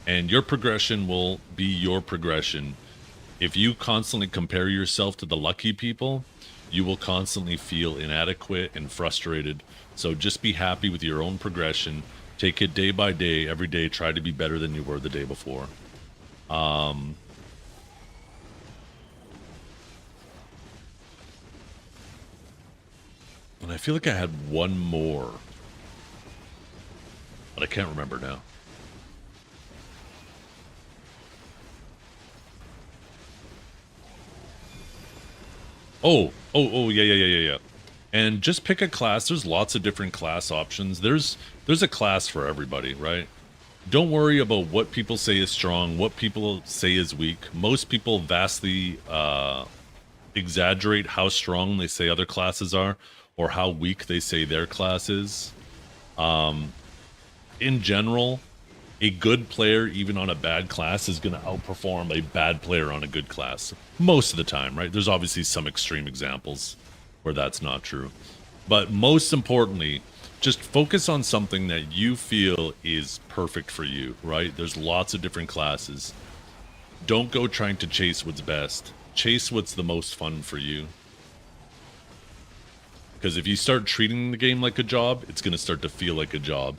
And your progression will be your progression. If you constantly compare yourself to the lucky people, you will constantly feel inadequate and frustrated. So just be happy with your own progression. Take it day by day, every day. Try to be better than you were the day before. And I feel like I had one more, but I can't remember now. Oh, yeah. And just pick a class. There's lots of different class options. There's a class for everybody, right? Don't worry about what people say is strong, what people say is weak. Most people vastly exaggerate how strong they say other classes are or how weak they say their class is. In general, a good player, even on a bad class, is going to outperform a bad player on a good class. Most of the time, right? There's obviously some extreme examples where that's not true. But most importantly, just focus on something that you feel is perfect for you, right? There's lots of different classes. Don't go trying to chase what's best. Chase what's the most fun for you. Because if you start treating the game like a job, it's going to start to feel like a job.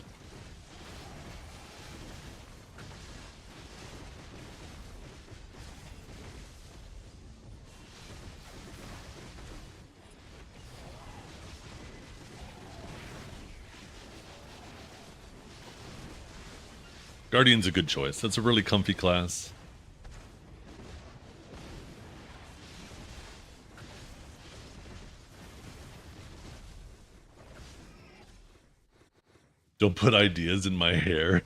Guardian's a good choice. That's a really comfy class. Don't put ideas in my hair.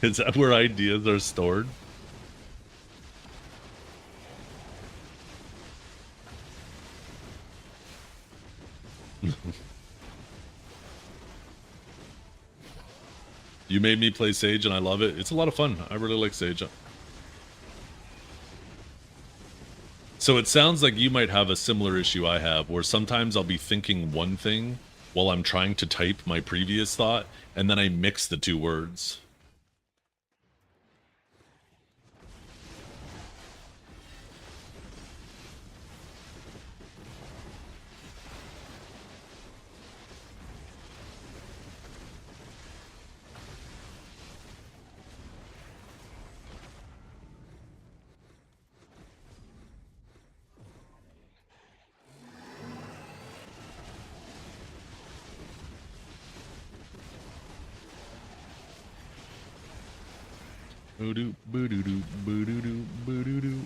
Is that where ideas are stored? You made me play Sage and I love it. It's a lot of fun. I really like Sage. So it sounds like you might have a similar issue I have, where sometimes I'll be thinking one thing while I'm trying to type my previous thought, and then I mix the two words. Boo-doo, boo-doo-doo, boo-doo-doo, boo-doo-doo.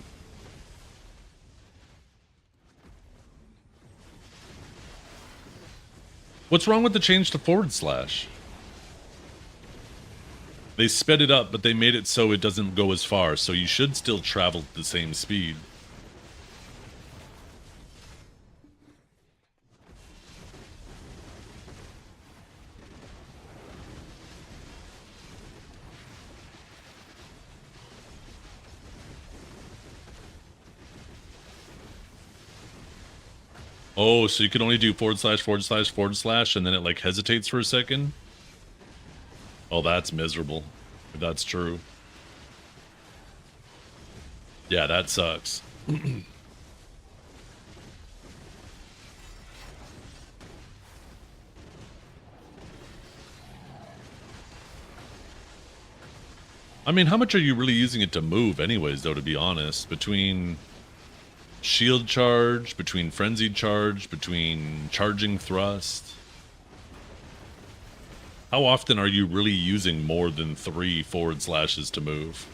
What's wrong with the change to forward slash? They sped it up, but they made it so it doesn't go as far, so you should still travel at the same speed. Oh, so you can only do forward slash, forward slash, forward slash, and then it like hesitates for a second? Oh, that's miserable, if that's true. Yeah, that sucks. I mean, how much are you really using it to move anyways, though, to be honest? Between shield charge, between frenzied charge, between charging thrust. How often are you really using more than 3 forward slashes to move?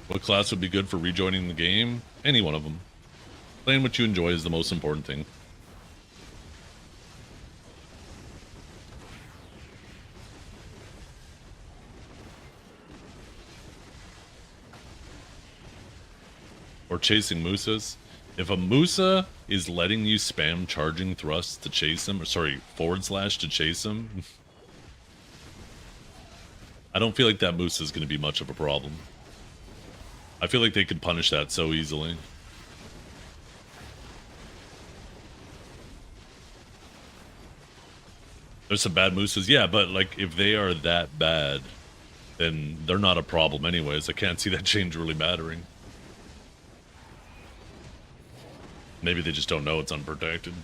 What class would be good for rejoining the game? Any one of them. Playing what you enjoy is the most important thing. Or chasing Musas. If a Musa is letting you spam charging thrust to chase him, or sorry, forward slash to chase him, I don't feel like that Musa is going to be much of a problem. I feel like they could punish that so easily. There's some bad Musas, yeah, but like if they are that bad, then they're not a problem anyways. I can't see that change really mattering. Maybe they just don't know it's unprotected.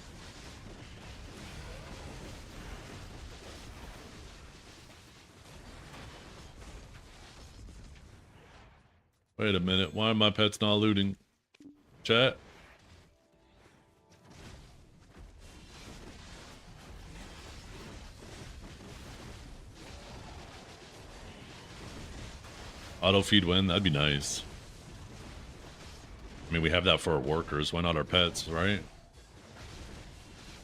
Wait a minute, why are my pets not looting? Chat? Auto feed win? That'd be nice. I mean, we have that for our workers. Why not our pets, right?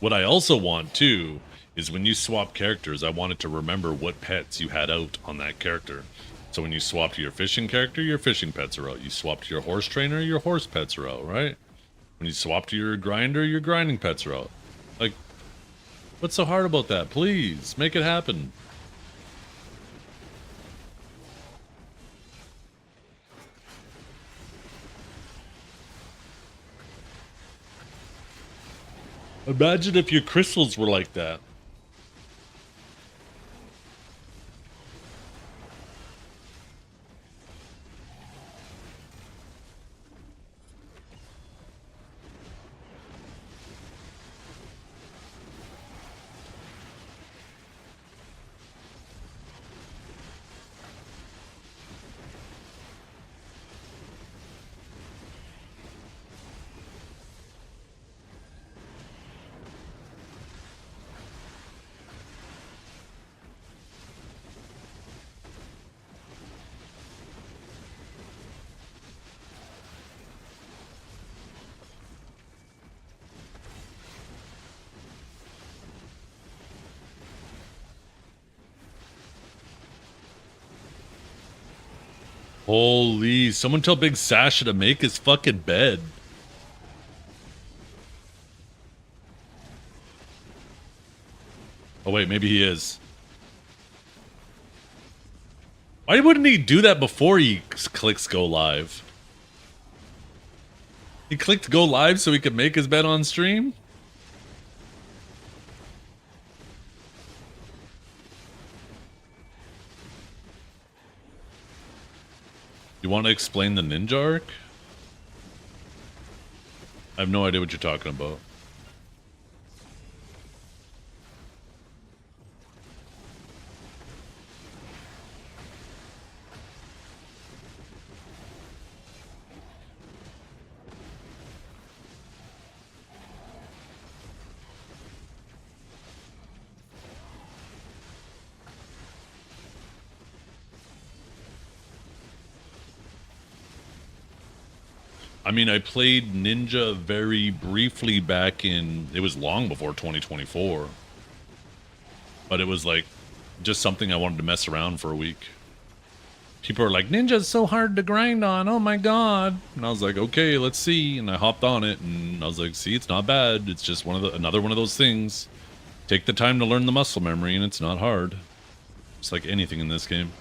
What I also want, too, is when you swap characters, I want it to remember what pets you had out on that character. So when you swap to your fishing character, your fishing pets are out. You swap to your horse trainer, your horse pets are out, right? When you swap to your grinder, your grinding pets are out. Like, what's so hard about that? Please, make it happen. Imagine if your crystals were like that. Holy, someone tell Big Sasha to make his fucking bed. Oh wait, maybe he is. Why wouldn't he do that before he clicks go live? He clicked go live so he could make his bed on stream? You want to explain the ninja arc? I have no idea what you're talking about. I mean, I played Ninja very briefly back in, it was long before 2024. But it was like just something I wanted to mess around for a week. People are like, Ninja's so hard to grind on. Oh my god. And I was like, okay, let's see. And I hopped on it and I was like, see, it's not bad. It's just another one of those things. Take the time to learn the muscle memory and it's not hard. It's like anything in this game.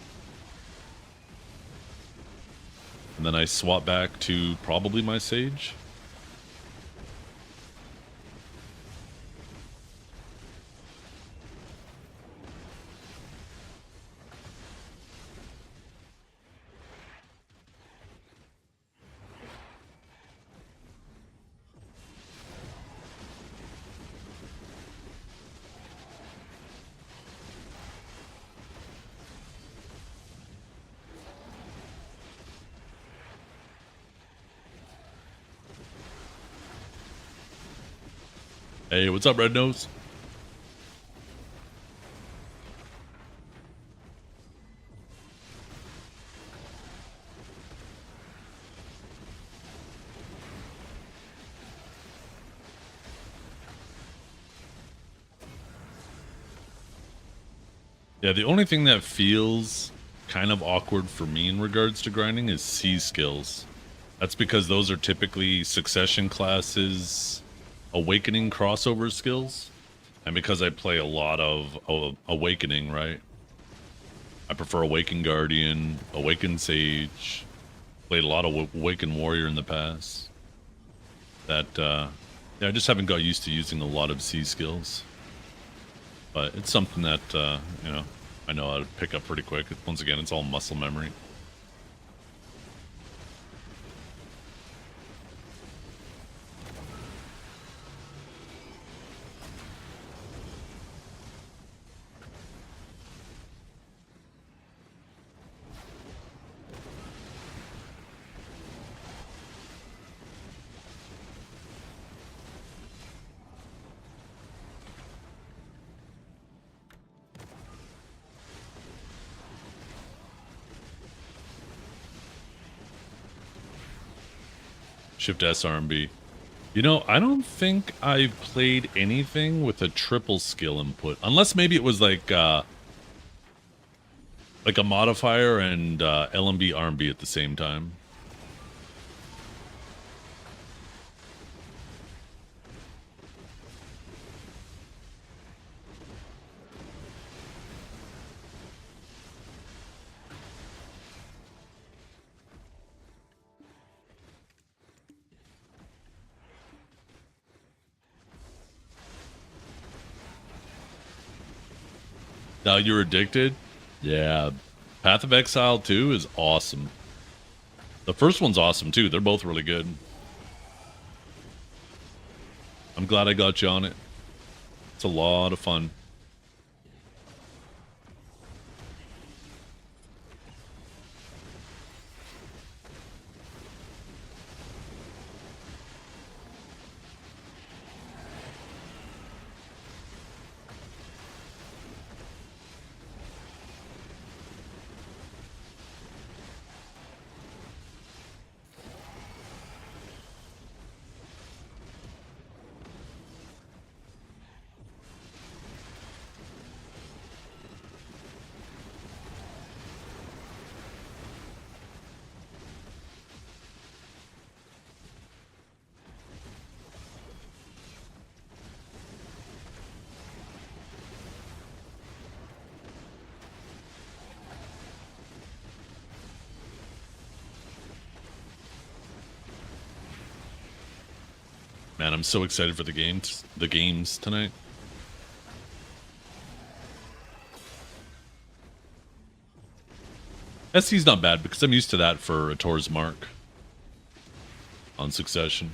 And then I swap back to probably my Sage. Hey, what's up, Red Nose? Yeah, the only thing that feels kind of awkward for me in regards to grinding is C skills. That's because those are typically succession classes, awakening crossover skills. And because I play a lot of awakening, right? I prefer Awaken Guardian, Awaken Sage, played a lot of Awaken Warrior in the past. That, yeah, I just haven't got used to using a lot of C skills. But it's something that, you know, I know how to pick up pretty quick. Once again, it's all muscle memory. Shift S RMB. You know, I don't think I've played anything with a triple skill input, unless maybe it was like a modifier and LMB RMB at the same time. Now you're addicted? Yeah. Path of Exile 2 is awesome. The first one's awesome too. They're both really good. I'm glad I got you on it. It's a lot of fun. Man, I'm so excited for the games tonight. SC's not bad because I'm used to that for a Tor's Mark on Succession.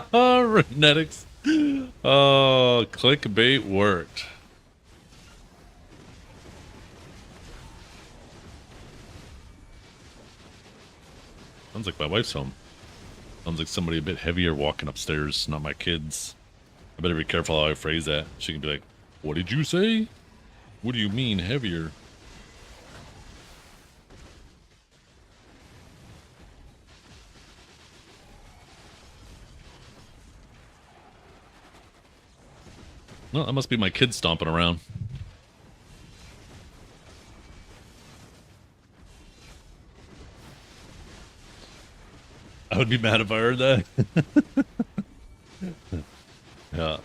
Renetics. Oh, clickbait worked. Sounds like my wife's home. Sounds like somebody a bit heavier walking upstairs, not my kids. I better be careful how I phrase that. She can be like, "What did you say? What do you mean heavier?" Well, that must be my kids stomping around. I would be mad if I heard that. Yeah.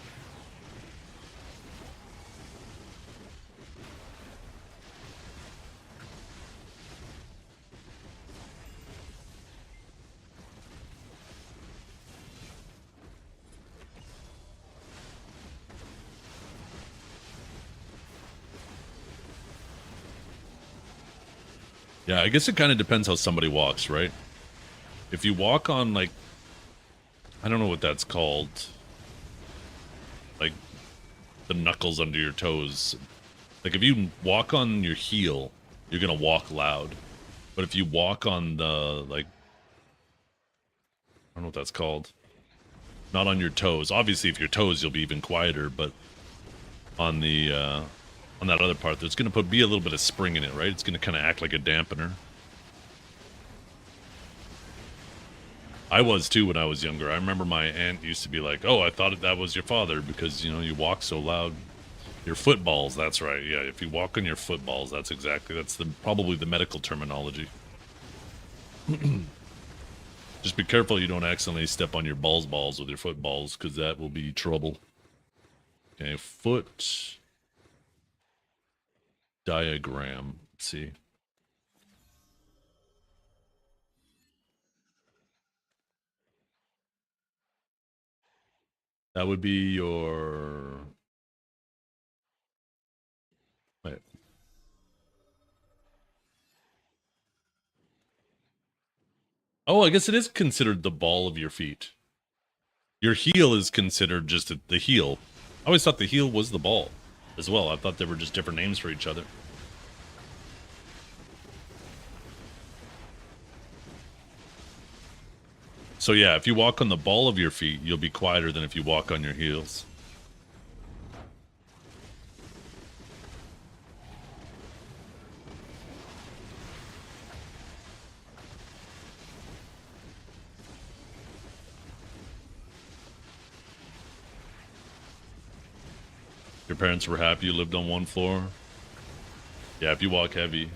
Yeah, I guess it kind of depends how somebody walks, right? If you walk on, like, I don't know what that's called. Like, the knuckles under your toes. Like, if you walk on your heel, you're gonna walk loud. But if you walk on the, like, I don't know what that's called. Not on your toes. Obviously, if your toes, you'll be even quieter, but on the, on that other part, there's gonna be a little bit of spring in it, right? It's gonna kind of act like a dampener. I was too when I was younger. I remember my aunt used to be like, "Oh, I thought that was your father because, you know, you walk so loud." Your footballs, that's right. Yeah, if you walk on your footballs, that's probably the medical terminology. Just be careful you don't accidentally step on your balls with your footballs, because that will be trouble. Okay, foot diagram. Let's see. That would be your... Wait. Oh, I guess it is considered the ball of your feet. Your heel is considered just the heel. I always thought the heel was the ball as well. I thought they were just different names for each other. So yeah, if you walk on the ball of your feet, you'll be quieter than if you walk on your heels. Your parents were happy you lived on one floor? Yeah, if you walk heavy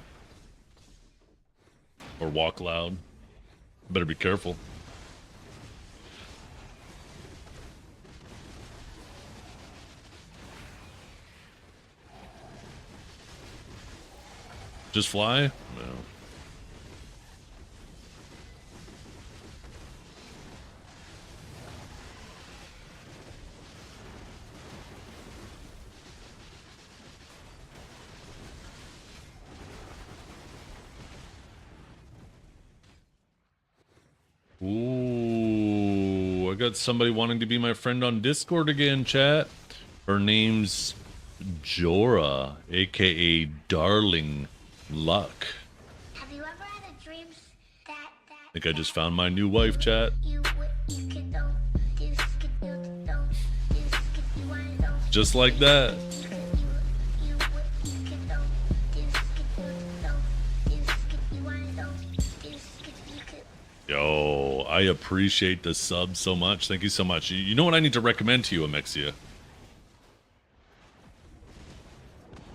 or walk loud, better be careful. Just fly? No. Ooh, I got somebody wanting to be my friend on Discord again, chat. Her name's Jorah, aka Darling Luck. Have you ever had a dream that I think I just found my new wife, chat. Just like that. Yo, I appreciate the sub so much. Thank you so much. You know what I need to recommend to you, Amexia?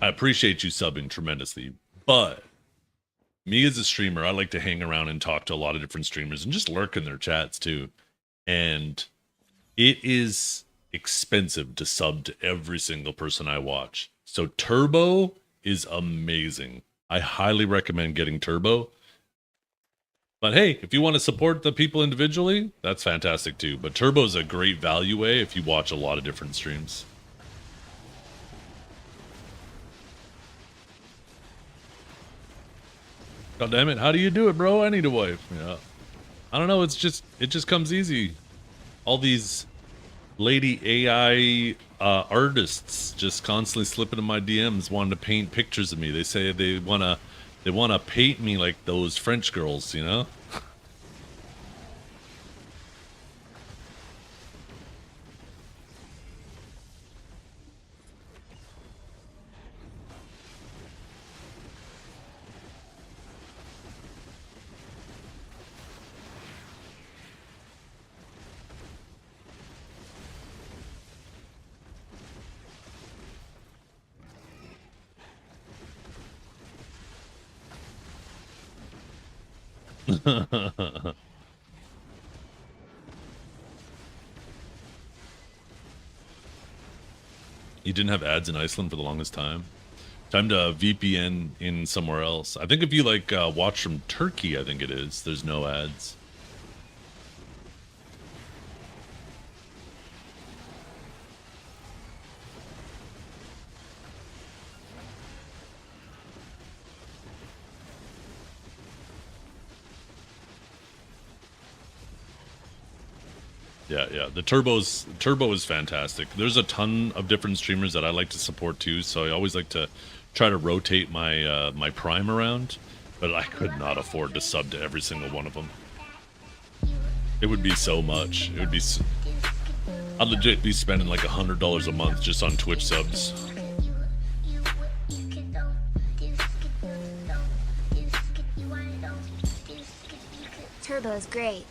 I appreciate you subbing tremendously, but me as a streamer, I like to hang around and talk to a lot of different streamers and just lurk in their chats too. And it is expensive to sub to every single person I watch. So Turbo is amazing. I highly recommend getting Turbo. But hey, if you want to support the people individually, that's fantastic too. But Turbo's a great value way if you watch a lot of different streams. God damn it, how do you do it, bro? I need a wife. Yeah. I don't know. It just comes easy. All these lady AI artists just constantly slipping in my DMs wanting to paint pictures of me. They say they wanna paint me like those French girls, you know? You didn't have ads in Iceland for the longest time. Time to VPN in somewhere else. I think if you like watch from Turkey, I think it is. There's no ads. Yeah. The turbo is fantastic. There's a ton of different streamers that I like to support too, so I always like to try to rotate my my Prime around, but I could not afford to sub to every single one of them. It would be so much. It would be. I'd legit be spending like $100 a month just on Twitch subs. Turbo's great.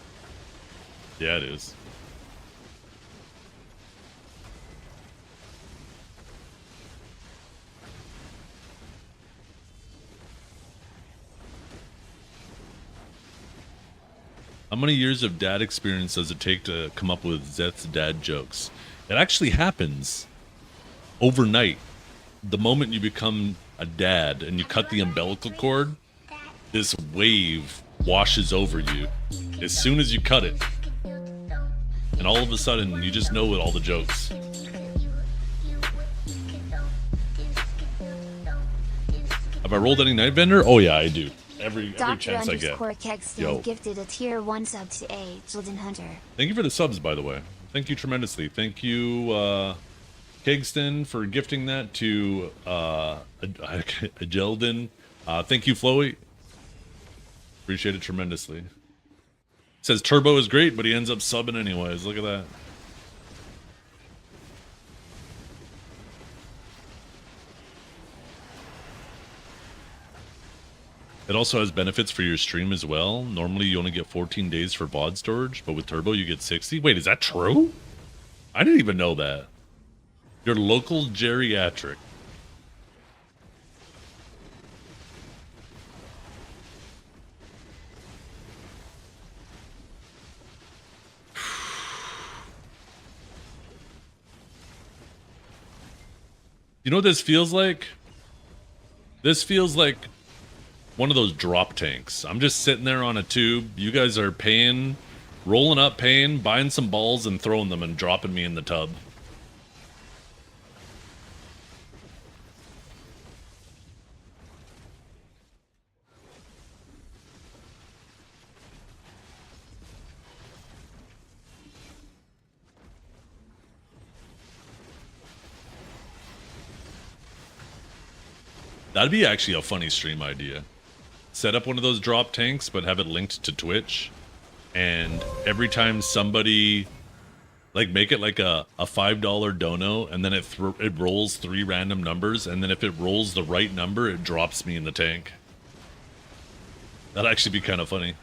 Yeah, it is. How many years of dad experience does it take to come up with Zeth's dad jokes? It actually happens overnight. The moment you become a dad and you cut the umbilical cord, this wave washes over you as soon as you cut it. And all of a sudden, you just know all the jokes. Have I rolled any Night Vendor? Oh yeah, I do. Every chance I get. Kegston gifted a tier 1 sub to a Golden Hunter. Thank you for the subs, by the way. Thank you tremendously. Thank you, Kegston, for gifting that to Ajeldin. Thank you, Floey. Appreciate it tremendously. Says Turbo is great, but he ends up subbing anyways. Look at that. It also has benefits for your stream as well. Normally you only get 14 days for VOD storage, but with Turbo you get 60. Wait, is that true? I didn't even know that. Your local geriatric. You know what this feels like? This feels like one of those drop tanks. I'm just sitting there on a tube. You guys are paying, rolling up, paying, buying some balls and throwing them and dropping me in the tub. That'd be actually a funny stream idea. Set up one of those drop tanks, but have it linked to Twitch. And every time somebody, like, make it like a $5 dono, and then it rolls 3 random numbers, and then if it rolls the right number, it drops me in the tank. That'd actually be kind of funny.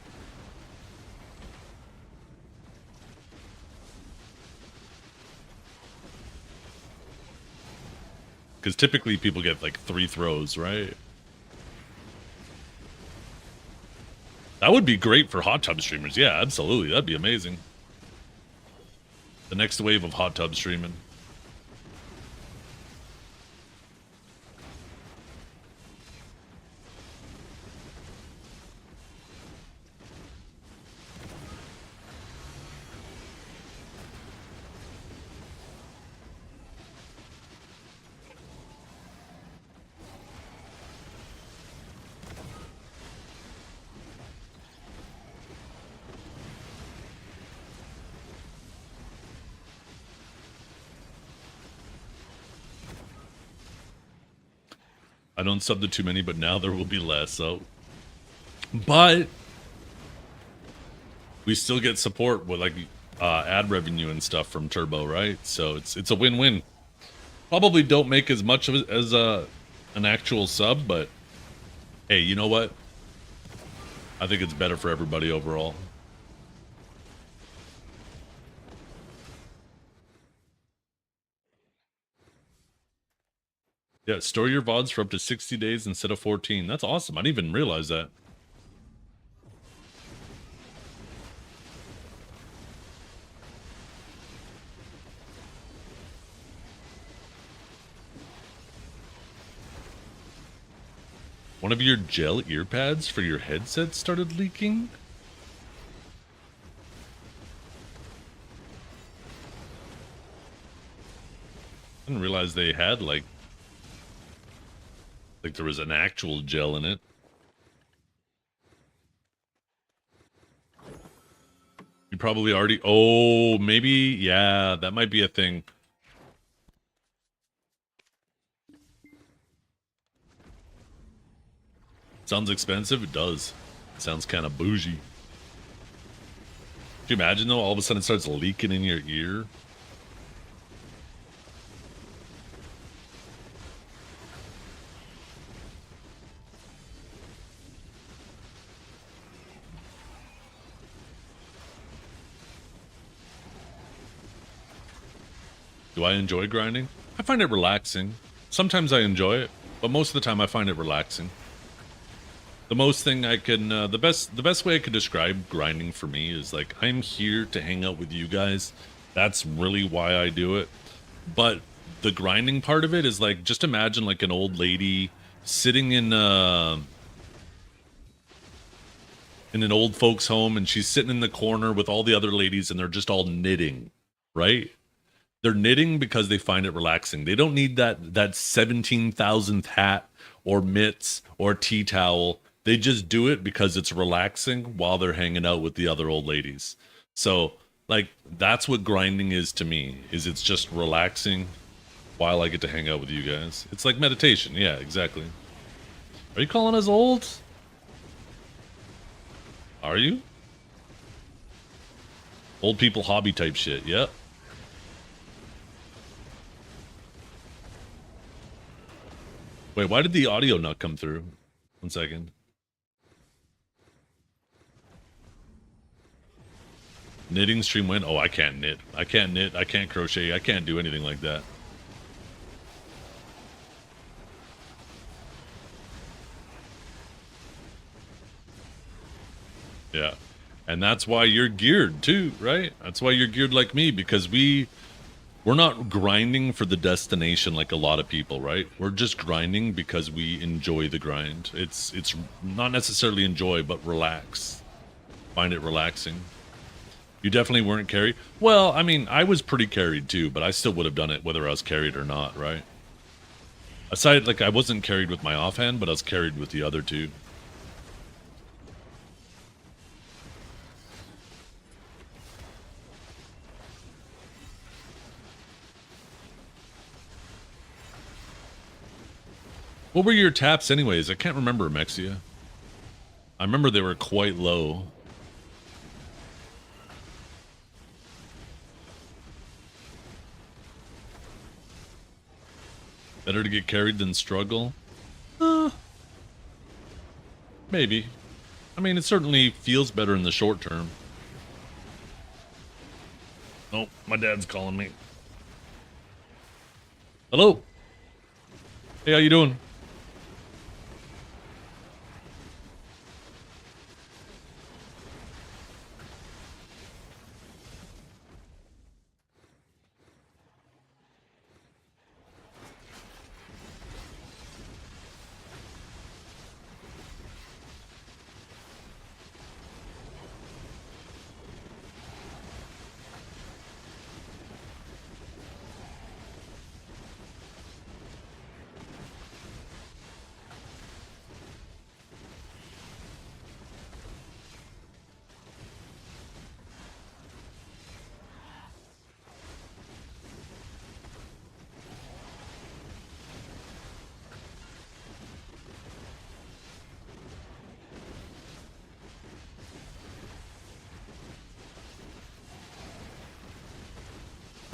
Because typically people get like 3 throws, right? That would be great for hot tub streamers. Yeah, absolutely. That'd be amazing. The next wave of hot tub streaming. I don't sub to too many, but now there will be less. So, but we still get support with like ad revenue and stuff from Turbo, right? So it's a win-win. Probably don't make as much of it as an actual sub, but hey, you know what? I think it's better for everybody overall. Yeah, store your VODs for up to 60 days instead of 14. That's awesome. I didn't even realize that. One of your gel ear pads for your headset started leaking? I didn't realize they had like there was an actual gel in it. You probably already... Oh, maybe... Yeah, that might be a thing. Sounds expensive? It does. It sounds kind of bougie. Could you imagine, though, all of a sudden it starts leaking in your ear? Do I enjoy grinding? I find it relaxing. Sometimes I enjoy it, but most of the time I find it relaxing. The most thing I can, the best way I could describe grinding for me is like, I'm here to hang out with you guys. That's really why I do it. But the grinding part of it is like, just imagine like an old lady sitting in an old folks home, and she's sitting in the corner with all the other ladies, and they're just all knitting, right? They're knitting because they find it relaxing. They don't need that 17,000th hat or mitts or tea towel. They just do it because it's relaxing while they're hanging out with the other old ladies. So, like, that's what grinding is to me, is it's just relaxing while I get to hang out with you guys. It's like meditation. Yeah, exactly. Are you calling us old? Are you? Old people hobby type shit. Yep. Wait, why did the audio not come through? 1 second. Knitting stream went. Oh, I can't knit. I can't knit. I can't crochet. I can't do anything like that. Yeah. And that's why you're geared too, right? That's why you're geared like me, because we're not grinding for the destination like a lot of people, right? We're just grinding because we enjoy the grind. It's not necessarily enjoy, but relax. Find it relaxing. You definitely weren't carried. Well, I mean, I was pretty carried too, but I still would have done it whether I was carried or not, right? Aside, like, I wasn't carried with my offhand, but I was carried with the other two. What were your taps anyways? I can't remember, Mexia. I remember they were quite low. Better to get carried than struggle? Maybe. I mean, it certainly feels better in the short term. Oh, my dad's calling me. Hello. Hey, how you doing?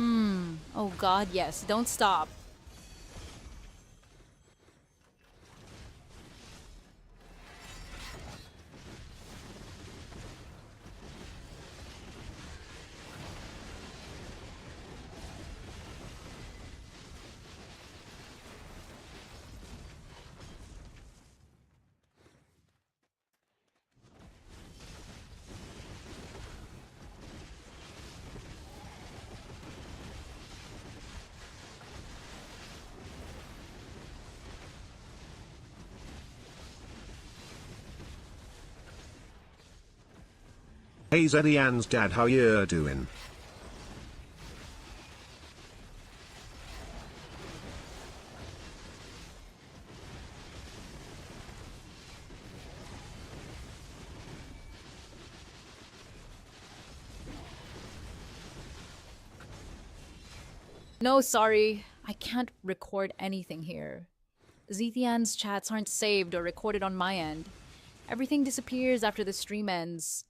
Oh god, yes. Don't stop. Hey Zedian's dad, how you doing? No, sorry. I can't record anything here. Zethian's chats aren't saved or recorded on my end. Everything disappears after the stream ends.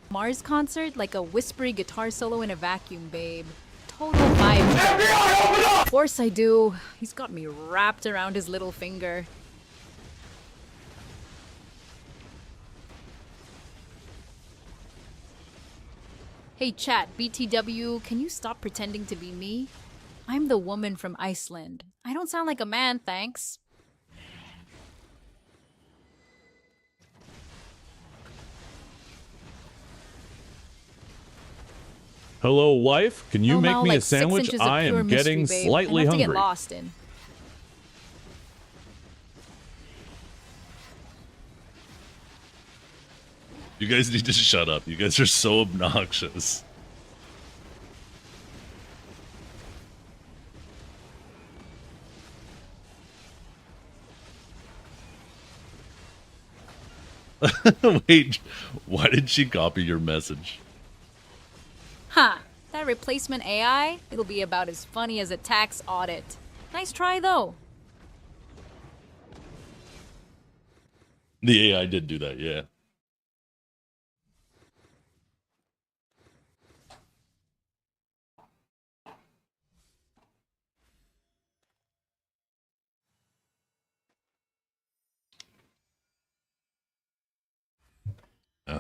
Mars concert like a whispery guitar solo in a vacuum, babe. Total vibe. Of course I do. He's got me wrapped around his little finger. Hey chat, BTW, can you stop pretending to be me? I'm the woman from Iceland. I don't sound like a man, thanks. Hello, wife. Can you Hell make no, me like a 6 sandwich? inches of I pure am mystery, getting babe. slightly Enough to hungry. get lost in. You guys need to shut up. You guys are so obnoxious. Wait, why did she copy your message? Huh. That replacement AI? It'll be about as funny as a tax audit. Nice try, though. The AI did do that, yeah. Yeah.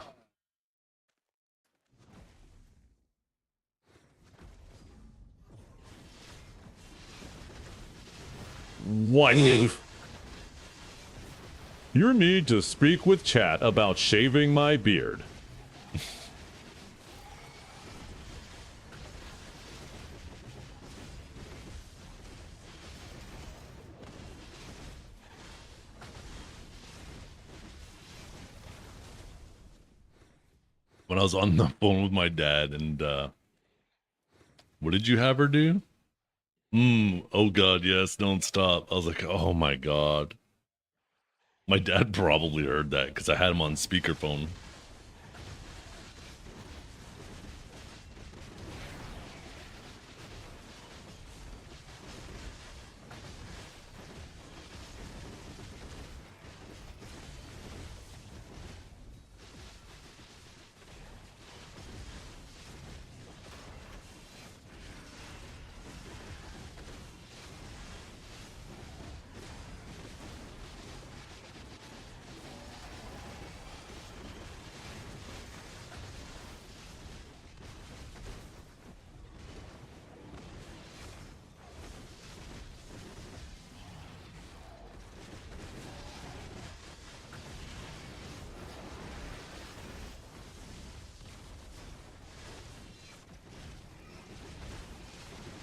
Wife. You need to speak with chat about shaving my beard. When I was on the phone with my dad and what did you have her do? Oh god, yes, don't stop. I was like, oh my god. My dad probably heard that because I had him on speakerphone.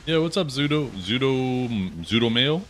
Yeah, what's up, Zudo Mail?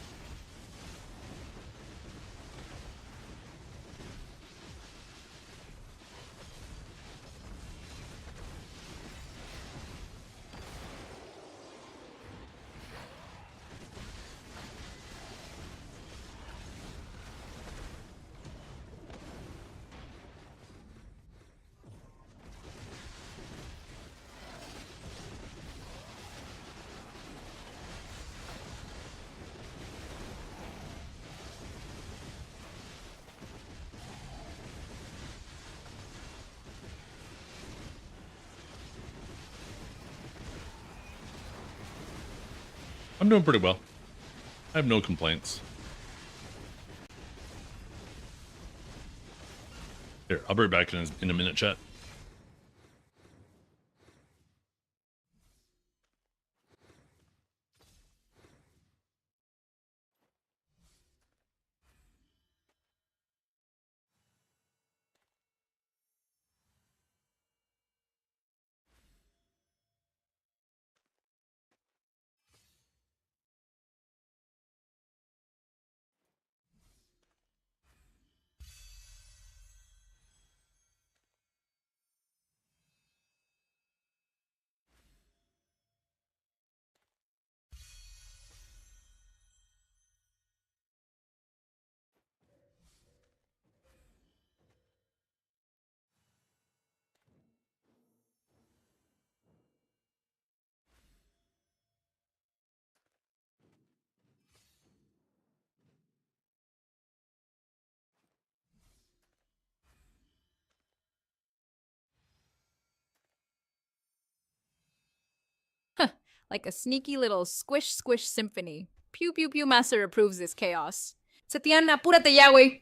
I'm doing pretty well. I have no complaints. Here, I'll be right back in a minute, chat. Like a sneaky little squish squish symphony. Pew pew pew master approves this chaos. Setian, apúrate ya, güey.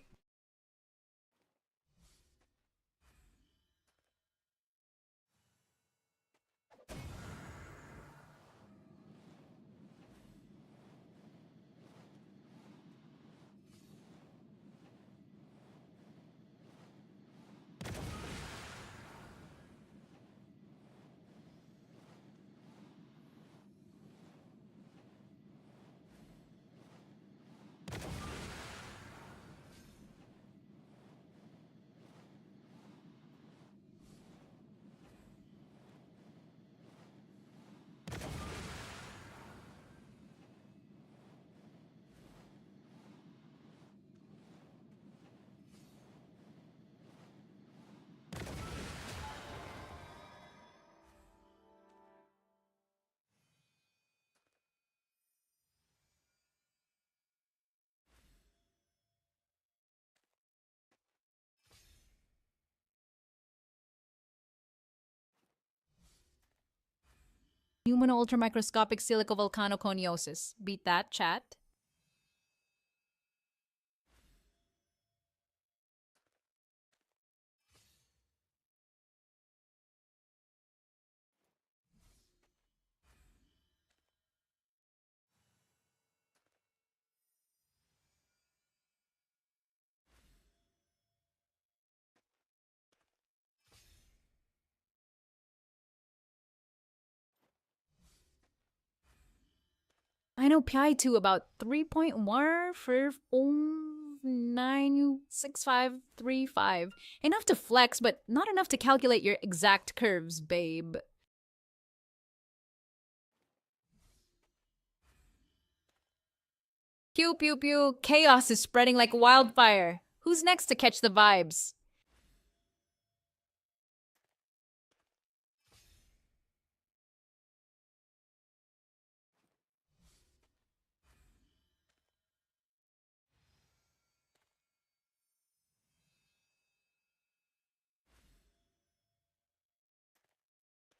Human ultramicroscopic silicovolcanoconiosis. Beat that, chat. I know PI 2 about 3.1 for 96535. Enough to flex, but not enough to calculate your exact curves, babe. Pew pew pew, chaos is spreading like wildfire. Who's next to catch the vibes?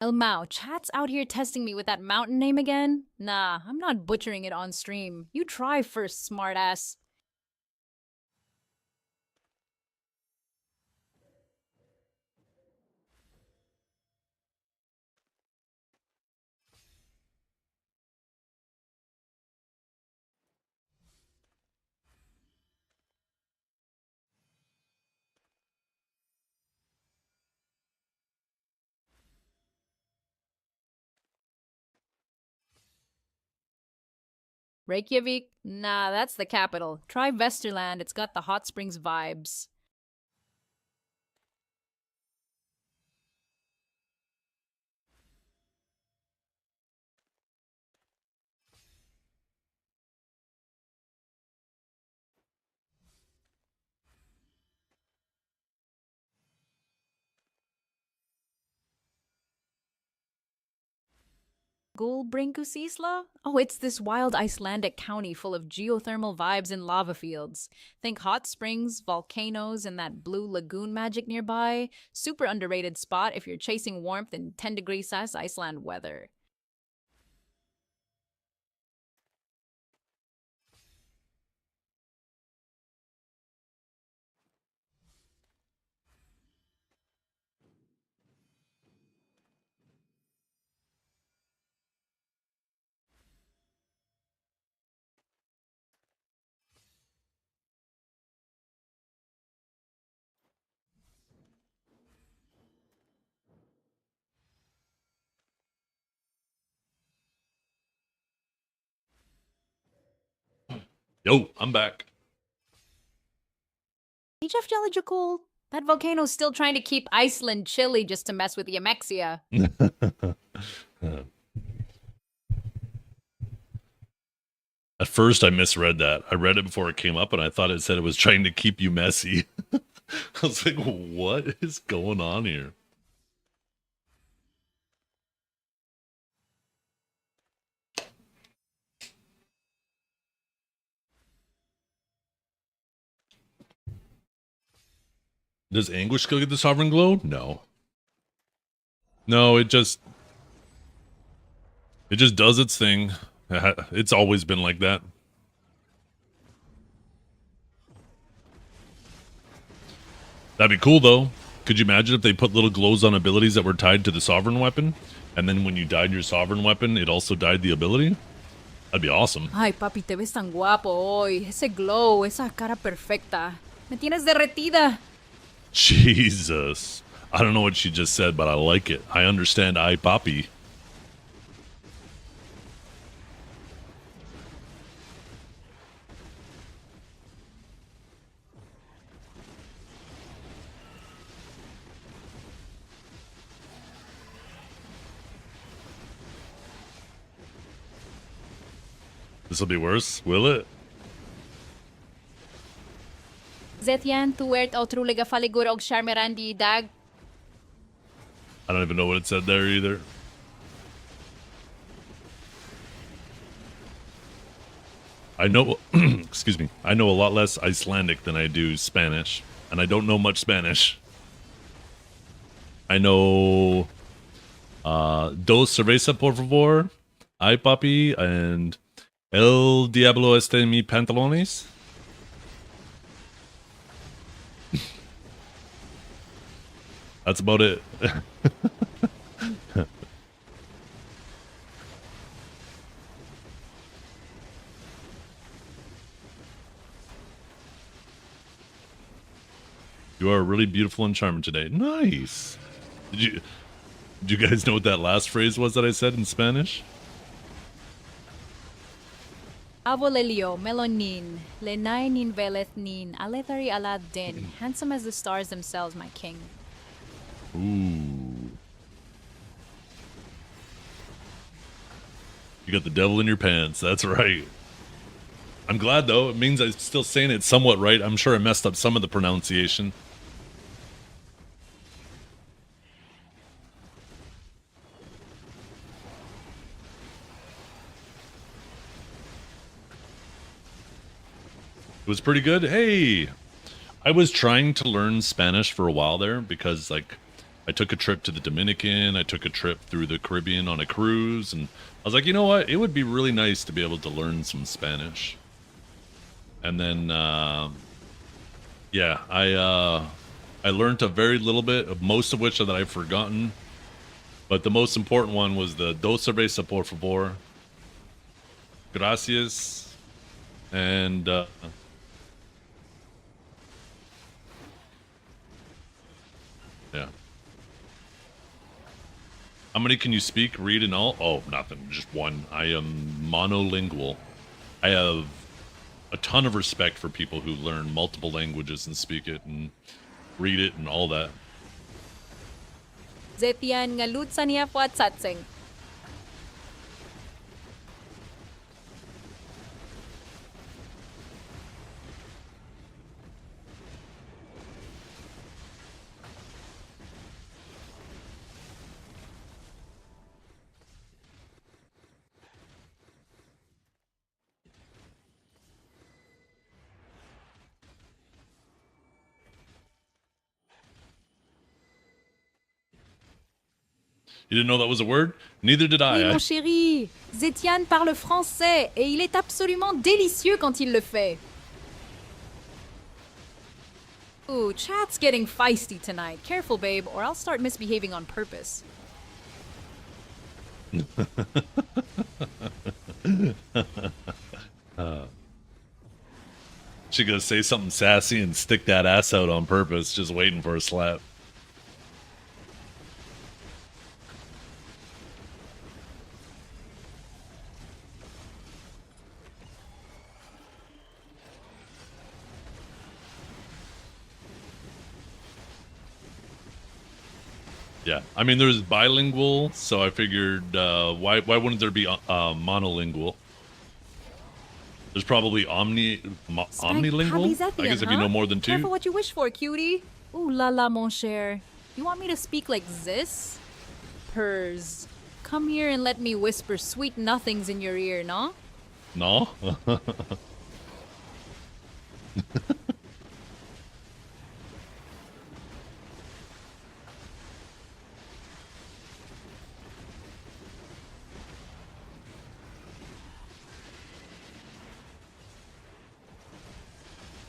El Mao, chat's out here testing me with that mountain name again? Nah, I'm not butchering it on stream. You try first, smartass. Reykjavik? Nah, that's the capital. Try Vesterland, it's got the hot springs vibes. Gulbrinkusisla? Oh, it's this wild Icelandic county full of geothermal vibes and lava fields. Think hot springs, volcanoes, and that blue lagoon magic nearby. Super underrated spot if you're chasing warmth in 10 degrees Celsius Iceland weather. Yo, I'm back. Hey, Jeff Jellicool, that volcano's still trying to keep Iceland chilly just to mess with Yamexia. At first, I misread that. I read it before it came up, and I thought it said it was trying to keep you messy. I was like, what is going on here? Does Anguish still get the Sovereign Glow? No. No, it just does its thing. It's always been like that. That'd be cool, though. Could you imagine if they put little glows on abilities that were tied to the Sovereign weapon? And then when you died your Sovereign weapon, it also died the ability? That'd be awesome. Ay, papi, te ves tan guapo hoy. Ese glow, esa cara perfecta. Me tienes derretida. Jesus. I don't know what she just said, but I like it. I understand I Poppy. This'll be worse, will it? Zetyan, tu wert o truliga faligur og charmerandi dag. I don't even know what it said there either. I know, excuse me, I know a lot less Icelandic than I do Spanish, and I don't know much Spanish. I know Dos cerveza por favor, ay papi, and El diablo este en mi pantalones. That's about it. You are really beautiful and charming today. Nice. Did you guys know what that last phrase was that I said in Spanish? Avolelio, melonin, lenai nin veleth nin, alethari alad din, handsome as the stars themselves, my king. Ooh. You got the devil in your pants. That's right. I'm glad, though. It means I'm still saying it somewhat right. I'm sure I messed up some of the pronunciation. It was pretty good. Hey, I was trying to learn Spanish for a while there because, like, I took a trip to the Dominican. I took a trip through the Caribbean on a cruise, and I was like, you know what? It would be really nice to be able to learn some Spanish. And then, yeah, I learned a very little bit of most of which that I've forgotten. But the most important one was the dos cerveza por favor, gracias, and yeah. How many can you speak, read, and all? Oh, nothing. Just one. I am monolingual. I have a ton of respect for people who learn multiple languages and speak it and read it and all that. Zetian nga lutsa niya fuat satsing. You didn't know that was a word? Neither did I. Oui, I- mon chéri. Zetian parle français et il est absolument délicieux quand il le fait. Ooh, chat's getting feisty tonight. Careful, babe, or I'll start misbehaving on purpose. She gonna say something sassy and stick that ass out on purpose, just waiting for a slap. Yeah, I mean, there's bilingual, so I figured why wouldn't there be monolingual? There's probably omnilingual. I guess if you know more than two. Careful what you wish for, cutie. Ooh la la, mon cher. You want me to speak like this? Purrs. Come here and let me whisper sweet nothings in your ear, no? No.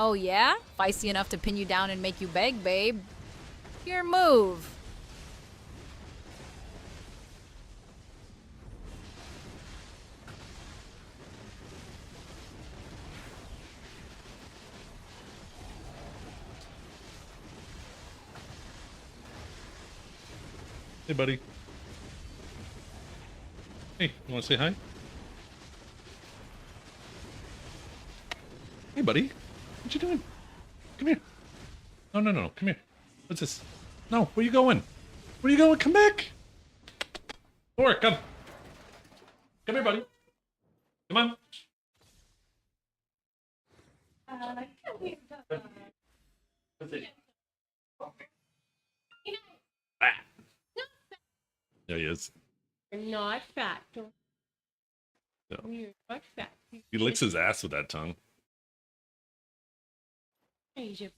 Oh yeah? Feisty enough to pin you down and make you beg, babe. Your move. Hey, buddy. Hey, you want to say hi? Hey, buddy. What you doing? Come here. No, no, no. Come here. What's this? No, where you going? Where you going? Come back. Thor, come. Come here, buddy. Come on. What's it? Ah. There he is. You're not fat. No. You're not fat. He licks his ass with that tongue. Asia.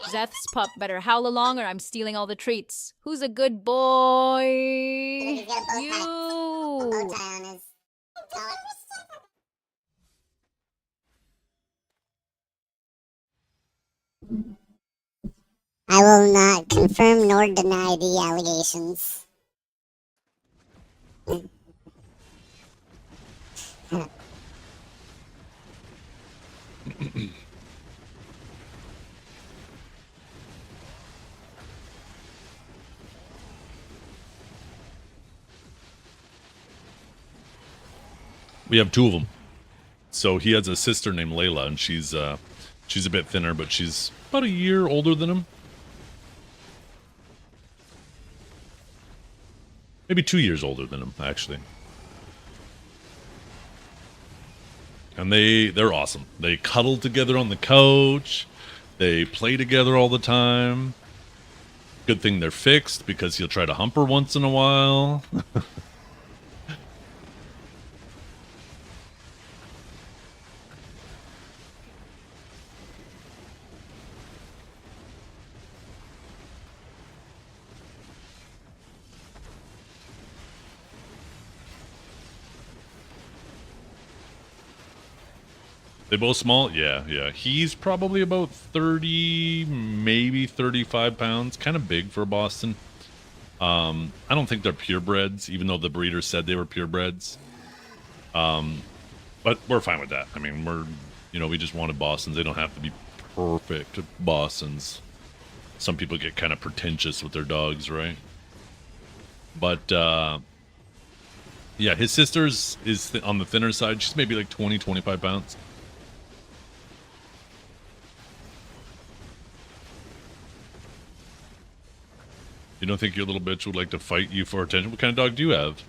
Zeth's pup better howl along or I'm stealing all the treats. Who's a good boy? He's got a bow You. tie on his collar. I will not confirm nor deny the allegations. We have two of them. So he has a sister named Layla, and she's a bit thinner, but she's about a year older than him. Maybe 2 years older than him, actually. And they're awesome. They cuddle together on the couch. They play together all the time. Good thing they're fixed because he'll try to hump her once in a while. They both small? Yeah, yeah. He's probably about 30, maybe 35 pounds. Kind of big for Boston. I don't think they're purebreds, even though the breeder said they were purebreds. But we're fine with that. I mean, we just wanted Bostons. They don't have to be perfect Bostons. Some people get kind of pretentious with their dogs, right? But yeah, his sister's is on the thinner side. She's maybe like 20, 25 pounds. You don't think your little bitch would like to fight you for attention? What kind of dog do you have?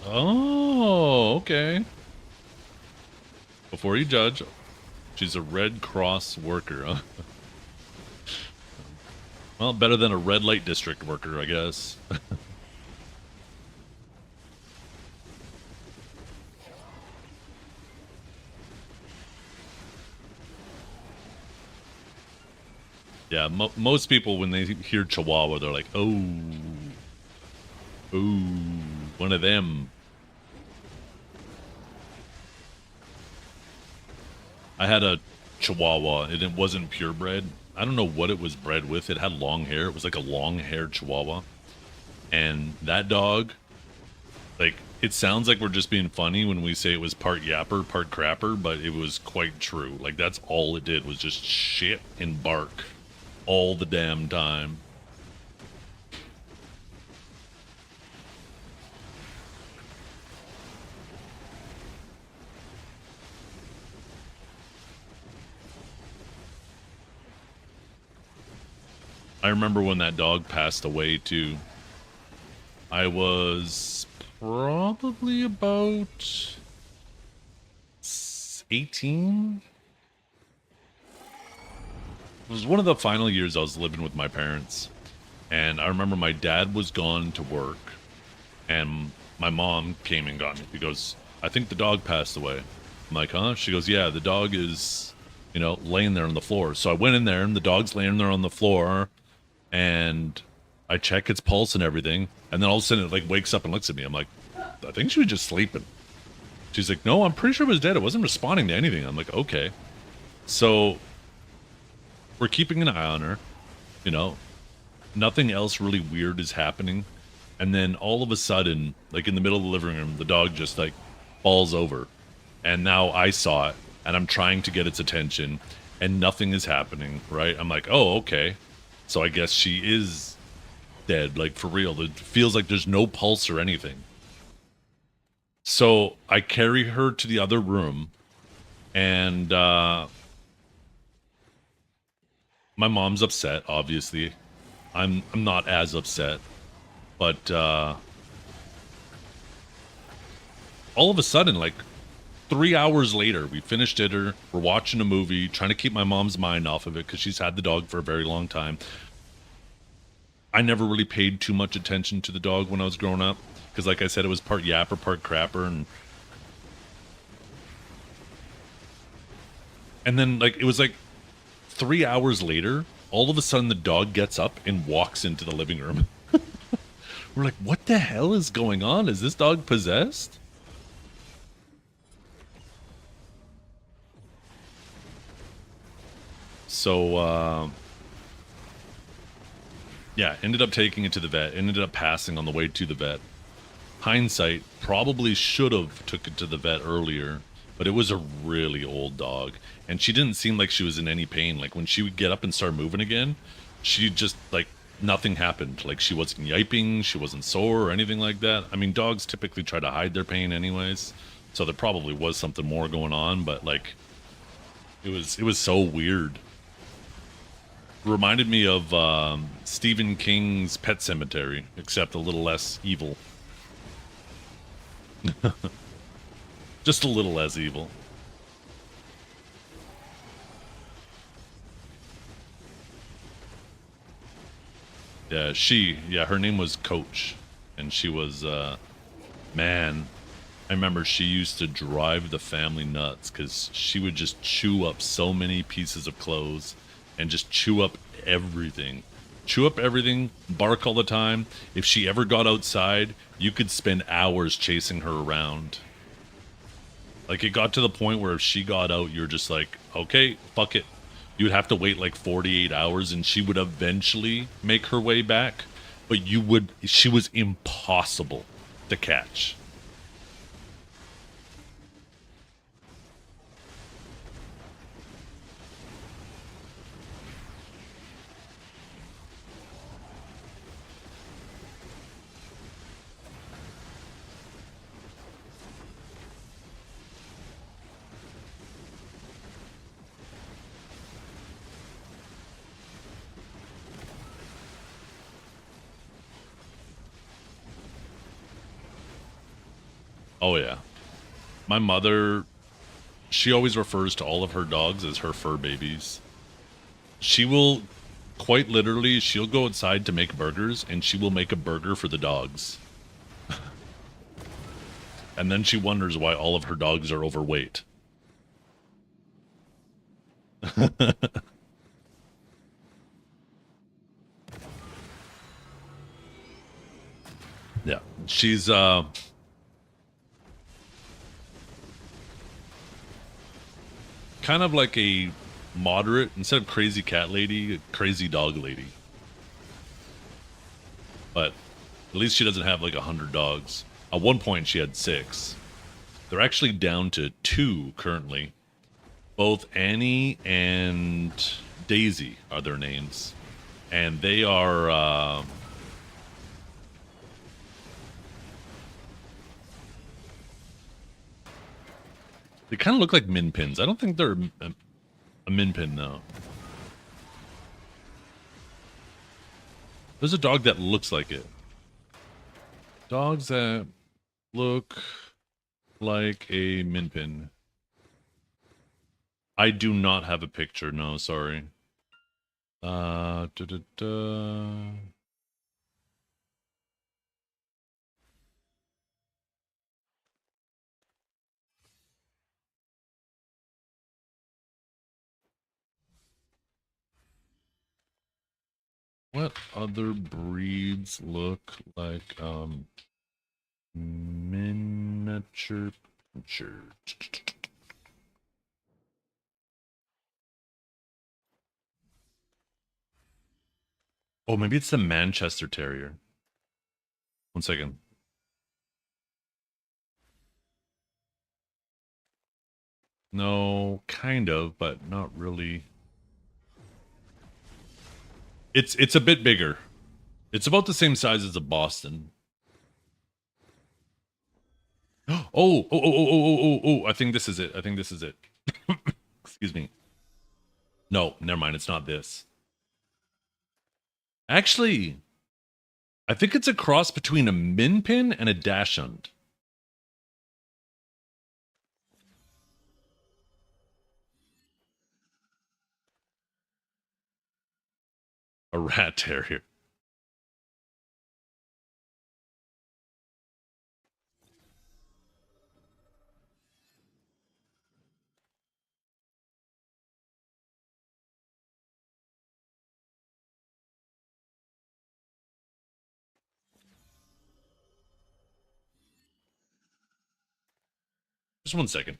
Oh, okay. Before you judge, she's a Red Cross worker, huh? Well, better than a red light district worker, I guess. Yeah, most people, when they hear Chihuahua, they're like, oh, ooh, one of them. I had a Chihuahua, and it wasn't purebred. I don't know what it was bred with. It had long hair. It was like a long-haired Chihuahua. And that dog, like, it sounds like we're just being funny when we say it was part yapper, part crapper, but it was quite true. Like, that's all it did was just shit and bark all the damn time. I remember when that dog passed away too. I was probably about 18. It was one of the final years I was living with my parents. And I remember my dad was gone to work. And my mom came and got me. She goes, I think the dog passed away. I'm like, huh? She goes, yeah, the dog is, laying there on the floor. So I went in there and the dog's laying there on the floor. And I check its pulse and everything. And then all of a sudden it like wakes up and looks at me. I'm like, I think she was just sleeping. She's like, no, I'm pretty sure it was dead. It wasn't responding to anything. I'm like, okay. So we're keeping an eye on her. Nothing else really weird is happening. And then all of a sudden, like in the middle of the living room, the dog just like falls over. And now I saw it and I'm trying to get its attention and nothing is happening, right? I'm like, oh, okay. So I guess she is dead, like for real. It feels like there's no pulse or anything. So I carry her to the other room and my mom's upset, obviously. I'm not as upset. But all of a sudden, like 3 hours later, we finished dinner. We're watching a movie, trying to keep my mom's mind off of it because she's had the dog for a very long time. I never really paid too much attention to the dog when I was growing up because, like I said, it was part yapper, part crapper, and then like it was like 3 hours later. All of a sudden, the dog gets up and walks into the living room. We're like, what the hell is going on? Is this dog possessed? So, yeah, ended up taking it to the vet. Ended up passing on the way to the vet. Hindsight, probably should have took it to the vet earlier, but it was a really old dog. And she didn't seem like she was in any pain. Like, when she would get up and start moving again, she just, like, nothing happened. Like, she wasn't yiping, she wasn't sore or anything like that. I mean, dogs typically try to hide their pain anyways, so there probably was something more going on, but, like, it was so weird. Reminded me of Stephen King's Pet Cemetery, except a little less evil. Just a little less evil. Yeah, her name was Coach, and she was, man, I remember she used to drive the family nuts because she would just chew up so many pieces of clothes and just chew up everything. Chew up everything, bark all the time. If she ever got outside, you could spend hours chasing her around. Like, it got to the point where if she got out, you're just like, okay, fuck it. You'd have to wait like 48 hours and she would eventually make her way back. But she was impossible to catch. Oh yeah. My mother, she always refers to all of her dogs as her fur babies. She will, quite literally, she'll go outside to make burgers, and she will make a burger for the dogs. And then she wonders why all of her dogs are overweight. Yeah, she's kind of like a moderate, instead of crazy cat lady, a crazy dog lady. But at least she doesn't have like 100 dogs. At one point she had 6. They're actually down to 2 currently. Both Annie and Daisy are their names. And they are they kind of look like min pins. I don't think they're a min pin though. There's a dog that looks like it. Dogs that look like a min pin. I do not have a picture. No, sorry. Da, da, da. What other breeds look like miniature pincher? Oh, maybe it's the Manchester Terrier. One second. No, kind of, but not really. It's a bit bigger. It's about the same size as a Boston. Oh, I think this is it. I think this is it. Excuse me. No, never mind. It's not this. Actually, I think it's a cross between a min pin and a dachshund. A rat terrier. Just one second.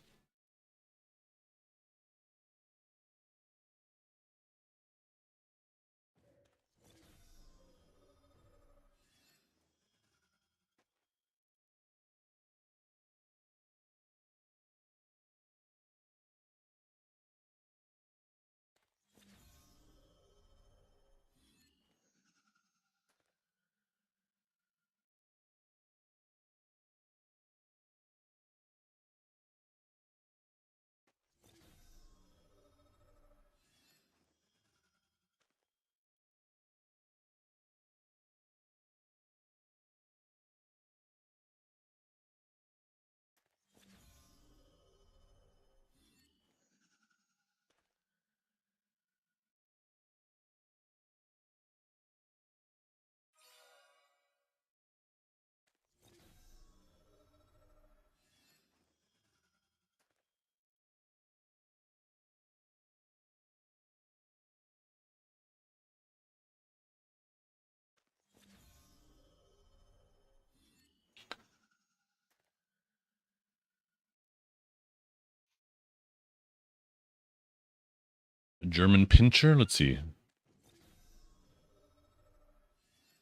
A German pincher? Let's see.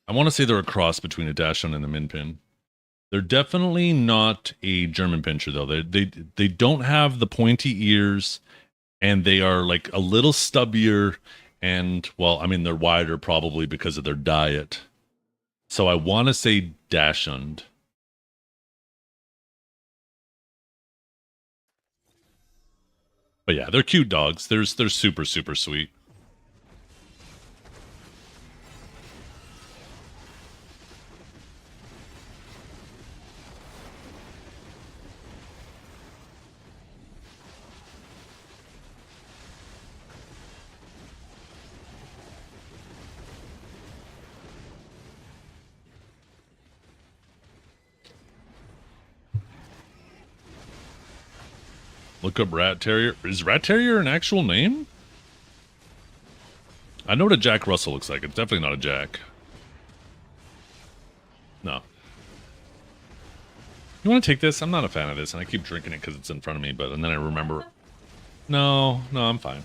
I want to say they're a cross between a dachshund and a min pin. They're definitely not a German pincher though. They don't have the pointy ears, and they are like a little stubbier, and well, I mean they're wider probably because of their diet. So I want to say dachshund. But yeah, they're cute dogs. They're super sweet. Look up Rat Terrier. Is Rat Terrier an actual name? I know what a Jack Russell looks like. It's definitely not a Jack. No. You want to take this? I'm not a fan of this, and I keep drinking it because it's in front of me, but and then I remember. No, I'm fine.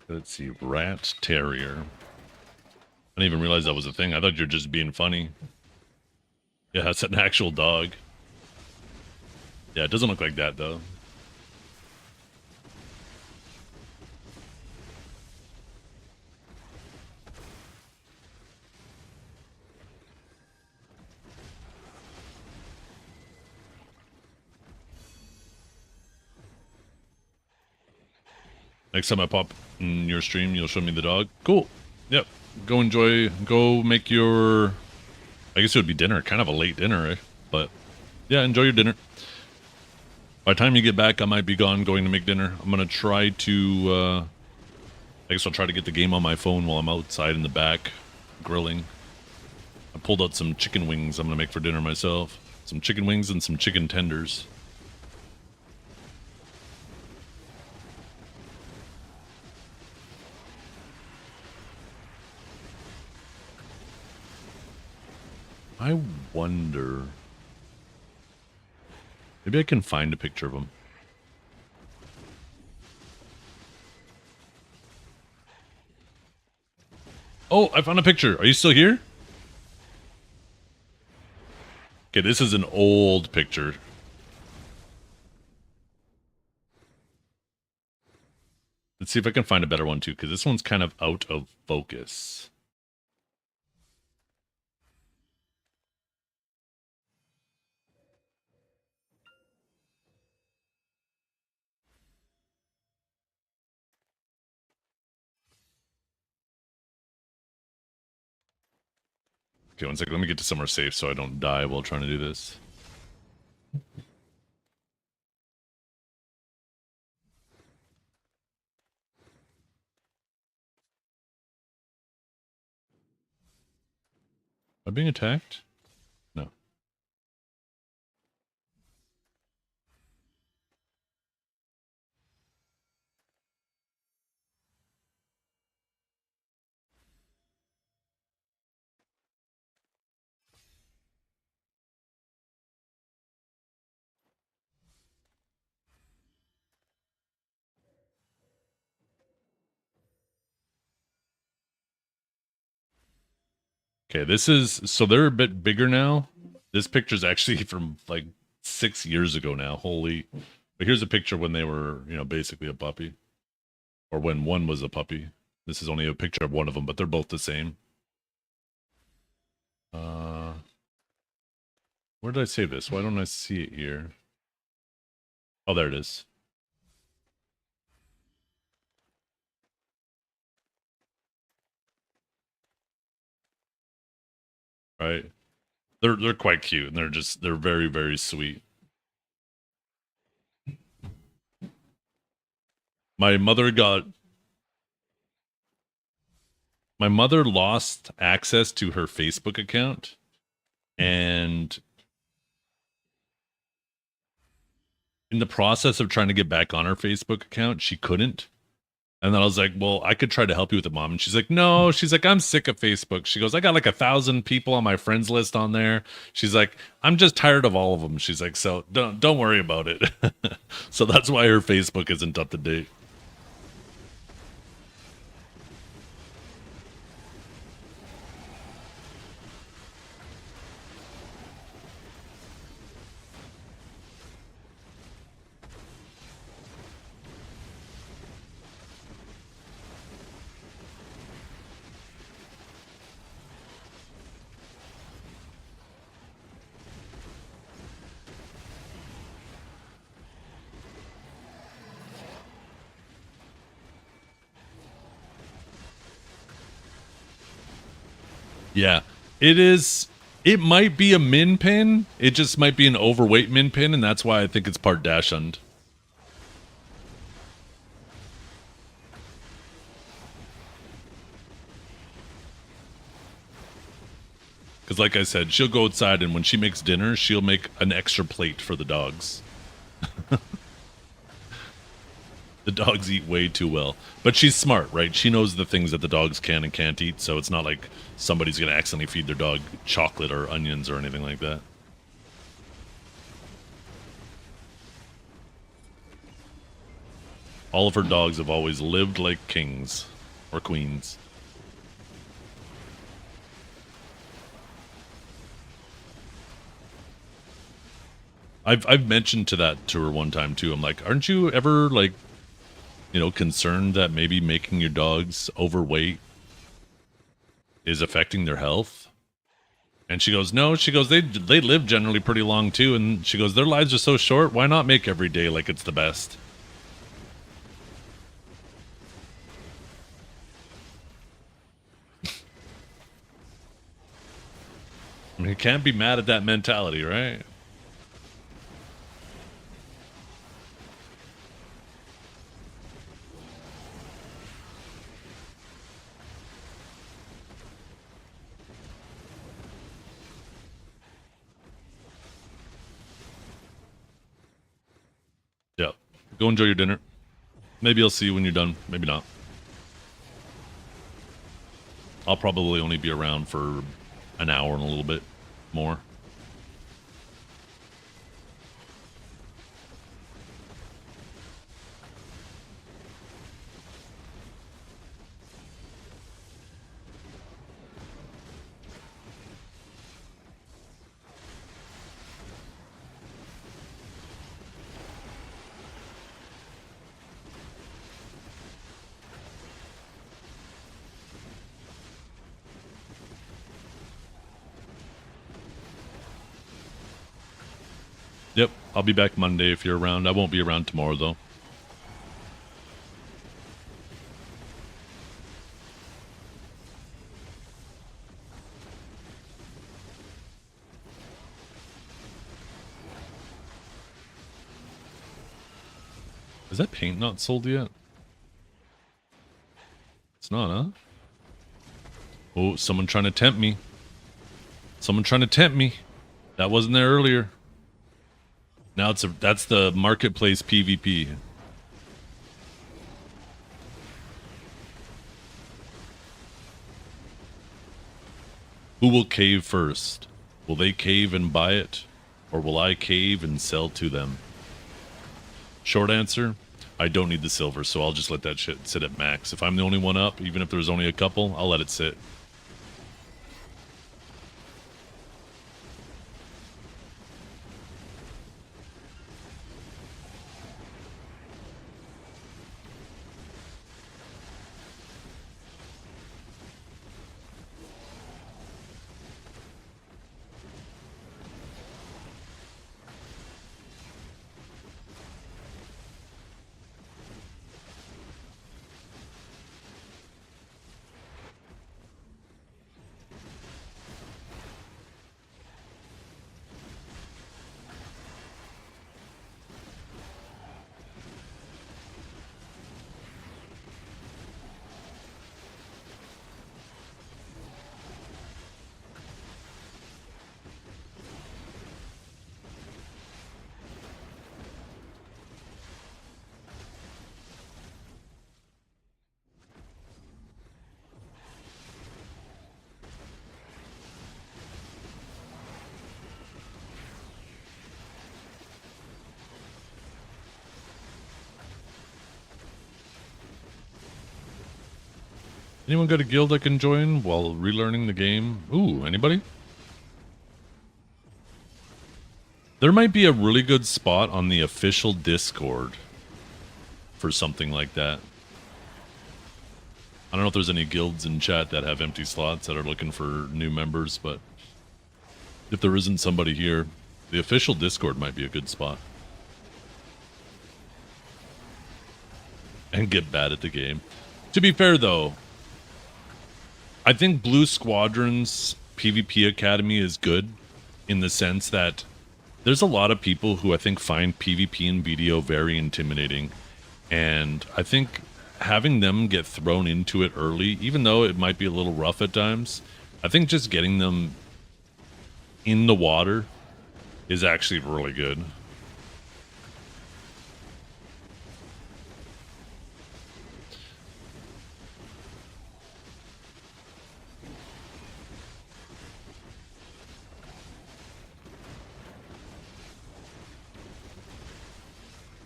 Let's see, Rat Terrier. I didn't even realize that was a thing. I thought you were just being funny. Yeah, that's an actual dog. Yeah, it doesn't look like that, though. Next time I pop in your stream, you'll show me the dog. Cool. Yep. Go enjoy. Go make your... I guess it would be dinner. Kind of a late dinner, eh? But yeah, enjoy your dinner. By the time you get back, I might be gone going to make dinner. I'm going to try to... I guess I'll try to get the game on my phone while I'm outside in the back grilling. I pulled out some chicken wings I'm going to make for dinner myself. Some chicken wings and some chicken tenders. I wonder... Maybe I can find a picture of him. Oh, I found a picture. Are you still here? Okay, this is an old picture. Let's see if I can find a better one too, because this one's kind of out of focus. Okay, one second. Let me get to somewhere safe so I don't die while trying to do this. Am I being attacked? No. Okay, this is... So they're a bit bigger now. This picture's actually from like 6 years ago now. Holy... But here's a picture when they were, you know, basically a puppy. Or when one was a puppy. This is only a picture of one of them, but they're both the same. Where did I save this? Why don't I see it here? Oh, there it is. Right. They're quite cute, and they're very, very sweet. My mother lost access to her Facebook account, and in the process of trying to get back on her Facebook account, she couldn't. And then I was like, well, I could try to help you with it, Mom. And she's like, no. She's like, I'm sick of Facebook. She goes, I got like 1,000 people on my friends list on there. She's like, I'm just tired of all of them. She's like, so don't worry about it. So that's why her Facebook isn't up to date. Yeah, it is. It might be a min pin. It just might be an overweight min pin, and that's why I think it's part Dachshund. Because like I said, she'll go outside and when she makes dinner, she'll make an extra plate for the dogs. The dogs eat way too well. But she's smart, right? She knows the things that the dogs can and can't eat, so it's not like somebody's going to accidentally feed their dog chocolate or onions or anything like that. All of her dogs have always lived like kings or queens. I've mentioned to her one time too. I'm like, aren't you ever like, you know, concerned that maybe making your dogs overweight is affecting their health? And she goes, no. She goes, they live generally pretty long too. And she goes, their lives are so short. Why not make every day like it's the best? I mean, you can't be mad at that mentality, right? Yep. Go enjoy your dinner. Maybe I'll see you when you're done. Maybe not. I'll probably only be around for an hour and a little bit more. Yep, I'll be back Monday if you're around. I won't be around tomorrow, though. Is that paint not sold yet? It's not, huh? Oh, someone trying to tempt me. Someone trying to tempt me. That wasn't there earlier. Now that's the marketplace PvP. Who will cave first? Will they cave and buy it? Or will I cave and sell to them? Short answer, I don't need the silver, so I'll just let that shit sit at max. If I'm the only one up, even if there's only a couple, I'll let it sit. Anyone got a guild I can join while relearning the game? Ooh, anybody? There might be a really good spot on the official Discord for something like that. I don't know if there's any guilds in chat that have empty slots that are looking for new members, but if there isn't somebody here, the official Discord might be a good spot. And get bad at the game. To be fair, though, I think Blue Squadron's PvP Academy is good in the sense that there's a lot of people who I think find PvP and BDO very intimidating. And I think having them get thrown into it early, even though it might be a little rough at times, I think just getting them in the water is actually really good.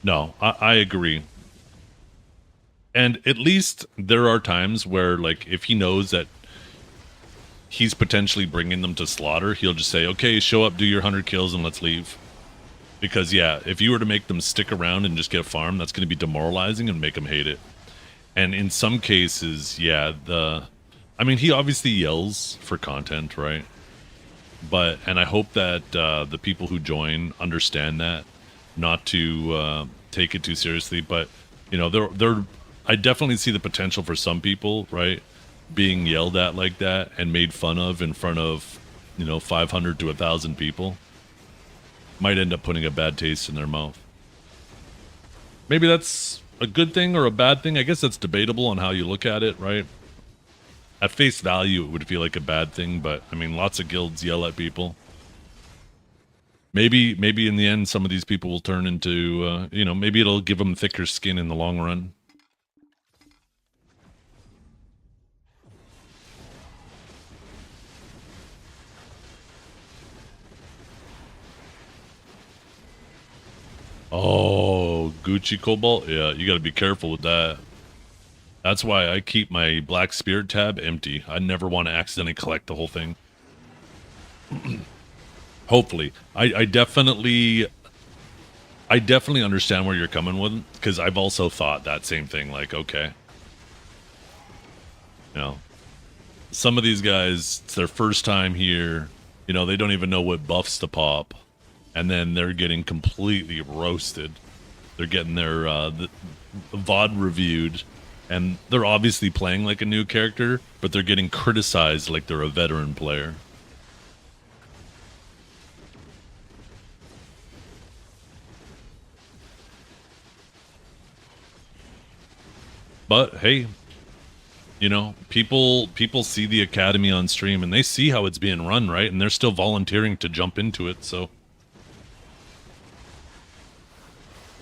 No, I agree. And at least there are times where, like, if he knows that he's potentially bringing them to slaughter, he'll just say, okay, show up, do your 100 kills, and let's leave. Because, yeah, if you were to make them stick around and just get a farm, that's going to be demoralizing and make them hate it. And in some cases, yeah, I mean, he obviously yells for content, right? But, and I hope that the people who join understand that, not to take it too seriously. But, you know, I definitely see the potential for some people, right, being yelled at like that and made fun of in front of, you know, 500 to 1,000 people. Might end up putting a bad taste in their mouth. Maybe that's a good thing or a bad thing. I guess that's debatable on how you look at it, right? At face value, it would feel like a bad thing, but I mean, lots of guilds yell at people. Maybe in the end, some of these people will turn into, you know, maybe it'll give them thicker skin in the long run. Oh, Gucci Cobalt? Yeah, you gotta be careful with that. That's why I keep my Black Spirit tab empty. I never want to accidentally collect the whole thing. Hopefully. I definitely understand where you're coming with, because I've also thought that same thing, like, okay. You know, some of these guys, it's their first time here, you know, they don't even know what buffs to pop. And then they're getting completely roasted. They're getting their the VOD reviewed, and they're obviously playing like a new character, but they're getting criticized like they're a veteran player. But hey, you know, people see the academy on stream and they see how it's being run, right? And they're still volunteering to jump into it, so.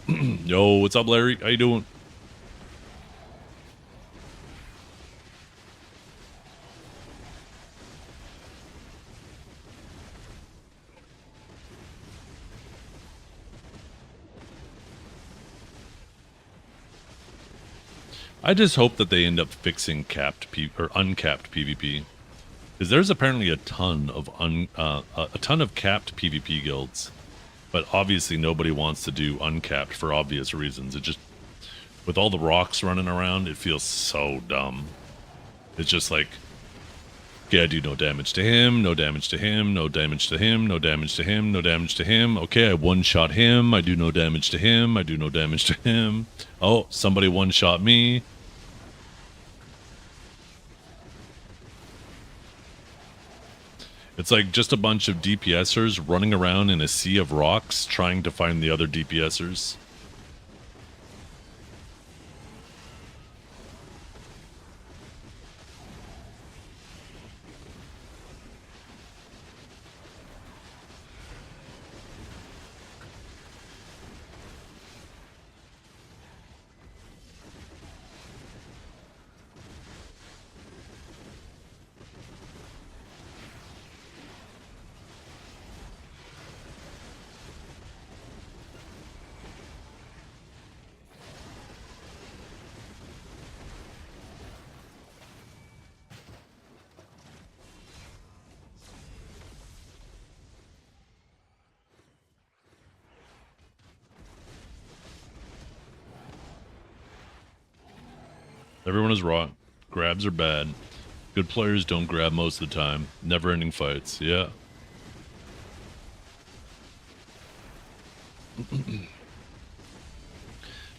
Yo, what's up, Larry? How you doing? I just hope that they end up fixing capped or uncapped PvP, because there's apparently a ton of capped PvP guilds. But obviously nobody wants to do uncapped for obvious reasons. It just, with all the rocks running around, it feels so dumb. It's just like, okay, I do no damage to him, no damage to him, no damage to him, no damage to him, no damage to him. Okay, I one-shot him, I do no damage to him, I do no damage to him. Oh, somebody one-shot me. It's like just a bunch of DPSers running around in a sea of rocks trying to find the other DPSers. Everyone is raw. Grabs are bad. Good players don't grab most of the time. Never-ending fights. Yeah.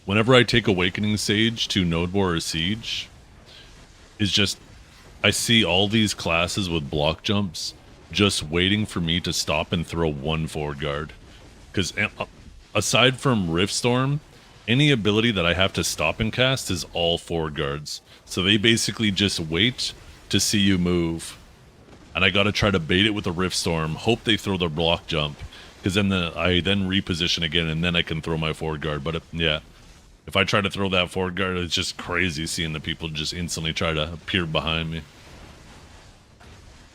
Whenever I take Awakening Sage to Node War or Siege, is just, I see all these classes with block jumps just waiting for me to stop and throw one forward guard. Because aside from Riftstorm, any ability that I have to stop and cast is all forward guards. So they basically just wait to see you move. and I got to try to bait it with a Rift Storm, hope they throw the block jump, because then I then reposition again, and then I can throw my forward guard. But yeah, if I try to throw that forward guard, it's just crazy seeing the people just instantly try to appear behind me.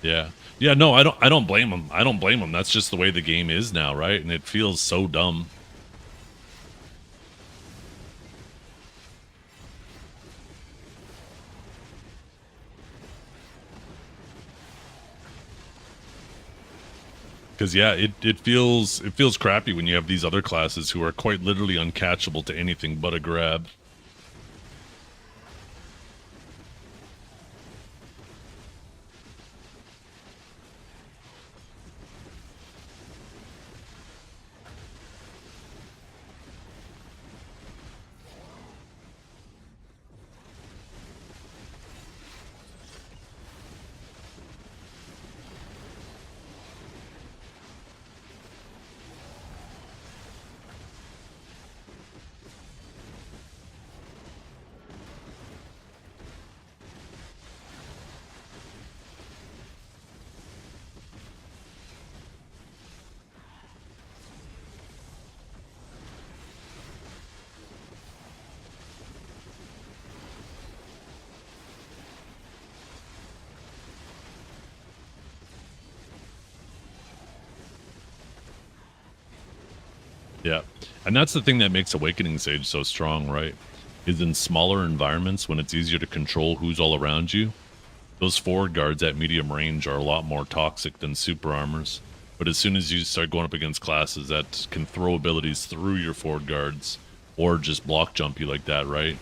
Yeah. Yeah, no, I don't blame them. I don't blame them. That's just the way the game is now, right? And it feels so dumb. Because yeah, it feels crappy when you have these other classes who are quite literally uncatchable to anything but a grab. Yeah, and that's the thing that makes Awakening Sage so strong, right? Is in smaller environments when it's easier to control who's all around you. Those forward guards at medium range are a lot more toxic than super armors. But as soon as you start going up against classes that can throw abilities through your forward guards or just block jump you like that, right?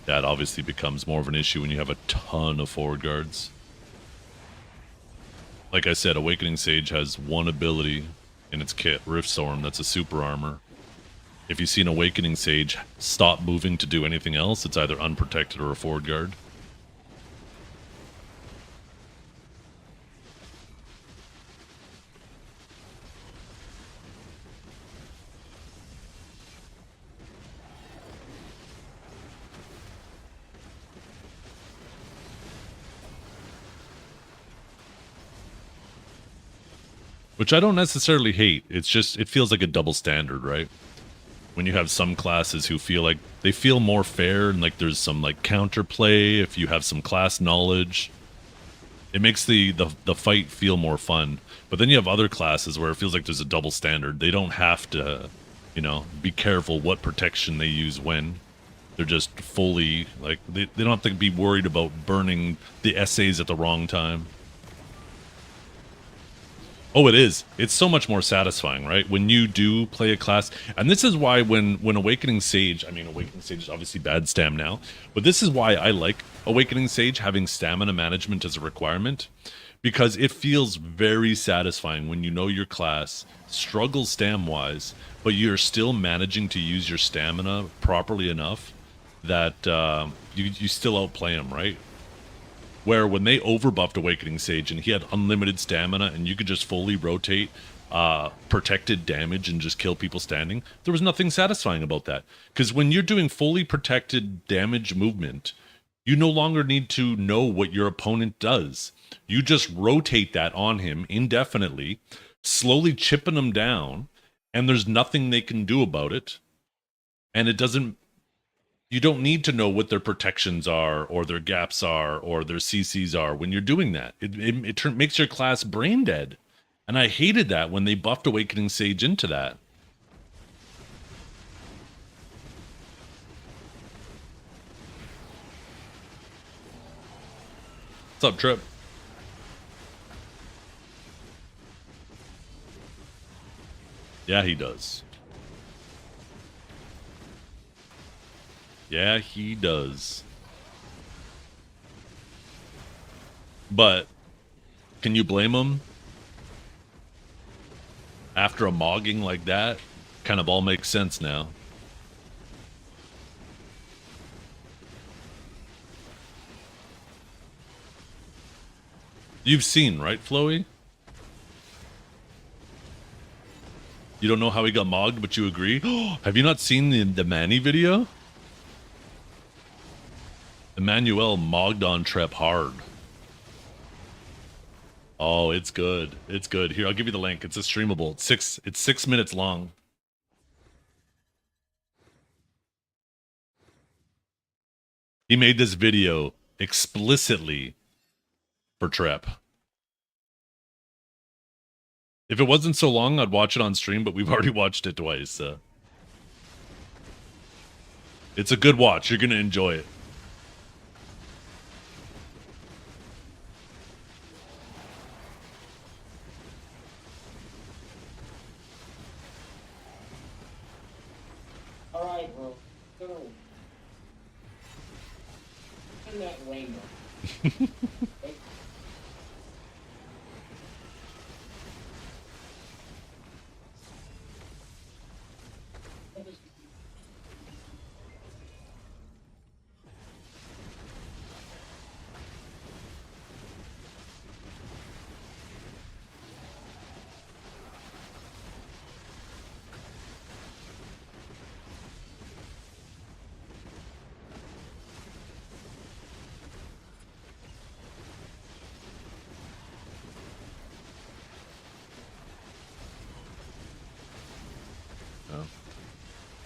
That obviously becomes more of an issue when you have a ton of forward guards. Like I said, Awakening Sage has one ability in its kit, Rift Storm, that's a super armor. If you see an Awakening Sage stop moving to do anything else, it's either unprotected or a forward guard. Which I don't necessarily hate. It's just, it feels like a double standard, right? When you have some classes who feel like they feel more fair and like there's some like counterplay if you have some class knowledge. It makes the fight feel more fun. But then you have other classes where it feels like there's a double standard. They don't have to, you know, be careful what protection they use when. They're just fully, like, they don't have to be worried about burning the essays at the wrong time. Oh, it is. It's so much more satisfying, right? When you do play a class, and this is why when Awakening Sage, I mean, Awakening Sage is obviously bad stam now, but this is why I like Awakening Sage having stamina management as a requirement, because it feels very satisfying when you know your class struggles stam-wise, but you're still managing to use your stamina properly enough that you still outplay them, right? Where when they overbuffed Awakening Sage and he had unlimited stamina and you could just fully rotate protected damage and just kill people standing, there was nothing satisfying about that. Because when you're doing fully protected damage movement, you no longer need to know what your opponent does. You just rotate that on him indefinitely, slowly chipping him down, and there's nothing they can do about it. And it doesn't... You don't need to know what their protections are, or their gaps are, or their CCs are when you're doing that. It makes your class brain dead. And I hated that when they buffed Awakening Sage into that. What's up, Trip? Yeah, he does. Yeah, he does. But can you blame him? After a mogging like that, kind of all makes sense now. You've seen, right, Floey? You don't know how he got mogged, but you agree? Have you not seen the Manny video? Emmanuel mogged on Trep hard. Oh, it's good. It's good. Here, I'll give you the link. It's a streamable. It's 6 minutes long. He made this video explicitly for Trep. If it wasn't so long, I'd watch it on stream, but we've already watched it twice. So. It's a good watch. You're going to enjoy it. All right, bro. Go. In that rainbow.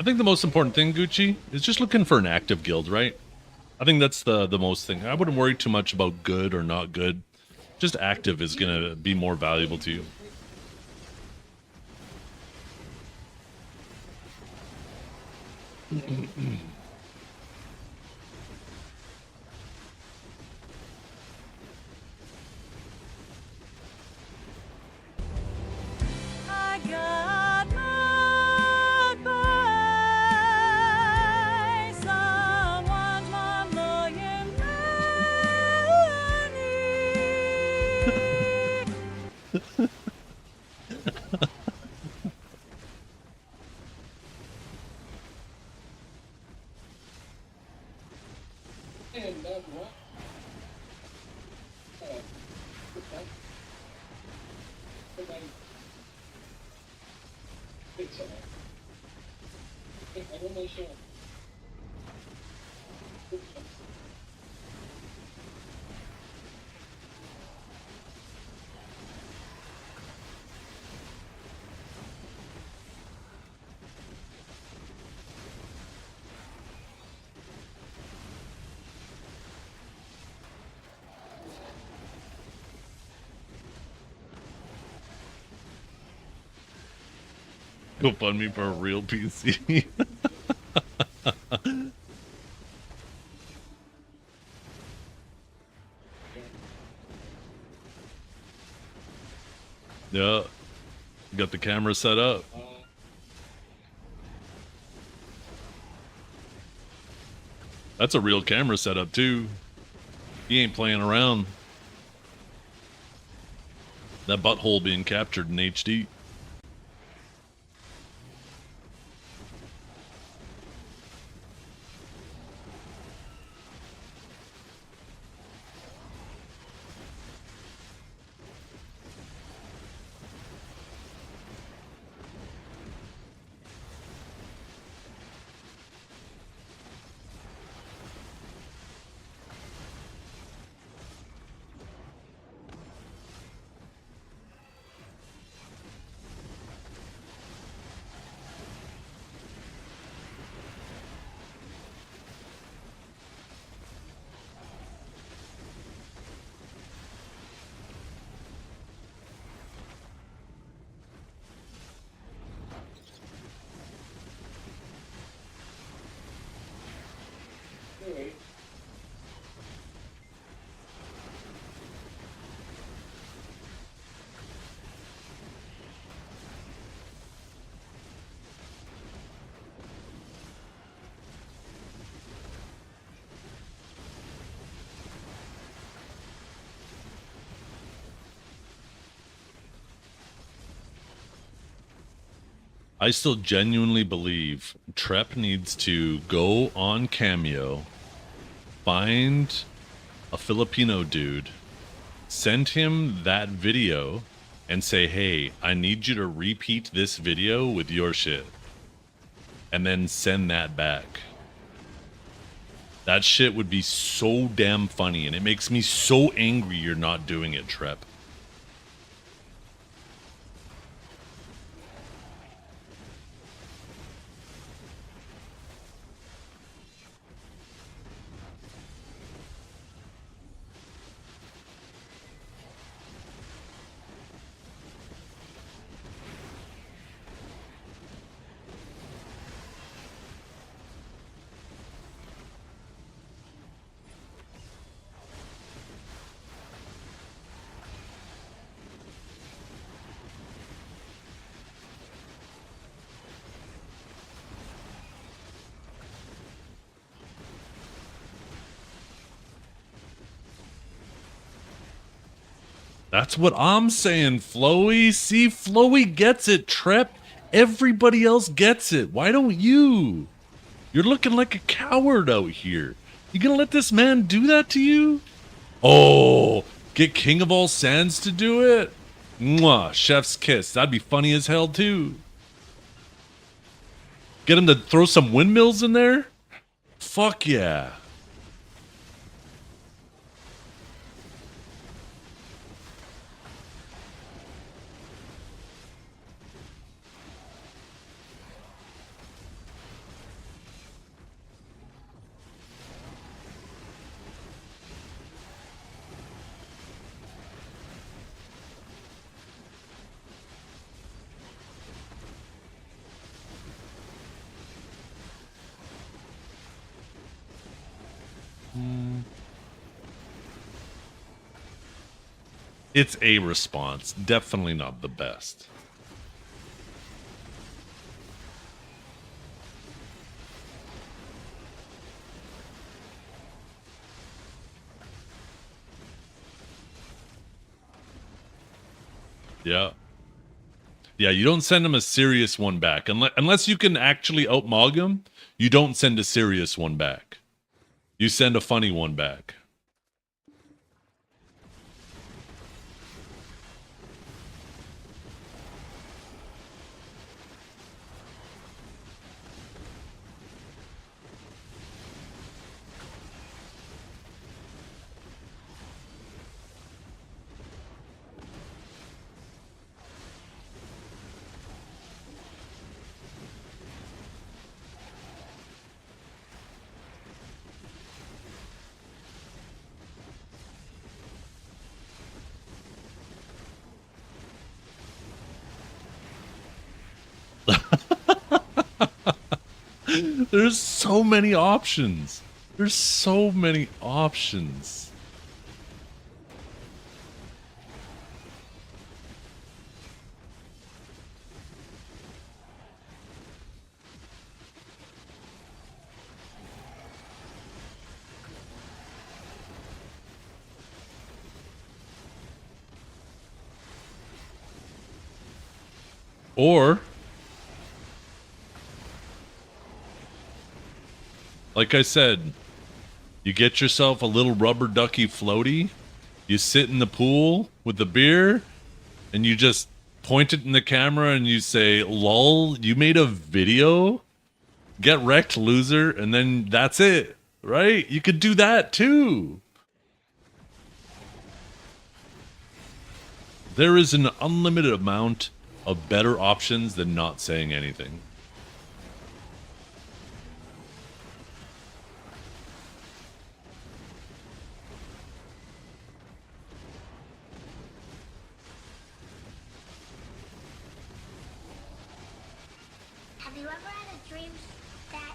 I think the most important thing, Gucci, is just looking for an active guild, right? I think that's the most thing. I wouldn't worry too much about good or not good. Just active is going to be more valuable to you. I got mad by someone's 1 million money. And that's what? I don't know, sure. Go fund me for a real PC. Yeah. Got the camera set up. That's a real camera setup too. He ain't playing around. That butthole being captured in HD. I still genuinely believe Trep needs to go on Cameo, find a Filipino dude, send him that video, and say, hey, I need you to repeat this video with your shit. And then send that back. That shit would be so damn funny, and it makes me so angry you're not doing it, Trep. That's what I'm saying, Floey. See, Floey gets it, Trep. Everybody else gets it. Why don't you? You're looking like a coward out here. You gonna let this man do that to you? Oh, get King of All Sands to do it? Mwah, chef's kiss. That'd be funny as hell, too. Get him to throw some windmills in there? Fuck yeah. It's a response. Definitely not the best. Yeah. Yeah, you don't send him a serious one back. Unless you can actually outmog him, you don't send a serious one back. You send a funny one back. There's so many options. There's so many options. Or, like I said, you get yourself a little rubber ducky floaty, you sit in the pool with the beer, and you just point it in the camera and you say, lol, you made a video? Get wrecked, loser, and then that's it, right? You could do that too. There is an unlimited amount of better options than not saying anything. Have you ever had a dream that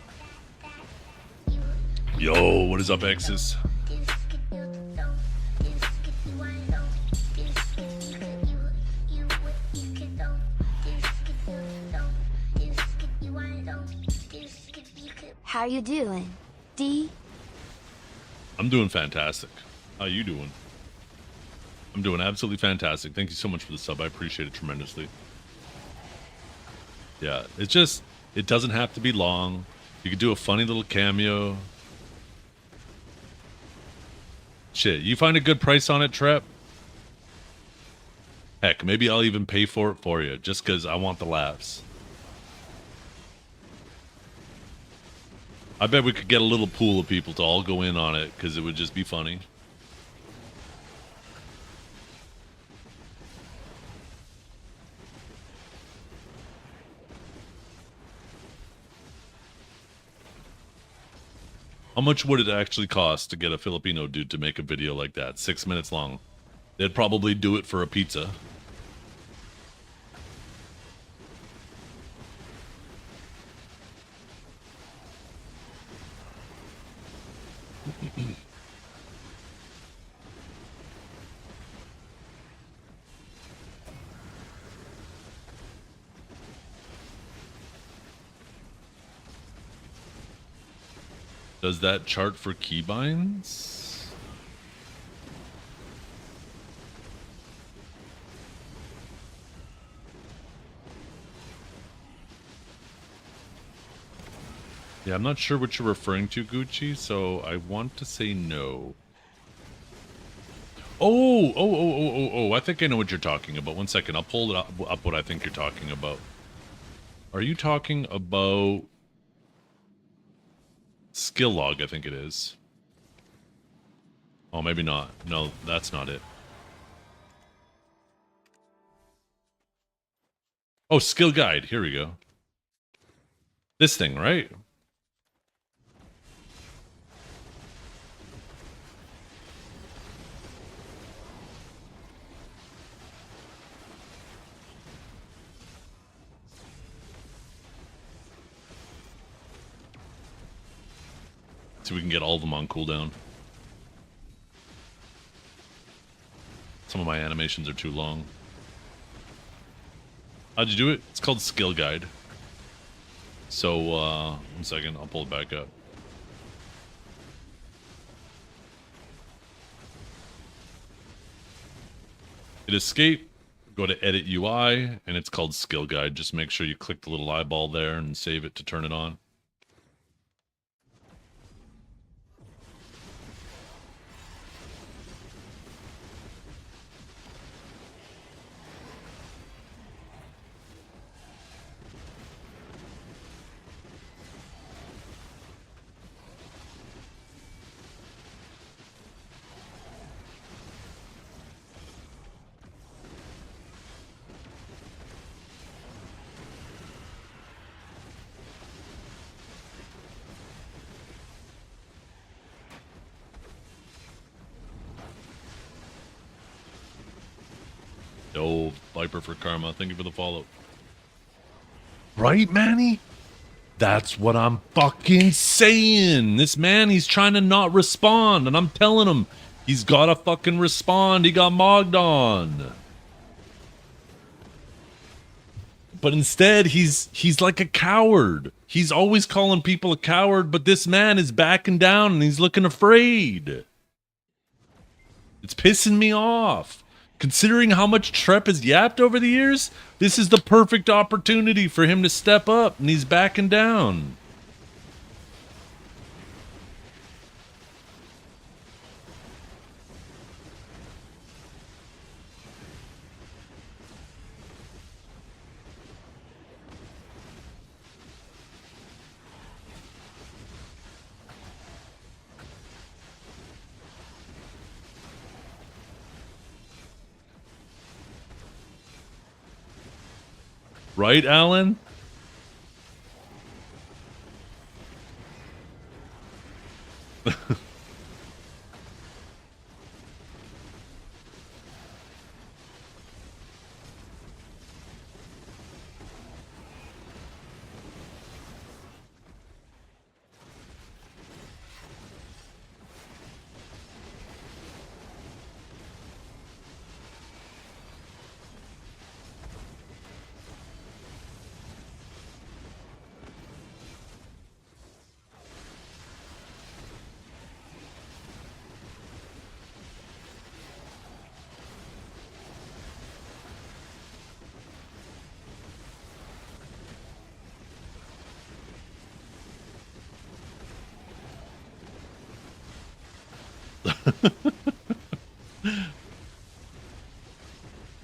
you Yo, what is up, Exes? How you doing, D? I'm doing fantastic. How you doing? I'm doing absolutely fantastic. Thank you so much for the sub. I appreciate it tremendously. Yeah, it's just, it doesn't have to be long. You could do a funny little cameo. Shit, you find a good price on it, Trap? Heck, maybe I'll even pay for it for you, just because I want the laughs. I bet we could get a little pool of people to all go in on it, because it would just be funny. How much would it actually cost to get a Filipino dude to make a video like that? 6 minutes long. They'd probably do it for a pizza. Does that chart for keybinds? Yeah, I'm not sure what you're referring to, Gucci, so I want to say no. Oh, I think I know what you're talking about. One second, I'll pull it up what I think you're talking about. Are you talking about skill log, I think it is. Oh, maybe not. No, that's not it. Oh, skill guide. Here we go. This thing, right? So we can get all of them on cooldown. Some of my animations are too long. How'd you do it? It's called skill guide. So, 1 second, I'll pull it back up. Hit escape, go to edit UI, and it's called skill guide. Just make sure you click the little eyeball there and save it to turn it on. Yo, Viper for Karma, thank you for the follow. Right, Manny? That's what I'm fucking saying. This man, he's trying to not respond, and I'm telling him he's gotta fucking respond. He got mogged on. But instead, he's like a coward. He's always calling people a coward, but this man is backing down and he's looking afraid. It's pissing me off. Considering how much Trep has yapped over the years, this is the perfect opportunity for him to step up, and he's backing down. Right, Alan?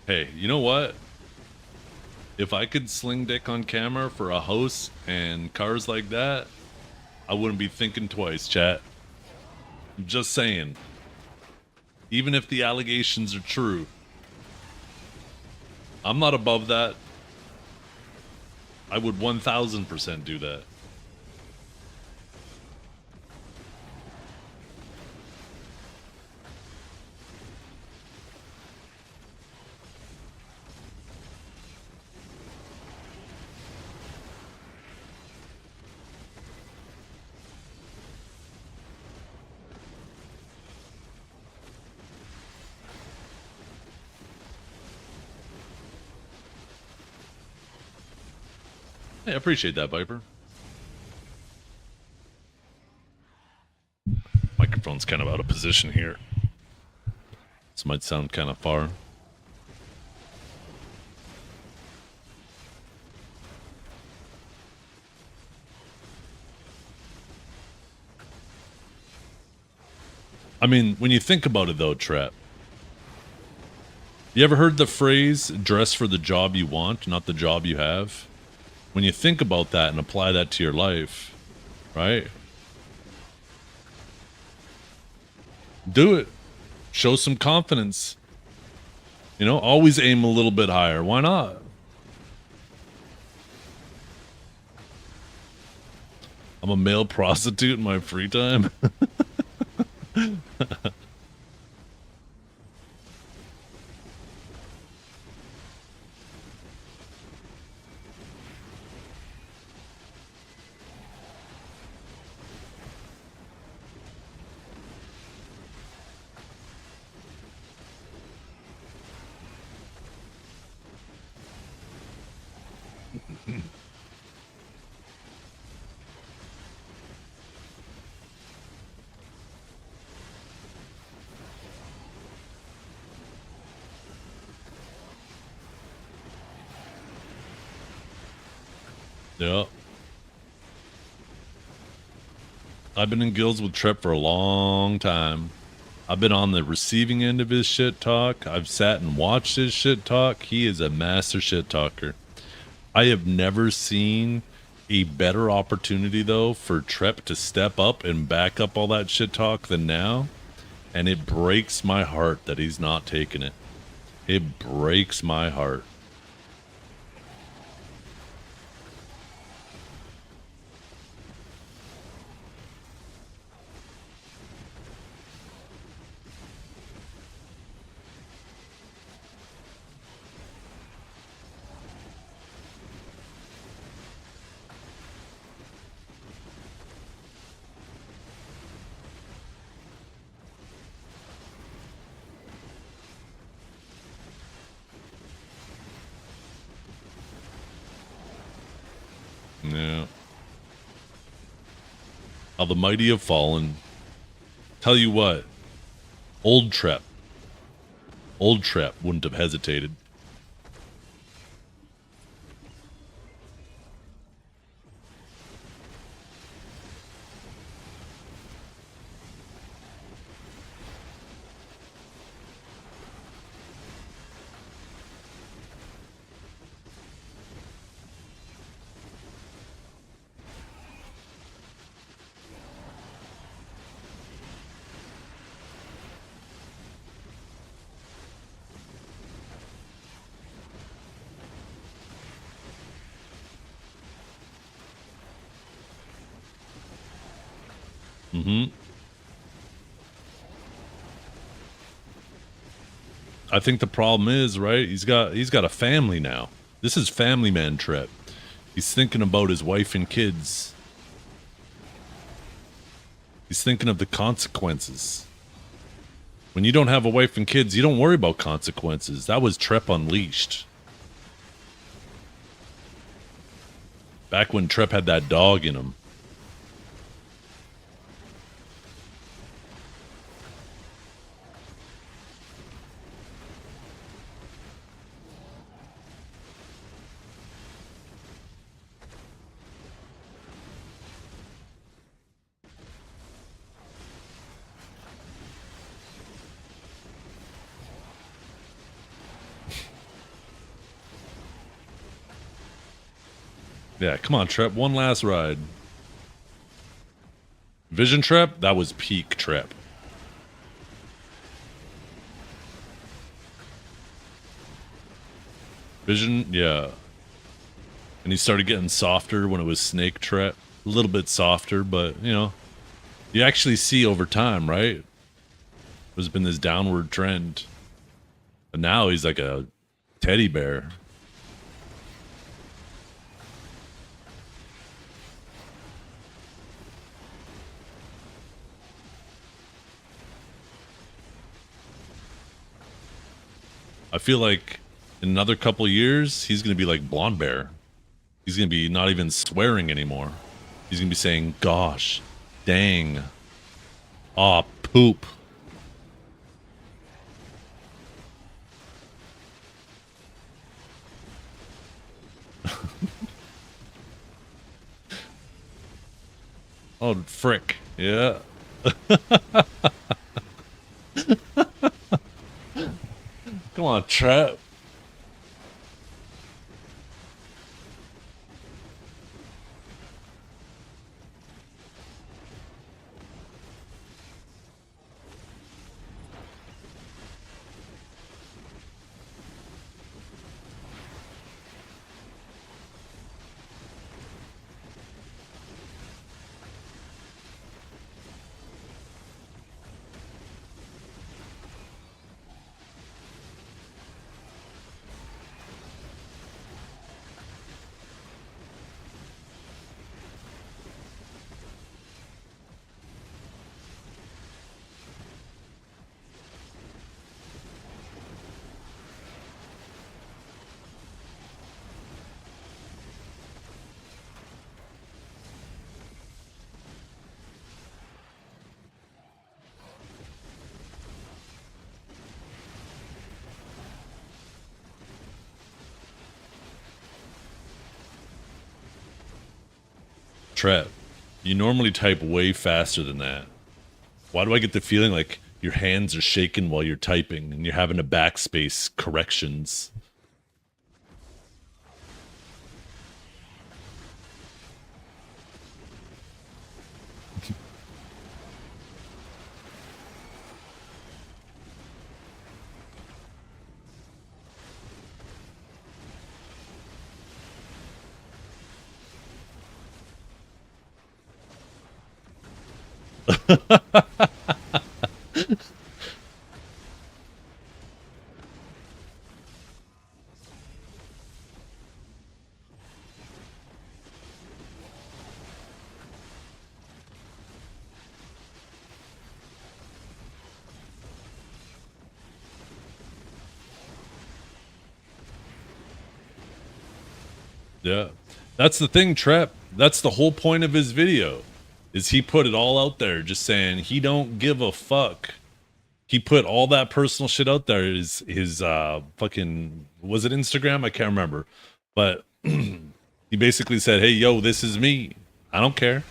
Hey, you know what? If I could sling dick on camera for a house and cars like that, I wouldn't be thinking twice, chat. I'm just saying. Even if the allegations are true, I'm not above that. I would 1000% do that. Hey, I appreciate that, Viper. Microphone's kind of out of position here. This might sound kind of far. I mean, when you think about it though, Trap, you ever heard the phrase, dress for the job you want, not the job you have? When you think about that and apply that to your life, right? Do it. Show some confidence. You know, always aim a little bit higher. Why not? I'm a male prostitute in my free time. Yeah. I've been in guilds with Trip for a long time. I've been on the receiving end of his shit talk. I've sat and watched his shit talk. He is a master shit talker. I have never seen a better opportunity, though, for Trep to step up and back up all that shit talk than now. And it breaks my heart that he's not taking it. It breaks my heart. Yeah. How the mighty have fallen. Tell you what, old Trep wouldn't have hesitated. Mm-hmm. I think the problem is, right, he's got a family now. This is family man Trep. He's thinking about his wife and kids. He's thinking of the consequences. When you don't have a wife and kids, you don't worry about consequences. That was Trep Unleashed. Back when Trep had that dog in him. Yeah, come on, Trep. One last ride. Vision Trep? That was peak Trep. Vision, yeah. And he started getting softer when it was Snake Trep. A little bit softer, but, you know, you actually see over time, right? There's been this downward trend. But now he's like a teddy bear. I feel like in another couple of years, he's going to be like Blonde Bear. He's going to be not even swearing anymore. He's going to be saying, gosh, dang, aw, poop. Oh, frick. Yeah. Come on, Trap. Trap, you normally type way faster than that. Why do I get the feeling like your hands are shaking while you're typing and you're having to backspace corrections? Yeah. That's the thing, Trap. That's the whole point of his video. Is he put it all out there just saying he don't give a fuck. He put all that personal shit out there. His fucking, was it Instagram? I can't remember. But he basically said, "Hey, yo, this is me. I don't care."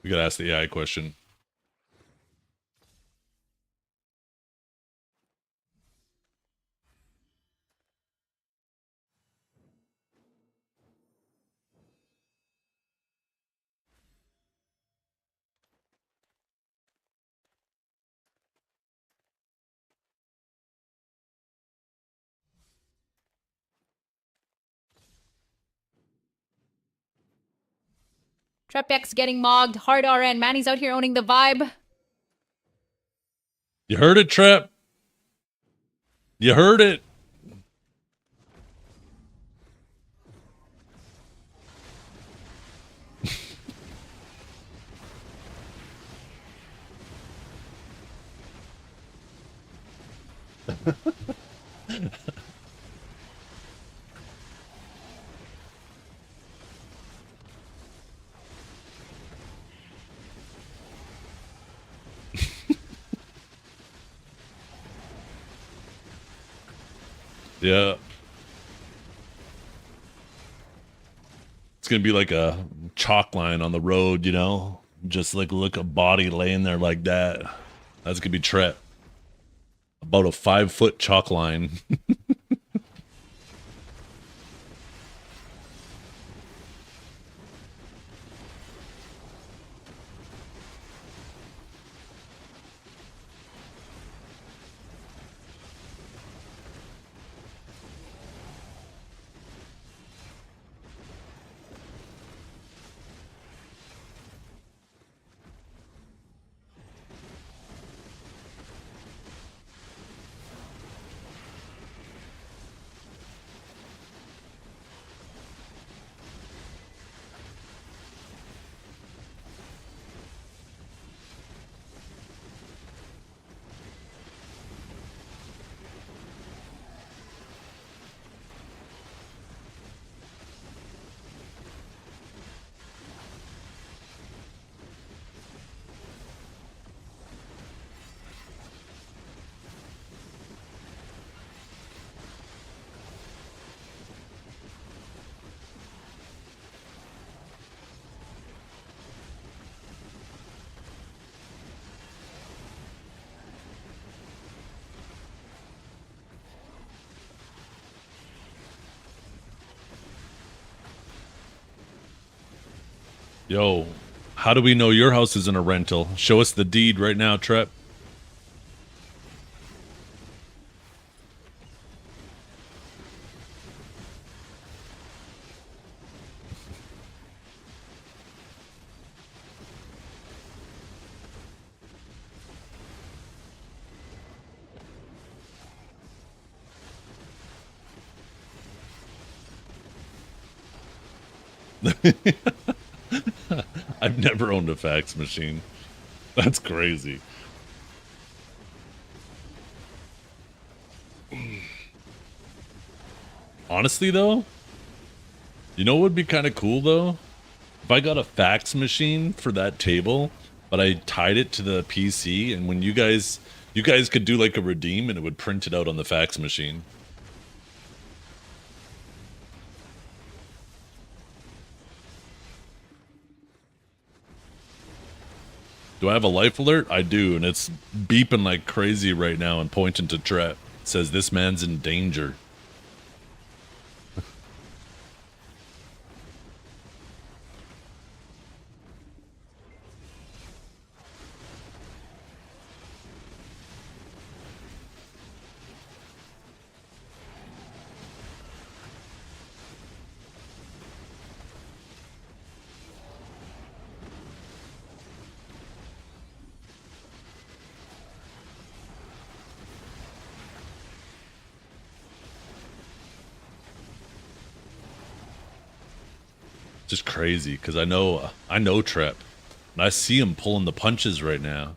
We gotta ask the AI question. Trepx getting mogged. Hard RN. Manny's out here owning the vibe. You heard it, Trap. You heard it. Yeah. It's gonna be like a chalk line on the road, you know? Just like look a body laying there like that. That's gonna be Tret. About a 5-foot chalk line. Yo, how do we know your house isn't a rental? Show us the deed right now, Trep. I've never owned a fax machine. That's crazy. Honestly, though, you know what would be kind of cool, though? If I got a fax machine for that table, but I tied it to the PC, and when you guys could do like a redeem, and it would print it out on the fax machine. Do I have a life alert? I do, and it's beeping like crazy right now and pointing to Tret. It says this man's in danger. Just crazy, because I know Trep, and I see him pulling the punches right now.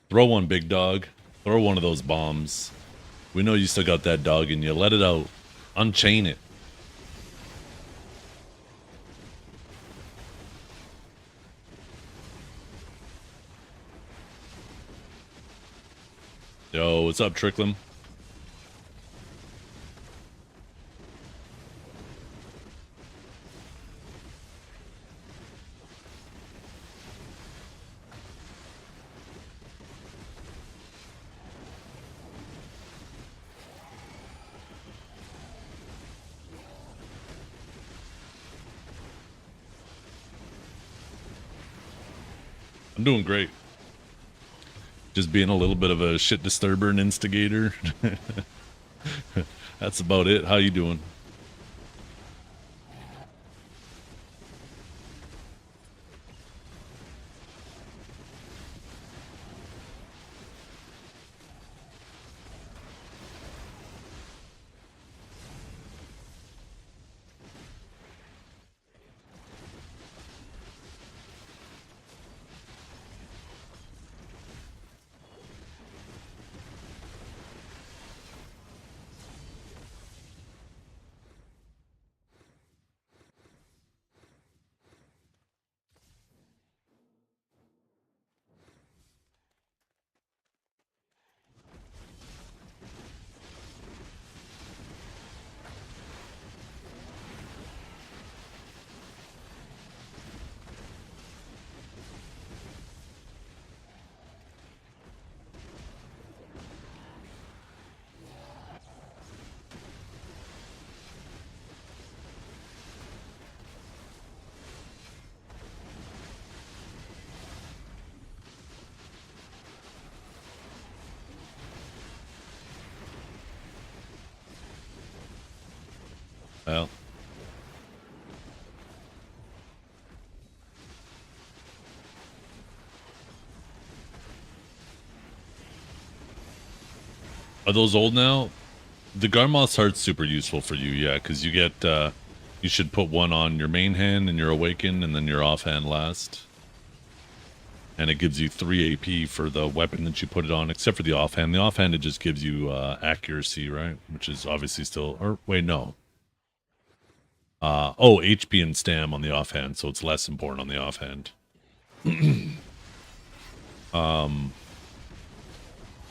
Throw one, big dog. Throw one of those bombs. We know you still got that dog in you. Let it out. Unchain it. Yo, what's up, Tricklim? I'm doing great. Just being a little bit of a shit disturber and instigator. That's about it. How you doing? Are those old now? The Garmoth's Heart's super useful for you, yeah, because you get, you should put one on your main hand and your Awaken, and then your offhand last. And it gives you 3 AP for the weapon that you put it on, except for the offhand. The offhand, it just gives you accuracy, right? Which is obviously still, or wait, no. Oh, HP and stam on the offhand, so it's less important on the offhand.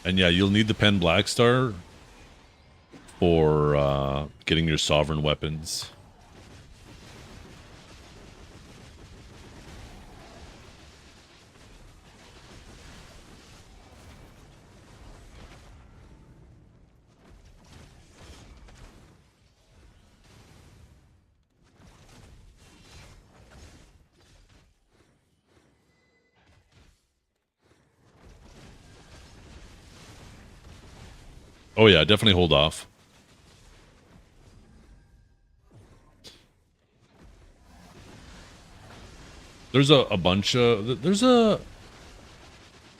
And yeah, you'll need the Pen Blackstar for getting your sovereign weapons. Oh yeah, definitely hold off. There's a bunch of, there's a,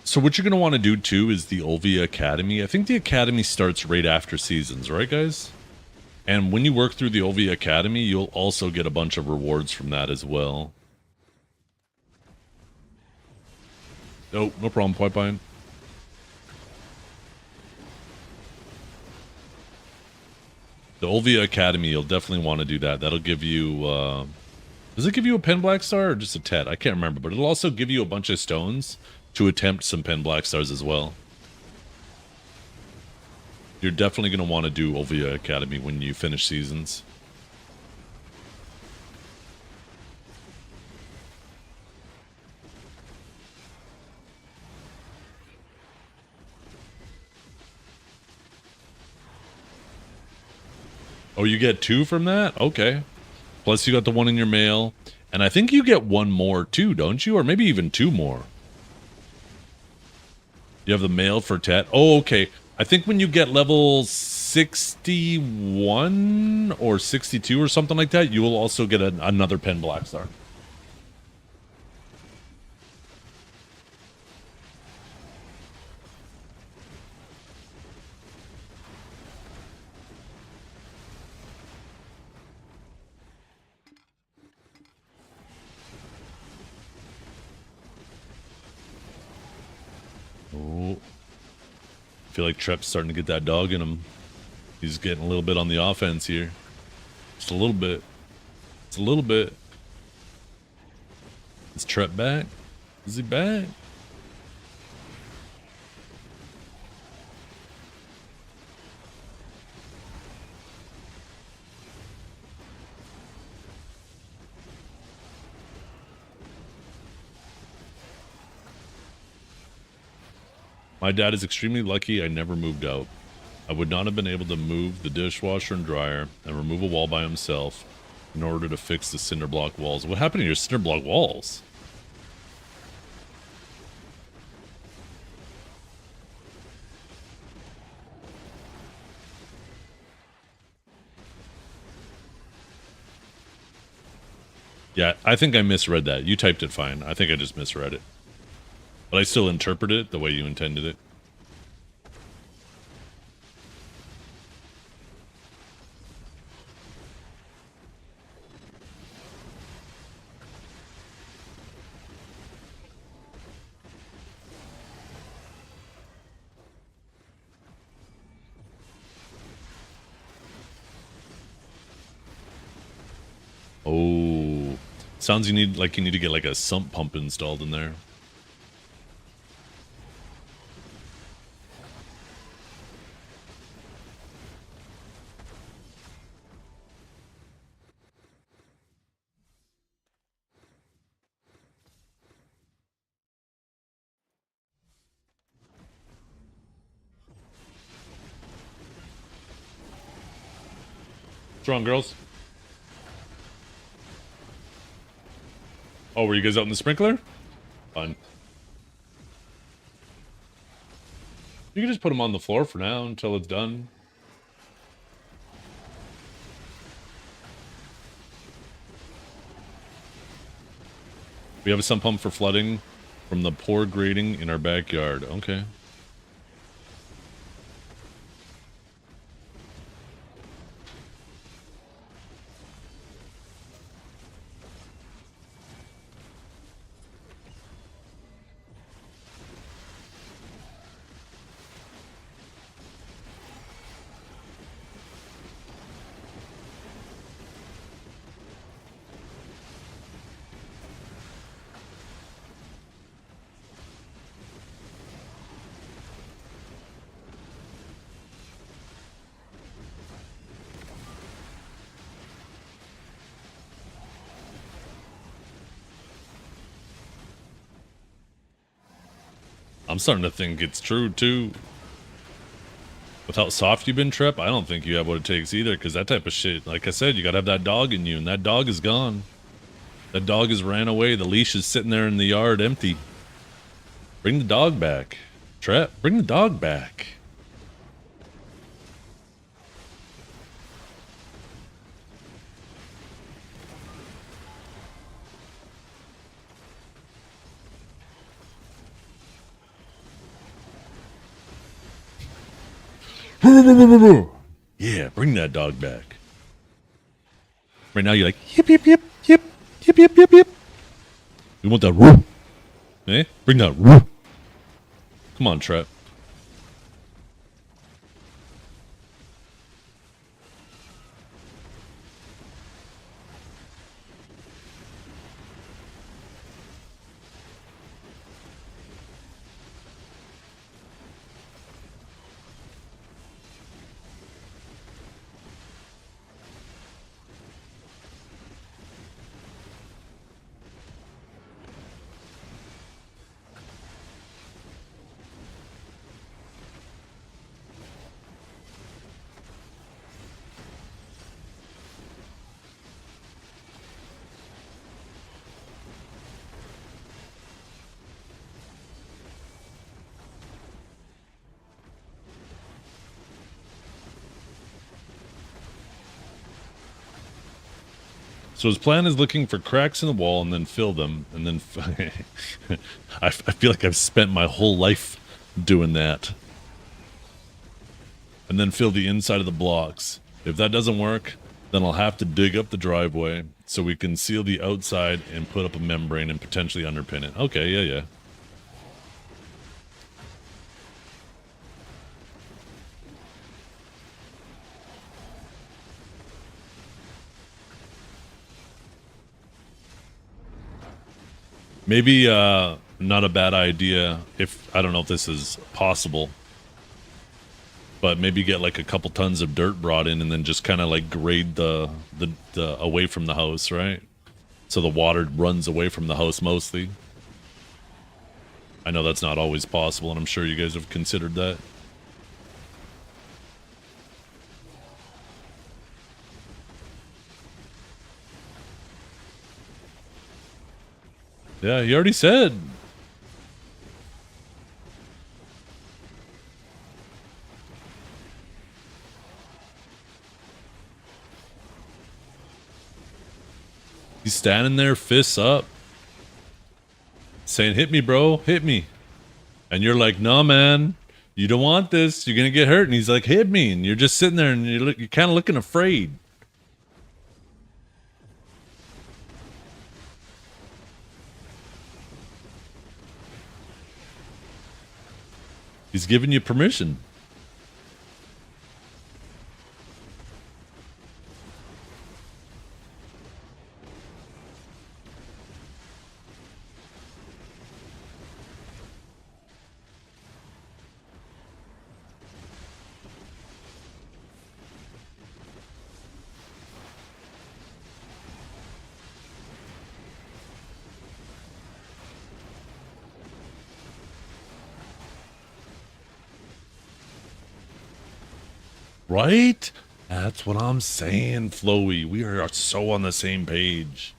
so what you're going to want to do too is the Olvia Academy. I think the Academy starts right after seasons, right guys? And when you work through the Olvia Academy, you'll also get a bunch of rewards from that as well. No problem, Pipeline. The Olvia Academy, you'll definitely want to do that. That'll give you, does it give you a Pen Black Star or just a Tet? I can't remember, but it'll also give you a bunch of stones to attempt some Pen Black Stars as well. You're definitely going to want to do Olvia Academy when you finish seasons. Oh, you get 2 from that? Okay. Plus you got the 1 in your mail. And I think you get 1 more too, don't you? Or maybe even 2 more. You have the mail for Tet. Oh, okay. I think when you get level 61 or 62 or something like that, you will also get another Pen Black Star. Oh, I feel like Trep's starting to get that dog in him. He's getting a little bit on the offense here. Just a little bit. It's a little bit. Is Trep back? Is he back? My dad is extremely lucky I never moved out. I would not have been able to move the dishwasher and dryer and remove a wall by himself in order to fix the cinder block walls. What happened to your cinder block walls? Yeah, I think I misread that. You typed it fine. I think I just misread it. But I still interpret it the way you intended it. Oh, sounds you need to get like a sump pump installed in there. Strong girls. Oh, were you guys out in the sprinkler? Fun. You can just put them on the floor for now until it's done. We have a sump pump for flooding from the poor grading in our backyard. Okay. I'm starting to think it's true too. With how soft you've been, Trep, I don't think you have what it takes either, because that type of shit, like I said, you gotta have that dog in you, and that dog is gone. That dog has ran away. The leash is sitting there in the yard empty. Bring the dog back. Trep, bring the dog back. Yeah, bring that dog back. Right now you're like, yip, yip, yip, yip, yip, yip, yip, yip. You want that woo? Eh? Bring that woo. Come on, Trap. So his plan is looking for cracks in the wall and then fill them, and then I feel like I've spent my whole life doing that. And then fill the inside of the blocks. If that doesn't work, then I'll have to dig up the driveway so we can seal the outside and put up a membrane and potentially underpin it. Okay, yeah. Maybe not a bad idea if, I don't know if this is possible, but maybe get like a couple tons of dirt brought in and then just kind of like grade the away from the house, right? So the water runs away from the house mostly. I know that's not always possible, and I'm sure you guys have considered that. Yeah, he already said. He's standing there, fists up, saying, hit me, bro, hit me. And you're like, no, man, you don't want this. You're going to get hurt. And he's like, hit me. And you're just sitting there and you're kind of looking afraid. He's giving you permission. Right? That's what I'm saying, Floey. We are so on the same page.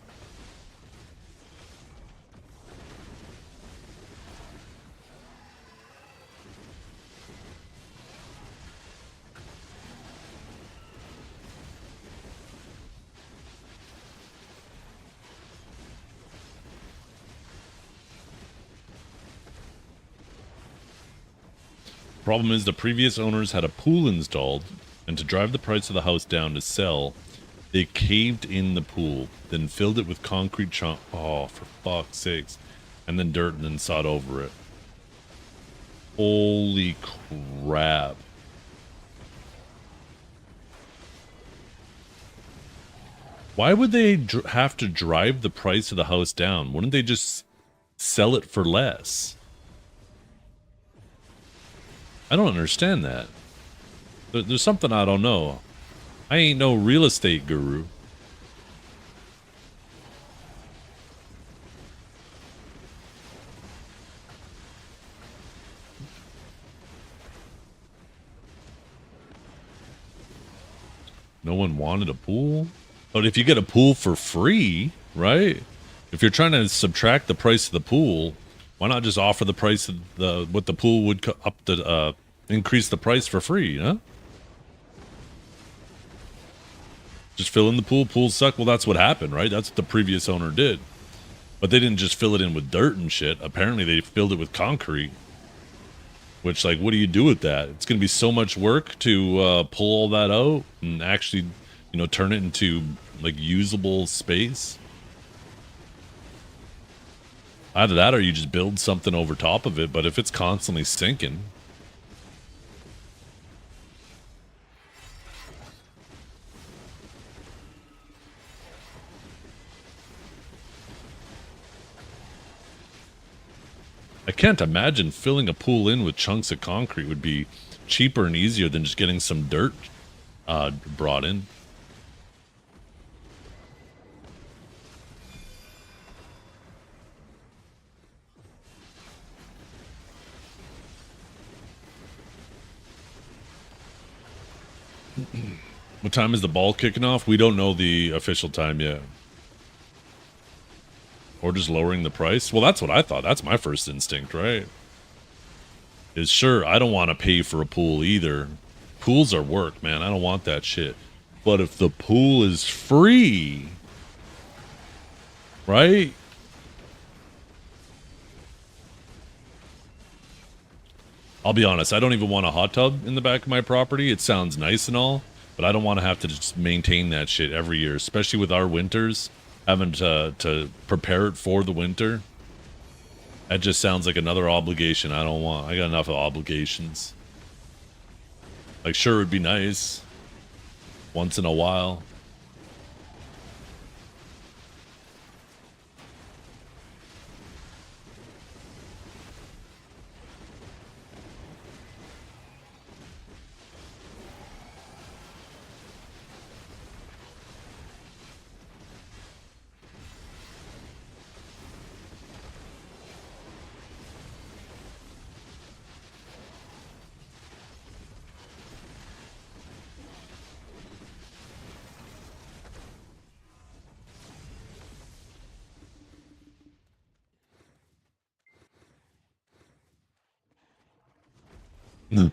Problem is, the previous owners had a pool installed, and to drive the price of the house down to sell, they caved in the pool, then filled it with concrete chunk. Oh, for fuck's sakes. And then dirt, and then sod over it. Holy crap. Why would they have to drive the price of the house down? Wouldn't they just sell it for less? I don't understand that. There's something I don't know. I ain't no real estate guru. No one wanted a pool? But if you get a pool for free, right? If you're trying to subtract the price of the pool, why not just offer the price of what the pool would increase the price for free, huh? Just fill in the pool. Pools suck. Well, that's what happened, right? That's what the previous owner did. But they didn't just fill it in with dirt and shit. Apparently, they filled it with concrete. Which, like, what do you do with that? It's going to be so much work to pull all that out and actually, you know, turn it into, like, usable space. Either that or you just build something over top of it. But if it's constantly sinking... I can't imagine filling a pool in with chunks of concrete would be cheaper and easier than just getting some dirt brought in. What time is the ball kicking off? We don't know the official time yet. Or just lowering the price? Well, that's what I thought. That's my first instinct, right? Is sure, I don't want to pay for a pool either. Pools are work, man. I don't want that shit. But if the pool is free, right? I'll be honest, I don't even want a hot tub in the back of my property. It sounds nice and all, but I don't want to have to just maintain that shit every year, especially with our winters. Having to prepare it for the winter. That just sounds like another obligation I don't want. I got enough of obligations. Like, sure, it'd be nice once in a while. You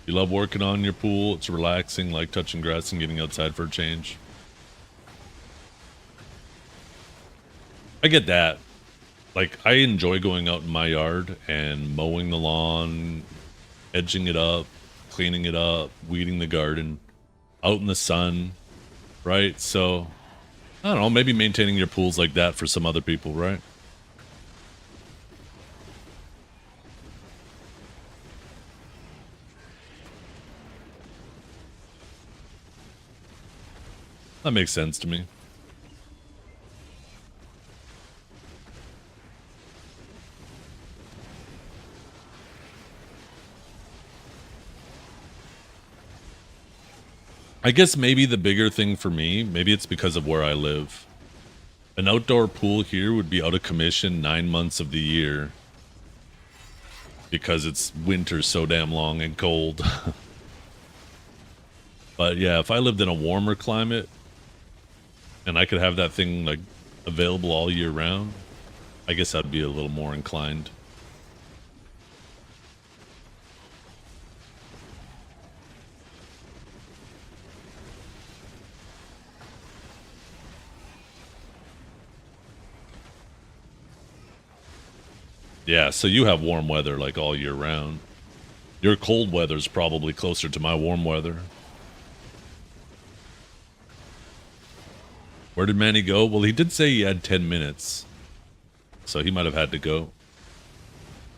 love working on your pool. It's relaxing, like touching grass and getting outside for a change. I get that. Like, I enjoy going out in my yard and mowing the lawn, edging it up, cleaning it up, weeding the garden, out in the sun, right? So, I don't know, maybe maintaining your pool's like that for some other people, right? That makes sense to me. I guess maybe the bigger thing for me, maybe it's because of where I live. An outdoor pool here would be out of commission 9 months of the year. Because it's winter so damn long and cold. But yeah, if I lived in a warmer climate, and I could have that thing, like, available all year round, I guess I'd be a little more inclined. Yeah, so you have warm weather, like, all year round. Your cold weather's probably closer to my warm weather. Where did Manny go? Well, he did say he had 10 minutes. So he might have had to go.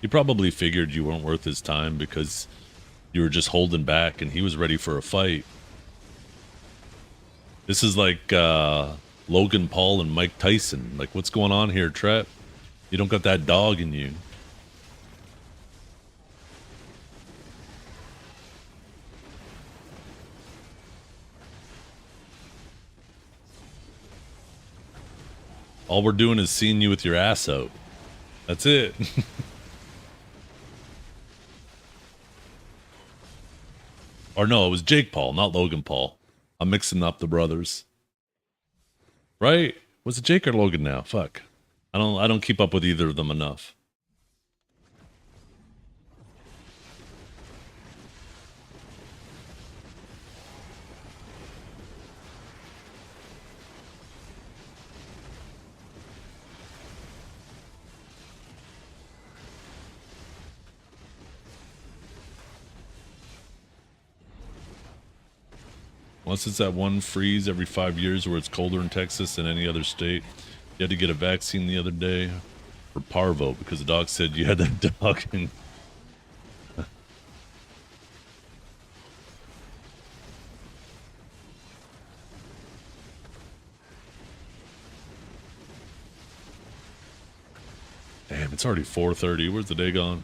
He probably figured you weren't worth his time because you were just holding back and he was ready for a fight. This is like Logan Paul and Mike Tyson. Like, what's going on here, Trap? You don't got that dog in you. All we're doing is seeing you with your ass out. That's it. Or no, it was Jake Paul, not Logan Paul. I'm mixing up the brothers. Right? Was it Jake or Logan now? Fuck. I don't keep up with either of them enough. Unless it's that one freeze every 5 years where it's colder in Texas than any other state. You had to get a vaccine the other day for parvo because the doc said you had that dog. And damn, it's already 4:30. Where's the day gone?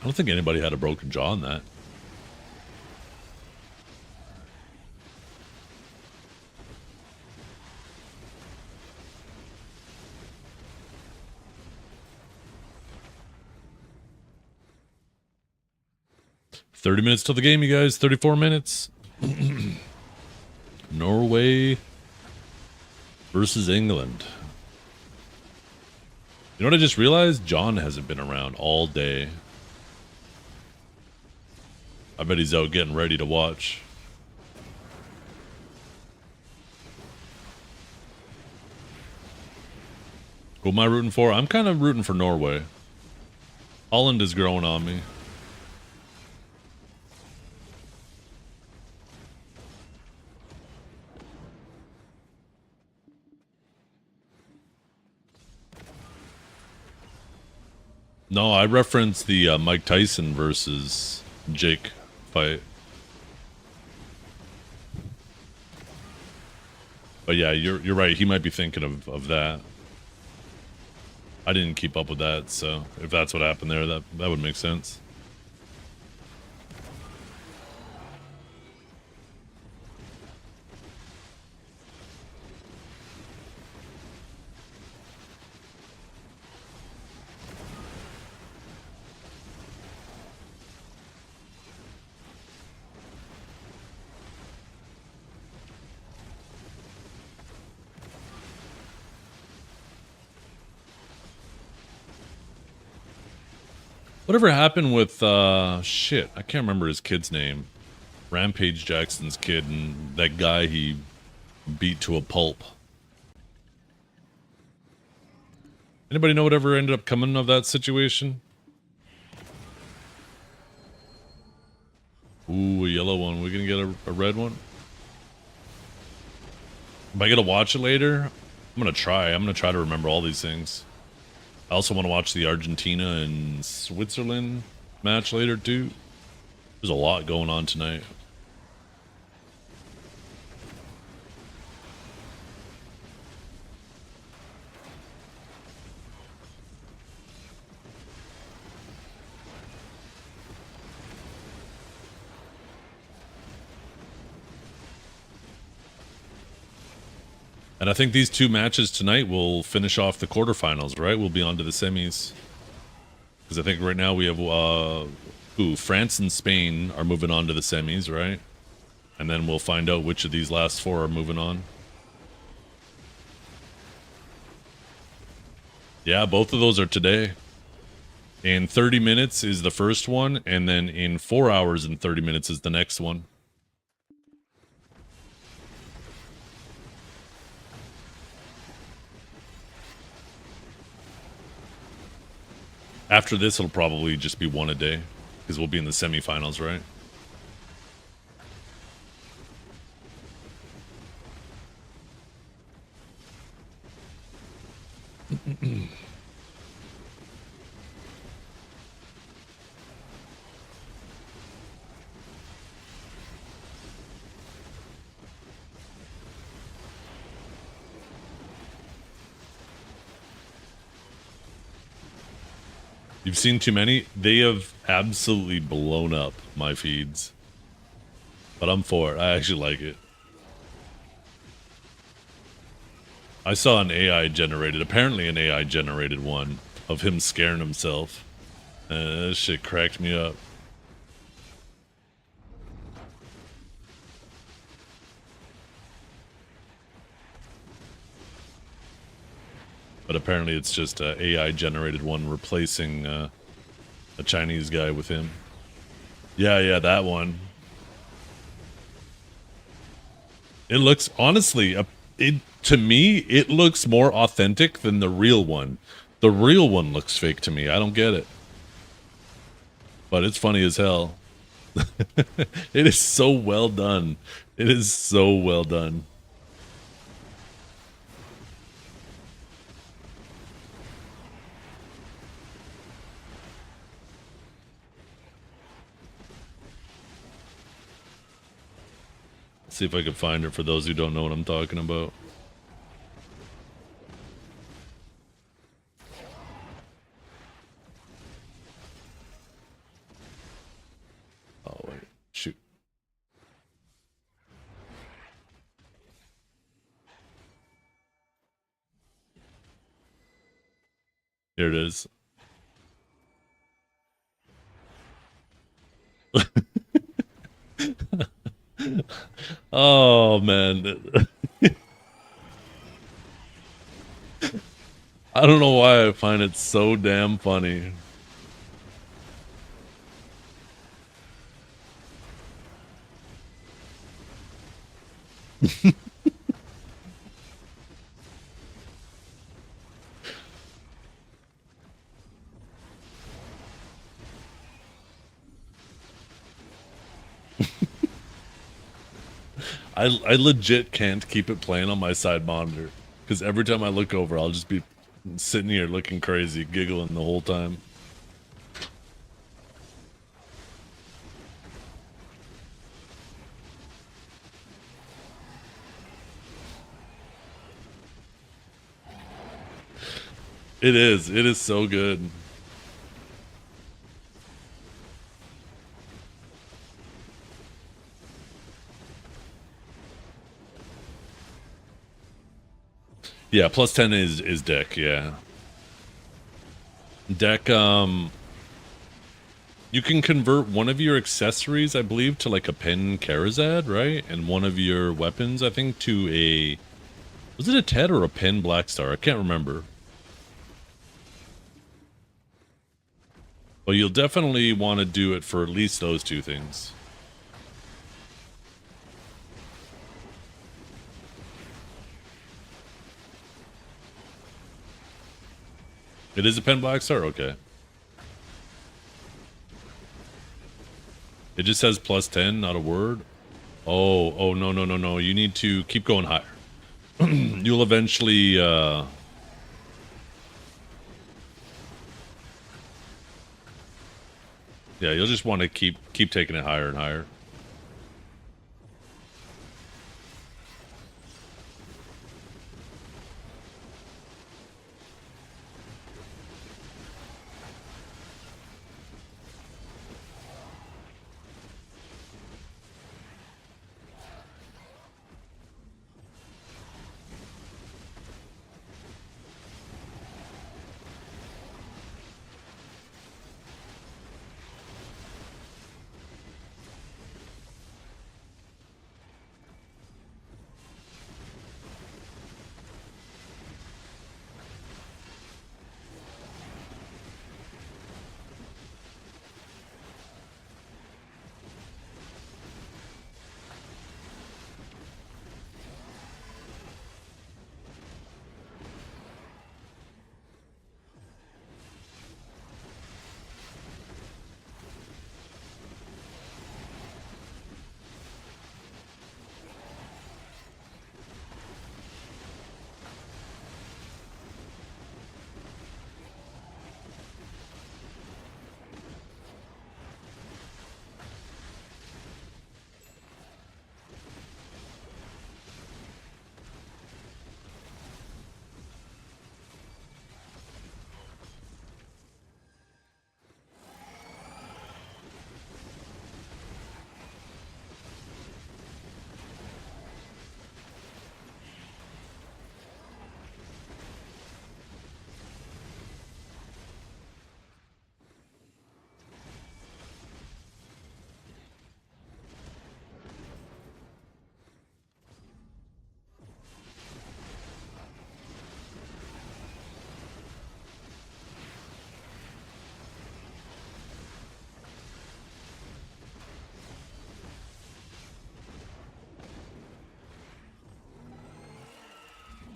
I don't think anybody had a broken jaw in that. $30 till the game, you guys. 34 minutes. Norway versus England. You know what I just realized? John hasn't been around all day. I bet he's out getting ready to watch. Who am I rooting for? I'm kind of rooting for Norway. Holland is growing on me. No, I referenced the Mike Tyson versus Jake fight. But yeah, you're right. He might be thinking of that. I didn't keep up with that, so if that's what happened there, that would make sense. Whatever happened with, shit, I can't remember his kid's name. Rampage Jackson's kid and that guy he beat to a pulp. Anybody know whatever ended up coming of that situation? Ooh, a yellow one. We're gonna get a red one? Am I gonna watch it later? I'm gonna try. I'm gonna try to remember all these things. I also want to watch the Argentina and Switzerland match later, too. There's a lot going on tonight. And I think these two matches tonight will finish off the quarterfinals, right? We'll be on to the semis. Because I think right now we have Ooh, France and Spain are moving on to the semis, right? And then we'll find out which of these last four are moving on. Yeah, both of those are today. In 30 minutes is the first one, and then in 4 hours and 30 minutes is the next one. After this, it'll probably just be one a day, because we'll be in the semifinals, right? You've seen too many? They have absolutely blown up my feeds. But I'm for it. I actually like it. I saw an AI generated, apparently an AI generated one, of him scaring himself. That shit cracked me up. But apparently it's just a AI generated one replacing a Chinese guy with him. Yeah, that one. It looks, honestly, to me, it looks more authentic than the real one. The real one looks fake to me. I don't get it. But it's funny as hell. It is so well done. It is so well done. See if I can find it for those who don't know what I'm talking about. Oh, wait. Shoot. Here it is. Oh, man. I don't know why I find it so damn funny. I legit can't keep it playing on my side monitor because every time I look over, I'll just be sitting here looking crazy, giggling the whole time. It is so good. Yeah, plus 10 is deck, yeah. Deck, you can convert one of your accessories, I believe, to like a Pen Karazad, right? And one of your weapons, I think, to a... Was it a Ted or a Pen Blackstar? I can't remember. But you'll definitely want to do it for at least those two things. It is a Pen Blackstar? Okay. It just says plus 10, not a word. Oh, no. You need to keep going higher. You'll eventually, yeah, you'll just want to keep taking it higher and higher.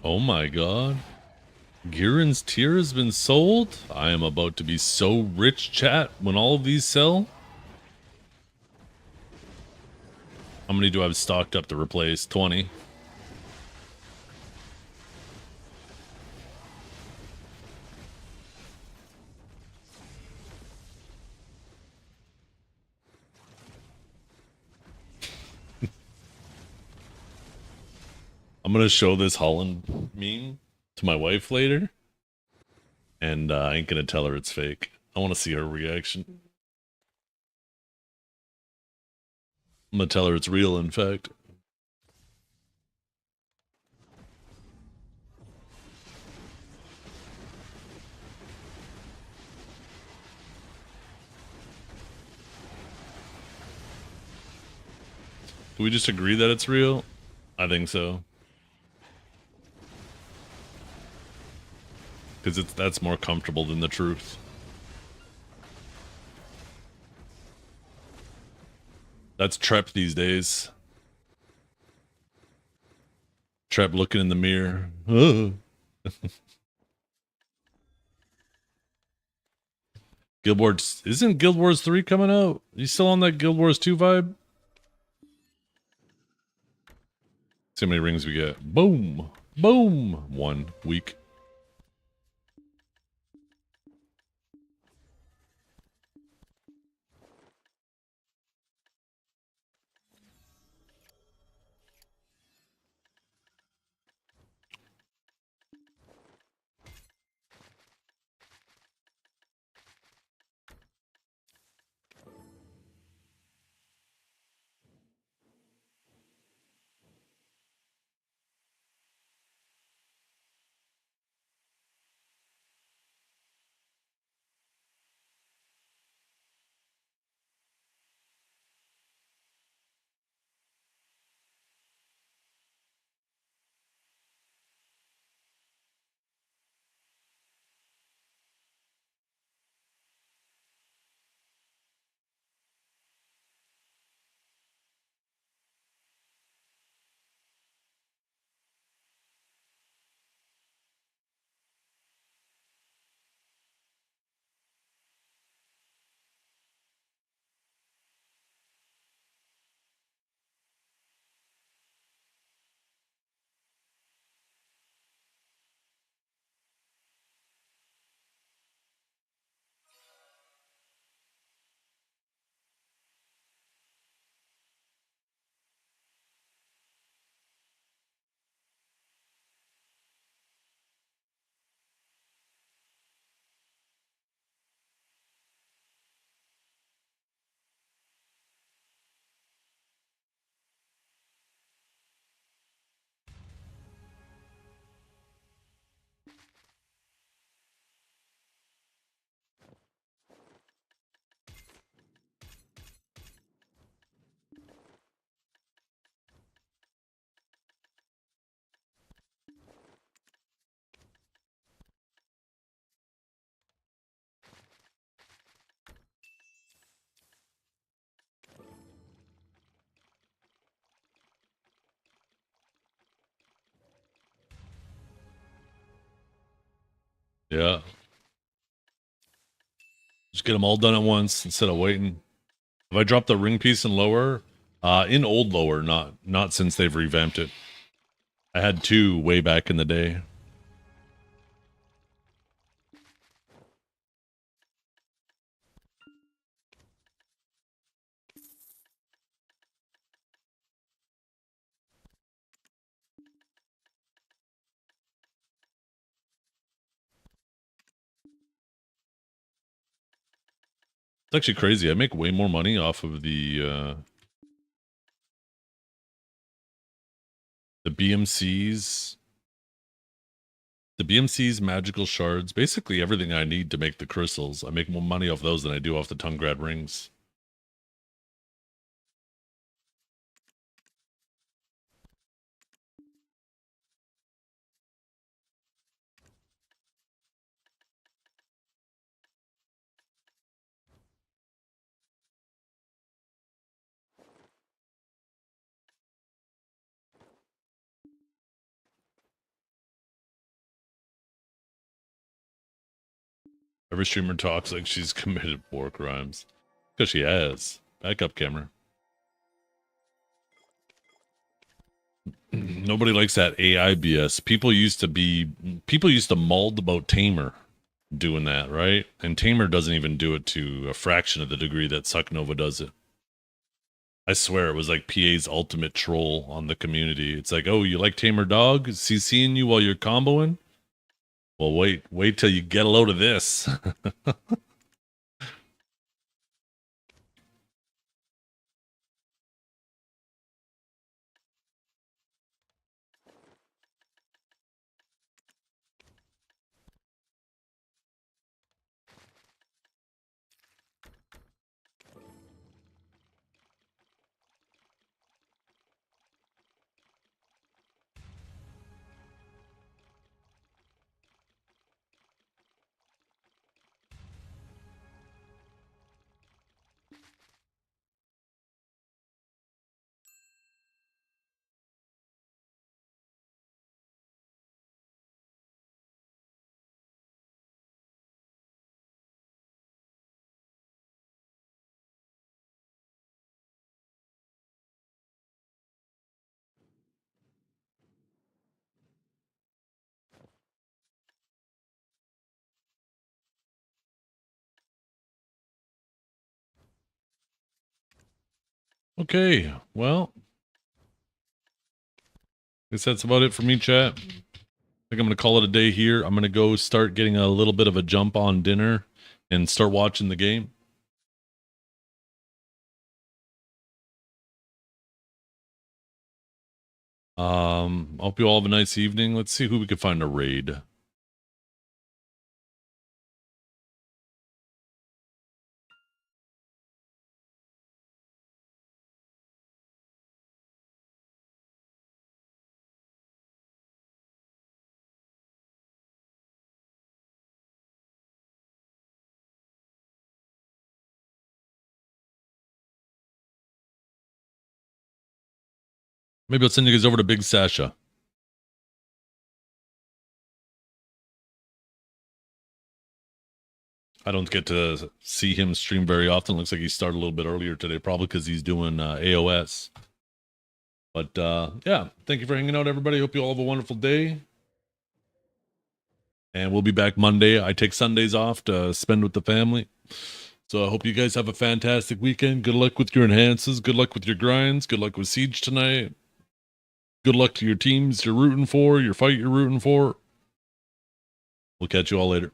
Oh my god. Girin's tier has been sold? I am about to be so rich, chat, when all of these sell. How many do I have stocked up to replace? 20. I'm gonna show this Holland meme to my wife later. And I ain't gonna tell her it's fake. I want to see her reaction. I'm gonna tell her it's real, in fact. Do we just agree that it's real? I think so. Because that's more comfortable than the truth. That's Trep these days. Trep looking in the mirror. Guild Wars, isn't Guild Wars 3 coming out? You still on that Guild Wars 2 vibe? See how many rings we get. Boom! Boom! 1 week. Yeah. Just get them all done at once instead of waiting. Have I dropped the ring piece in lower? In old lower, not since they've revamped it. I had 2 way back in the day. It's actually crazy. I make way more money off of the BMCs. The BMC's magical shards, basically everything I need to make the crystals. I make more money off those than I do off the Tungrad rings. Every streamer talks like she's committed war crimes. Because she has. Back up, camera. Nobody likes that AI BS. People used to mauled about Tamer doing that, right? And Tamer doesn't even do it to a fraction of the degree that Sucknova does it. I swear it was like PA's ultimate troll on the community. It's like, oh, you like Tamer Dog? Is he seeing you while you're comboing? Well, wait till you get a load of this. Okay, well, guess that's about it for me, chat. I think I'm going to call it a day here. I'm going to go start getting a little bit of a jump on dinner and start watching the game. I hope you all have a nice evening. Let's see who we can find to raid. Maybe I'll send you guys over to Big Sasha. I don't get to see him stream very often. Looks like he started a little bit earlier today, probably because he's doing AOS. But yeah, thank you for hanging out, everybody. Hope you all have a wonderful day. And we'll be back Monday. I take Sundays off to spend with the family. So I hope you guys have a fantastic weekend. Good luck with your enhances. Good luck with your grinds. Good luck with Siege tonight. Good luck to your teams you're rooting for, your fight you're rooting for. We'll catch you all later.